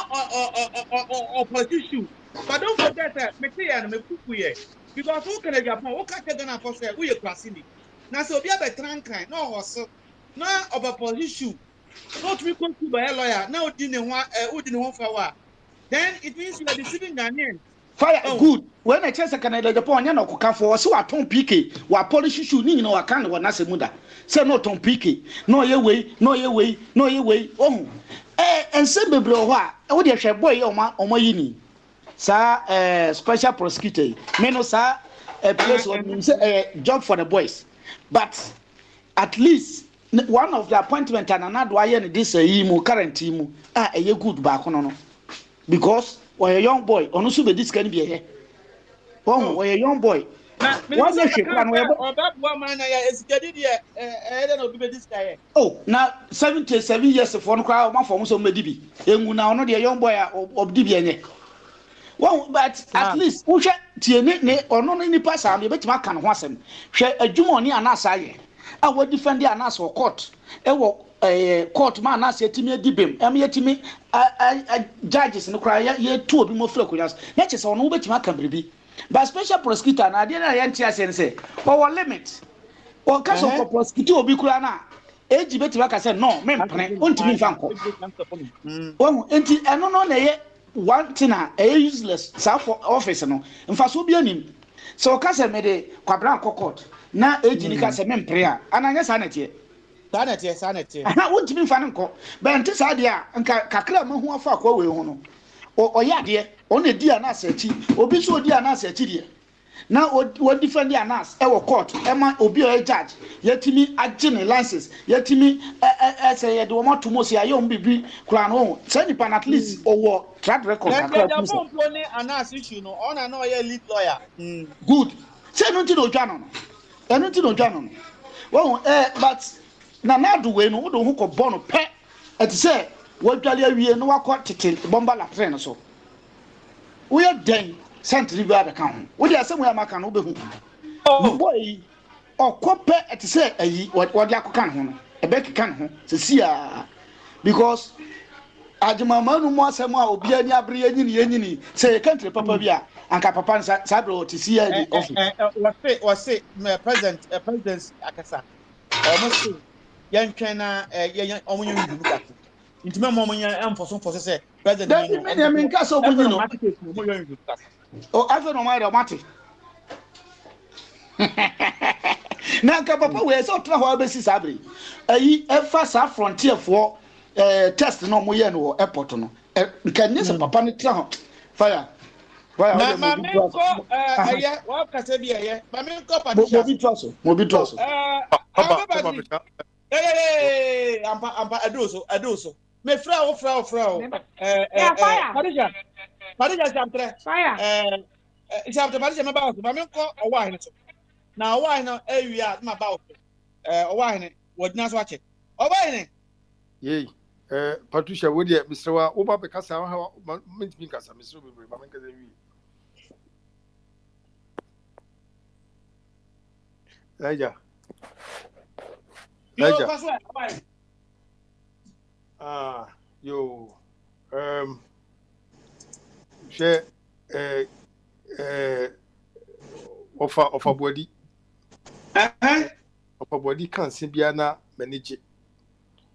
politician but don't forget that me say and me kuku here because who can Japan who can take Ghana for say we e kwasini na so obi abetran kan no hoso na opposition not we come to by a lawyer now didn't want for then it means you are deceiving Ghanaians. Fire good when I chase Canada Japan no ko for so aton PK wa polish issue ni no aka no na semuda say no ton PK no ye way oh ense bebre ho a wo de hwe boy omo yini sa special prosecutor me no sa place on say job for the boys but at least one of the appointment and another why in this mu current mu a good back no because we a young boy onu so be this can be here we a young boy one day plan we that woman na ya esikedi dia na obi be this guy oh na 77 years for no crowd man for so medibi engu na ono de young boy obdi bi enye well but at least wo hwe tie ne ono no nipa sa me betima kan ho asem hwe adwuma oni anasa ye a we defend the anas or court e wo court man anas yetimi adibem em yetimi judges no cry ye two obi mo fra koyas na che se ono betima kan bribi but special prosecutor na dey na ye ntia say o limit o ka so for prosecutor obi kura na eji betima ka say no me mpene ontimi fanko o enti eno no na ye one thing useless for office no mfa so bi anim so ka say me de kwabran court na ejini ka se mempre a ananya sanete ha wontimi mfa ne nko bente sa de a nka kakra mahu afa akwa we hu no oya de o na di anas achi obi so di anas achi de na o defend the anas e wo court e ma obi o judge yetimi agene license yetimi say you do want to most ya yom bibi kura no say nipa at least owo track record kakra the phone phone anas issue no on and no lead lawyer good say no ti no dwa no enu ti no dwa no wo but na do we no wo do ho ko bo no pe et say wadwale awie no wakọ tete bomba la train so wo ye den century bi abeka ho wo de asem ya maka no wo be hu boy okope et say ayi wo de akoka ho no ebeki kan ho se sia because ajimama no mo asem a obi ani abre yanyini say country papa bi a anka papa sa bro ti sia di office was say president akasa almost yantwen na omunyo ndu ka intima mo nya emfoso say president no me nka so bunyi no o afa no ma do mate na nka papa we so tra ho abesi sabre ayi efa sa frontier for test no mo ye no airport no nka ne se papa ne tra ho fire na ma me ko aye wa kase bi aye ma me ko patisha mo bi troso ampa adoso me fra o patisha chamtre chamtre patisha me ba o ma me ko o wa hin so na o wa hin ewia ma ba o wa hin wodina so ache o wa hin ye Patricia wo de Mr. wa wo ba be kasa ha mentimi kasa Mr. Bebre ba men kasa wi Laja yo she ofa body ofa body kan se bia na manage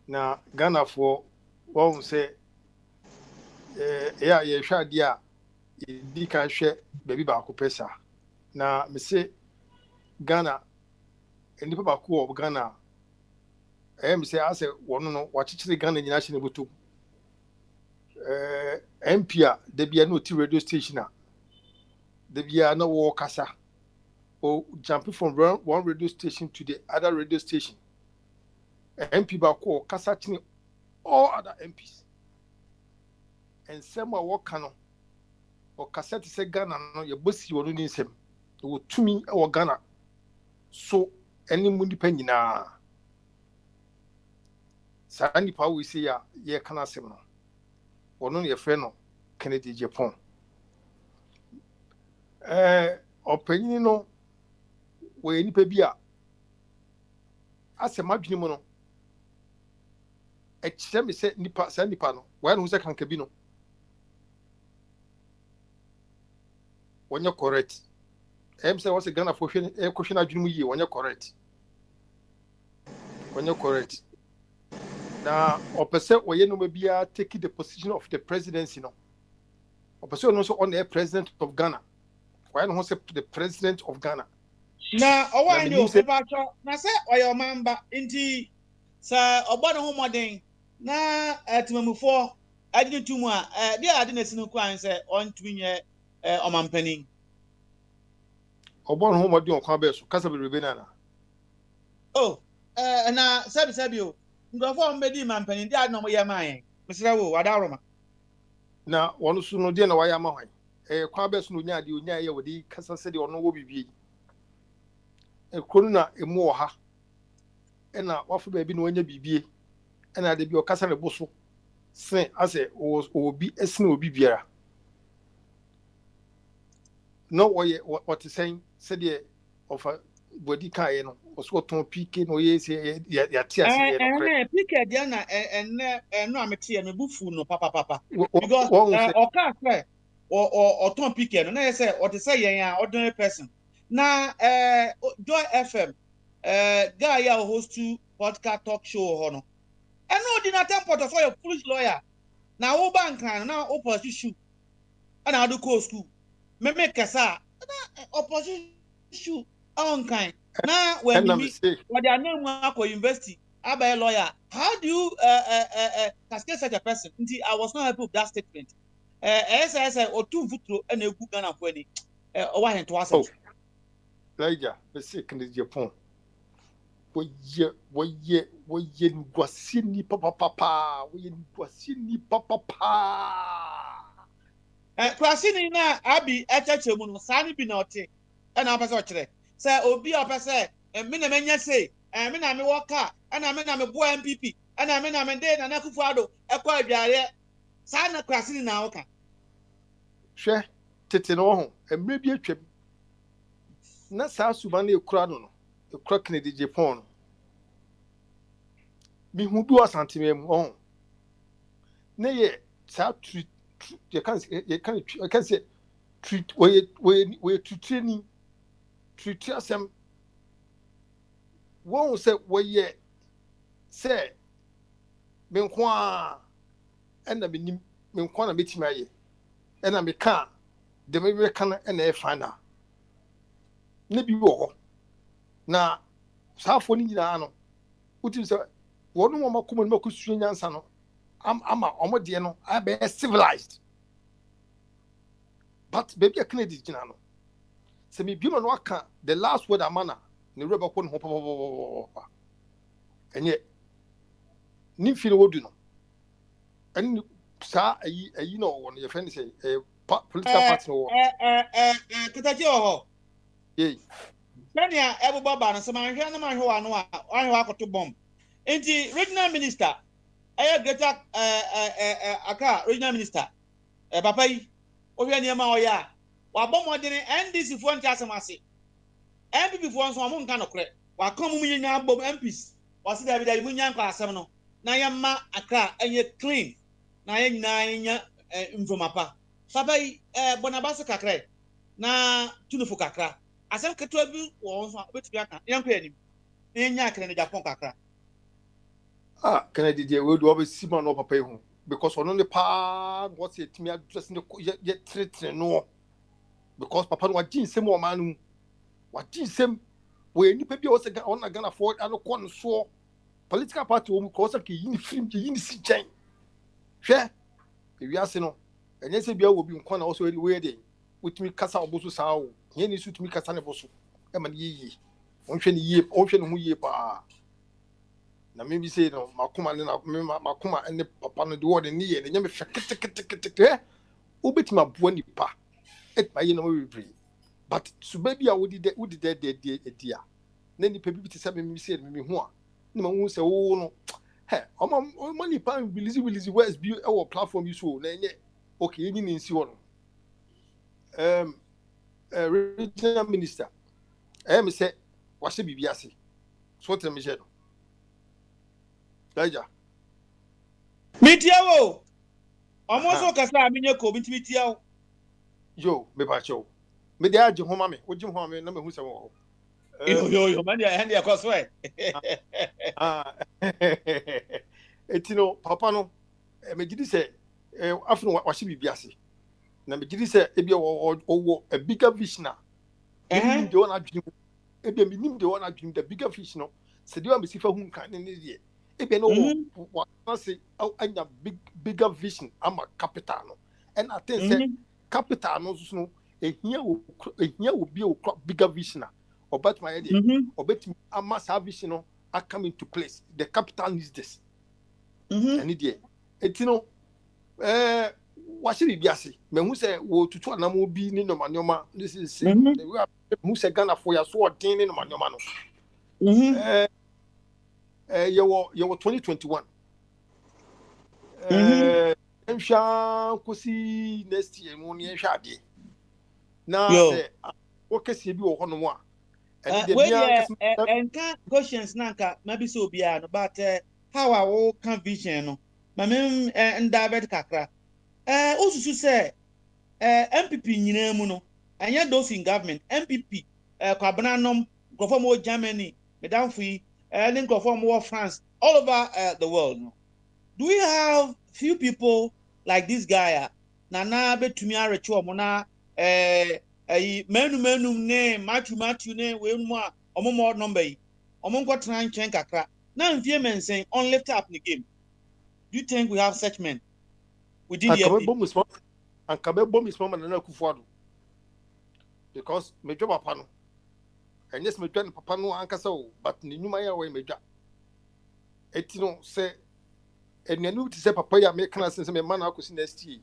na Ghana for won say ya ye hwa dia di kan hwe baby ba ko pesa na me say Ghana eni papa ko of Ghana me say ase wono no wachichire Ghana nyina hye ne botu MP a de bia no ti radio station a de bia na wo kasa o jumping from one radio station to the other radio station MP ba ko kasa chine all other MPs and some a work no o kasa ti se Ghana no ye bosi wono ni nsem wo tumi e wo Ghana so any mundi nyina sa nipa we say ya ye kana sem no wono ye frɛ no Kennedy Japan opanyin no we nipa bi a asema dwene mu no ekye me se nipa sa nipa no wa no se kanka bi no wonya correct say was Ghana for hwe question adwene mu yi wonya correct na opese oye no bia take the position of the presidency no opese no so on the president of Ghana why no say the president of Ghana na owa ni o papa cho na say oyo mamba nti sa ogbo no homoden na atimamufo adi tumu a dia ade na sinu kwan say on tuminye omampanin ogbo no homoden o kwa be so kasa be rebena na oh na sabi o ngofo mbedi mampanin dia no ye man mesra wo wadaroma na wono su no dia na waya ma hwan kwa be so no nya de onya ye wodi kasa se de ono wo bibie korona emu wo ha na wafu ba bi na onya bibie na de bi o kasa ne boso sen ase obi esina obi biara no woye what is saying said the of body kai no so ton PK no ye se ya tia se no PK dia na no amete me bufu no papa because o ka say o ton PK no na ye say o te say yen a ordinary person na Joy FM guy ya host to podcast talk show ho no eno di na tempo for your foolish lawyer na wo bank na opposition ana do co school me make kasa na opposition on kind na when me what their name akọ university abay lawyer how do you cascade such a person until I was not happy with that statement say otu futuro na egu Ghana for any o wa hen to asa Laija be sick in Japan woye ngwasini papa woye ngwasini papa kwasini na abi echeche mu no sani bi na ote e na opese okire se obi opese me na menya sei me na me woka na me bo MPP na me de na Akufo-Addo ekwa adware sa na kwasini na woka hwe tete no ho emre bi atwam na sa suba na ekura no ekura Kennedy Japan no mi hu bi wasantime mu ho na ye sa treat you can say treat we training treat asem won say we say me kwa na me kwa na metima ye na me ka de me ka na e final na bi wo na safo ni nyina no utim say wonu mo makoma no makusu nyansa no ama omode no abe civilized but baby a Kennedy gina no se me bioma no aka the last word amana ne reba ko no papa enye ni feel wodu no en sa ayi no won ye friend say political party no kitachi oho eh Kenya ebo baba no se manhwe na manhwe wa no anhwe akoto bomb enti regional minister greater aka regional minister papa yi obi niam a oya wa bomodene NDC fo nti asemase MPP fo nso mo nka nokre wa kan mu nya bom MPs wa se David mu nya nka asem no na yemma aka enye clean na ye nyina nya mfomapa papa yi bonabaso kakra na tunufo kakra asem keto bi wo nso obetumi aka yanko anim nya akra na Japan kakra Kennedy dey we do obviously man no papa hu because ono ne pa what say timi address ne ye treat no because papa no wajinsem o manu wajinsem we nipa bi o se on na Ghana for ano kon so political party o mu ko se ke yin film ke yin si chen hwe e wiase no enye se bia wo bi nkon na o so we dey utimi kasa oboso saa o ye ni su timi kasa ne boso e ma yi onhwe ne yi onhwe ne hu yi pa na me bi say no makoma ne na makoma ne papa no de word ni ye ne nyame fekete obetima boa nipa et ba ye no we free but so baby a wodi de dia na nipa bi ti say me say me hu a ne ma hu say wo no he o ma nipa release west bi e wo platform yi so na enye okay eni ni nsi wo no regional minister me say wa se bibi ase so tell me no Daija. Mitiawo. Omoso kasa aminye ko mitiawo. Yo, me ba cho. Me dey age homa me, oji homa me na me hu se wo. Yo, man ya hande akoso e. Etino papa no me gidi se afno wa hye bibiase. Na me gidi se e bia wo a bigger vision na. Me dey won adwene. E bia me nim dey won adwene the bigger fish no. Se dey wa me sifa hu kan ne dey. Ebe no what say anya bigger vision ama capital no and I think say capital no so ehia wo bi o bigger vision obat my idea obet ama sa vision no come into place the capital needs this and idea etino wa se bibiase me hu say wo tutu anam obi ni no manoma this is hu say Ghana for ya so odin ni no manoma no you 2021 ensha kosi next year mo ni ensha ade na se o kese bi wo hono mo a enka questions na nka maybe so bia no but how I will can vision no ma me ndabet kakra osusu se MPP nyina mu no anya those in government MPP kwabena nom grofo mo Germany medamfo yi and from war France, all over the world. Do we have few people like this guy? Nana betumia recho mona menu name Matthew name we more omo number yi omo nko tran chen kakra na mfie men saying on lift up the game. Do you think we have such men within the FDP? And kabe bom is mama Nana Akufo-Addo because me job apano and yes, my twin papa no ankaso, but ni nyuma ya we medwa. Etino say and you to say papa ya make class say me man akosi next year.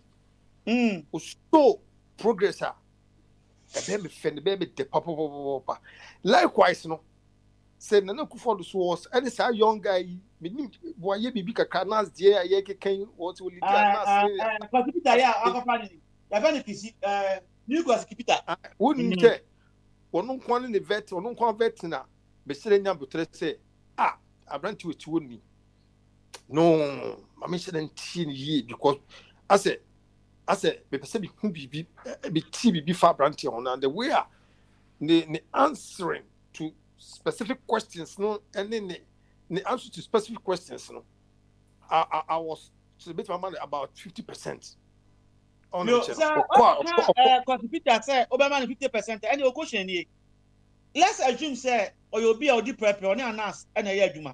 So progress a be fend be de papa. Likewise no. Say Nana Kufuor was any say young guy me boy bibi kaka nas dia ye keken what will it Kipita ya akapa ni. Ya bani kisi new class Kipita. Wouldn't say one kwan in the vet one kwan vet na be sire nya botre say abranti with woni. No, mama shouldn't teen ye because I say be person be hu bibi be ti bibi fa abranti on and the way the answering to specific questions no and then the answer to specific questions no I was to bit my money about 50% on the channel. Because Peter said Obama 50% and your question here. Let's assume say or you'll be already prepare on announce and a year juma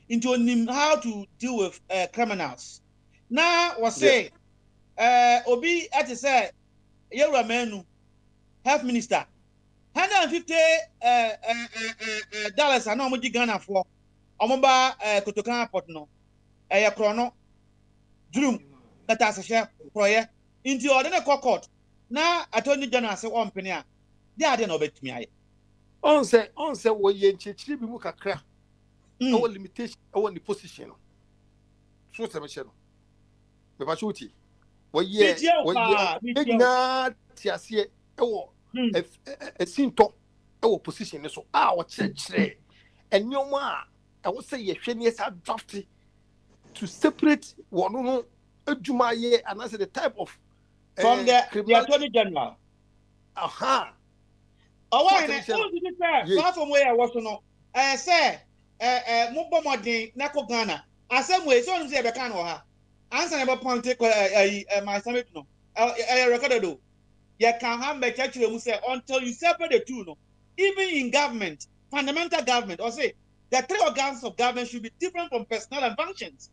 into him how to deal with criminals. Now was say Obi at say you're menu health minister $150 I know much Ghana for Omba Kotokan Port no chrono drum that as a share proye into ordinary court now attorney general say one penny they are no bet me on say we yen chichi bi mu kakra our limitation our the position so say me me ba chuti we ye na tiasie a sinto our position so our church and no more I would say yes drafty to separate one no adwuma ye and as the type of from the attorney general aha why na who did say platform where I was no say mo bomodin na ko Ghana asem we so say be kan wo ha answer never point my summit no recorded do you can have a church say until you separate the two no even in government fundamental government or say the three organs of government should be different from personnel and functions.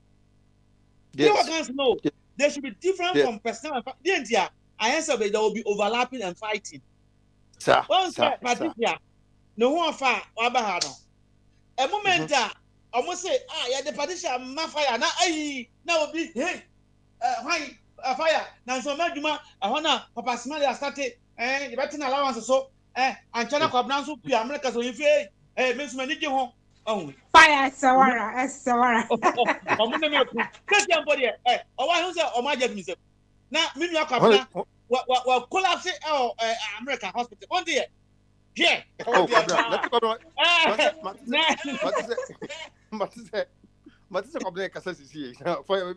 Three organs no they should be different from personnel and functions. I answer there will be overlapping and fighting. Sir, Patricia, no one far Abahano. A moment almost say yeah the Patricia ma fire now will be hey why fire now so maduma ahona papa smile started the betting allowance so and China Kobnan so P America so if Miss Maniki home. Fire Sawara. Somebody why who say my jet now me no Kobna what collapse American hospital one day yeah Matisse Kobna kasa sisi for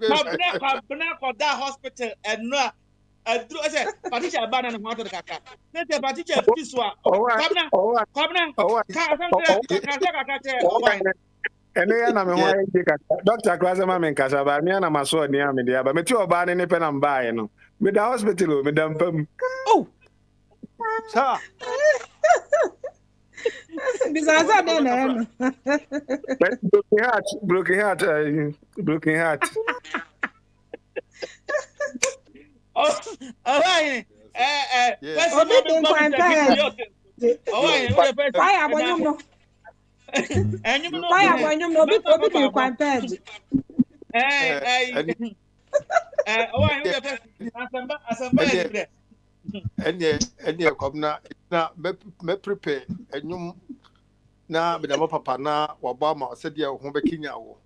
that hospital and no I say Patricia Banana and water the kaka. Let the Patricia Piswa. And then I'm a Dr. Krasama and Casaba, me and I'm a sword near me there, but me too about any pen and buy, no. With the hospital, Madame Pum. Oh, sir. Besides that, broken heart. All right. And na me prepare enyum na be na papa na wabama said ya ho be kinya wo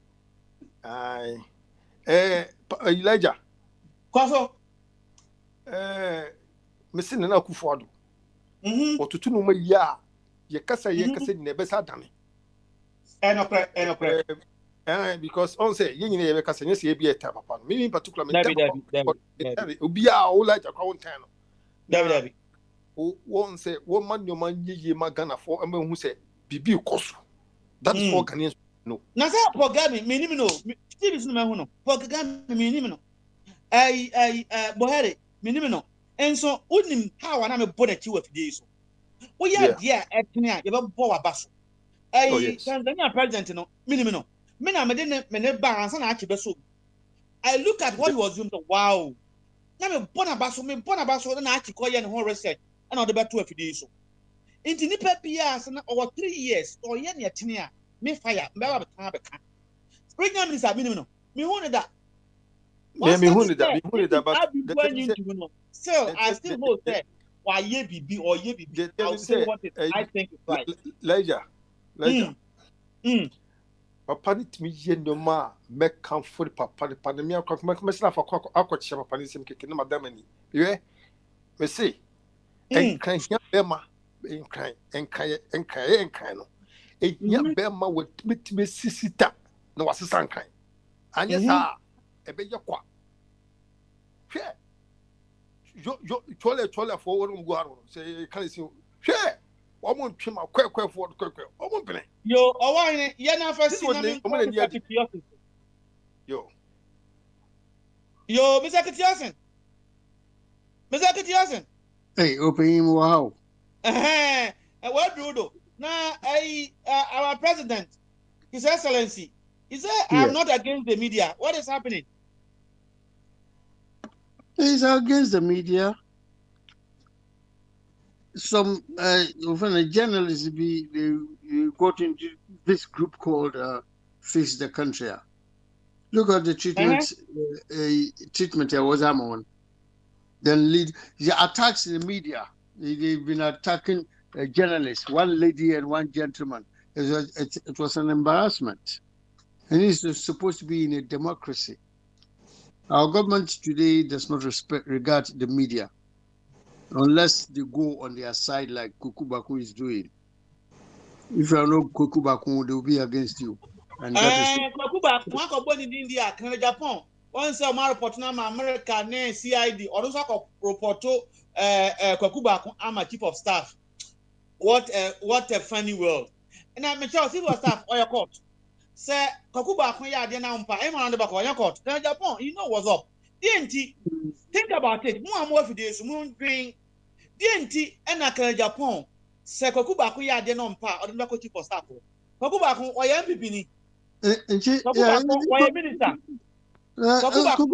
ai Elijah kwaso mesin na Kufuor do otutu no mayi ye kasa ni be sa dane enokre because on say ye nyina ye be kasa nyese ye bi eta papa no me in particular me obi a o like akwa won tan no David won say one man your man ye magana for am hu say bibi koso that is for Ghanaians no na say Pogami minimum no Steve is no hu no Pogami minimum no Buhari minimum no enso unim how na me body ti wafide so wo ya dia etnia ye be bo wabaso Tanzania president no minimum no me na me de me ba ansa na achi be so I look at what he was doing wow na me bona baso na achi ko ye ne ho research and all the better afide so Inti nipa biya sana over 3 years or yen ya tinia me fire mbaba betana beka. Regional minister minimum. Me hu that. Me hu that but still I still hold that why ye bibi or ye bibi. I'll say what I think is right. Leja. Papa ni timi ye no ma me kan for papa the pandemic akwa me sna fa akwa papa ni sim keke na madam ni. Ye me say kan hia be ma enkan no. E hia be ma wetimi sisita na wasesa nkan. Anya sa e be ye kwa. Hwe. Yo chole for won go haro say kan si hwe. Omo ntwema kwekwe for kwekwe. Omo pene. Yo, owa ye na fa si na me Yo, Mr. Kitiasen. Hey, open him wow. What do? Now, our president, His Excellency, he said, I'm not against the media. What is happening? He's against the media. Some journalists got into this group called Fix the Country. Look at the treatment I was on. Then the attacks in the media. They've been attacking journalists, one lady and one gentleman. It was an embarrassment. And it's supposed to be in a democracy. Our government today does not regard the media unless they go on their side like Kukubaku is doing. If you are not Kukubaku, they will be against you. And that is Kukubaku in India, Japan. Once a report na America ne CID or also report Kukubaku I'm chief of staff. What a funny world. And I'm chief of staff or your court. Say Kukubaku ya de na umpa e man de bako your court. Then Japan, you know what's up. DNT, think about it. More for this moon green. DNT and a Japan. Say Kukubaku ya de no umpa or the bako chief of staff. Kukubaku or your MPP ni. Kukubaku or your minister. Kukubaku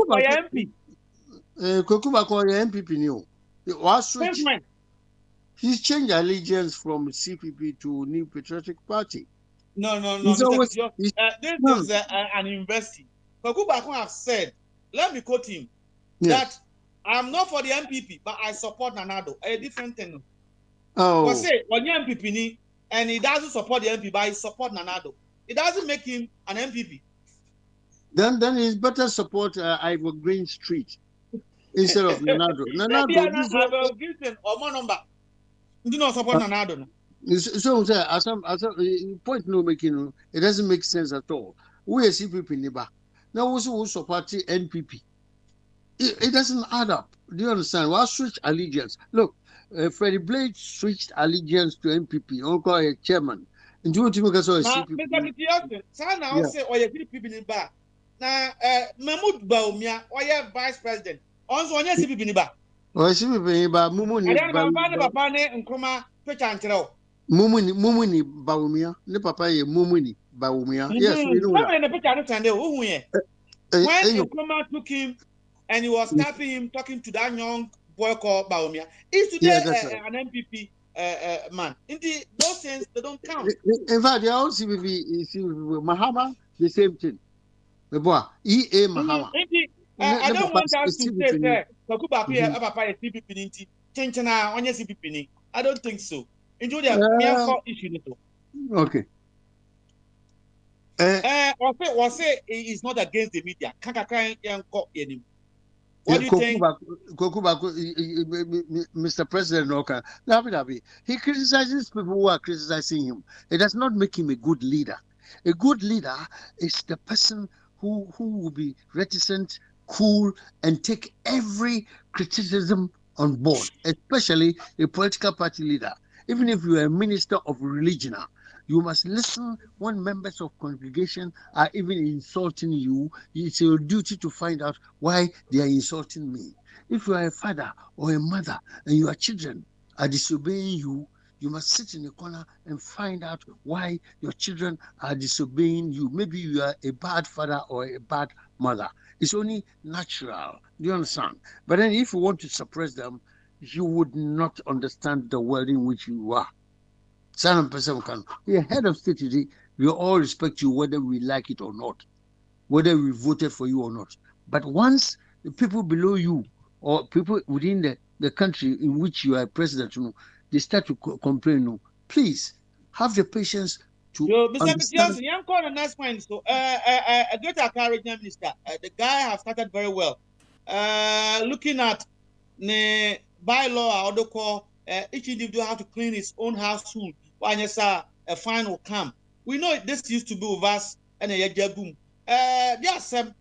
or your MPP new. He's changed allegiance from CPP to New Patriotic Party. No. This is an investing. Kukubaku have said, let me quote him, that I'm not for the MPP, but I support Nanado. A different thing. But say, when you're MPP, and he doesn't support the MPP, but he support Nanado. It doesn't make him an MPP. Then he's better support Ivor Green Street instead of Nanado. Nanado or more number. Do not support Nanado. So as a point no making, it doesn't make sense at all. We are CPP neighbor. Now also who support NPP. It doesn't add up. Do you understand? Well, switch allegiance. Look, Freddie Blade switched allegiance to NPP. Uncle a chairman. And do you think so? Mr. Kitiasen, Sana also or your CPP neighbor. Now, Mahmoud Baumia or your vice president. Also on your CPP neighbor. Or CPP neighbor, Mumuni. Mumuni Baumia, the papa, Mumuni Baumia. Yes, we know. When Nkrumah took him and he was tapping him, talking to that young boy called Baumia, he's today an MPP man. Indeed, those things they don't count. In fact, they all CPP Mahama, the same thing. The boy, EA Mahama. I don't want us to say that Kukubaku is CPP. Chenchana on your CPP. I don't think so. Enjoy the issue. Okay. Or say he is not against the media. What do you think? Kukubaku, Mr. President, he criticizes people who are criticizing him. It does not make him a good leader. A good leader is the person who will be reticent, cool, and take every criticism on board, especially a political party leader. Even if you are a minister of religion, you must listen when members of congregation are even insulting you. It's your duty to find out why they are insulting me. If you are a father or a mother and your children are disobeying you, you must sit in a corner and find out why your children are disobeying you. Maybe you are a bad father or a bad mother. It's only natural. Do you understand? But then if you want to suppress them, you would not understand the world in which you are. The head of state today, we all respect you whether we like it or not, whether we voted for you or not. But once the people below you or people within the country in which you are president, they start to complain, please have the patience to understand. Mr. Call the next point. So, a great Accra Regional Minister, the guy has started very well. Looking at the bylaw, or the call, each individual have to clean his own house soon. When a fine will come. We know this used to be with us and a boom. Yes, and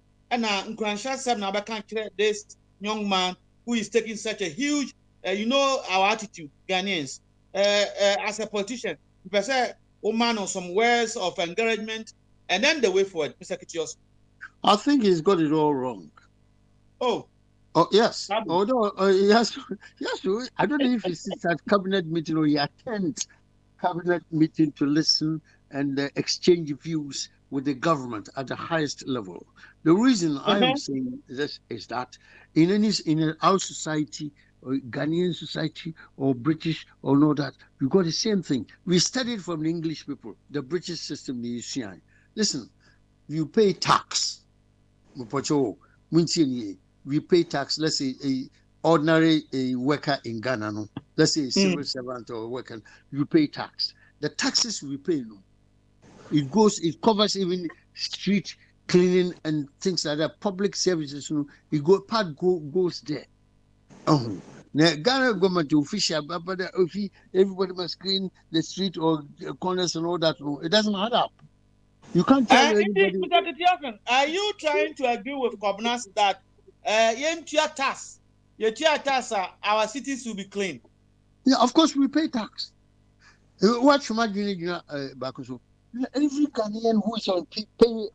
this young man who is taking such a huge, our attitude, Ghanaians, as a politician, we say, woman on some words of encouragement, and then the way forward, Mr. Kitios. I think he's got it all wrong. Oh, yes. Although yes, I don't know if he sits at cabinet meeting or he attends cabinet meeting to listen and exchange views with the government at the highest level. The reason I am saying this is that in our society, or Ghanaian society, or British, or no that, we got the same thing. We studied from the English people, the British system, the UCI. Listen, you pay tax. We pay tax, let's say a ordinary worker in Ghana, let's say a civil servant or a worker, you pay tax. The taxes we pay, it covers even street cleaning and things like that, public services, part goes there. Now, Ghana government official, but everybody must clean the street or the corners and all that. It doesn't add up. You can't tell anybody. Are you trying to agree with Kobnas that our cities will be clean? Yeah, of course we pay tax. What should I do? Every Ghanaian who is on pay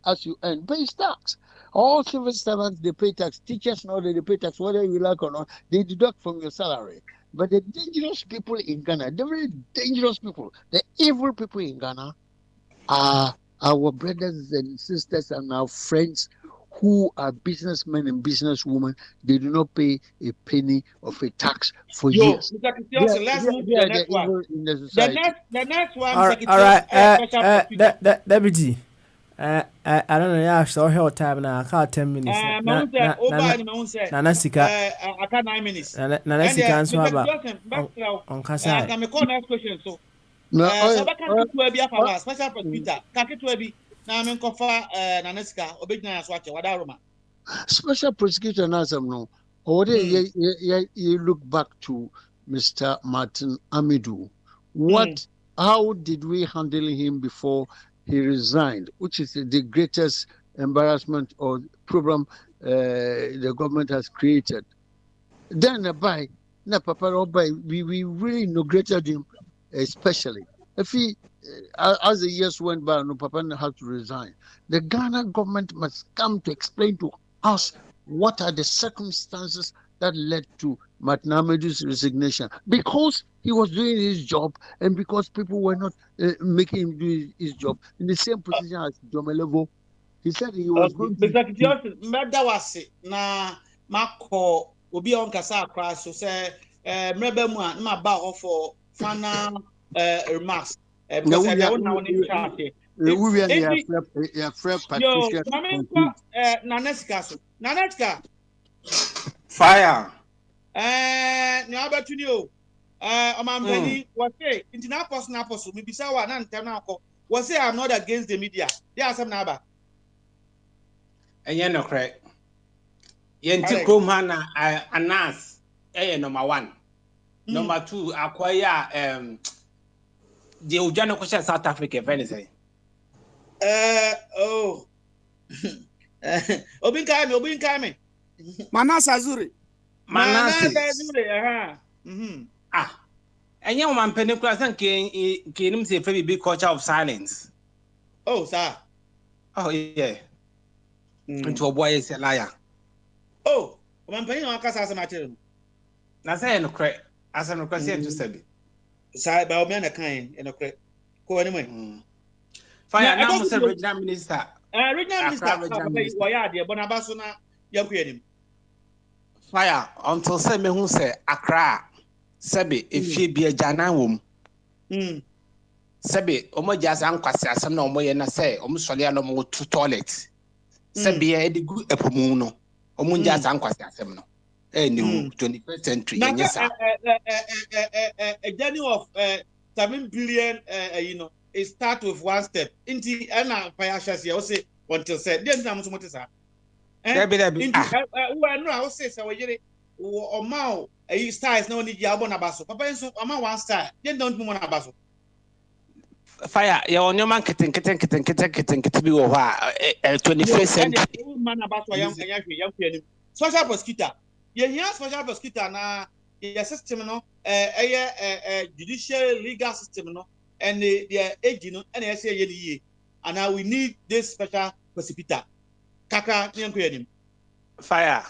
as you earn pays tax. All civil servants, they pay tax. Teachers know they pay tax, whether you like or not. They deduct from your salary. But the dangerous people in Ghana, the very dangerous people, the evil people in Ghana are our brothers and sisters and our friends who are businessmen and businesswomen. They do not pay a penny of a tax for years. Let's move to the next one. The next one. All right, Deputy. I don't know. Yeah, so here time now. I can't 10 minutes. Nanasika. I can't 9 minutes. Nanasika answer about. On Kasa. I can call next question. So, so back to be special prosecutor. Kakituebi. Now I'm kofa Nanasika. Obejna aswache. Wadaroma. Special prosecutor Nazam no. You look back to Mr. Martin Amidou. How did we handle him before he resigned, which is the greatest embarrassment or problem the government has created? Then we really inaugurated him, especially. If he, as the years went by, Papa had to resign. The Ghana government must come to explain to us what are the circumstances that led to Martin Amidou's resignation. Because he was doing his job and because people were not making him do his job in the same position as Jomelevo. He said he was going to... That was it. Na Marco will be on Kasa Crash, so say, remember my bow for final remarks. Because I don't know any chart. Naneska. Fire. Now about you. Penny was say, international maybe someone and Tanako was say I'm not against the media. There are some number. And you're not correct. Yenti Kromana Anas, number 1. Number 2, acquire the Ujano question South Africa, if anything. Obin Kame. Manas Azuri. And young man Pentecost and came say very big culture of silence. Oh, sir. Oh, yeah. Into a boy is a liar. Oh, I'm paying on Casa as a material. Now say no crack as an occasion to say. Side by men a kind in a crack. Go anyway. Fire now, Mr. Regional Minister. Regional Minister, why are you, Bonabasuna, young him? Fire until say me who say Accra. Sabi if she be a Jana womb. Sebe, omo just ankwasi asem na omo ye na say omo sole no mo to toilet. Sebe e de gu epomu no. Omo just ankwasi asem no. New 21st century. A journey of 7 billion, it starts with one step. Inti ana payashas ya ose until said. Then na muso sir. Inti no I say say we yere o ma styles na oni ya na baso. Papa nso ama one style. Then don't mo na baso. Fire, you on your man kitten be over 21st century. Man about social prosecutor. Yeah, social prosecutor na system no judicial legal system no and the age no and I say ye and now we need this special prosecutor. Kaka nyanko Fire.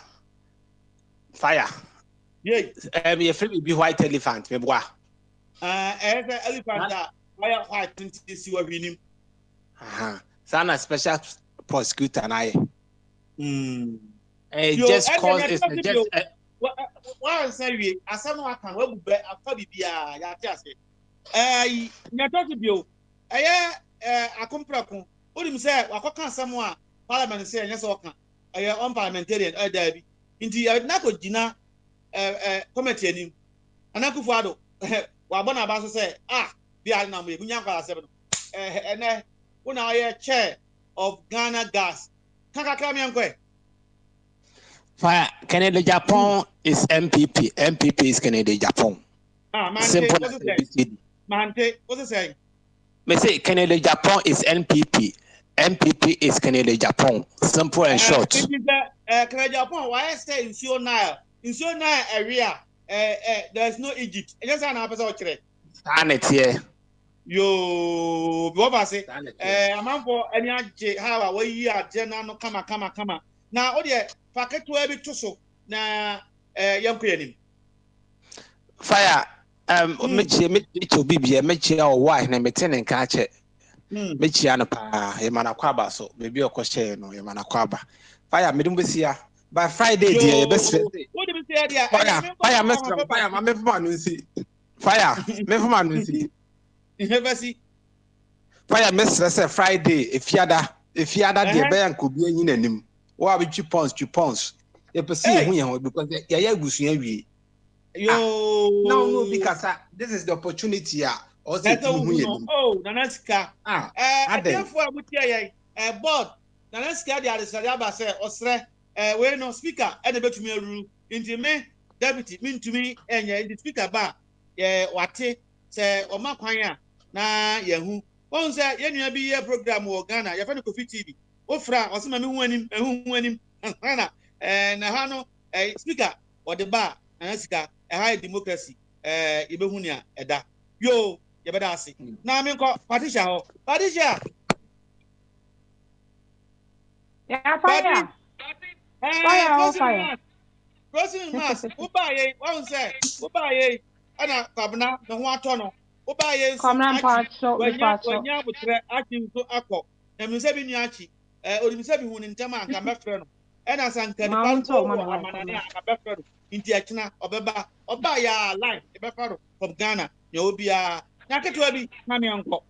Yeah. Me free be white elephant me boa. Elephant why white to see what we need. Sana special prosecutor na just cause it's just why say we asam no aka we bu afa bibia ya ti ase nya to bio akomprako odim say wakoka asam a parliament say nya so oka on parliamentarian da bi nti na ko gina committee anim anakufu ado wa bona ba so say bia na mo ebunya kwa asem no ene una chair of Ghana Gas kaka mi ankwe. Fire, Canada Japan is MPP. MPP is Canada Japan. Simple as ABCD. Mante, what's it saying? Me say Canada Japan is NPP. MPP is Canada Japan. Simple and short. Canada Japan, why I say in Sio Nile area, there's no Egypt. Just an episode today. Stand it here. Yo, what I say? I'm for any how we are general kama. Now, packet to every tussle na young queen. Fire, Mitchell Bibia, Mitchell, wife, and Metin and catch it. Michiana pa, Yamanaquaba, so maybe a question or Yamanaquaba. Fire, Midumbesia, by Friday, dear, best friend. What do you say, dear? Fire, Mr. Fire, my man will see. Fire, Meverman will see. Never see. Fire, Mr. Friday, if yada, the bank could be in him. Why be 2 pounds? You perceive because yeah, we no, because this is the opportunity. Oh, Nanaska. Therefore, we hear a board. Nanaska, the other Saraba say, Osre, we no speaker, and the bet me rule into me, deputy, mean to me, and the speaker bar. What say, or Makwanya, na Yahu. One say, you be a program or Ghana, your friend of TV. Ofra or some winning and Hano a speaker or the bar and a high democracy Ibehunia Eda. Yo, you better see. Now I'm called Patricia. Yeah, fire. Crossing mass, Ubaye, one say, Ubaye, and a cabana, the one tunnel. Ubaye, come on, part so when you would acting to Akko, and Musebi Niachi. Odimisebi hu ntama anka mefre no ena sanka ni panto amanane anka mefre no nti akina obeba oba ya line e befa no from Ghana ya obia na ketewa bi na me anko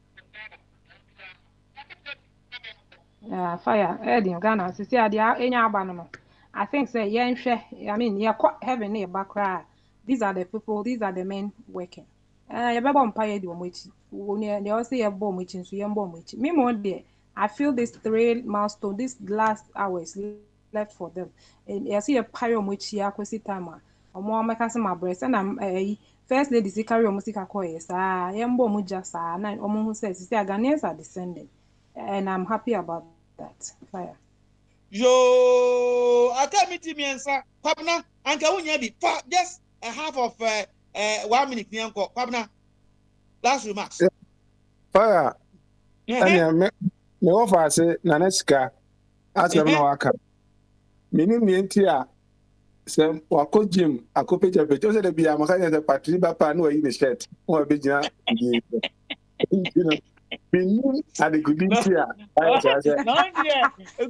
yeah fire in Ghana sisi ade enya aba no I think say yenhwe I mean heaven na bakra these are the people, these are the men working ya beba mpaye di omochi they all say ye bo omochi nso ye bo omochi me mo there I feel this 3 milestone, this last hours left for them. And I see a pyro which here time. Or more make us my breast, and I'm first lady see carry music acquires. Yambo mujas are 9 or who says, the Ghanaians are descending. And I'm happy about that. Fire. Yo, I can't meet me and sir. Pabna, and Kawunya be just a half of 1 minute. Pabna, last remarks. Fire. Me offer say Nanaska as na waka mini mientia se wako gym akopeja pejo se de bia maka se patri ba pa no yi ne shirt o be gina you know mini ade gudintia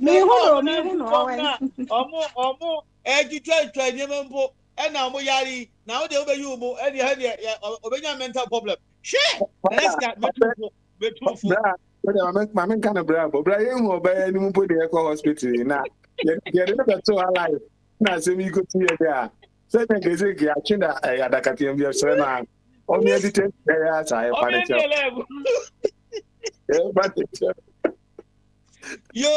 me hu omo ejitwa nyembo e na omo yari na o de obeyu mo e de obenya mental problem share Nanaska Betufu. Maame nka na bra bo bra yɛn ho ɔbɛyɛ ne mu po de ɛkɔ hospital na yɛde no bɛto alive na asɛm yi kɔti yɛ de a sɛ na gɛsɛ ki atwe na adakateɛ bi ɛsrɛ na ɔmo yɛ de tɛ ɛyɛ asa yɛ pa ne kyɛ Yo,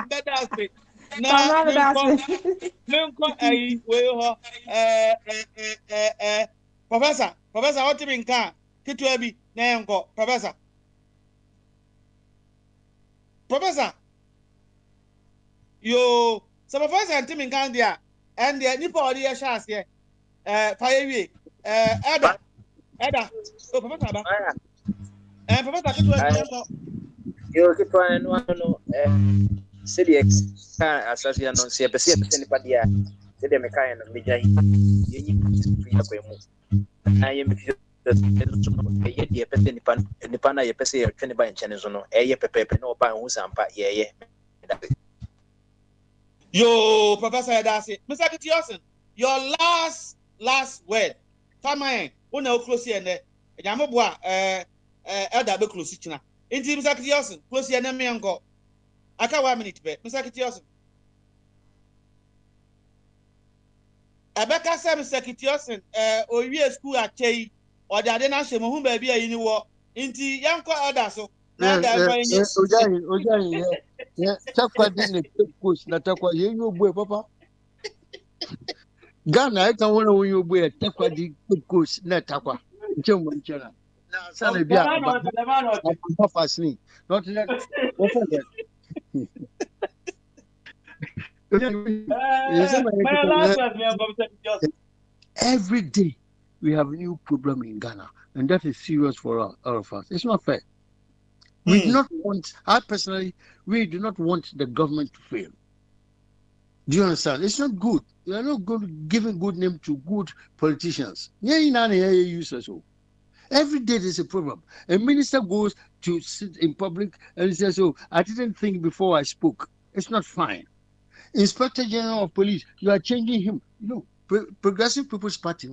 better say. Na menko ayi we ho professor what mean kan kitu abi na enko professor yo so professor antimi kan dia and the nipa odi ya sha ase fire wie Eda oh professor ba professor kitu abi enko yo kitu no CDX asasi ya non se pese nipa dia se de meka no meja yi ya kwemu na ye mfi ye de pese nipa na ye pese ye twene ba nchene so no eye pepepe na oba hu sampa ye yo professor Edasi Mr. Kitiosin your last word famaen una o close here ne enyambo a elder be close china nti Mr. Kitiosin close here ne me enko aka 1 minute be Mr. Kitiosin Abeka say Mr. Kitiosin owie school achei odade na hye mo hu ba bia yi ni wo nti yanko elder so na elder ojayi takwa dine coach na takwa yenyu ogbo papa Ghana I can wona wonyo ogbo takwa di coach na takwa nchemo nchera na sana bia ba fasini not let every day we have a new problem in Ghana, and that is serious for all of us. It's not fair. We do not want, I personally, we do not want the government to fail. Do you understand? It's not good. We are not giving good name to good politicians. Every day there's a problem. A minister goes to sit in public and says, "Oh, I didn't think before I spoke." It's not fine. Inspector General of Police, you are changing him. No, Progressive People's Party,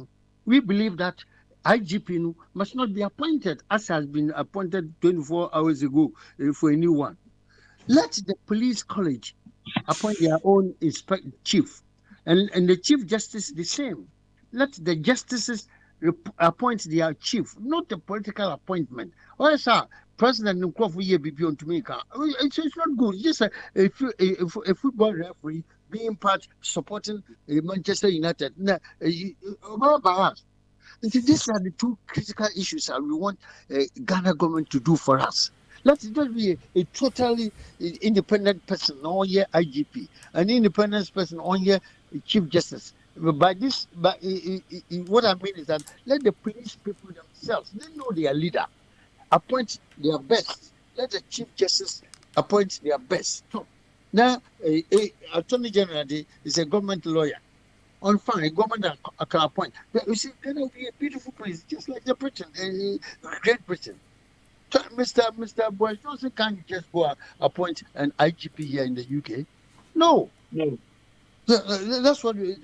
we believe that IGP must not be appointed as has been appointed 24 hours ago for a new one. Let the police college appoint their own chief, and the chief justice the same. Let the justices appoint their chief, not a political appointment. Or sir, President Nkrofo Yebibi on to make it's not good. Just a football referee being part supporting Manchester United. These are the two critical issues that we want Ghana government to do for us. Let it just be a totally independent person on your IGP, an independent person on your Chief Justice. What I mean is that let the police people themselves, they know their leader, appoint their best. Let the Chief Justice appoint their best. Now, Attorney General is a government lawyer. On fine, a government can appoint. But you see, Ghana will be a beautiful place, just like the Britain, Great Britain. Mr. Boris Johnson can't just go appoint an IGP here in the UK. No. That's what we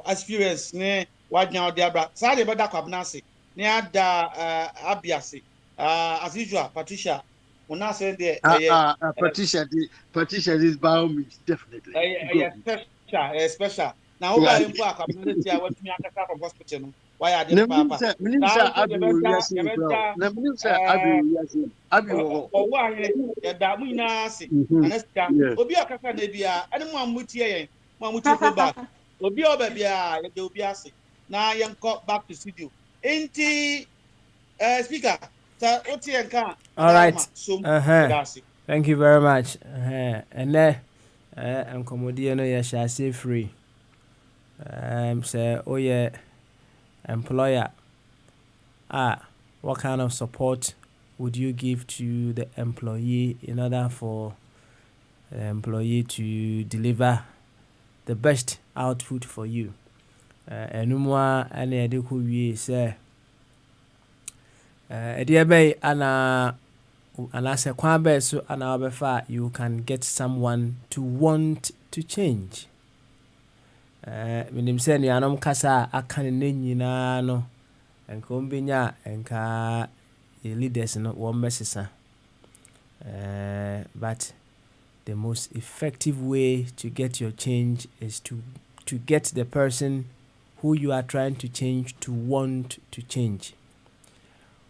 experience ne wadnya odiabra sa de beda kwabnase ne ada abiase as usual Patricia una say there Patricia is by me definitely special now who are impo akwabnase tia watumi akaka from hospital no why are they papa da mu ina ase anesta obi akaka na bia ene mu amutie yen mu amutie feedback obi oba bia ye de obi ase na yenko back to studio enti speaker ta otie nka all right thank you very much and enkomodie no ye sha say free say oh yeah employer what kind of support would you give to the employee in order for the employee to deliver the best output for you? Enumwa ane adeko wie say ediebe ana se kwan be so ana obefa you can get someone to want to change. menim sɛ nuanom kasa aka ne nyinaa no nka ombenya nka leaders no wɔn mɛsesa. But the most effective way to get your change is to get the person who you are trying to change to want to change.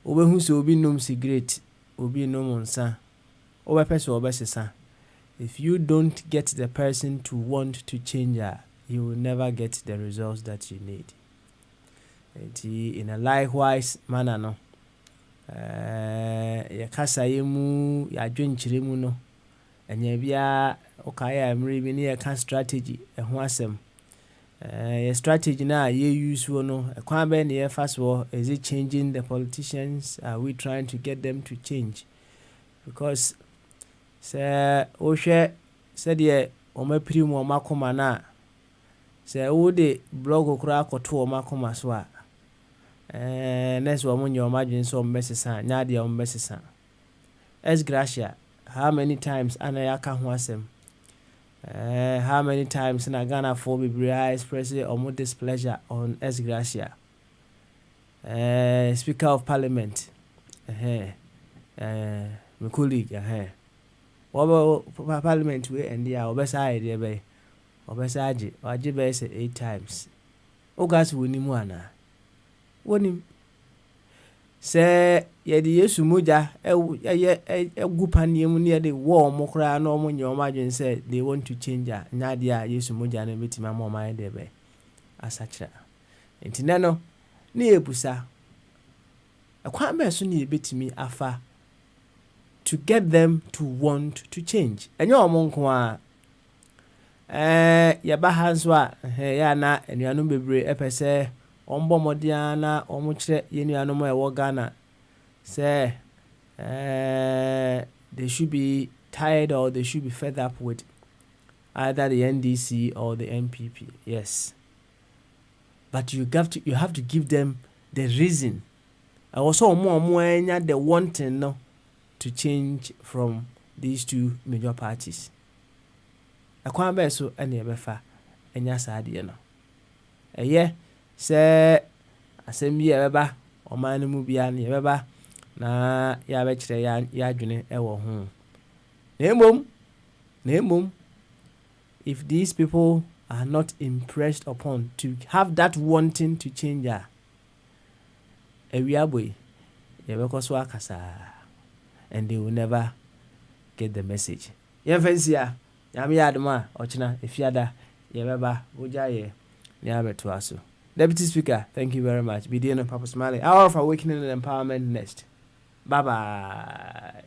Obehu sɛ obi nom cigarette, obi nom nsa, obɛpɛ sɛ ɔbɛsesa. If you don't get the person to want to change, you will never get the results that you need. In a likewise manner, no. Yɛkasa yɛ mu yɛadwenkyerɛ mu no ɛnyɛ bia ɔkaeɛ a mmerɛ bi ne yɛka strategy ɛho asɛm. Yɛ strategy na yɛ use no ɛkwan bɛn ne yɛfa so. Is it changing the politicians? Are we trying to get them to change? Because sɛ wohwɛ sɛdeɛ ɔmapiri mu ɔmakoma no a sɛ wode blog koraa akɔto ɔmakoma so a next one your margin so mesesa nyadia mesesa. Es gracia, how many times anayaka ho asem? How many times na Ghana for be express or more displeasure on Es gracia? Speaker of Parliament, my colleague, what Parliament we and the obesa idea bay obesaji or jibe say 8 times. Ogas winimuana. Wonim sɛ yɛde Yesu mogya egu paneɛ mu ne yɛde wɔ ɔmo koraa na ɔmo nyɛ ɔmo adwene sɛ they want to change a nyaade a Yesu mogya no bɛtumi ama ɔmo ayɛ dɛ bɛ asakyerɛ. Nti nɛ no ne yɛbusa ɛkwan bɛɛ so ne yɛbɛtumi afa to get them to want to change. Ɛnyɛ ɔmo nko a yɛba ha nso a yɛ na anuanom bebree ɛpɛ sɛ ombo modiana omuchre yenu anumo ewo Ghana say they should be tired or they should be fed up with either the NDC or the MPP. Yes, but you have to give them the reason. I also more the wanting no to change from these two major parties. Akwan be so ene ebefa enya saade no. Sɛ asɛm bi ɛbɛba ɔman no mu bia ne ɛbɛba na yɛabɛkyerɛ yɛadwene ɛwɔ ho. Na mmom, if these people are not impressed upon to have that wanting to change ɛwiaboi yɛbɛkɔ so akasa and they will never get the message. Yɛmfɛnsi a nyame yɛ adom a ɔkyena efiada yɛbɛba wogya yɛ ne abɛtoa so. Deputy Speaker, thank you very much. Bidiano Papa Smiley. Hour of Awakening and Empowerment next. Bye-bye.